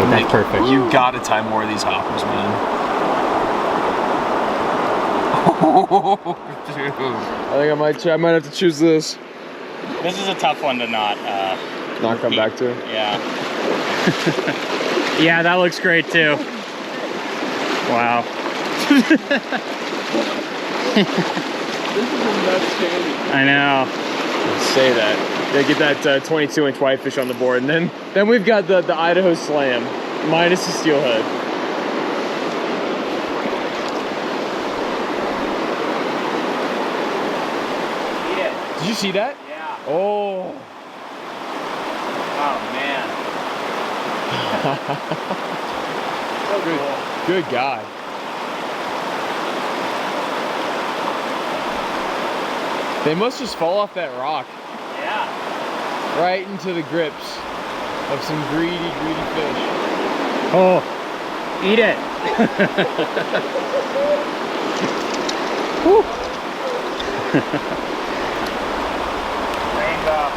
Speaker 1: That's perfect.
Speaker 6: You gotta tie more of these hoppers, man. Dude. I think I might have to choose this.
Speaker 1: This is a tough one to not
Speaker 6: come back to.
Speaker 1: Yeah. Yeah, that looks great too. Wow.
Speaker 6: This is a nuts candy.
Speaker 1: I know.
Speaker 6: Say that. They get that 22-inch whitefish on the board, and then we've got the Idaho Slam minus the steelhead.
Speaker 8: Eat it.
Speaker 6: Did you see that?
Speaker 8: Yeah.
Speaker 6: Oh.
Speaker 8: Oh man. So cool.
Speaker 6: Good guy. They must just fall off that rock
Speaker 8: Yeah.
Speaker 6: right into the grips of some greedy fish.
Speaker 1: Oh, eat it.
Speaker 8: Rainbow.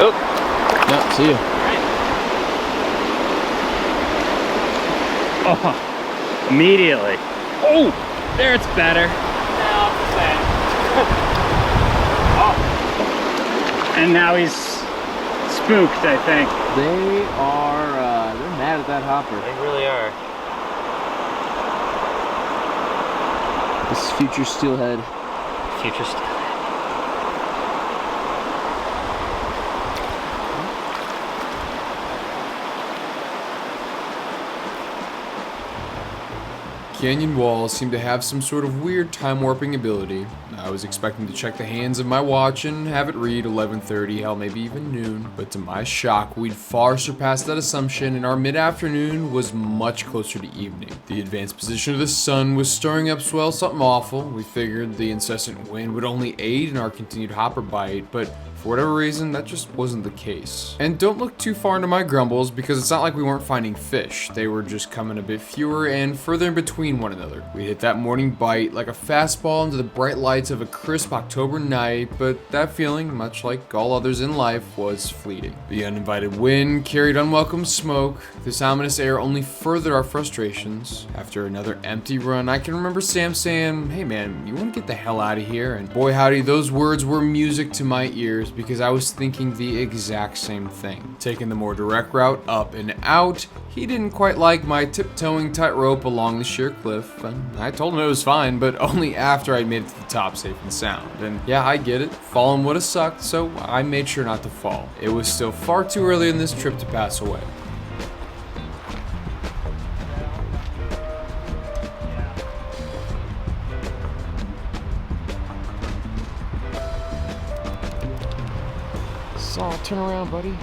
Speaker 6: Oh. No, see you.
Speaker 1: Oh, immediately. Oh, there it's better.
Speaker 8: No, it's the same. Oh.
Speaker 1: And now he's spooked, I think.
Speaker 7: They are, they're mad at that hopper.
Speaker 8: They really are.
Speaker 7: This is future steelhead.
Speaker 8: Future stuff.
Speaker 5: Canyon walls seem to have some sort of weird time warping ability. I was expecting to check the hands of my watch and have it read 11:30, hell maybe even noon, but to my shock we'd far surpassed that assumption and our mid-afternoon was much closer to evening. The advanced position of the sun was stirring up swell something awful. We figured the incessant wind would only aid in our continued hopper bite, but for whatever reason, that just wasn't the case. And don't look too far into my grumbles because it's not like we weren't finding fish. They were just coming a bit fewer and further in between one another. We hit that morning bite like a fastball into the bright lights of a crisp October night, but that feeling, much like all others in life, was fleeting. The uninvited wind carried unwelcome smoke. This ominous air only furthered our frustrations. After another empty run, I can remember Sam saying, "Hey man, you want to get the hell out of here?" And boy howdy, those words were music to my ears because I was thinking the exact same thing. Taking the more direct route up and out, he didn't quite like my tiptoeing tightrope along the sheer cliff, and I told him it was fine, but only after I'd made it to the top safe and sound. And yeah, I get it, falling would have sucked, so I made sure not to fall. It was still far too early in this trip to pass away.
Speaker 6: So, turn around, buddy.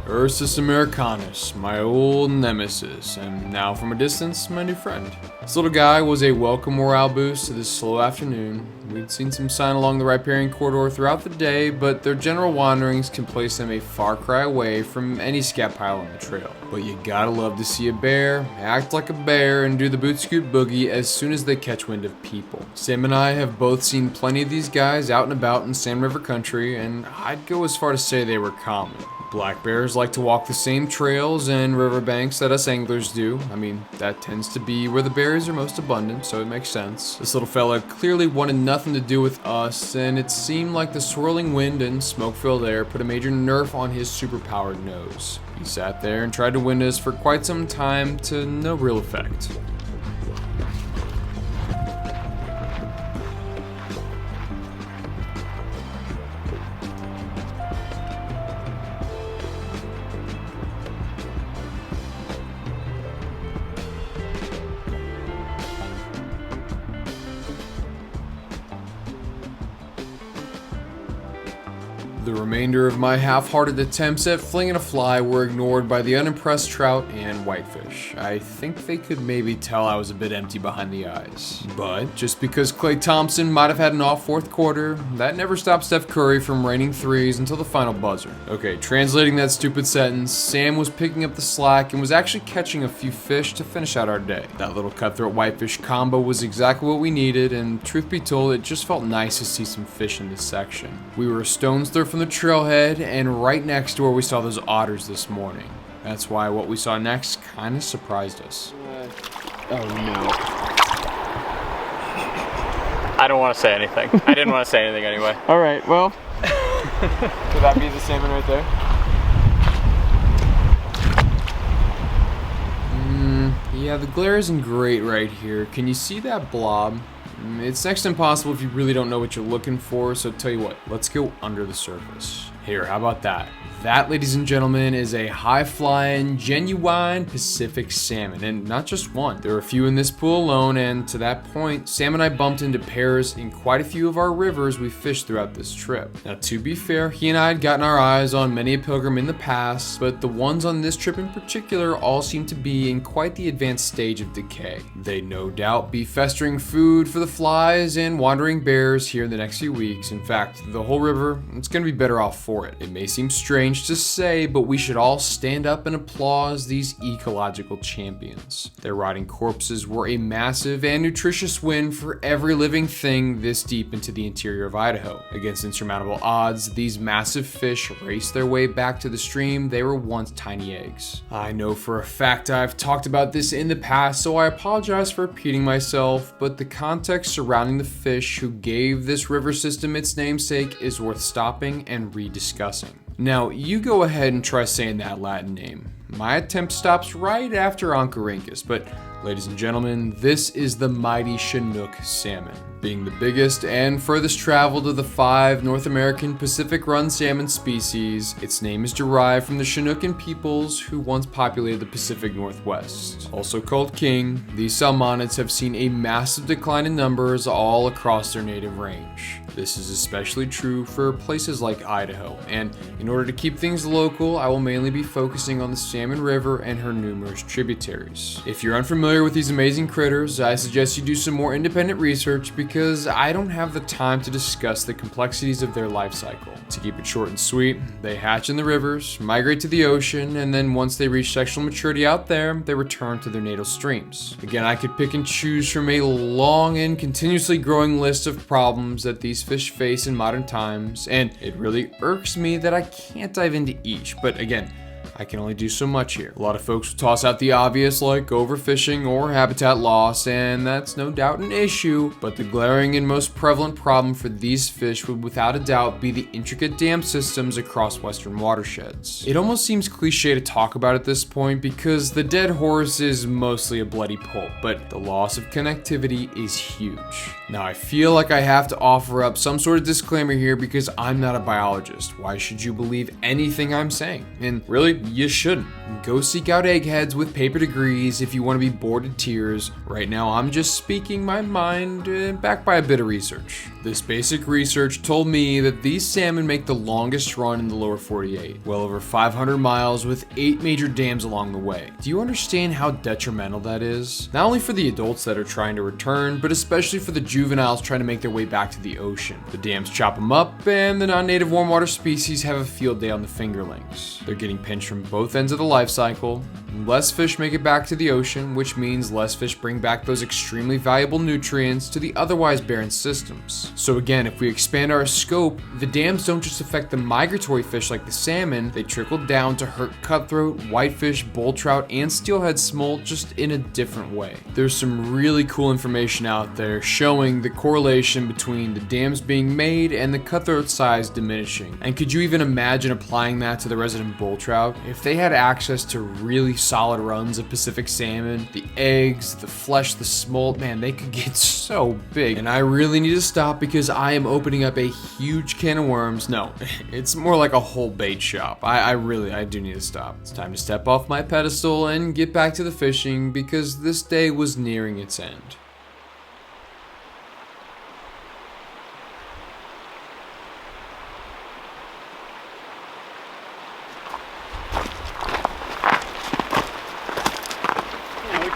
Speaker 5: Ursus americanus, my old nemesis, and now from a distance, my new friend. This little guy was a welcome morale boost to this slow afternoon. We'd seen some sign along the riparian corridor throughout the day, but their general wanderings can place them a far cry away from any scat pile on the trail. But you gotta love to see a bear act like a bear and do the boot scoot boogie as soon as they catch wind of people. Sam and I have both seen plenty of these guys out and about in Sand River country, and I'd go as far to say they were common. Black bears like to walk the same trails and riverbanks that us anglers do. I mean, that tends to be where the berries are most abundant, so it makes sense. This little fella clearly wanted nothing to do with us, and it seemed like the swirling wind and smoke-filled air put a major nerf on his superpowered nose. He sat there and tried to wind us for quite some time to no real effect. The remainder of my half-hearted attempts at flinging a fly were ignored by the unimpressed trout and whitefish. I think they could maybe tell I was a bit empty behind the eyes. But just because Klay Thompson might have had an off fourth quarter, that never stopped Steph Curry from raining threes until the final buzzer. Okay, translating that stupid sentence, Sam was picking up the slack and was actually catching a few fish to finish out our day. That little cutthroat whitefish combo was exactly what we needed, and truth be told, it just felt nice to see some fish in this section. We were a stone's throw from the trailhead and right next to where we saw those otters this morning. That's why what we saw next kind of surprised us.
Speaker 7: Oh no.
Speaker 8: I don't want to say anything. I didn't want to say anything anyway.
Speaker 6: All right, well, could that be the salmon right there?
Speaker 5: Yeah, the glare isn't great right here. Can you see that blob? It's next to impossible if you really don't know what you're looking for, so tell you what, let's go under the surface. Here, how about that? That, ladies and gentlemen, is a high-flying, genuine Pacific salmon, and not just one. There are a few in this pool alone, and to that point, Sam and I bumped into pairs in quite a few of our rivers we fished throughout this trip. Now, to be fair, he and I had gotten our eyes on many a pilgrim in the past, but the ones on this trip in particular all seem to be in quite the advanced stage of decay. They'd no doubt be festering food for the flies and wandering bears here in the next few weeks. In fact, the whole river, it's going to be better off for it. It may seem strange to say, but we should all stand up and applaud these ecological champions. Their rotting corpses were a massive and nutritious win for every living thing this deep into the interior of Idaho. Against insurmountable odds, these massive fish raced their way back to the stream they were once tiny eggs. I know for a fact I've talked about this in the past, so I apologize for repeating myself, but the context surrounding the fish who gave this river system its namesake is worth stopping and rediscussing. Now, you go ahead and try saying that Latin name. My attempt stops right after Oncorhynchus, but ladies and gentlemen, this is the mighty Chinook salmon. Being the biggest and furthest traveled of the 5 North American Pacific-run salmon species, its name is derived from the Chinookan peoples who once populated the Pacific Northwest. Also called king, these salmonids have seen a massive decline in numbers all across their native range. This is especially true for places like Idaho, and in order to keep things local, I will mainly be focusing on the Salmon River and her numerous tributaries. If you're unfamiliar with these amazing critters, I suggest you do some more independent research because I don't have the time to discuss the complexities of their life cycle. To keep it short and sweet, they hatch in the rivers, migrate to the ocean, and then once they reach sexual maturity out there, they return to their natal streams. Again, I could pick and choose from a long and continuously growing list of problems that these fish face in modern times, and it really irks me that I can't dive into each, but again, I can only do so much here. A lot of folks will toss out the obvious like overfishing or habitat loss, and that's no doubt an issue, but the glaring and most prevalent problem for these fish would without a doubt be the intricate dam systems across western watersheds. It almost seems cliche to talk about at this point because the dead horse is mostly a bloody pulp, but the loss of connectivity is huge. Now I feel like I have to offer up some sort of disclaimer here because I'm not a biologist. Why should you believe anything I'm saying? And really, you shouldn't. Go seek out eggheads with paper degrees if you want to be bored to tears. Right now, I'm just speaking my mind, backed by a bit of research. This basic research told me that these salmon make the longest run in the lower 48, well over 500 miles with 8 major dams along the way. Do you understand how detrimental that is? Not only for the adults that are trying to return, but especially for the juveniles trying to make their way back to the ocean. The dams chop them up, and the non-native warm water species have a field day on the fingerlings. They're getting pinched from both ends of the life cycle. Less fish make it back to the ocean, which means less fish bring back those extremely valuable nutrients to the otherwise barren systems. So again, if we expand our scope, the dams don't just affect the migratory fish like the salmon, they trickle down to hurt cutthroat, whitefish, bull trout, and steelhead smolt just in a different way. There's some really cool information out there showing the correlation between the dams being made and the cutthroat size diminishing. And could you even imagine applying that to the resident bull trout? If they had access to really solid runs of Pacific salmon, the eggs, the flesh, the smolt, man, they could get so big. And I really need to stop because I am opening up a huge can of worms. No, it's more like a whole bait shop. I do need to stop. It's time to step off my pedestal and get back to the fishing because this day was nearing its end.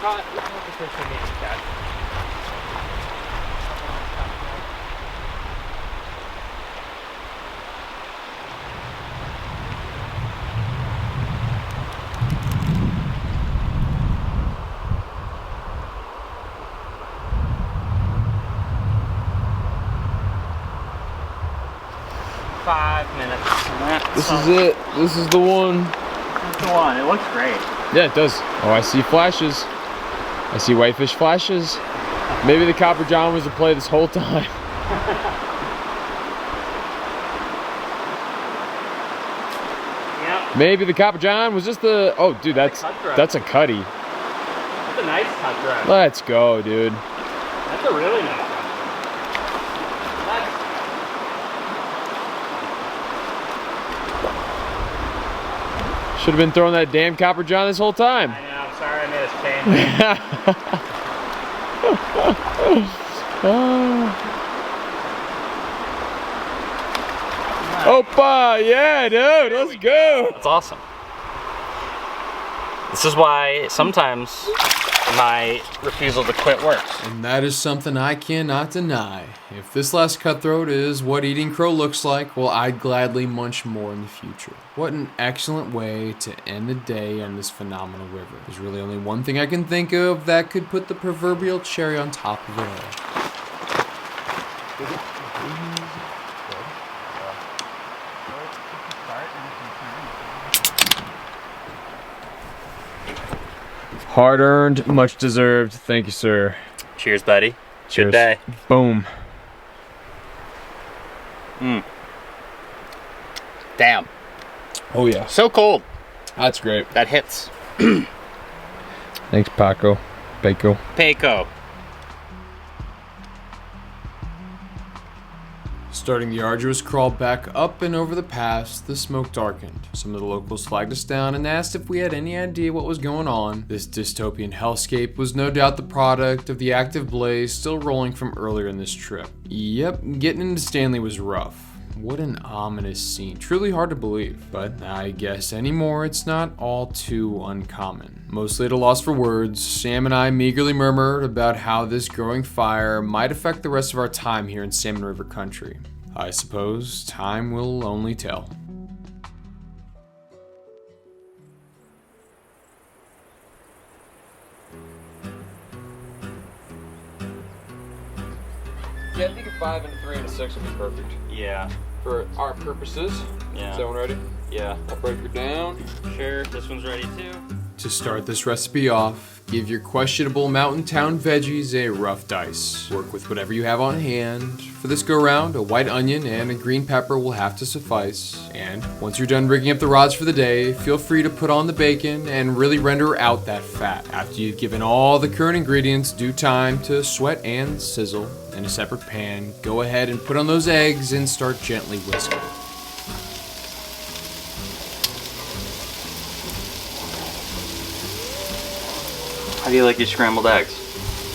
Speaker 8: caught the fish we need to catch. 5 minutes.
Speaker 6: This is it. This is the one.
Speaker 8: That's the one. It looks great.
Speaker 6: Yeah, it does. Oh, I see flashes. I see whitefish flashes. Maybe the Copper John was the play this whole time.
Speaker 8: Yep.
Speaker 6: Maybe the Copper John was just the. Oh, dude, that's a cutthroat.
Speaker 8: That's a nice cutthroat.
Speaker 6: Let's go, dude.
Speaker 8: That's a really nice one.
Speaker 6: Should have been throwing that damn Copper John this whole time.
Speaker 8: I know, I'm sorry I made us change.
Speaker 6: Opa! Yeah, dude, let's go.
Speaker 8: That's awesome. This is why sometimes my refusal to quit works.
Speaker 5: And that is something I cannot deny. If this last cutthroat is what eating crow looks like, well, I'd gladly munch more in the future. What an excellent way to end the day on this phenomenal river. There's really only one thing I can think of that could put the proverbial cherry on top of it all.
Speaker 6: Hard earned, much deserved. Thank you, sir.
Speaker 8: Cheers, buddy.
Speaker 6: Cheers.
Speaker 8: Good day.
Speaker 6: Boom.
Speaker 8: Damn.
Speaker 6: Oh yeah.
Speaker 8: So cold.
Speaker 6: That's great.
Speaker 8: That hits.
Speaker 6: Thanks, Paco. Paco.
Speaker 8: Peco.
Speaker 5: Starting the arduous crawl back up and over the pass, the smoke darkened. Some of the locals flagged us down and asked if we had any idea what was going on. This dystopian hellscape was no doubt the product of the active blaze still rolling from earlier in this trip. Yep, getting into Stanley was rough. What an ominous scene. Truly hard to believe. But I guess anymore it's not all too uncommon. Mostly at a loss for words, Sam and I meagerly murmured about how this growing fire might affect the rest of our time here in Salmon River country. I suppose time will only tell.
Speaker 6: Yeah, I think a 5 and a 3 and a 6 would be perfect.
Speaker 8: Yeah.
Speaker 6: For our purposes.
Speaker 8: Yeah.
Speaker 6: Is that one ready?
Speaker 8: Yeah.
Speaker 6: I'll break her down.
Speaker 8: Sure. This one's ready too.
Speaker 5: To start this recipe off, give your questionable mountain town veggies a rough dice. Work with whatever you have on hand. For this go round, a white onion and a green pepper will have to suffice. And once you're done rigging up the rods for the day, feel free to put on the bacon and really render out that fat. After you've given all the current ingredients due time to sweat and sizzle in a separate pan, go ahead and put on those eggs and start gently whisking.
Speaker 8: How do you like your scrambled eggs?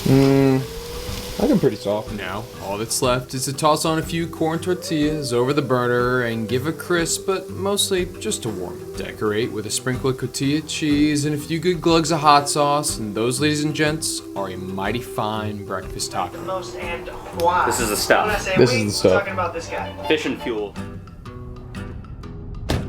Speaker 6: I think I'm pretty soft.
Speaker 5: Now, all that's left is to toss on a few corn tortillas over the burner and give a crisp, but mostly just to warm it. Decorate with a sprinkle of cotija cheese and a few good glugs of hot sauce, and those, ladies and gents, are a mighty fine breakfast taco.
Speaker 8: This is the stuff.
Speaker 6: This is the stuff.
Speaker 9: Talking about this guy.
Speaker 8: Fish and fuel.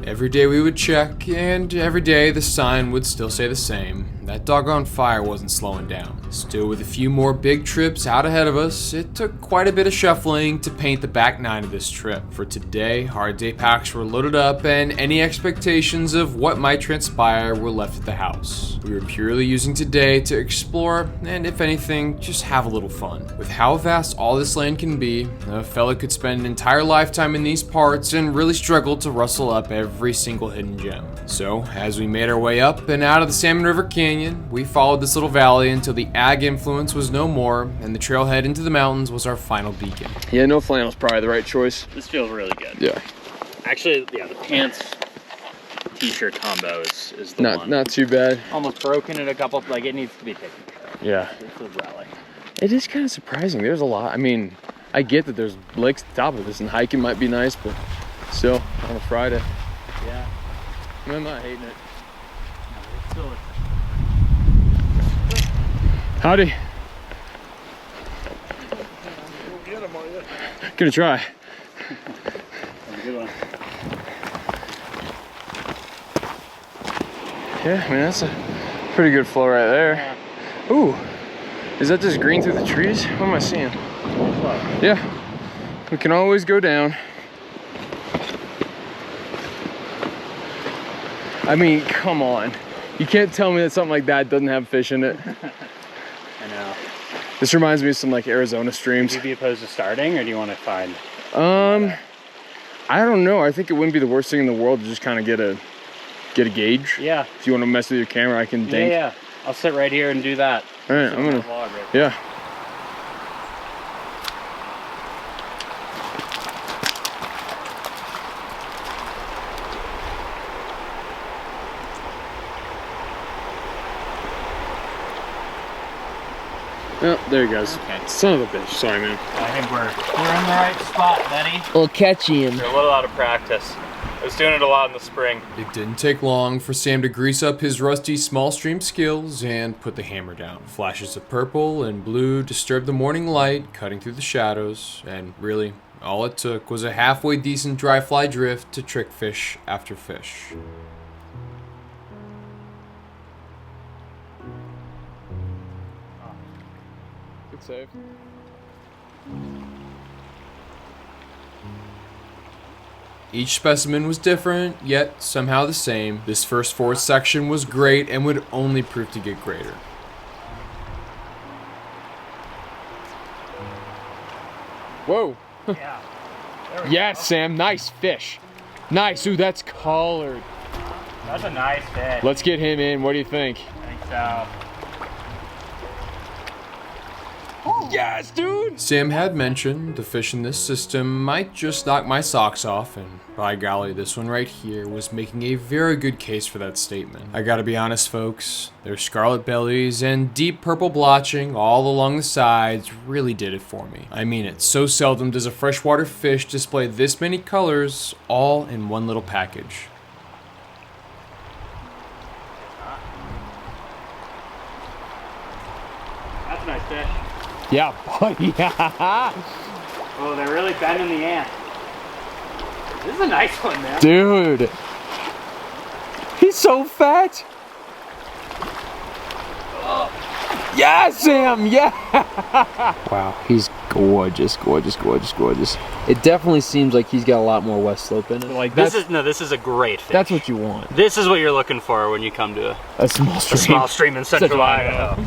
Speaker 5: Every day we would check, and every day the sign would still say the same. That doggone fire wasn't slowing down. Still, with a few more big trips out ahead of us, it took quite a bit of shuffling to paint the back nine of this trip. For today, our day packs were loaded up, and any expectations of what might transpire were left at the house. We were purely using today to explore, and if anything, just have a little fun. With how vast all this land can be, a fella could spend an entire lifetime in these parts and really struggle to rustle up every single hidden gem. So, as we made our way up and out of the Salmon River Canyon, we followed this little valley until the ag influence was no more, and the trailhead into the mountains was our final beacon.
Speaker 6: Yeah, no flannel's probably the right choice.
Speaker 8: This feels really good.
Speaker 6: Yeah.
Speaker 8: Actually, yeah, the pants t-shirt combo is the one.
Speaker 6: Not too bad.
Speaker 8: Almost broken in a couple, like it needs to be taken care of.
Speaker 6: Yeah.
Speaker 8: It's a relic.
Speaker 6: It is kind of surprising. There's a lot. I mean, I get that there's lakes at the top of this and hiking might be nice, but still, on a Friday.
Speaker 8: Yeah.
Speaker 6: I'm not hating it.
Speaker 8: It's still
Speaker 6: Howdy. Gonna try.
Speaker 1: Good one.
Speaker 6: Yeah, I mean, that's a pretty good flow right there. Ooh, is that just green through the trees? What am I seeing? Yeah, we can always go down. I mean, come on. You can't tell me that something like that doesn't have fish in it.
Speaker 1: I know.
Speaker 6: This reminds me of some like Arizona streams.
Speaker 1: Would you be opposed to starting, or do you want to find?
Speaker 6: I don't know. I think it wouldn't be the worst thing in the world to just kind of get a gauge.
Speaker 1: Yeah.
Speaker 6: If you want to mess with your camera, I can think.
Speaker 1: Yeah. I'll sit right here and do that.
Speaker 6: All right, I'm gonna.
Speaker 1: Vlog right
Speaker 6: Yeah. Oh, there he goes.
Speaker 1: Okay.
Speaker 6: Son of a bitch. Sorry, man.
Speaker 1: I think we're in the right spot, Betty.
Speaker 7: We'll catch him.
Speaker 1: We're a little out of practice. I was doing it a lot in the spring.
Speaker 5: It didn't take long for Sam to grease up his rusty small stream skills and put the hammer down. Flashes of purple and blue disturbed the morning light, cutting through the shadows, and really, all it took was a halfway decent dry fly drift to trick fish after fish.
Speaker 6: Good save.
Speaker 5: Each specimen was different, yet somehow the same. This first fourth section was great and would only prove to get greater.
Speaker 6: Whoa.
Speaker 1: Yeah.
Speaker 6: Yes, Sam. Nice fish. Nice. Ooh, that's colored.
Speaker 1: That's a nice fish.
Speaker 6: Let's get him in. What do you think?
Speaker 1: I think so.
Speaker 6: Yes, dude.
Speaker 5: Sam had mentioned the fish in this system might just knock my socks off, and by golly, this one right here was making a very good case for that statement. I gotta be honest, folks, their scarlet bellies and deep purple blotching all along the sides really did it for me. I mean it, so seldom does a freshwater fish display this many colors all in one little package.
Speaker 1: That's a nice fish.
Speaker 6: Yeah, buddy.
Speaker 1: Oh, they're really bending the ant. This is a nice one, man.
Speaker 6: Dude. He's so fat. Yes, Sam. Yeah.
Speaker 7: Wow, he's gorgeous, gorgeous, gorgeous, gorgeous. It definitely seems like he's got a lot more west slope in it.
Speaker 6: Like
Speaker 1: This is a great fish.
Speaker 7: That's what you want.
Speaker 1: This is what you're looking for when you come to
Speaker 7: A small stream.
Speaker 1: a small stream in central Idaho.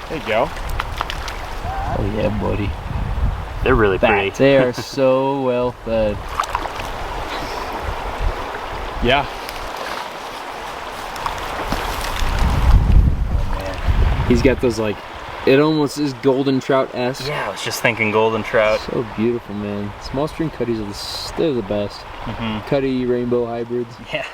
Speaker 6: There you go.
Speaker 7: Oh yeah, buddy.
Speaker 1: They're really pretty.
Speaker 7: They are so well fed.
Speaker 6: Yeah.
Speaker 7: He's got those like, it almost is golden trout-esque.
Speaker 1: Yeah, I was just thinking golden trout.
Speaker 7: So beautiful, man. Small stream cutties are they're the best. Cutty rainbow hybrids.
Speaker 1: Yeah.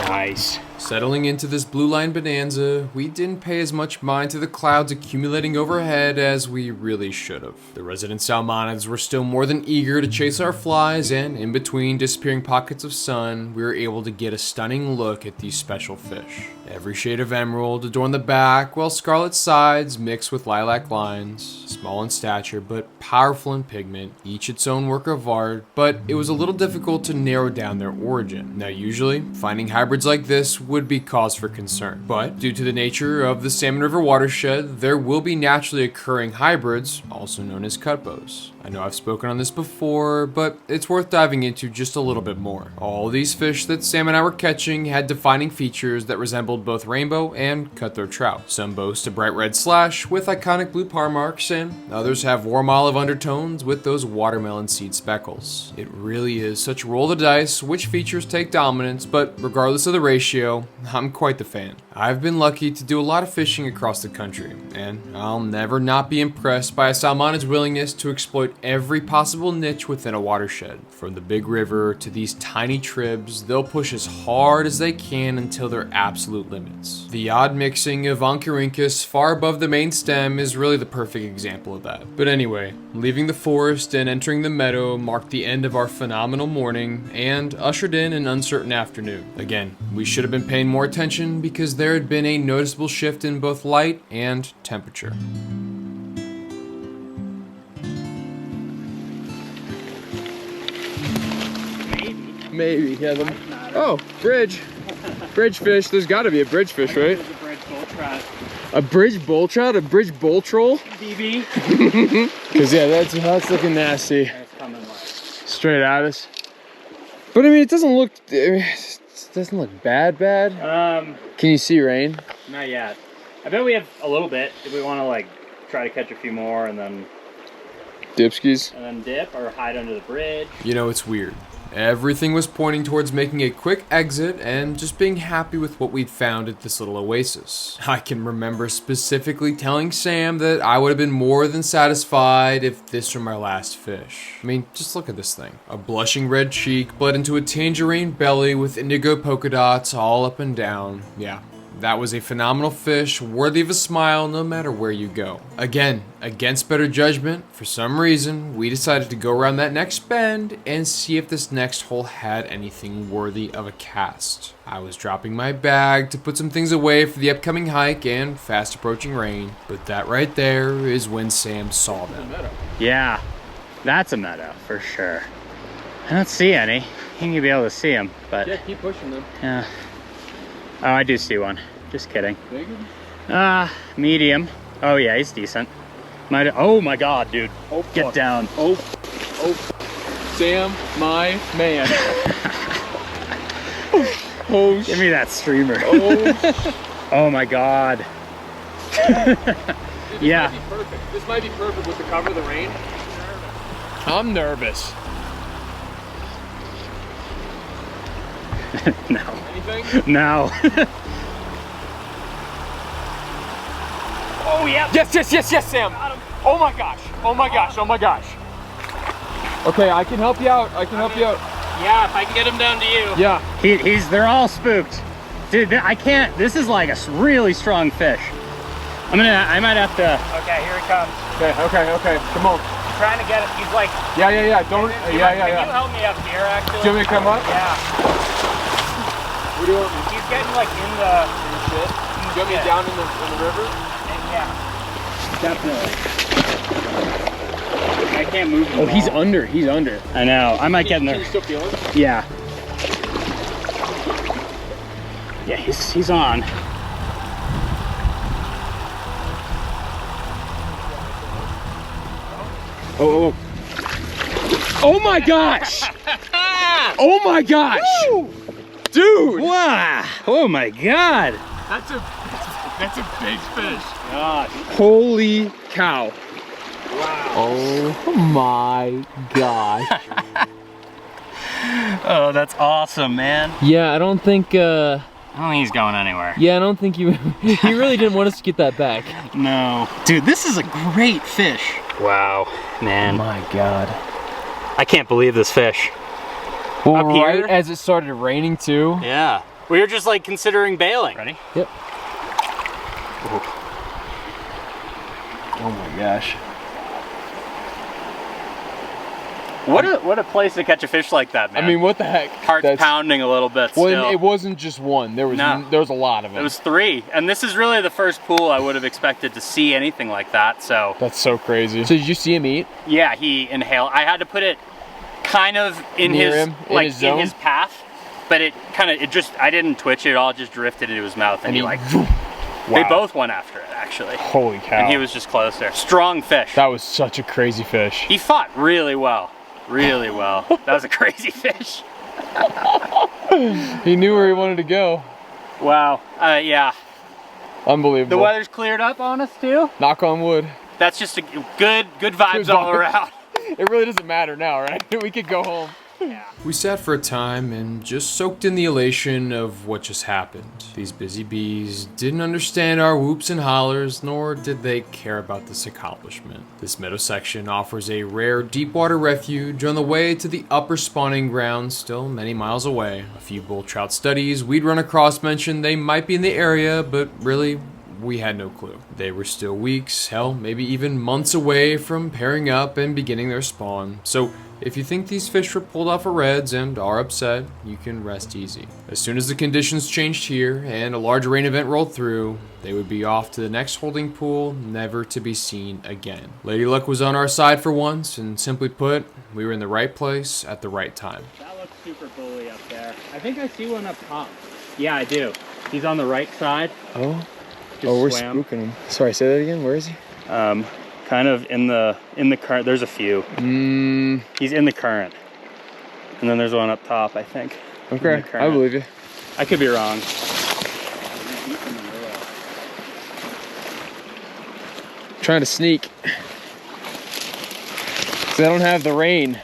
Speaker 6: Nice.
Speaker 5: Settling into this blue line bonanza, we didn't pay as much mind to the clouds accumulating overhead as we really should have. The resident salmonids were still more than eager to chase our flies, and in between disappearing pockets of sun, we were able to get a stunning look at these special fish. Every shade of emerald adorned the back, while scarlet sides mixed with lilac lines. Small in stature, but powerful in pigment, each its own work of art, but it was a little difficult to narrow down their origin. Now usually, finding hybrids like this would be cause for concern. But due to the nature of the Salmon River watershed, there will be naturally occurring hybrids, also known as cutbows. I know I've spoken on this before, but it's worth diving into just a little bit more. All these fish that Sam and I were catching had defining features that resembled both rainbow and cutthroat trout. Some boast a bright red slash with iconic blue par marks, and others have warm olive undertones with those watermelon seed speckles. It really is such a roll of the dice which features take dominance, but regardless of the ratio, I'm quite the fan. I've been lucky to do a lot of fishing across the country, and I'll never not be impressed by a salmonid's willingness to exploit every possible niche within a watershed. From the big river to these tiny tribs, they'll push as hard as they can until their absolute limits. The odd mixing of Oncorhynchus far above the main stem is really the perfect example of that. But anyway, leaving the forest and entering the meadow marked the end of our phenomenal morning and ushered in an uncertain afternoon. Again, we should have been paying more attention because there had been a noticeable shift in both light and temperature.
Speaker 6: Maybe, yeah. Oh, bridge. Bridge fish. There's got to be a bridge fish, right?
Speaker 8: There's a bridge bull trout.
Speaker 6: A bridge bull trout? A bridge bull troll?
Speaker 8: BB.
Speaker 6: Because, yeah, that's looking nasty.
Speaker 8: It's coming like.
Speaker 6: Straight at us. But, I mean, it doesn't look... it doesn't look bad. Can you see rain?
Speaker 8: Not yet. I bet we have a little bit. If we want to like try to catch a few more and then
Speaker 6: Dipskis?
Speaker 8: and then dip or hide under the bridge.
Speaker 5: You know, it's weird. Everything was pointing towards making a quick exit and just being happy with what we'd found at this little oasis. I can remember specifically telling Sam that I would have been more than satisfied if this were my last fish. I mean, just look at this thing. A blushing red cheek bled into a tangerine belly with indigo polka dots all up and down. Yeah. That was a phenomenal fish, worthy of a smile no matter where you go. Again, against better judgment, for some reason, we decided to go around that next bend and see if this next hole had anything worthy of a cast. I was dropping my bag to put some things away for the upcoming hike and fast approaching rain, but that right there is when Sam saw them.
Speaker 1: Yeah, that's a meadow for sure. I don't see any. You need to be able to see them, but
Speaker 6: Yeah, keep pushing them.
Speaker 1: yeah. Oh, I do see one. Just kidding.
Speaker 6: Big?
Speaker 1: Medium. Oh yeah, he's decent. Oh my God, dude.
Speaker 6: Oh,
Speaker 1: Get
Speaker 6: fuck.
Speaker 1: down.
Speaker 6: Oh. Sam, my man. Oh,
Speaker 1: Give me that streamer.
Speaker 6: oh.
Speaker 1: Oh my God. Yeah.
Speaker 6: Might be perfect. This might be perfect with the cover of the rain. I'm nervous.
Speaker 1: No.
Speaker 6: Anything?
Speaker 1: No.
Speaker 6: Oh yeah. Yes, Sam. Oh my gosh. Okay, I can help you out.
Speaker 8: Yeah, if I can get him down to you.
Speaker 6: Yeah.
Speaker 1: They're all spooked. Dude, I can't, this is like a really strong fish. I might have to.
Speaker 8: Okay, here he comes.
Speaker 6: Okay. Come on.
Speaker 8: Trying to get it. He's like.
Speaker 6: Yeah. Don't.
Speaker 8: Can you help me up here, actually?
Speaker 6: Do you want me to come up?
Speaker 8: Yeah.
Speaker 6: What do you want me?
Speaker 8: He's getting like in the
Speaker 6: Shit. Do you want me down in the river?
Speaker 8: Yeah. Definitely. I can't move.
Speaker 6: Oh, he's under.
Speaker 1: I know. I might get in there.
Speaker 6: Can you still feel it?
Speaker 1: Yeah. Yeah, he's on.
Speaker 6: Oh. Oh my gosh! Oh my gosh!
Speaker 1: Woo!
Speaker 6: Dude!
Speaker 1: Wow! Oh my God!
Speaker 6: That's a big fish.
Speaker 1: God.
Speaker 6: Holy cow.
Speaker 7: Oh my gosh.
Speaker 1: Oh, that's awesome, man.
Speaker 7: Yeah, I don't think
Speaker 1: I don't think he's going anywhere.
Speaker 7: yeah, I don't think you really didn't want us to get that back.
Speaker 1: No. Dude, this is a great fish. Wow, man.
Speaker 7: Oh my god.
Speaker 1: I can't believe this fish.
Speaker 6: Well,
Speaker 1: Up here?
Speaker 6: right as it started raining too.
Speaker 1: Yeah. We were just like considering bailing. Ready?
Speaker 7: Yep.
Speaker 6: Oh my gosh.
Speaker 8: What a place to catch a fish like that, man.
Speaker 6: I mean, what the heck?
Speaker 8: Heart's pounding a little bit
Speaker 6: Well,
Speaker 8: still.
Speaker 6: it wasn't just one. There was a lot of them.
Speaker 8: It was 3, and this is really the first pool I would have expected to see anything like that. So
Speaker 6: That's so crazy. So did you see him eat?
Speaker 8: yeah, he inhaled. I had to put it kind of in
Speaker 6: Near
Speaker 8: his
Speaker 6: him? In his zone?
Speaker 8: in his path,
Speaker 1: but it just, I didn't twitch it at all, it just drifted into his mouth, and he like,
Speaker 6: Wow.
Speaker 1: they both went after it actually.
Speaker 6: Holy cow.
Speaker 1: And he was just closer. Strong fish.
Speaker 6: That was such a crazy fish.
Speaker 1: He fought really well. Really well. That was a crazy fish.
Speaker 6: He knew where he wanted to go.
Speaker 1: Wow. Yeah.
Speaker 6: Unbelievable.
Speaker 1: The weather's cleared up on us too.
Speaker 6: Knock on wood.
Speaker 1: That's just a good vibes all around.
Speaker 6: It really doesn't matter now, right? We could go home.
Speaker 1: Yeah.
Speaker 5: We sat for a time and just soaked in the elation of what just happened. These busy bees didn't understand our whoops and hollers, nor did they care about this accomplishment. This meadow section offers a rare deep-water refuge on the way to the upper spawning grounds, still many miles away. A few bull trout studies we'd run across mentioned they might be in the area, but really, we had no clue. They were still weeks, hell, maybe even months away from pairing up and beginning their spawn. So if you think these fish were pulled off of reds and are upset, you can rest easy. As soon as the conditions changed here and a large rain event rolled through, they would be off to the next holding pool, never to be seen again. Lady Luck was on our side for once, and simply put, we were in the right place at the right time.
Speaker 1: That looks super bully up there. I think I see one up top. Yeah, I do. He's on the right side.
Speaker 6: Oh?
Speaker 1: Just
Speaker 6: We're
Speaker 1: swam.
Speaker 6: spooking him. Sorry, say that again. Where is he?
Speaker 1: Kind of in the current. There's a few. He's in the current. And then there's one up top, I think.
Speaker 6: Okay, I believe you.
Speaker 1: I could be wrong.
Speaker 6: Trying to sneak. Cause I don't have the rain.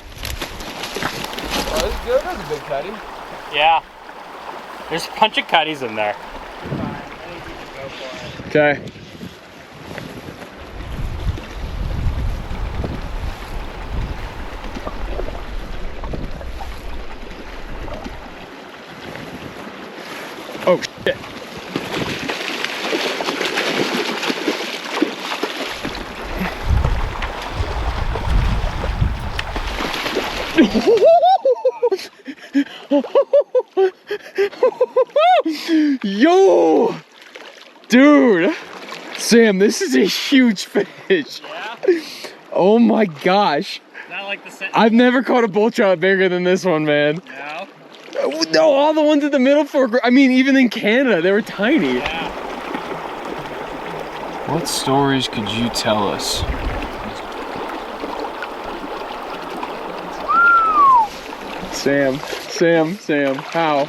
Speaker 2: Oh, this is good. That's a big cutty.
Speaker 1: Yeah. There's a bunch of cutties in there.
Speaker 6: Okay. Oh shit. Yo! Dude! Sam, this is a huge fish.
Speaker 1: Yeah?
Speaker 6: Oh my gosh.
Speaker 1: Is that like the
Speaker 6: I've never caught a bull trout bigger than this one, man.
Speaker 1: No?
Speaker 6: No, all the ones at the middle fork, I mean, even in Canada, they were tiny.
Speaker 1: Yeah.
Speaker 6: What stories could you tell us? Sam, how?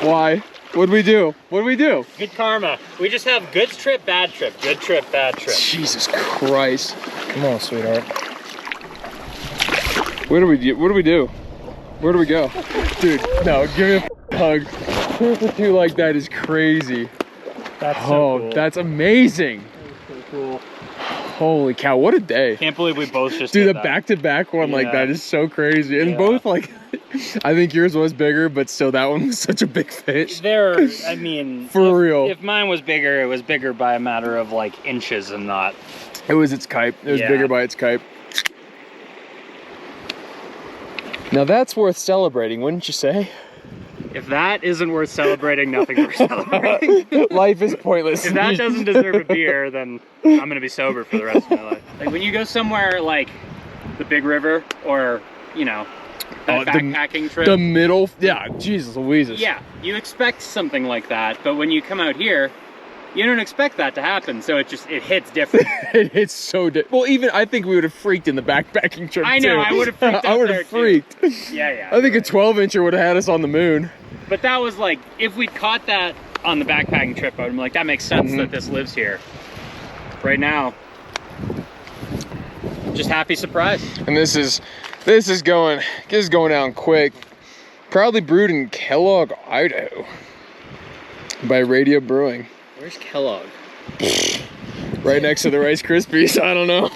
Speaker 6: Why? What'd we do? What'd we do?
Speaker 1: Good karma. We just have good trip, bad trip. Good trip, bad trip.
Speaker 6: Jesus Christ. Come on, sweetheart. What do we do? What do we do? Where do we go? Dude, no, give me a hug. Triple two like that is crazy.
Speaker 1: That's so cool.
Speaker 6: That's amazing.
Speaker 1: so cool.
Speaker 6: Holy cow, what a day.
Speaker 1: Can't believe we both just
Speaker 6: Dude,
Speaker 1: did
Speaker 6: the
Speaker 1: that.
Speaker 6: back-to-back one like
Speaker 1: Yeah.
Speaker 6: that is so crazy. And
Speaker 1: Yeah.
Speaker 6: both like, I think yours was bigger, but still that one was such a big fish.
Speaker 1: I mean,
Speaker 6: For real.
Speaker 1: If mine was bigger, it was bigger by a matter of like inches and not.
Speaker 6: It was its kype. It was
Speaker 1: Yeah.
Speaker 6: bigger by its kype. Now that's worth celebrating, wouldn't you say?
Speaker 1: If that isn't worth celebrating, nothing's worth celebrating.
Speaker 6: Life is pointless.
Speaker 1: If that doesn't deserve a beer, then I'm gonna be sober for the rest of my life. Like when you go somewhere like the Big River or, you know, that backpacking trip.
Speaker 6: The middle, yeah, Jesus Louises.
Speaker 1: Yeah, you expect something like that, but when you come out here, you don't expect that to happen, so it hits different.
Speaker 6: It's so well, even I think we would have freaked in the backpacking trip
Speaker 1: I know,
Speaker 6: too.
Speaker 1: I would have freaked out
Speaker 6: I would
Speaker 1: there,
Speaker 6: have freaked.
Speaker 1: too. Yeah.
Speaker 6: I think a 12-incher would have had us on the moon.
Speaker 1: But that was like, if we'd caught that on the backpacking trip, I would be like, that makes sense that this lives here. Right now, just happy surprise.
Speaker 6: And this is going down quick. Proudly brewed in Kellogg, Idaho, by Radio Brewing.
Speaker 1: Where's Kellogg?
Speaker 6: Right next to the Rice Krispies. I don't know.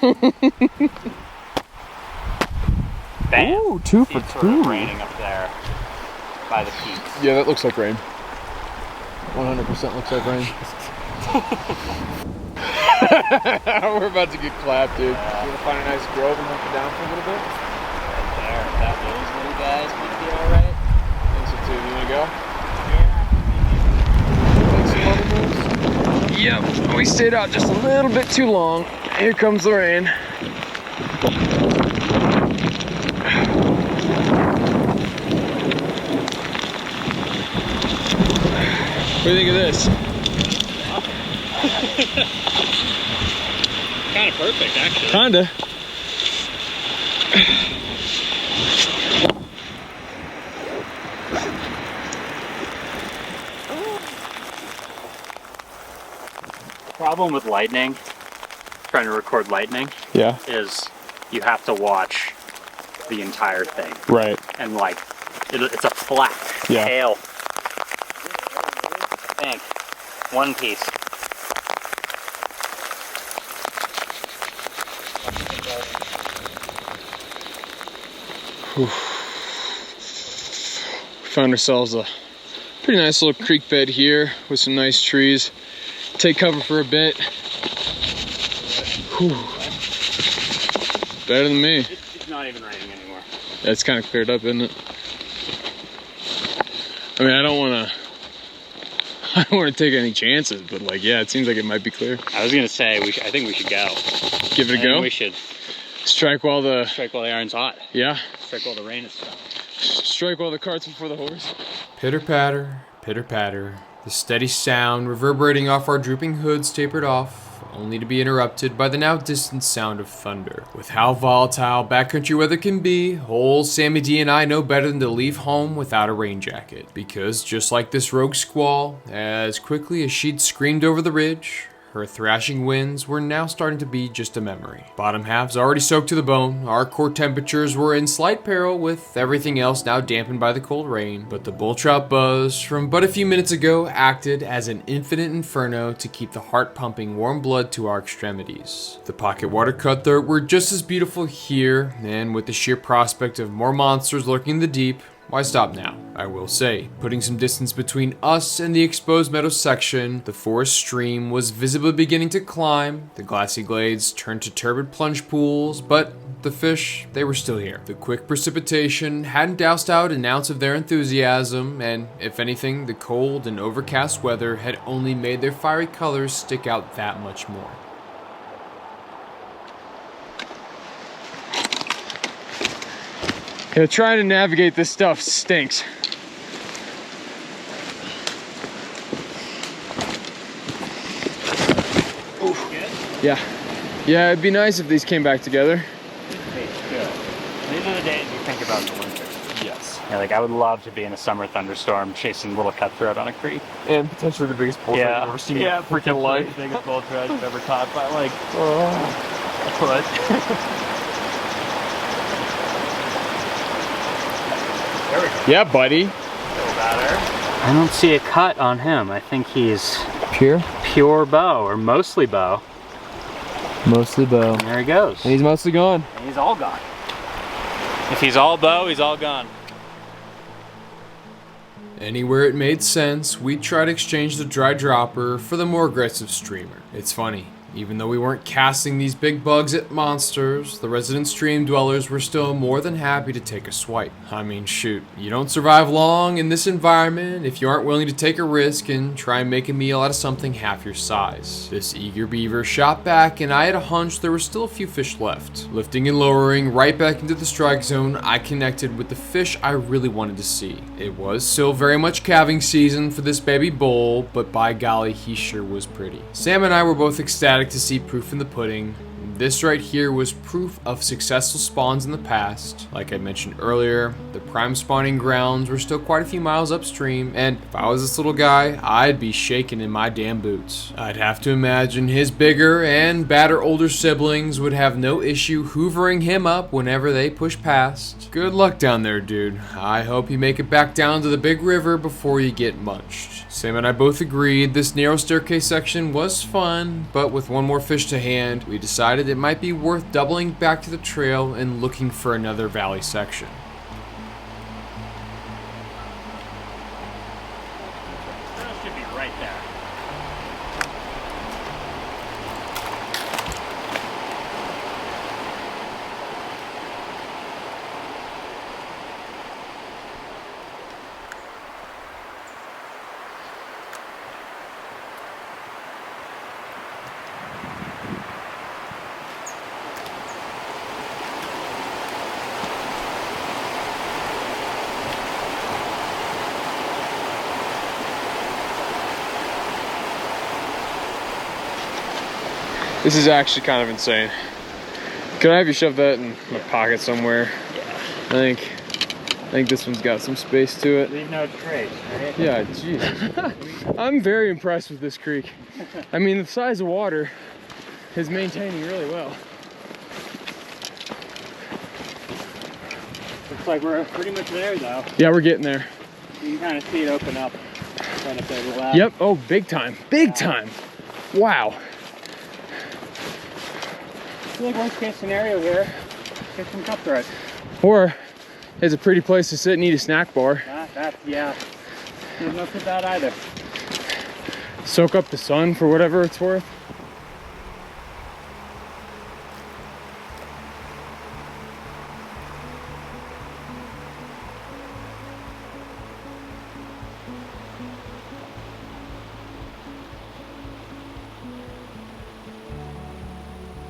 Speaker 1: Bam.
Speaker 6: Ooh, 2 for
Speaker 1: It's sort of raining up there by the peaks.
Speaker 6: Yeah, that looks like rain. 100% looks like rain. We're about to get clapped, dude. You wanna find a nice grove and hunker down for a little bit?
Speaker 1: There, that those little guys might be alright.
Speaker 6: I think so too. You wanna go? Yep, we stayed out just a little bit too long. Here comes the rain. What do you think of this?
Speaker 8: Kind of perfect, actually.
Speaker 6: Kinda.
Speaker 8: Problem with lightning, trying to record lightning,
Speaker 6: Yeah.
Speaker 8: is you have to watch the entire thing.
Speaker 6: Right.
Speaker 8: And like, it's a flat,
Speaker 6: Yeah.
Speaker 8: tail. I think. One piece.
Speaker 6: Found ourselves a pretty nice little creek bed here with some nice trees. Take cover for a bit. Whew. Better than me.
Speaker 8: It's not even raining anymore.
Speaker 6: It's kind of cleared up, isn't it? I mean, I don't want to take any chances, but like, yeah, it seems like it might be clear.
Speaker 8: I was gonna say, I think we should go.
Speaker 6: Give it a go.
Speaker 8: We should
Speaker 6: Strike while the
Speaker 8: iron's hot.
Speaker 6: yeah.
Speaker 8: Strike while the rain is stopped.
Speaker 6: Strike while the cart's before the horse.
Speaker 5: Pitter patter, the steady sound reverberating off our drooping hoods tapered off, only to be interrupted by the now distant sound of thunder. With how volatile backcountry weather can be, old Sammy D and I know better than to leave home without a rain jacket. Because just like this rogue squall, as quickly as she'd screamed over the ridge, her thrashing winds were now starting to be just a memory. Bottom half's already soaked to the bone, our core temperatures were in slight peril with everything else now dampened by the cold rain, but the bull trout buzz from but a few minutes ago acted as an infinite inferno to keep the heart pumping warm blood to our extremities. The pocket water cutthroat were just as beautiful here, and with the sheer prospect of more monsters lurking in the deep, why stop now? I will say, putting some distance between us and the exposed meadow section, the forest stream was visibly beginning to climb, the glassy glades turned to turbid plunge pools, but the fish, they were still here. The quick precipitation hadn't doused out an ounce of their enthusiasm, and if anything, the cold and overcast weather had only made their fiery colors stick out that much more.
Speaker 6: Yeah, trying to navigate this stuff stinks. Yeah. Yeah, it'd be nice if these came back together.
Speaker 8: These are the days you think about the winter.
Speaker 6: Yes.
Speaker 8: Yeah, like I would love to be in a summer thunderstorm chasing little cutthroat on a creek.
Speaker 6: And potentially the biggest bull
Speaker 8: Yeah.
Speaker 6: I've ever seen.
Speaker 8: Yeah,
Speaker 6: Freaking life.
Speaker 8: the biggest bull trout you've ever caught by like a foot. There we go.
Speaker 6: Yeah, buddy.
Speaker 8: I don't see a cut on him. I think he's
Speaker 7: Pure?
Speaker 8: pure bow or mostly bow.
Speaker 7: Mostly bow.
Speaker 8: And there he goes.
Speaker 7: And he's mostly gone.
Speaker 8: And he's all gone. If he's all bow, he's all gone.
Speaker 5: Anywhere it made sense, we'd try to exchange the dry dropper for the more aggressive streamer. It's funny, even though we weren't casting these big bugs at monsters, the resident stream dwellers were still more than happy to take a swipe. I mean, shoot, you don't survive long in this environment if you aren't willing to take a risk and try and make a meal out of something half your size. This eager beaver shot back, and I had a hunch there were still a few fish left. Lifting and lowering right back into the strike zone, I connected with the fish I really wanted to see. It was still very much calving season for this baby bull, but by golly, he sure was pretty. Sam and I were both ecstatic to see proof in the pudding. This right here was proof of successful spawns in the past. Like I mentioned earlier, the prime spawning grounds were still quite a few miles upstream, and if I was this little guy, I'd be shaking in my damn boots. I'd have to imagine his bigger and badder older siblings would have no issue hoovering him up whenever they push past. Good luck down there, dude. I hope you make it back down to the big river before you get munched. Sam and I both agreed this narrow staircase section was fun, but with one more fish to hand, we decided it might be worth doubling back to the trail and looking for another valley section.
Speaker 8: Should be right there.
Speaker 6: This is actually kind of insane. Can I have you shove that in my pocket somewhere? Yeah. I think this one's got some space to it.
Speaker 1: Leave no trace, right?
Speaker 6: Yeah, Jesus. I'm very impressed with this creek. I mean, the size of water is maintaining really well.
Speaker 1: Looks like we're pretty much there though.
Speaker 6: Yeah, we're getting there.
Speaker 1: You can kind of see it open up right up there to the left.
Speaker 6: Yep, oh, big time, big time. Wow.
Speaker 1: I feel like worst case scenario here, get some cutthroat.
Speaker 6: Or it's a pretty place to sit and eat a snack bar.
Speaker 1: Yeah. There's nothing to that either.
Speaker 6: Soak up the sun for whatever it's worth.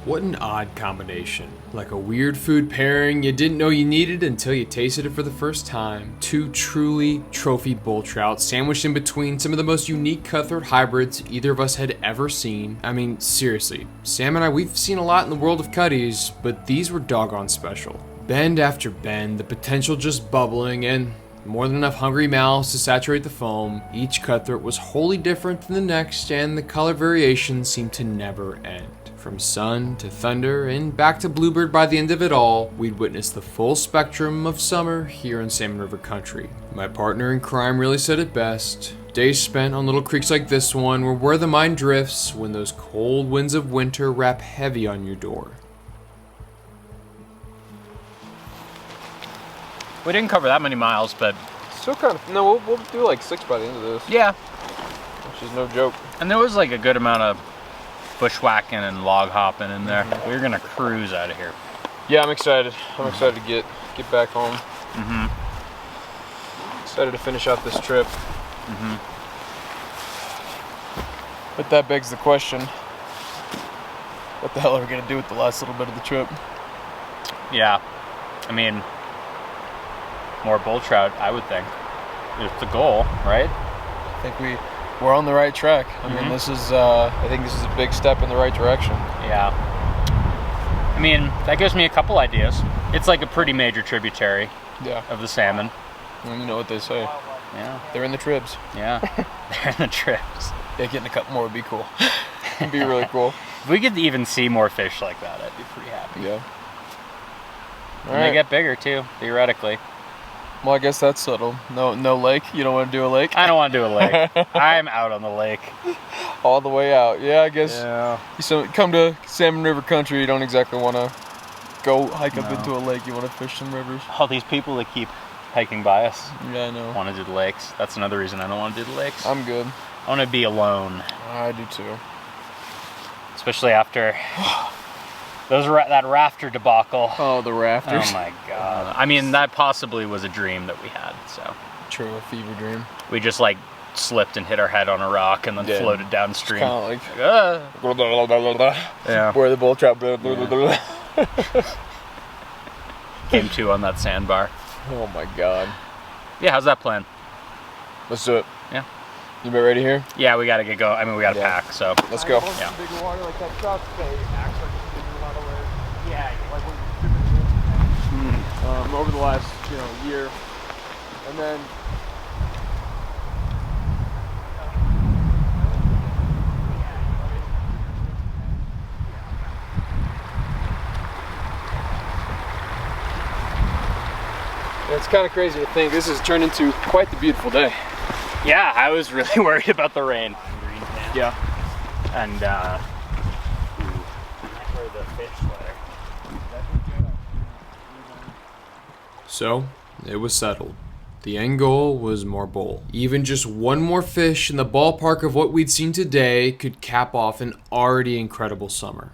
Speaker 5: What an odd combination. Like a weird food pairing you didn't know you needed until you tasted it for the first time. Two truly trophy bull trout sandwiched in between some of the most unique cutthroat hybrids either of us had ever seen. I mean, seriously, Sam and I, we've seen a lot in the world of cutties, but these were doggone special. Bend after bend, the potential just bubbling, and more than enough hungry mouths to saturate the foam. Each cutthroat was wholly different than the next, and the color variations seemed to never end. From sun to thunder and back to bluebird, by the end of it all, we'd witnessed the full spectrum of summer here in Salmon River country. My partner in crime really said it best. Days spent on little creeks like this one were where the mind drifts when those cold winds of winter wrap heavy on your door.
Speaker 8: We didn't cover that many miles, but
Speaker 2: Still kind of, no, we'll do like 6 by the end of this.
Speaker 8: yeah.
Speaker 2: Which is no joke.
Speaker 8: And there was like a good amount of bushwhacking and log hopping in there. We were gonna cruise out of here.
Speaker 2: Yeah, I'm excited. I'm excited to get back home. Excited to finish out this trip. But that begs the question, what the hell are we gonna do with the last little bit of the trip?
Speaker 8: Yeah, I mean, more bull trout, I would think. It's the goal, right?
Speaker 2: I think we're on the right track. I mean, this is, I think this is a big step in the right direction.
Speaker 8: Yeah. I mean, that gives me a couple ideas. It's like a pretty major tributary of the salmon.
Speaker 2: And you know what they say.
Speaker 8: Yeah.
Speaker 2: They're in the tribs.
Speaker 8: Yeah. They're in the trips.
Speaker 2: Yeah, getting a couple more would be cool. It'd be really cool.
Speaker 8: If we could even see more fish like that, I'd be pretty happy.
Speaker 2: Yeah.
Speaker 8: And they get bigger too, theoretically.
Speaker 2: Well, I guess that's settled. No lake? You don't want to do a lake?
Speaker 8: I don't want to do a lake. I'm out on the lake.
Speaker 2: All the way out. Yeah, I guess.
Speaker 8: Yeah.
Speaker 2: So come to Salmon River country, you don't exactly want to go hike up into a lake. You want to fish some rivers.
Speaker 8: All these people that keep hiking by us
Speaker 2: Yeah, I know.
Speaker 8: want to do the lakes. That's another reason I don't want to do the lakes.
Speaker 2: I'm good.
Speaker 8: I want to be alone.
Speaker 2: I do too.
Speaker 8: Especially after that rafter debacle.
Speaker 2: Oh, the rafters.
Speaker 8: Oh my god. I mean, that possibly was a dream that we had, so.
Speaker 2: True, a fever dream.
Speaker 8: We just like slipped and hit our head on a rock and then floated downstream.
Speaker 2: Kind of like
Speaker 8: Yeah.
Speaker 2: where the bull trout.
Speaker 8: Came to on that sandbar.
Speaker 2: Oh my god.
Speaker 8: Yeah, how's that plan?
Speaker 2: Let's do it.
Speaker 8: Yeah.
Speaker 2: You be ready here?
Speaker 8: Yeah, we gotta get going. I mean, we gotta pack, so.
Speaker 2: Let's go.
Speaker 8: Yeah.
Speaker 2: Big water like that trout, they act like it's been a lot of water.
Speaker 8: Yeah.
Speaker 2: Like when you're over the last year, and then it's kind of crazy to think this has turned into quite the beautiful day.
Speaker 8: Yeah, I was really worried about the rain.
Speaker 2: Yeah.
Speaker 8: And where the fish were.
Speaker 5: So, it was settled. The end goal was more bull. Even just one more fish in the ballpark of what we'd seen today could cap off an already incredible summer.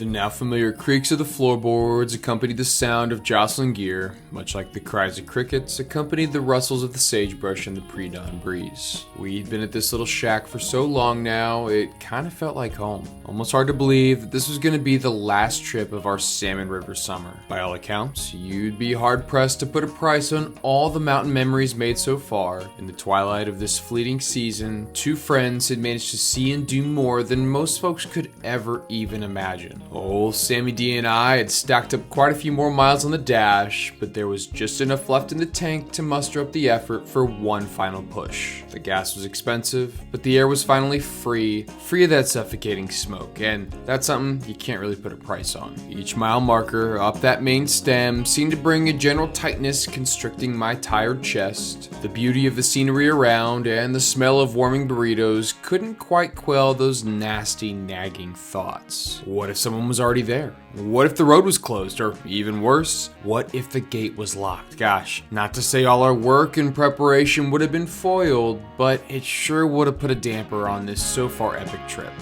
Speaker 5: The now familiar creaks of the floorboards accompanied the sound of jostling gear, much like the cries of crickets accompanied the rustles of the sagebrush in the pre-dawn breeze. We'd been at this little shack for so long now, it kind of felt like home. Almost hard to believe that this was going to be the last trip of our Salmon River summer. By all accounts, you'd be hard-pressed to put a price on all the mountain memories made so far. In the twilight of this fleeting season, two friends had managed to see and do more than most folks could ever even imagine. Old Sammy D and I had stacked up quite a few more miles on the dash, but there was just enough left in the tank to muster up the effort for one final push. The gas was expensive, but the air was finally free of that suffocating smoke, and that's something you can't really put a price on. Each mile marker up that main stem seemed to bring a general tightness constricting my tired chest. The beauty of the scenery around and the smell of warming burritos couldn't quite quell those nasty, nagging thoughts. What if someone was already there? What if the road was closed? Or even worse, what if the gate was locked? Gosh, not to say all our work and preparation would have been foiled, but it sure would have put a damper on this so far epic trip.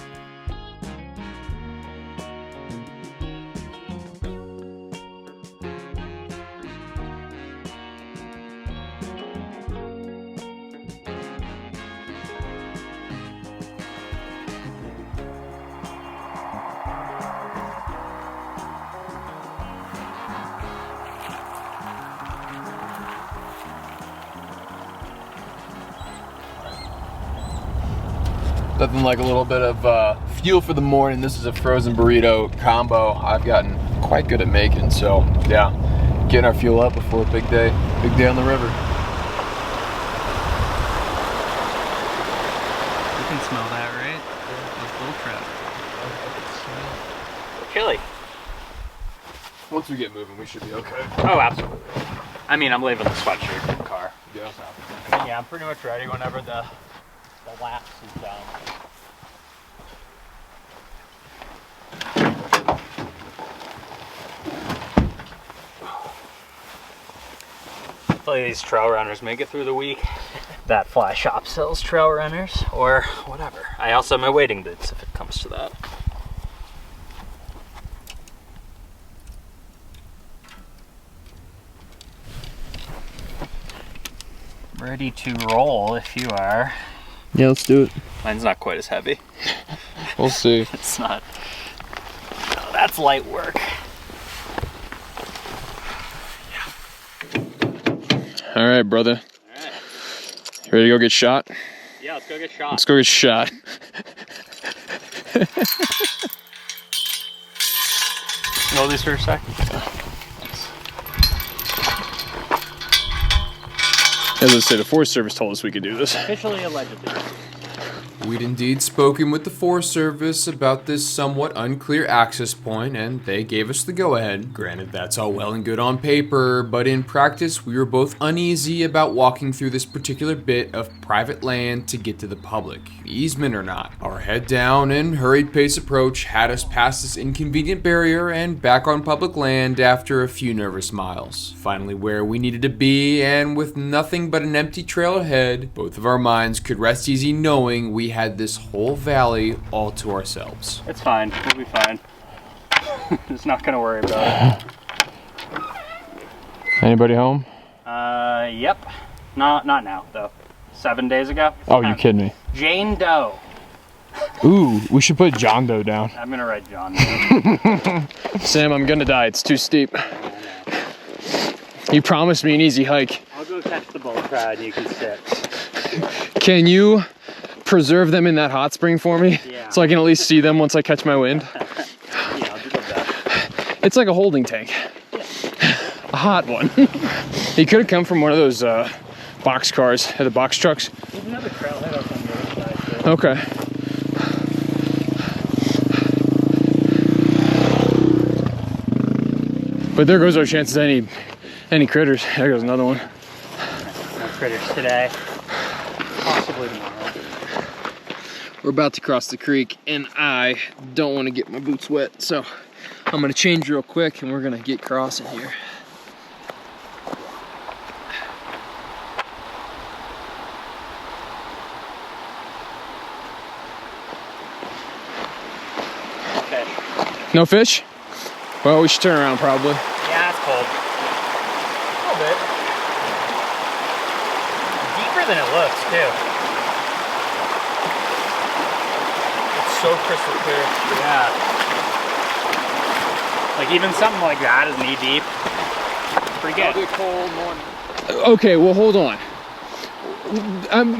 Speaker 6: Nothing like a little bit of fuel for the morning. This is a frozen burrito combo I've gotten quite good at making. So yeah, getting our fuel up before a big day on the river.
Speaker 8: You can smell that, right? Those bull trout. Chili.
Speaker 6: Once we get moving, we should be okay.
Speaker 8: Oh, absolutely. I mean, I'm leaving the sweatshirt in the car.
Speaker 6: Yeah.
Speaker 8: So, yeah, I'm pretty much ready whenever the lapse is done. Hopefully these trail runners make it through the week. That fly shop sells trail runners or whatever. I also have my wading boots if it comes to that. Ready to roll if you are.
Speaker 6: Yeah, let's do it.
Speaker 8: Mine's not quite as heavy.
Speaker 6: We'll see.
Speaker 8: It's not. Oh, that's light work.
Speaker 6: All right, brother.
Speaker 8: All right.
Speaker 6: You ready to go get shot?
Speaker 8: Yeah, let's go get shot.
Speaker 6: Let's go get shot.
Speaker 8: Hold these for a sec.
Speaker 6: As I said, the Forest Service told us we could do this.
Speaker 8: Officially, allegedly.
Speaker 5: We'd indeed spoken with the Forest Service about this somewhat unclear access point, and they gave us the go-ahead. Granted, that's all well and good on paper, but in practice, we were both uneasy about walking through this particular bit of private land to get to the public, easement or not. Our head down and hurried pace approach had us past this inconvenient barrier and back on public land after a few nervous miles. Finally where we needed to be, and with nothing but an empty trail ahead, both of our minds could rest easy knowing we had this whole valley all to ourselves.
Speaker 8: It's fine. We'll be fine. Just not gonna worry about it.
Speaker 6: Anybody home?
Speaker 8: Yep. Not now though. 7 days ago.
Speaker 6: Oh, you kidding me?
Speaker 8: Jane Doe.
Speaker 6: Ooh, we should put John Doe down.
Speaker 8: I'm gonna write John Doe.
Speaker 6: Sam, I'm gonna die. It's too steep. You promised me an easy hike.
Speaker 8: I'll go catch the bull trout and you can sit.
Speaker 6: Can you preserve them in that hot spring for me?
Speaker 8: Yeah.
Speaker 6: So I can at least see them once I catch my wind?
Speaker 8: Yeah, I'll do my best.
Speaker 6: It's like a holding tank. A hot one. He could have come from one of those box cars, or the box trucks.
Speaker 8: There's another trailhead up on the other side too.
Speaker 6: Okay. But there goes our chances of any critters. There goes another one.
Speaker 8: No critters today. Possibly tomorrow.
Speaker 6: We're about to cross the creek and I don't want to get my boots wet, so I'm gonna change real quick and we're gonna get crossing here.
Speaker 8: Fish.
Speaker 6: No fish? Well, we should turn around probably.
Speaker 8: Yeah, it's cold. A little bit. Deeper than it looks, too. It's so crystal clear. Yeah. Like even something like that is knee deep. Pretty good.
Speaker 2: It'll be a cold morning.
Speaker 6: Okay, well, hold on.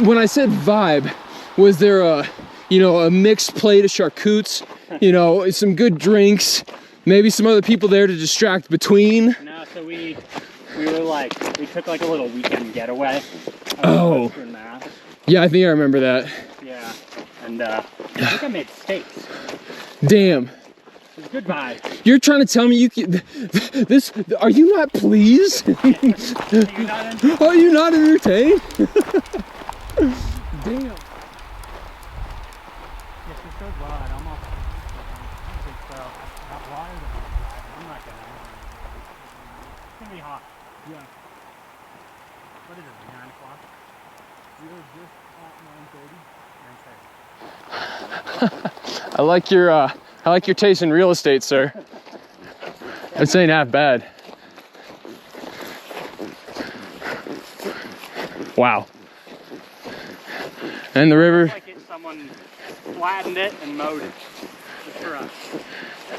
Speaker 6: When I said vibe, was there a, you know, a mixed plate of charcutes, you know, some good drinks, maybe some other people there to distract between?
Speaker 8: No, so we were like, we took like a little weekend getaway.
Speaker 6: Oh. Yeah, I think I remember that.
Speaker 8: Yeah, and I think I made steaks.
Speaker 6: Damn.
Speaker 8: It was a good vibe.
Speaker 6: You're trying to tell me you can, this, are you not pleased? Are you not entertained? Damn. I like your taste in real estate, sir. This ain't half bad. Wow. And the river.
Speaker 8: Like someone flattened it and mowed it. Just for us.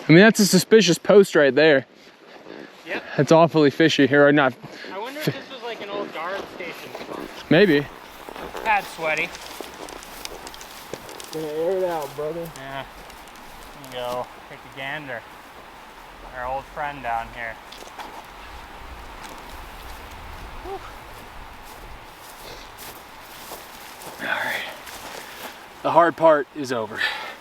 Speaker 6: I mean, that's a suspicious post right there.
Speaker 8: Yep.
Speaker 6: It's awfully fishy here, or not?
Speaker 8: I wonder if this was like an old guard station spot.
Speaker 6: Maybe.
Speaker 8: Pad sweaty.
Speaker 2: Gonna air it out, brother.
Speaker 8: Yeah. You go take a gander. Our old friend down here. Whew.
Speaker 6: All right.
Speaker 2: The hard part is over.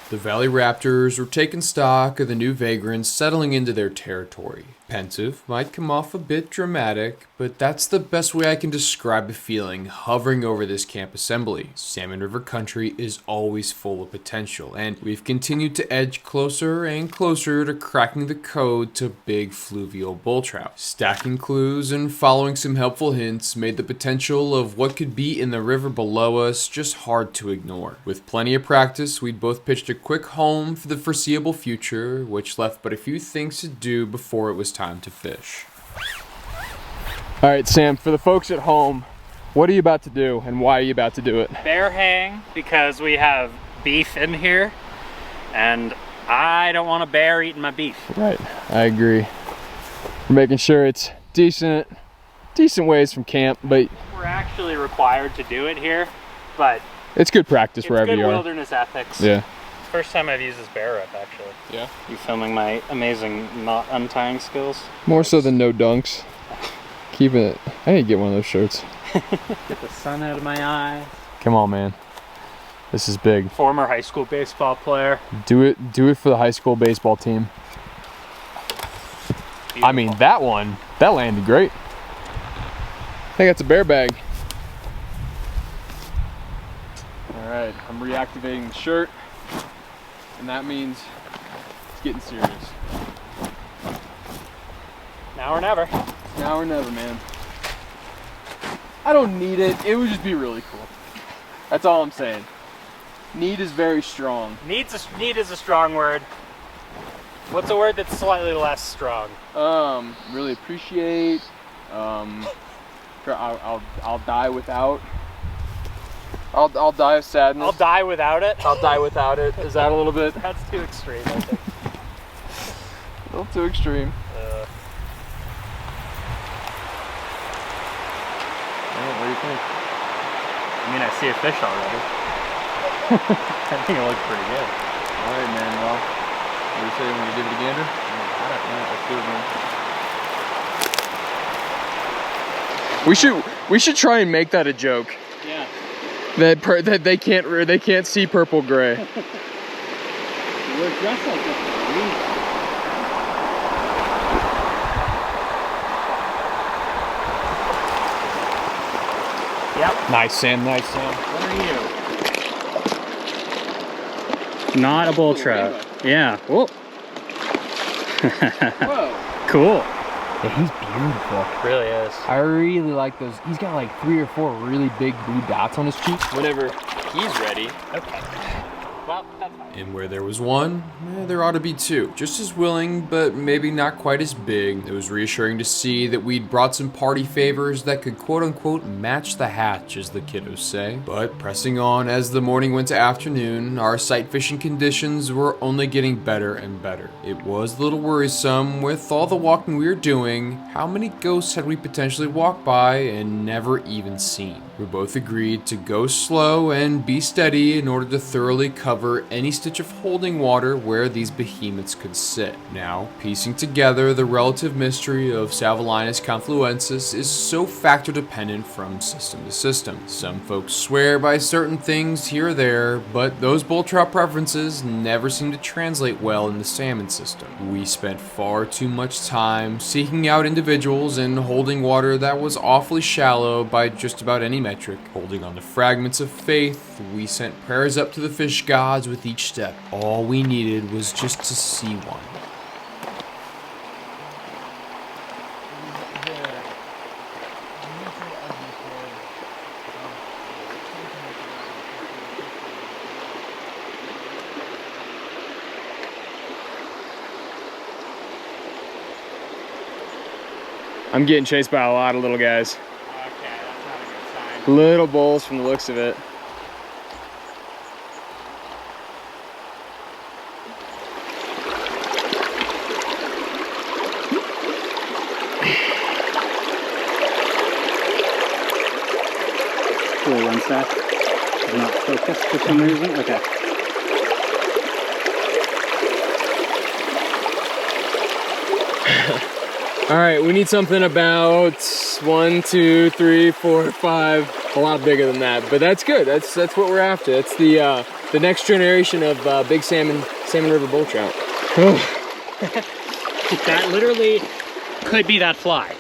Speaker 3: The Valley Raptors were taking stock of the new vagrants settling into their territory. Pensive might come off a bit dramatic, but that's the best way I can describe the feeling hovering over this camp assembly. Salmon River country is always full of potential, and we've continued to edge closer and closer to cracking the code to big fluvial bull trout. Stacking clues and following some helpful hints made the potential of what could be in the river below us just hard to ignore. With plenty of practice, we'd both pitched a quick home for the foreseeable future, which left but a few things to do before it was time to fish.
Speaker 6: All right, Sam, for the folks at home, what are you about to do and why are you about to do it?
Speaker 8: Bear hang because we have beef in here and I don't want a bear eating my beef.
Speaker 6: Right, I agree. We're making sure it's decent ways from camp, but
Speaker 8: We're actually required to do it here, but
Speaker 6: it's good practice
Speaker 8: it's
Speaker 6: wherever
Speaker 8: good
Speaker 6: you are.
Speaker 8: wilderness ethics.
Speaker 6: Yeah.
Speaker 8: First time I've used this bear rep actually.
Speaker 6: Yeah.
Speaker 8: You filming my amazing knot untying skills?
Speaker 6: More so than no dunks. Keeping it. I need to get one of those shirts.
Speaker 8: Get the sun out of my eyes.
Speaker 6: Come on, man. This is big.
Speaker 8: Former high school baseball player.
Speaker 6: Do it for the high school baseball team.
Speaker 8: Beautiful.
Speaker 6: I mean, that landed great. I think that's a bear bag. All right, I'm reactivating the shirt, and that means it's getting serious.
Speaker 8: Now or never.
Speaker 6: Now or never, man. I don't need it. It would just be really cool. That's all I'm saying. Need is very strong.
Speaker 8: Need is a strong word. What's a word that's slightly less strong?
Speaker 6: Really appreciate. I'll die without. I'll die of sadness.
Speaker 8: I'll die without it.
Speaker 6: I'll die without it. Is that a little bit?
Speaker 8: That's too extreme, I think.
Speaker 6: A little too extreme. What do you think?
Speaker 8: I mean, I see a fish already. I think it looks pretty good.
Speaker 6: All right, man. Well, what do you say? Want to give it a gander? Let's do it, man. We should try and make that a joke.
Speaker 8: Yeah.
Speaker 6: That they can't see purple gray.
Speaker 8: We're dressed like this for a reason. Yep.
Speaker 6: Nice, Sam. Nice, Sam.
Speaker 8: What are you? Not a bull trout. Yeah. Whoa.
Speaker 6: Whoa.
Speaker 8: Cool.
Speaker 7: Yeah, he's beautiful.
Speaker 8: Really is.
Speaker 7: I really like those. He's got like 3 or 4 really big blue dots on his cheeks.
Speaker 6: Whenever he's ready.
Speaker 8: Okay.
Speaker 6: Well, that's fine.
Speaker 5: And where there was one, there ought to be two. Just as willing, but maybe not quite as big. It was reassuring to see that we'd brought some party favors that could quote-unquote match the hatch, as the kiddos say. But pressing on as the morning went to afternoon, our sight fishing conditions were only getting better and better. It was a little worrisome, with all the walking we were doing, how many ghosts had we potentially walked by and never even seen. We both agreed to go slow and be steady in order to thoroughly cover any stitch of holding water where these behemoths could sit. Now, piecing together the relative mystery of Salvelinus confluensis is so factor dependent from system to system. Some folks swear by certain things here or there, but those bull trout preferences never seem to translate well in the salmon system. We spent far too much time seeking out individuals and holding water that was awfully shallow by just about any metric. Holding on to fragments of faith, we sent prayers up to the fish gods with each step. All we needed was just to see one.
Speaker 6: I'm getting chased by a lot of little guys.
Speaker 1: Okay, that's not a good sign.
Speaker 6: Little bulls from the looks of it.
Speaker 1: Cool, one sec. Is not focused for some reason. Okay.
Speaker 6: All right, we need something about 1, 2, 3, 4, 5, a lot bigger than that, but that's good. That's what we're after. It's the next generation of big salmon river bull trout.
Speaker 1: That literally could be that fly.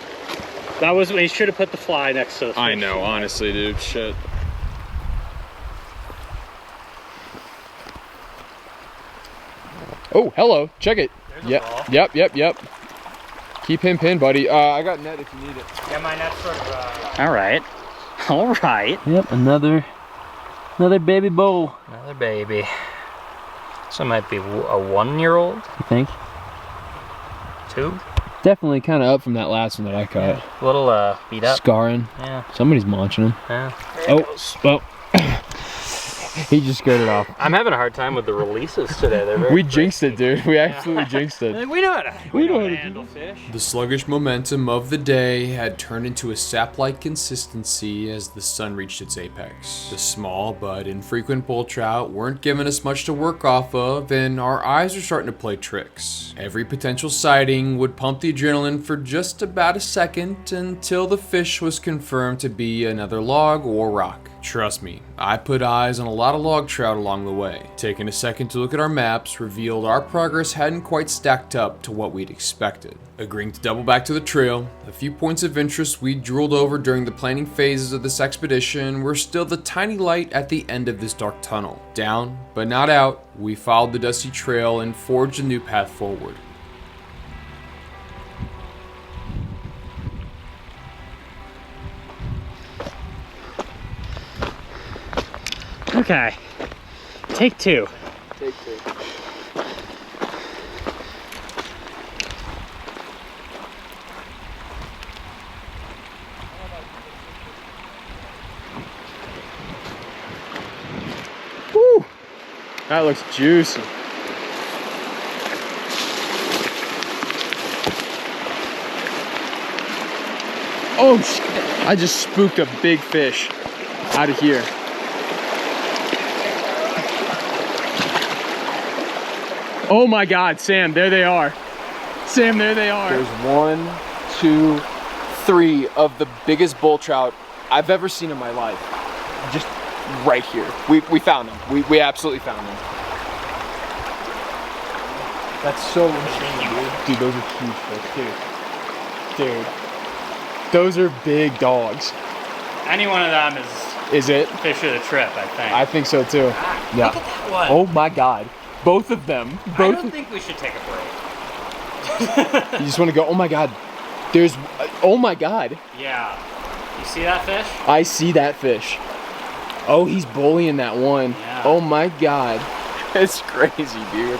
Speaker 1: That was when he should have put the fly next to the fish.
Speaker 6: I know, honestly, dude, shit. Oh, hello, check it. Yep. Keep him pinned, buddy. I got net if you need it.
Speaker 1: Yeah, my net's sort of, All right.
Speaker 7: Yep, another baby bull.
Speaker 8: Another baby. So it might be a 1-year-old?
Speaker 7: You think?
Speaker 8: 2?
Speaker 7: Definitely kind of up from that last one that I caught.
Speaker 8: Yeah. A little beat up.
Speaker 7: Scarring.
Speaker 8: Yeah.
Speaker 7: Somebody's munching him.
Speaker 8: Yeah.
Speaker 7: Oh, he just skirted off.
Speaker 8: I'm having a hard time with the releases today. They're very
Speaker 6: We jinxed it, dude. We absolutely jinxed it.
Speaker 8: We know how to handle fish.
Speaker 5: The sluggish momentum of the day had turned into a sap-like consistency as the sun reached its apex. The small but infrequent bull trout weren't giving us much to work off of, and our eyes were starting to play tricks. Every potential sighting would pump the adrenaline for just about a second until the fish was confirmed to be another log or rock. Trust me, I put eyes on a lot of log trout along the way. Taking a second to look at our maps revealed our progress hadn't quite stacked up to what we'd expected. Agreeing to double back to the trail, a few points of interest we drooled over during the planning phases of this expedition were still the tiny light at the end of this dark tunnel. Down, but not out, we followed the dusty trail and forged a new path forward.
Speaker 1: Okay. Take 2.
Speaker 6: Take 2. Woo! That looks juicy. Oh shit! I just spooked a big fish out of here. Oh my God, Sam, there they are. Sam, there they are.
Speaker 2: There's 1, 2, 3 of the biggest bull trout I've ever seen in my life. Just right here. We found them. We absolutely found them. That's so insane, dude.
Speaker 6: Dude, those are huge fish, dude. Those are big dogs.
Speaker 1: Any one of them
Speaker 6: Is it?
Speaker 1: fish of the trip, I think.
Speaker 6: I think so too. Yeah.
Speaker 1: Look at that one.
Speaker 6: Oh my God. Both of them.
Speaker 1: I
Speaker 6: Both.
Speaker 1: don't think we should take a break.
Speaker 6: You just want to go, oh my God. There's, oh my God.
Speaker 1: Yeah. You see that fish?
Speaker 6: I see that fish. Oh, he's bullying that one.
Speaker 1: Yeah.
Speaker 6: Oh my God.
Speaker 2: It's crazy, dude.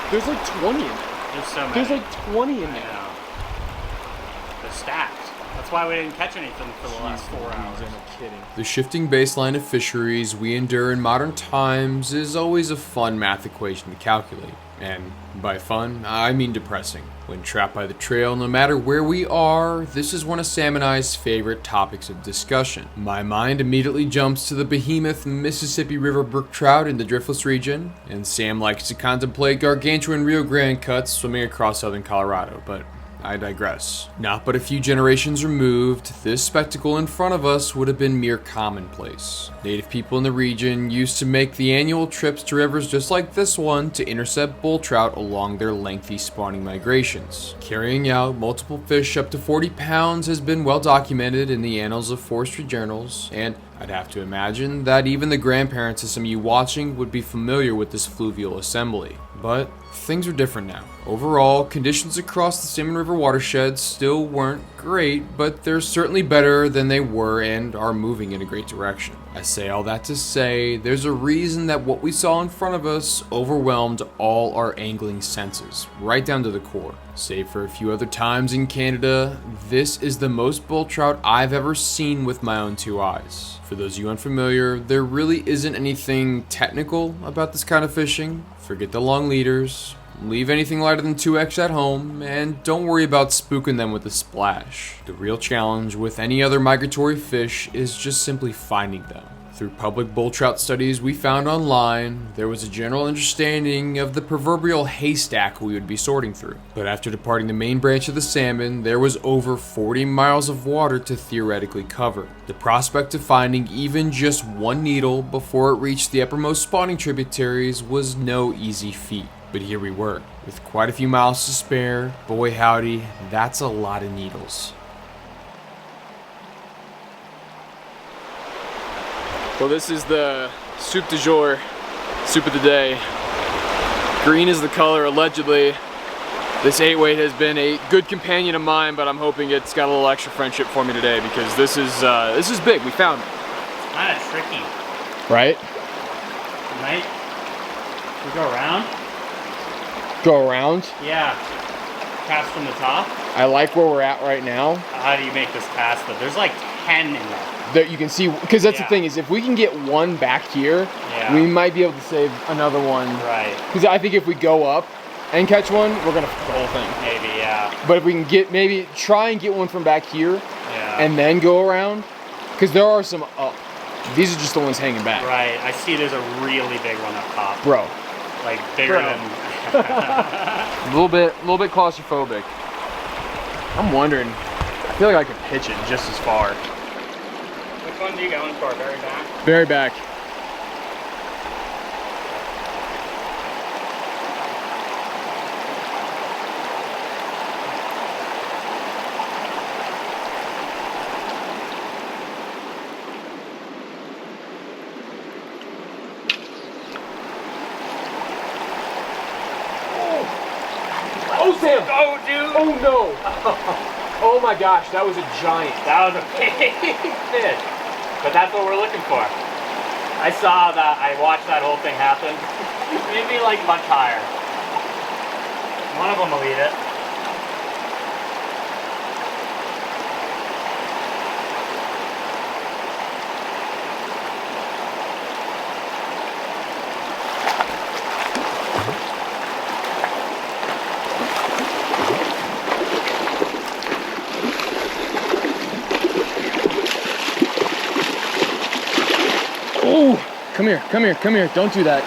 Speaker 2: There's like 20 in there.
Speaker 1: There's so many.
Speaker 2: There's like 20 in there.
Speaker 1: Yeah. They're stacked. That's why we didn't catch anything for the last 4 hours.
Speaker 2: I'm kidding.
Speaker 3: The shifting baseline of fisheries we endure in modern times is always a fun math equation to calculate. And by fun, I mean depressing. When trapped by the trail, no matter where we are, this is one of Sam and I's favorite topics of discussion. My mind immediately jumps to the behemoth Mississippi River brook trout in the driftless region, and Sam likes to contemplate gargantuan Rio Grande cuts swimming across southern Colorado, but I digress. Not but a few generations removed, this spectacle in front of us would have been mere commonplace. Native people in the region used to make the annual trips to rivers just like this one to intercept bull trout along their lengthy spawning migrations. Carrying out multiple fish up to 40 pounds has been well documented in the annals of forestry journals, and I'd have to imagine that even the grandparents of some of you watching would be familiar with this fluvial assembly. But things are different now. Overall, conditions across the Salmon River watershed still weren't great, but they're certainly better than they were and are moving in a great direction. I say all that to say, there's a reason that what we saw in front of us overwhelmed all our angling senses, right down to the core. Save for a few other times in Canada, this is the most bull trout I've ever seen with my own two eyes. For those of you unfamiliar, there really isn't anything technical about this kind of fishing. Forget the long leaders, leave anything lighter than 2x at home, and don't worry about spooking them with a splash. The real challenge with any other migratory fish is just simply finding them. Through public bull trout studies we found online, there was a general understanding of the proverbial haystack we would be sorting through. But after departing the main branch of the salmon, there was over 40 miles of water to theoretically cover. The prospect of finding even just one needle before it reached the uppermost spawning tributaries was no easy feat. But here we were, with quite a few miles to spare. Boy howdy, that's a lot of needles.
Speaker 2: Well, this is the soup du jour, soup of the day. Green is the color, allegedly. This 8-weight has been a good companion of mine, but I'm hoping it's got a little extra friendship for me today because this is big. We found it.
Speaker 1: It's kind of tricky.
Speaker 2: Right?
Speaker 1: Right? We go around?
Speaker 2: Go around.
Speaker 1: Yeah. Cast from the top.
Speaker 2: I like where we're at right now.
Speaker 1: How do you make this cast though? There's like 10 in there.
Speaker 2: That you can see, because that's
Speaker 1: Yeah.
Speaker 2: the thing is, if we can get one back here,
Speaker 1: Yeah.
Speaker 2: we might be able to save another one.
Speaker 1: Right.
Speaker 2: Because I think if we go up and catch one, we're gonna f the whole thing.
Speaker 1: Maybe, yeah.
Speaker 2: But if we can get, maybe try and get one from back here,
Speaker 1: Yeah.
Speaker 2: and then go around, because there are some up. These are just the ones hanging back.
Speaker 1: Right. I see there's a really big one up top.
Speaker 2: Bro.
Speaker 1: Like bigger
Speaker 2: Bro.
Speaker 1: than.
Speaker 2: A little bit claustrophobic. I'm wondering, I feel like I could pitch it just as far.
Speaker 1: Which one are you going for? Very back?
Speaker 2: Very back. Oh, Sam!
Speaker 1: Oh, dude!
Speaker 2: Oh, no! Oh my gosh, that was a giant.
Speaker 1: That was a big fish. But that's what we're looking for. I saw that, I watched that whole thing happen. Maybe like much higher. One of them will eat it.
Speaker 2: Oh, come here, come here, come here. Don't do that.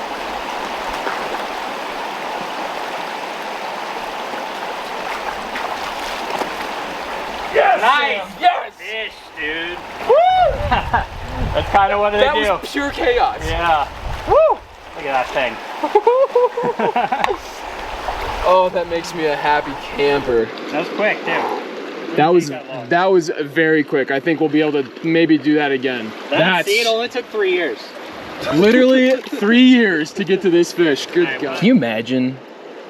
Speaker 1: Yes! Nice!
Speaker 2: Yes!
Speaker 1: Fish, dude. Woo! That's kind of what they
Speaker 2: That
Speaker 1: do.
Speaker 2: was pure chaos.
Speaker 1: Yeah. Woo! Look at that thing.
Speaker 2: Oh, that makes me a happy camper.
Speaker 1: That was quick, too.
Speaker 2: That was very quick. I think we'll be able to maybe do that again.
Speaker 1: See, it only took 3 years.
Speaker 2: Literally 3 years to get to this fish. Good
Speaker 1: Right,
Speaker 2: God.
Speaker 7: Can you imagine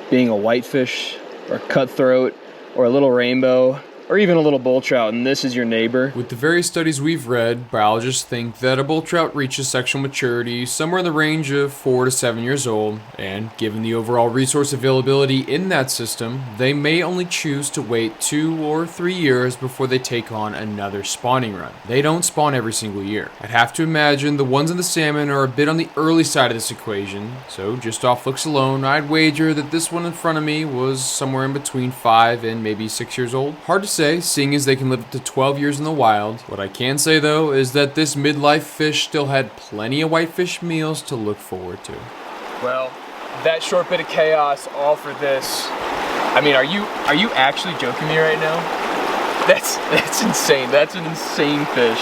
Speaker 7: being a whitefish or a cutthroat or a little rainbow
Speaker 2: or even a little bull trout, and this is your neighbor.
Speaker 5: With the various studies we've read, biologists think that a bull trout reaches sexual maturity somewhere in the range of 4 to 7 years old, and given the overall resource availability in that system, they may only choose to wait 2 or 3 years before they take on another spawning run. They don't spawn every single year. I'd have to imagine the ones in the salmon are a bit on the early side of this equation, so just off looks alone, I'd wager that this one in front of me was somewhere in between 5 and maybe 6 years old. Hard to say, seeing as they can live up to 12 years in the wild. What I can say though is that this midlife fish still had plenty of whitefish meals to look forward to.
Speaker 2: Well, that short bit of chaos, all for this. I mean, are you actually joking me right now? That's insane. That's an insane fish.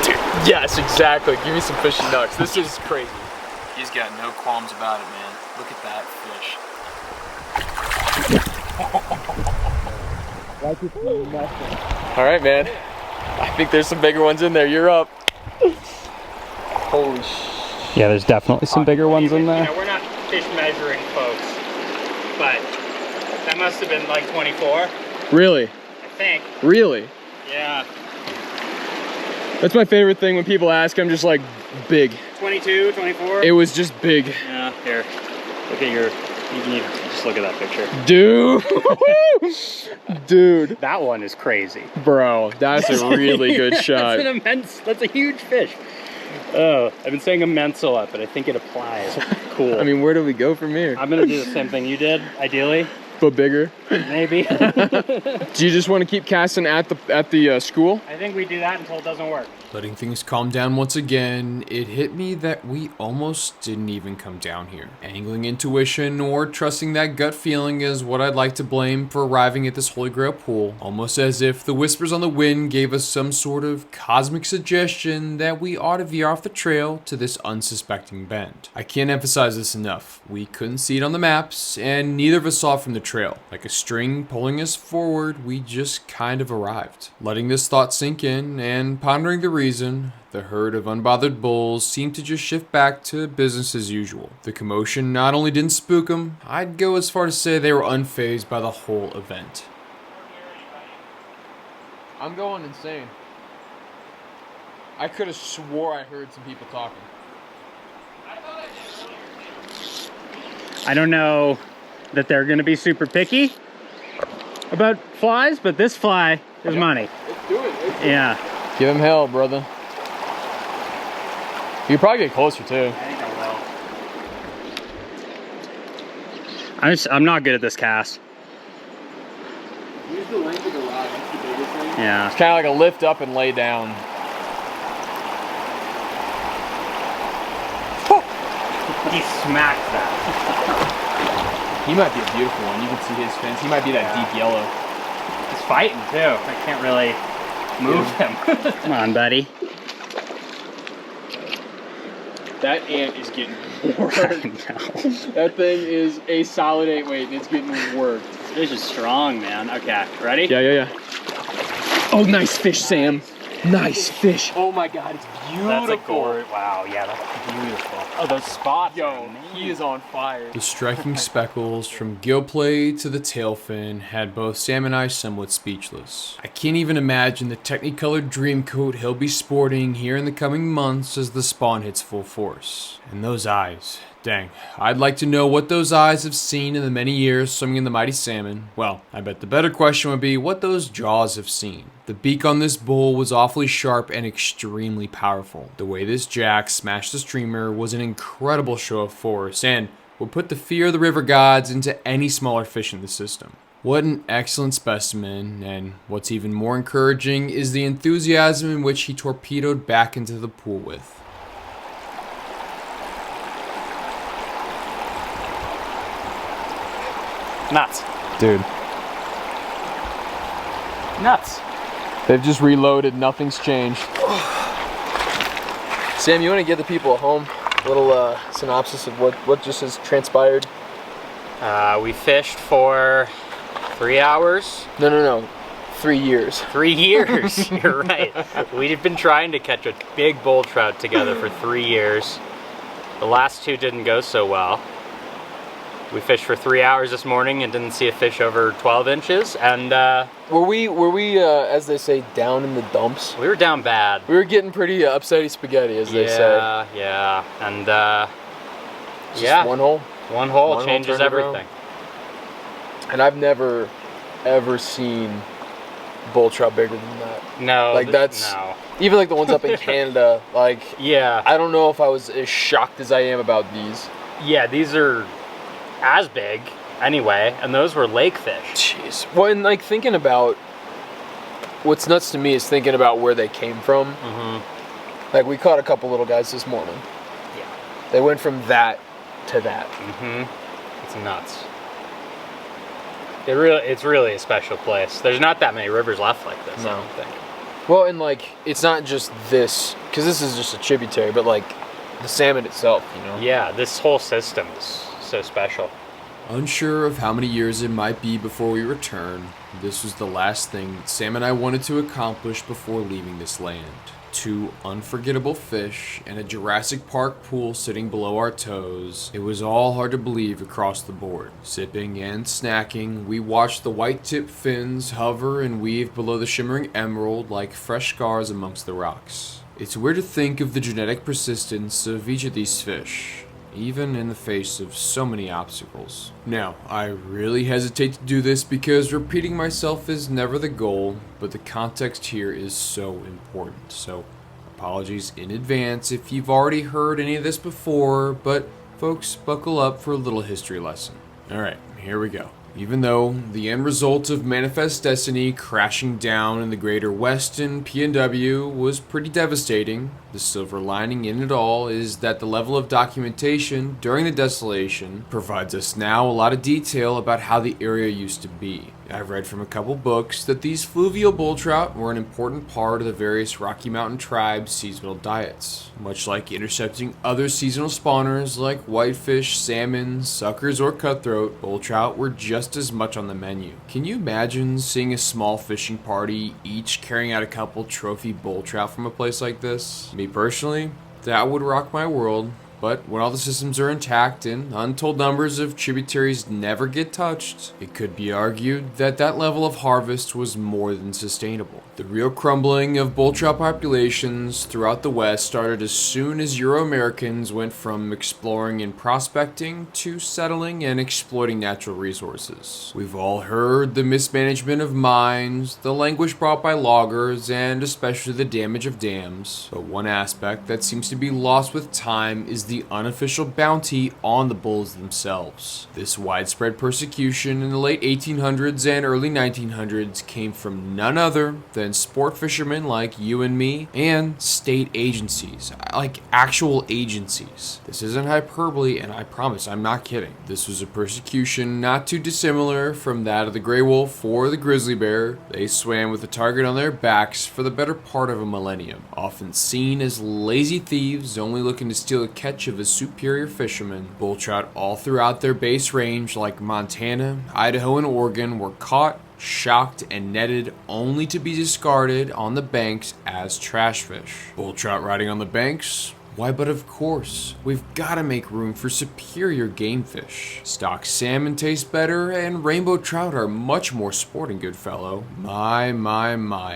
Speaker 2: Dude, yes, exactly. Give me some fishy nuts. This is crazy. He's got no qualms about it, man. Look at that fish. All right, man. I think there's some bigger ones in there. You're up. Holy shit.
Speaker 1: Yeah, there's definitely some bigger ones in there.
Speaker 8: You know, we're not fish measuring folks, but that must have been like 24,
Speaker 2: Really?
Speaker 8: I think.
Speaker 2: Really?
Speaker 8: Yeah.
Speaker 2: That's my favorite thing when people ask. I'm just like, big.
Speaker 8: 22, 24.
Speaker 2: It was just big.
Speaker 8: Yeah, here. Look at your, you can even just look at that picture.
Speaker 2: Dude. Dude.
Speaker 1: That one is crazy.
Speaker 2: Bro, that's a really good shot.
Speaker 1: That's an immense, that's a huge fish. Oh, I've been saying immense a lot, but I think it applies. Cool.
Speaker 2: I mean, where do we go from here?
Speaker 1: I'm gonna do the same thing you did, ideally.
Speaker 2: But bigger.
Speaker 1: Maybe.
Speaker 2: Do you just want to keep casting at the school?
Speaker 1: I think we do that until it doesn't work.
Speaker 5: Letting things calm down once again, it hit me that we almost didn't even come down here. Angling intuition or trusting that gut feeling is what I'd like to blame for arriving at this Holy Grail pool, almost as if the whispers on the wind gave us some sort of cosmic suggestion that we ought to veer off the trail to this unsuspecting bend. I can't emphasize this enough. We couldn't see it on the maps, and neither of us saw it from the trail. Like a string pulling us forward, we just kind of arrived. Letting this thought sink in and pondering the reason, the herd of unbothered bulls seemed to just shift back to business as usual. The commotion not only didn't spook them, I'd go as far to say they were unfazed by the whole event.
Speaker 2: I'm going insane. I could have swore I heard some people talking.
Speaker 1: I don't know that they're gonna be super picky about flies, but this fly is money.
Speaker 2: Let's do it.
Speaker 1: Yeah.
Speaker 2: Give him hell, brother. You could probably get closer too.
Speaker 1: I think I will. I'm not good at this cast.
Speaker 2: Use the length of the rod. That's the biggest thing.
Speaker 1: Yeah.
Speaker 2: It's kind of like a lift up and lay down.
Speaker 1: He smacked that.
Speaker 2: He might be a beautiful one. You can see his fins. He might be that deep yellow.
Speaker 1: He's fighting too. I can't really move him. Come on, buddy.
Speaker 2: That ant is getting worked. That thing is a solid 8 weight and it's getting worked.
Speaker 1: This fish is strong, man. Okay, ready?
Speaker 2: Yeah. Oh, nice fish, Sam. Nice fish. Oh my God, it's beautiful.
Speaker 1: That's a gore. Wow, yeah, that's beautiful. Oh, those spots.
Speaker 2: Yo, he is on fire.
Speaker 5: The striking speckles from gill plate to the tail fin had both Sam and I somewhat speechless. I can't even imagine the technicolored dream coat he'll be sporting here in the coming months as the spawn hits full force. And those eyes. Dang, I'd like to know what those eyes have seen in the many years swimming in the mighty salmon. Well, I bet the better question would be what those jaws have seen. The beak on this bull was awfully sharp and extremely powerful. The way this jack smashed the streamer was an incredible show of force and would put the fear of the river gods into any smaller fish in the system. What an excellent specimen, and what's even more encouraging is the enthusiasm in which he torpedoed back into the pool with.
Speaker 1: Nuts.
Speaker 2: Dude.
Speaker 1: Nuts.
Speaker 2: They've just reloaded. Nothing's changed. Sam, you want to give the people at home a little synopsis of what just has transpired?
Speaker 8: We fished for 3 hours.
Speaker 2: No. 3 years.
Speaker 8: 3 years, you're right. We've been trying to catch a big bull trout together for 3 years. The last two didn't go so well.
Speaker 1: We fished for 3 hours this morning and didn't see a fish over 12 inches. And
Speaker 2: Were we as they say, down in the dumps?
Speaker 1: we were down bad.
Speaker 2: We were getting pretty upsetty spaghetti, as they say.
Speaker 1: Yeah. And
Speaker 2: Just one hole.
Speaker 1: One hole
Speaker 2: One hole
Speaker 1: changes
Speaker 2: turned it around.
Speaker 1: everything.
Speaker 2: And I've never, ever seen bull trout bigger than that.
Speaker 1: No.
Speaker 2: Like, that's-
Speaker 1: No.
Speaker 2: Even like the ones up in Canada, like,
Speaker 1: Yeah.
Speaker 2: I don't know if I was as shocked as I am about these.
Speaker 1: Yeah, these are as big anyway, and those were lake fish.
Speaker 2: Jeez. Well, and like thinking about, what's nuts to me is thinking about where they came from.
Speaker 1: Mm-hmm.
Speaker 2: Like, we caught a couple little guys this morning.
Speaker 1: Yeah.
Speaker 2: They went from that to that.
Speaker 1: Mm-hmm. It's nuts. It's really a special place. There's not that many rivers left like this,
Speaker 2: No.
Speaker 1: I don't think.
Speaker 2: Well, and like, it's not just this, because this is just a tributary, but like the salmon itself, you know?
Speaker 1: Yeah, this whole system is so special.
Speaker 5: Unsure of how many years it might be before we return, this was the last thing that Sam and I wanted to accomplish before leaving this land. 2 unforgettable fish and a Jurassic Park pool sitting below our toes. It was all hard to believe across the board. Sipping and snacking, we watched the white-tipped fins hover and weave below the shimmering emerald like fresh scars amongst the rocks. It's weird to think of the genetic persistence of each of these fish, even in the face of so many obstacles. Now, I really hesitate to do this because repeating myself is never the goal, but the context here is so important. So, apologies in advance if you've already heard any of this before, but folks, buckle up for a little history lesson. Alright, here we go. Even though the end result of Manifest Destiny crashing down in the greater Weston PNW was pretty devastating, the silver lining in it all is that the level of documentation during the desolation provides us now a lot of detail about how the area used to be. I've read from a couple books that these fluvial bull trout were an important part of the various Rocky Mountain tribes' seasonal diets. Much like intercepting other seasonal spawners like whitefish, salmon, suckers, or cutthroat, bull trout were just as much on the menu. Can you imagine seeing a small fishing party each carrying out a couple trophy bull trout from a place like this? Me personally, that would rock my world. But when all the systems are intact and untold numbers of tributaries never get touched, it could be argued that that level of harvest was more than sustainable. The real crumbling of bull trout populations throughout the West started as soon as Euro-Americans went from exploring and prospecting to settling and exploiting natural resources. We've all heard the mismanagement of mines, the languish brought by loggers, and especially the damage of dams. But one aspect that seems to be lost with time is the unofficial bounty on the bulls themselves. This widespread persecution in the late 1800s and early 1900s came from none other than sport fishermen like you and me and state agencies, like actual agencies. This isn't hyperbole, and I promise I'm not kidding. This was a persecution not too dissimilar from that of the gray wolf or the grizzly bear. They swam with a target on their backs for the better part of a millennium, often seen as lazy thieves only looking to steal a catch of a superior fisherman. Bull trout all throughout their base range like Montana, Idaho, and Oregon were caught, shocked, and netted only to be discarded on the banks as trash fish. Bull trout riding on the banks? Why, but of course, we've got to make room for superior game fish. Stock salmon taste better, and rainbow trout are much more sporting, good fellow. My,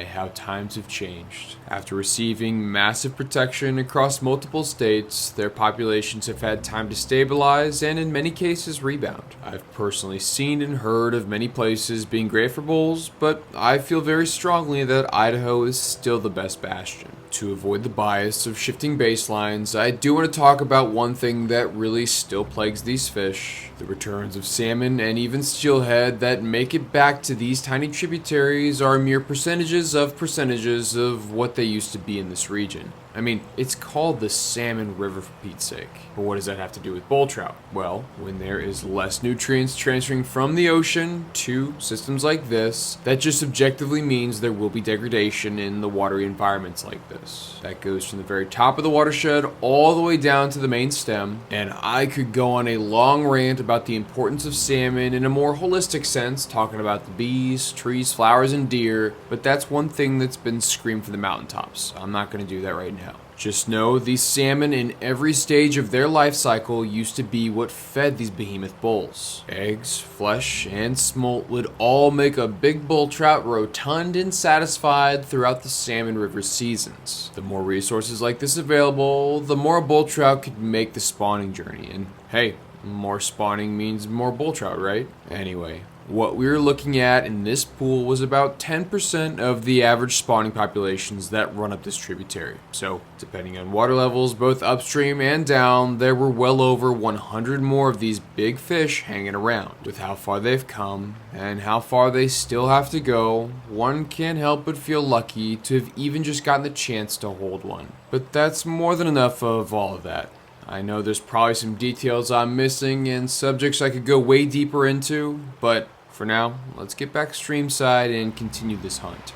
Speaker 5: how times have changed. After receiving massive protection across multiple states, their populations have had time to stabilize and in many cases rebound. I've personally seen and heard of many places being great for bulls, but I feel very strongly that Idaho is still the best bastion. To avoid the bias of shifting baselines, I do want to talk about one thing that really still plagues these fish: the returns of salmon and even steelhead that make it back to these tiny tributaries are mere percentages of what they used to be in this region. I mean, it's called the Salmon River for Pete's sake. But what does that have to do with bull trout? Well, when there is less nutrients transferring from the ocean to systems like this, that just objectively means there will be degradation in the watery environments like this. That goes from the very top of the watershed all the way down to the main stem, and I could go on a long rant about the importance of salmon in a more holistic sense, talking about the bees, trees, flowers, and deer, but that's one thing that's been screamed from the mountaintops. I'm not going to do that right now. Just know these salmon in every stage of their life cycle used to be what fed these behemoth bulls. Eggs, flesh, and smolt would all make a big bull trout rotund and satisfied throughout the salmon river seasons. The more resources like this available, the more a bull trout could make the spawning journey. And hey, more spawning means more bull trout, right? Anyway, what we were looking at in this pool was about 10% of the average spawning populations that run up this tributary. So, depending on water levels, both upstream and down, there were well over 100 more of these big fish hanging around. With how far they've come, and how far they still have to go, one can't help but feel lucky to have even just gotten the chance to hold one. But that's more than enough of all of that. I know there's probably some details I'm missing and subjects I could go way deeper into, but for now, let's get back streamside and continue this hunt.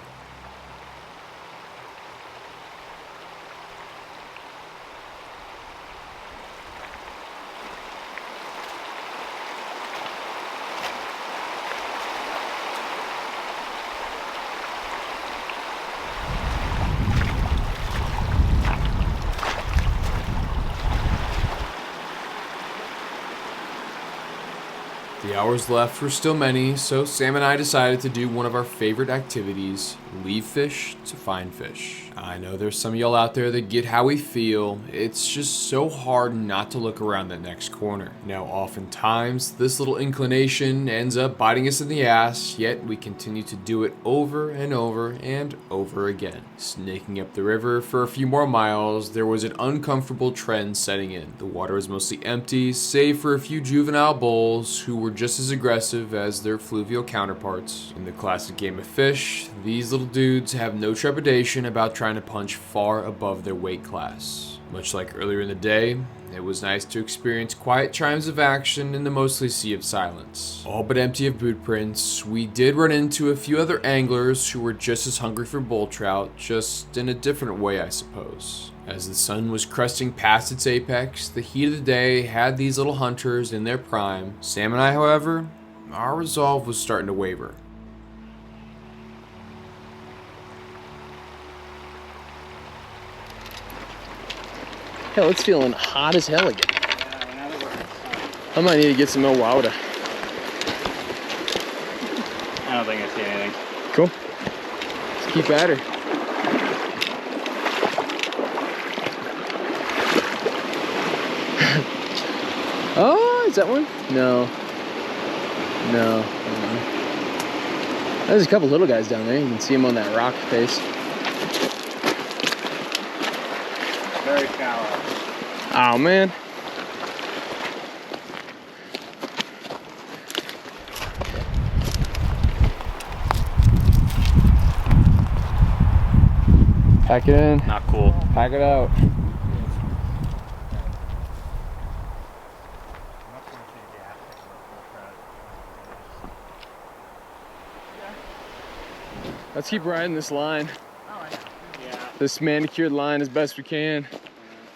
Speaker 5: The hours left were still many, so Sam and I decided to do one of our favorite activities, leave fish to find fish. I know there's some of y'all out there that get how we feel. It's just so hard not to look around that next corner. Now, oftentimes, this little inclination ends up biting us in the ass, yet we continue to do it over and over and over again. Snaking up the river for a few more miles, there was an uncomfortable trend setting in. The water was mostly empty, save for a few juvenile bulls who were just as aggressive as their fluvial counterparts. In the classic game of fish, these little dudes have no trepidation about trying to punch far above their weight class. Much like earlier in the day, it was nice to experience quiet chimes of action in the mostly sea of silence. All but empty of boot prints, we did run into a few other anglers who were just as hungry for bull trout, just in a different way, I suppose. As the sun was cresting past its apex, the heat of the day had these little hunters in their prime. Sam and I, however, our resolve was starting to waver.
Speaker 7: Hell, it's feeling hot as hell again. I might need to get some more water.
Speaker 1: I don't think I see anything.
Speaker 7: Cool. Let's keep at her. Oh, is that one? No. No. There's a couple little guys down there. You can see them on that rock face.
Speaker 1: Very shallow.
Speaker 7: Oh, man. Pack it in.
Speaker 1: Not cool.
Speaker 7: Pack it out. Let's keep riding this line. This manicured line as best we can,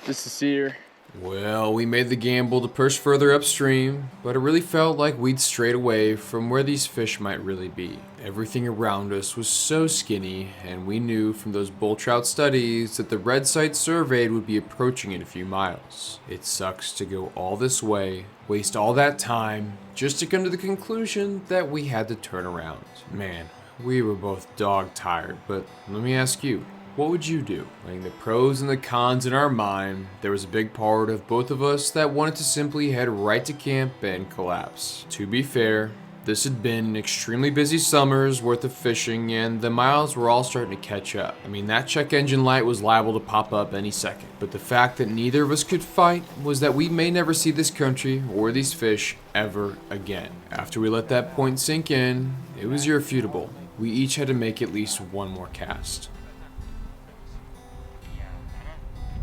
Speaker 7: just to see her.
Speaker 5: Well, we made the gamble to push further upstream, but it really felt like we'd strayed away from where these fish might really be. Everything around us was so skinny, and we knew from those bull trout studies that the red site surveyed would be approaching in a few miles. It sucks to go all this way, waste all that time, just to come to the conclusion that we had to turn around. Man, we were both dog tired, but let me ask you, what would you do? Weighing the pros and the cons in our mind, there was a big part of both of us that wanted to simply head right to camp and collapse. To be fair, this had been an extremely busy summer's worth of fishing, and the miles were all starting to catch up. I mean, that check engine light was liable to pop up any second. But the fact that neither of us could fight was that we may never see this country or these fish ever again. After we let that point sink in, it was irrefutable. We each had to make at least one more cast.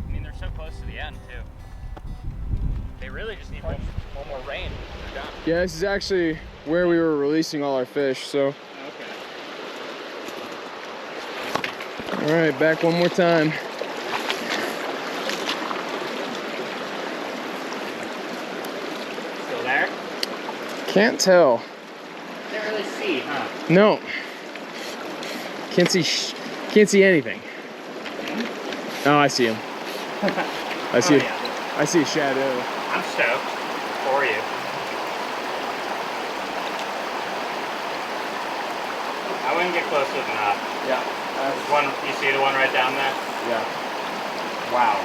Speaker 1: I mean, they're so close to the end, too. They really just need one more rain. They're done.
Speaker 7: Yeah, this is actually where we were releasing all our fish, so.
Speaker 1: Okay.
Speaker 7: All right, back one more time.
Speaker 1: Still there?
Speaker 7: Can't tell.
Speaker 1: Can't really see, huh?
Speaker 7: No. Can't see anything. Oh, I see him.
Speaker 2: I see.
Speaker 1: yeah.
Speaker 2: I see a shadow.
Speaker 1: I'm stoked for you. I wouldn't get closer than that.
Speaker 2: Yeah.
Speaker 1: There's one, you see the one right down there?
Speaker 2: Yeah.
Speaker 1: Wow.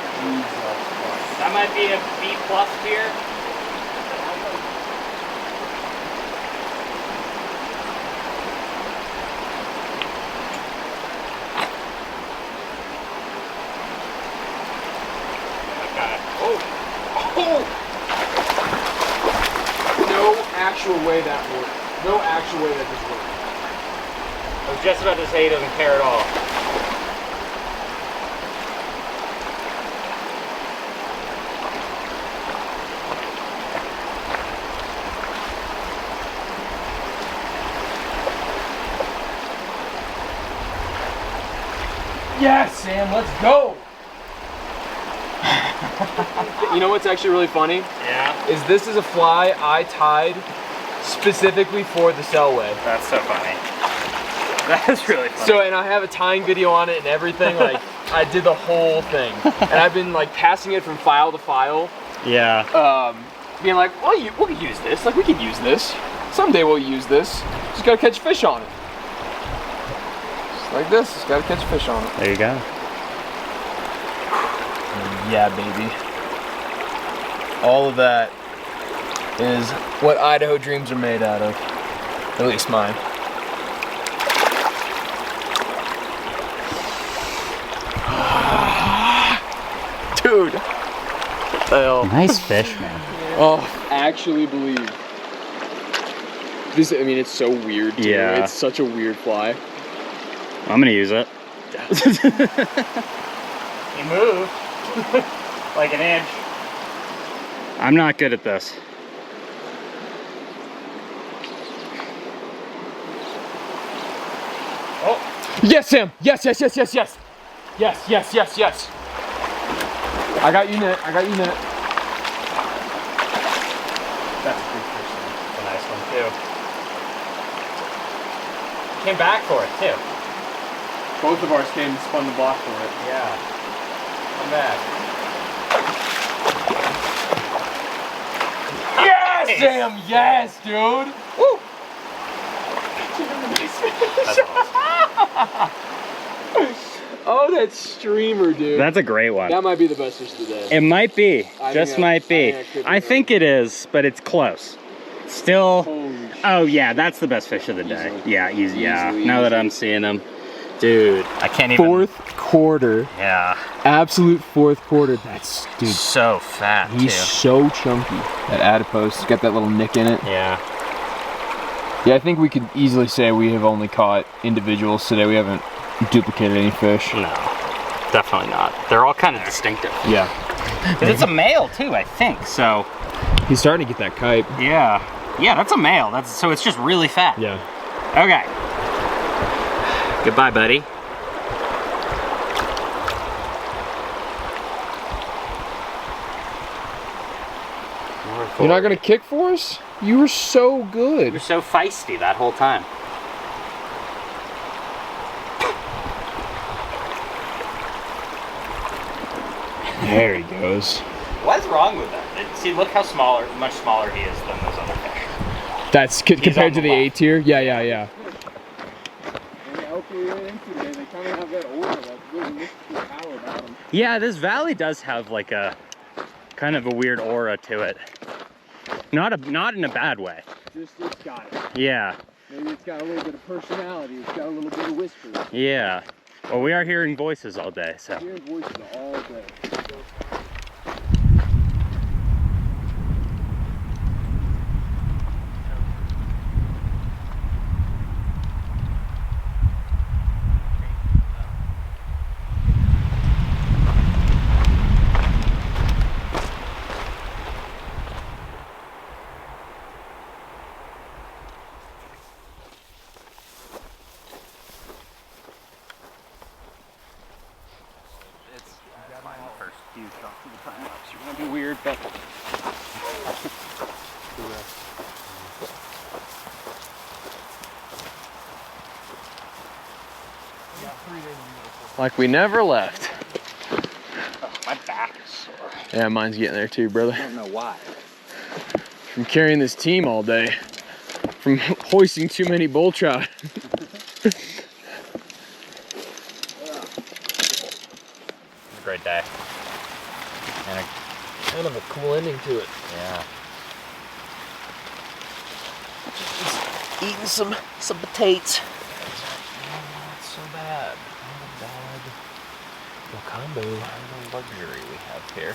Speaker 1: That might be a B+ tier.
Speaker 2: No actual way that worked. No actual way that this worked.
Speaker 1: I was just about to say he doesn't care at all.
Speaker 2: Yes, Sam, let's go.
Speaker 6: You know what's actually really funny?
Speaker 1: Yeah?
Speaker 6: Is this is a fly I tied specifically for the sellway.
Speaker 1: That's so funny. That is really funny.
Speaker 6: So, and I have a tying video on it and everything. Like, I did the whole thing, and I've been like passing it from file to file.
Speaker 1: Yeah.
Speaker 6: Being like, well, we could use this. Like, we could use this. Someday we'll use this. Just gotta catch fish on it. Just like this. Just gotta catch fish on it.
Speaker 1: There you go.
Speaker 6: Yeah, baby. All of that is what Idaho dreams are made out of. At least mine. Dude. What the hell?
Speaker 1: Nice fish, man.
Speaker 6: Oh, actually believe. This, I mean, it's so weird, too.
Speaker 1: Yeah.
Speaker 6: It's such a weird fly.
Speaker 1: I'm gonna use it. You moved. Like an inch. I'm not good at this.
Speaker 6: Oh. Yes, Sam. Yes, yes, yes, yes, yes. Yes, yes, yes, yes. I got you net. I got you net.
Speaker 1: That's a big fish. That's a nice one too. Came back for it too.
Speaker 2: Both of ours came and spun the block for it.
Speaker 1: Yeah. Come back.
Speaker 6: Yes, Sam. Yes, dude. Woo.
Speaker 1: That's awesome.
Speaker 6: Oh, that streamer, dude.
Speaker 1: That's a great one.
Speaker 6: That might be the best fish of the day.
Speaker 1: It might be. Just might be.
Speaker 6: I
Speaker 1: think it is, but it's close. Still.
Speaker 6: Holy
Speaker 1: Oh yeah, that's the best fish of the day.
Speaker 6: Easily.
Speaker 1: Yeah, easy. Yeah.
Speaker 6: Easily,
Speaker 1: Now that
Speaker 6: easily.
Speaker 1: I'm seeing them, dude, I can't even.
Speaker 6: Fourth quarter.
Speaker 1: Yeah.
Speaker 6: Absolute fourth quarter. That's, dude.
Speaker 1: So fat
Speaker 6: He's
Speaker 1: too.
Speaker 6: so chunky. That adipose. He's got that little nick in it.
Speaker 1: Yeah.
Speaker 6: Yeah, I think we could easily say we have only caught individuals today. We haven't duplicated any fish.
Speaker 1: No, definitely not. They're all kind of distinctive.
Speaker 6: Yeah.
Speaker 1: But it's a male too, I think. So.
Speaker 6: He's starting to get that kite.
Speaker 1: Yeah. Yeah, that's a male. So it's just really fat.
Speaker 6: Yeah.
Speaker 1: Okay. Goodbye, buddy.
Speaker 6: You're not gonna kick for us? You were so good.
Speaker 1: You're so feisty that whole time.
Speaker 6: There he goes.
Speaker 1: What's wrong with that? See, look how much smaller he is than those other fish.
Speaker 6: That's compared to the A tier? Yeah, yeah, yeah.
Speaker 1: Yeah, this valley does have like a kind of a weird aura to it. Not in a bad way.
Speaker 2: Just, it's got it.
Speaker 1: Yeah.
Speaker 2: Maybe it's got a little bit of personality. It's got a little bit of whisper.
Speaker 1: Yeah. Well, we are hearing voices all day, so.
Speaker 2: Hearing voices all day.
Speaker 1: Weird, but
Speaker 6: Like we never left.
Speaker 8: My back is sore.
Speaker 6: Yeah, mine's getting there too, brother.
Speaker 8: I don't know why.
Speaker 6: From carrying this team all day. From hoisting too many bull trout.
Speaker 8: Great day. And a
Speaker 7: Kind of a cool ending to it.
Speaker 8: yeah.
Speaker 7: Just eating some potatoes.
Speaker 8: Not so bad. Not a bad little combo. Little luxury we have here.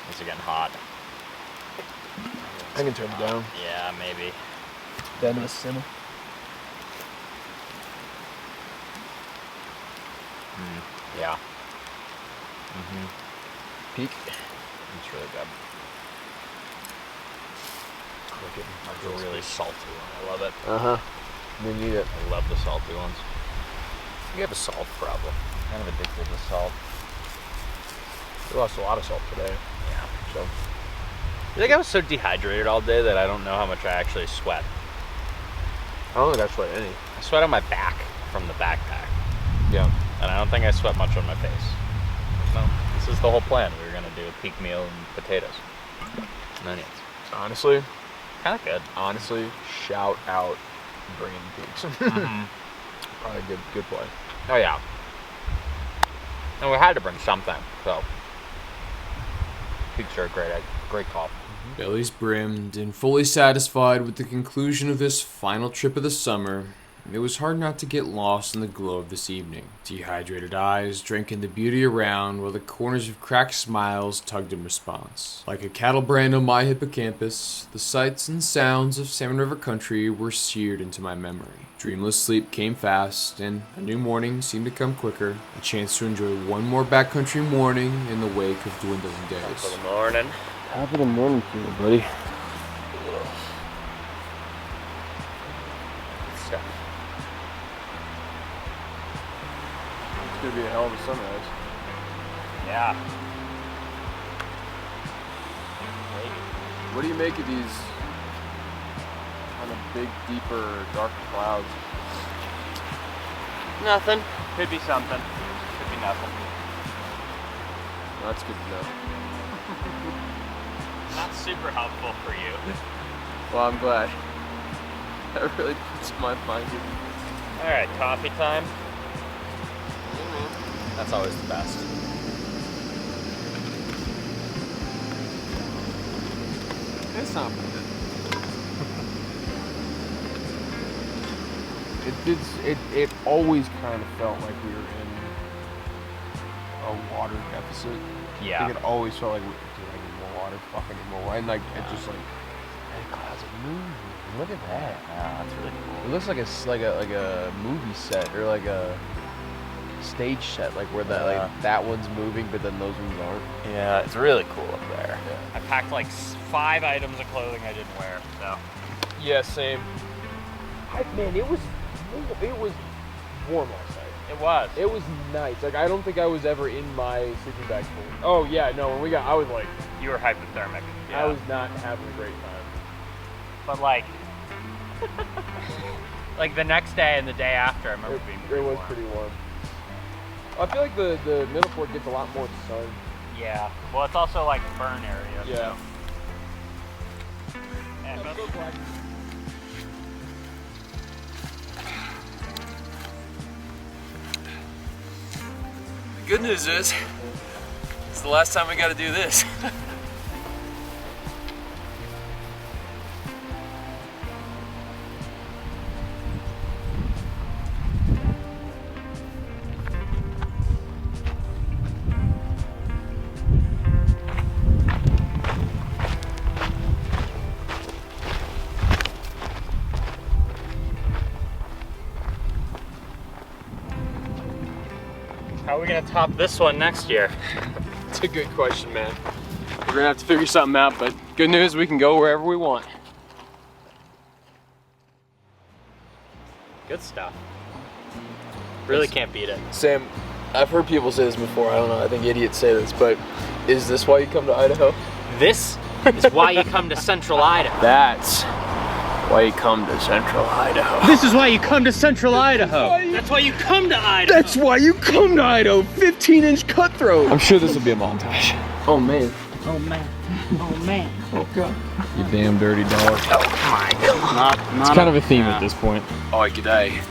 Speaker 8: It's getting hot.
Speaker 6: I can turn it down.
Speaker 8: Yeah, maybe.
Speaker 7: Down to a simmer.
Speaker 8: Yeah.
Speaker 6: Peak.
Speaker 8: It's really good. Like a really salty one. I love it.
Speaker 6: Uh-huh. We need it.
Speaker 8: I love the salty ones. You have a salt problem. Kind of addicted to salt.
Speaker 6: We lost a lot of salt today.
Speaker 8: Yeah. So. I think I was so dehydrated all day that I don't know how much I actually sweat.
Speaker 6: I don't think I sweat any.
Speaker 8: I sweat on my back from the backpack.
Speaker 6: Yeah.
Speaker 8: And I don't think I sweat much on my face. No, this is the whole plan. We were gonna do a peak meal and potatoes and onions.
Speaker 6: Honestly,
Speaker 8: Kind of good.
Speaker 6: shout out bringing peaks. Probably a good play.
Speaker 8: Oh yeah. And we had to bring something, so peaks are a great call.
Speaker 5: Bellies brimmed and fully satisfied with the conclusion of this final trip of the summer, it was hard not to get lost in the glow of this evening. Dehydrated eyes drank in the beauty around while the corners of cracked smiles tugged in response. Like a cattle brand on my hippocampus, the sights and sounds of Salmon River country were seared into my memory. Dreamless sleep came fast, and a new morning seemed to come quicker, a chance to enjoy one more backcountry morning in the wake of dwindling days.
Speaker 8: Good morning.
Speaker 6: Top of the morning to you, buddy. It's gonna be a hell of a sunrise.
Speaker 8: Yeah.
Speaker 6: What do you make of these kind of big, deeper, darker clouds?
Speaker 8: Nothing. Could be something. Could be nothing.
Speaker 6: That's good to know.
Speaker 8: Not super helpful for you.
Speaker 6: Well, I'm glad. That really puts my mind at ease.
Speaker 8: All right, coffee time. That's always the best.
Speaker 6: It's not bad. It always kind of felt like we were in a water deficit.
Speaker 8: Yeah.
Speaker 6: Like it always felt like, dude, I need more water, fucking need more water. And like, it just like, and clouds are moving. Look at that.
Speaker 8: Yeah, that's really cool.
Speaker 6: It looks like a movie set or like a stage set, like where like that one's moving, but then those ones aren't.
Speaker 8: Yeah, it's really cool up there.
Speaker 6: Yeah.
Speaker 8: I packed like 5 items of clothing I didn't wear, so.
Speaker 6: Yeah, same. Man, it was warm outside.
Speaker 8: It was.
Speaker 6: It was nice. Like I don't think I was ever in my sleeping bag full. Oh yeah, no. When I was like,
Speaker 8: You were hypothermic. Yeah.
Speaker 6: I was not having a great time.
Speaker 8: But like, like the next day and the day after, I remember being
Speaker 6: It
Speaker 8: pretty
Speaker 6: was
Speaker 8: warm.
Speaker 6: pretty warm. I feel like the middle fort gets a lot more sun.
Speaker 8: Yeah. Well, it's also like burn area.
Speaker 6: Yeah.
Speaker 8: So. And
Speaker 5: The good news is, it's the last time we got to do this.
Speaker 8: how are we gonna top this one next year?
Speaker 6: It's a good question, man. We're gonna have to figure something out, but good news, we can go wherever we want.
Speaker 8: Good stuff. Really can't beat it.
Speaker 6: Sam, I've heard people say this before. I don't know. I think idiots say this, but is this why you come to Idaho?
Speaker 8: This is why you come to Central Idaho.
Speaker 6: That's
Speaker 4: Why you come to Central Idaho?
Speaker 1: This is why you come to Central Idaho. That's why you come to Idaho.
Speaker 2: That's why you come to Idaho. 15-inch cutthroat.
Speaker 6: I'm sure this will be a montage.
Speaker 2: Oh man.
Speaker 8: Oh man. Oh man.
Speaker 2: Oh god.
Speaker 6: You damn dirty dog.
Speaker 8: Not
Speaker 6: It's kind of a theme at this point.
Speaker 5: Oh, g'day.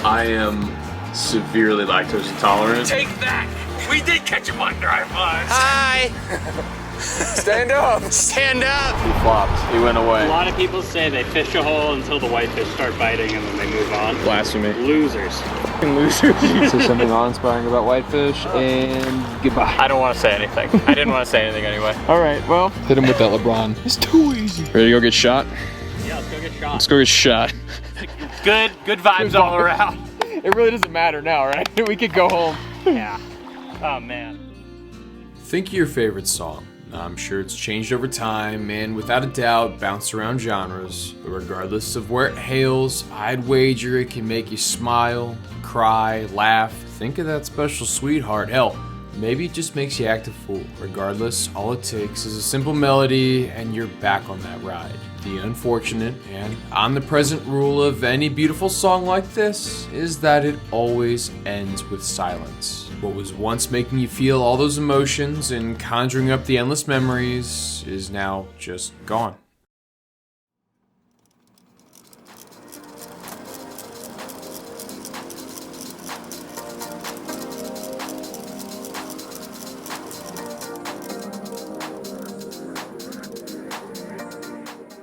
Speaker 5: I am severely lactose intolerant.
Speaker 4: Take that! We did catch him on dry bars.
Speaker 1: Hi.
Speaker 2: Stand up.
Speaker 1: Stand up.
Speaker 6: He flopped. He went
Speaker 8: A
Speaker 6: away.
Speaker 8: lot of people say they fish a hole until the whitefish start biting and then they move on.
Speaker 6: Blasphemy.
Speaker 8: Losers.
Speaker 6: Losers. Say something awe-inspiring about whitefish, and goodbye.
Speaker 8: I don't want to say anything. I didn't want to say anything anyway.
Speaker 6: All right, well, hit him with that LeBron. It's too easy. Ready to go get shot?
Speaker 8: Yeah, let's go get shot.
Speaker 6: Let's go get shot.
Speaker 8: Good vibes all around.
Speaker 6: It really doesn't matter now, right? We could go home.
Speaker 8: Yeah. Oh man.
Speaker 5: Think of your favorite song. I'm sure it's changed over time and without a doubt bounced around genres, but regardless of where it hails, I'd wager it can make you smile, cry, laugh, think of that special sweetheart. Hell, maybe it just makes you act a fool. Regardless, all it takes is a simple melody and you're back on that ride. The unfortunate and omnipresent rule of any beautiful song like this is that it always ends with silence. What was once making you feel all those emotions and conjuring up the endless memories is now just gone.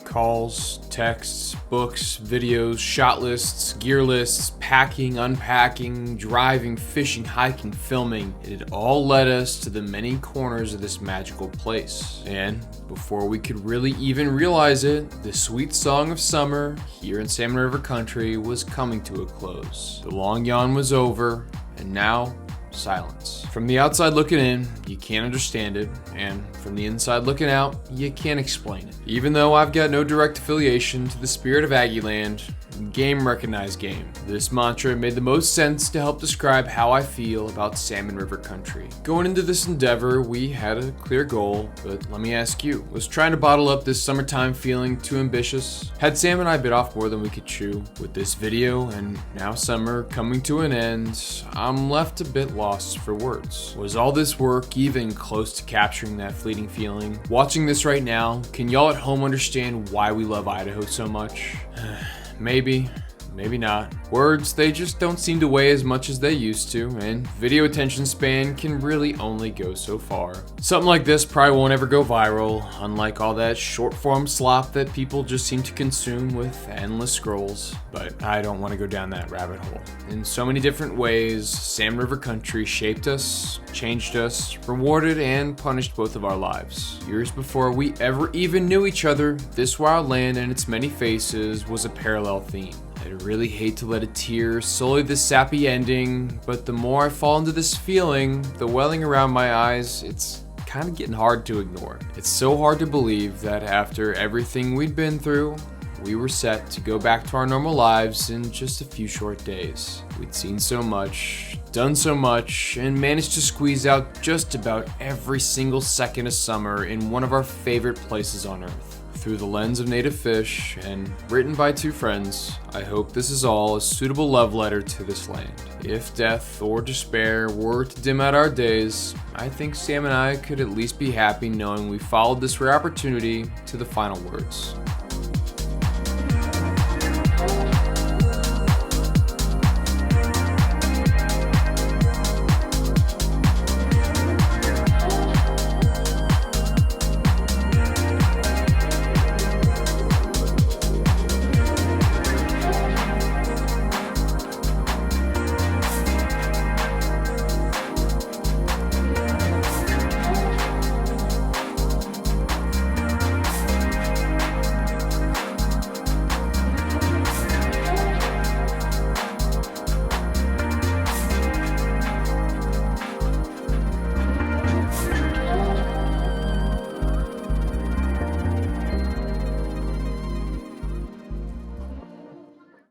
Speaker 5: Calls, texts, books, videos, shot lists, gear lists, packing, unpacking, driving, fishing, hiking, filming. It all led us to the many corners of this magical place. And before we could really even realize it, the sweet song of summer here in Salmon River Country was coming to a close. The long yawn was over, and now silence. From the outside looking in, you can't understand it, and from the inside looking out, you can't explain it. Even though I've got no direct affiliation to the spirit of Aggieland, game recognized game. This mantra made the most sense to help describe how I feel about Salmon River Country. Going into this endeavor, we had a clear goal, but let me ask you, was trying to bottle up this summertime feeling too ambitious? Had Sam and I bit off more than we could chew? With this video, and now summer coming to an end, I'm left a bit lost for words. Was all this work even close to capturing that fleeting feeling? Watching this right now, can y'all at home understand why we love Idaho so much? Maybe, maybe not. Words, they just don't seem to weigh as much as they used to, and video attention span can really only go so far. Something like this probably won't ever go viral, unlike all that short form slop that people just seem to consume with endless scrolls. But I don't want to go down that rabbit hole. In so many different ways, Salmon River Country shaped us, changed us, rewarded and punished both of our lives. Years before we ever even knew each other, this wild land and its many faces was a parallel theme. I'd really hate to let a tear sully this sappy ending, but the more I fall into this feeling, the welling around my eyes, it's kind of getting hard to ignore. It's so hard to believe that after everything we'd been through, we were set to go back to our normal lives in just a few short days. We'd seen so much, done so much, and managed to squeeze out just about every single second of summer in one of our favorite places on earth. Through the lens of native fish and written by two friends, I hope this is all a suitable love letter to this land. If death or despair were to dim out our days, I think Sam and I could at least be happy knowing we followed this rare opportunity to the final words.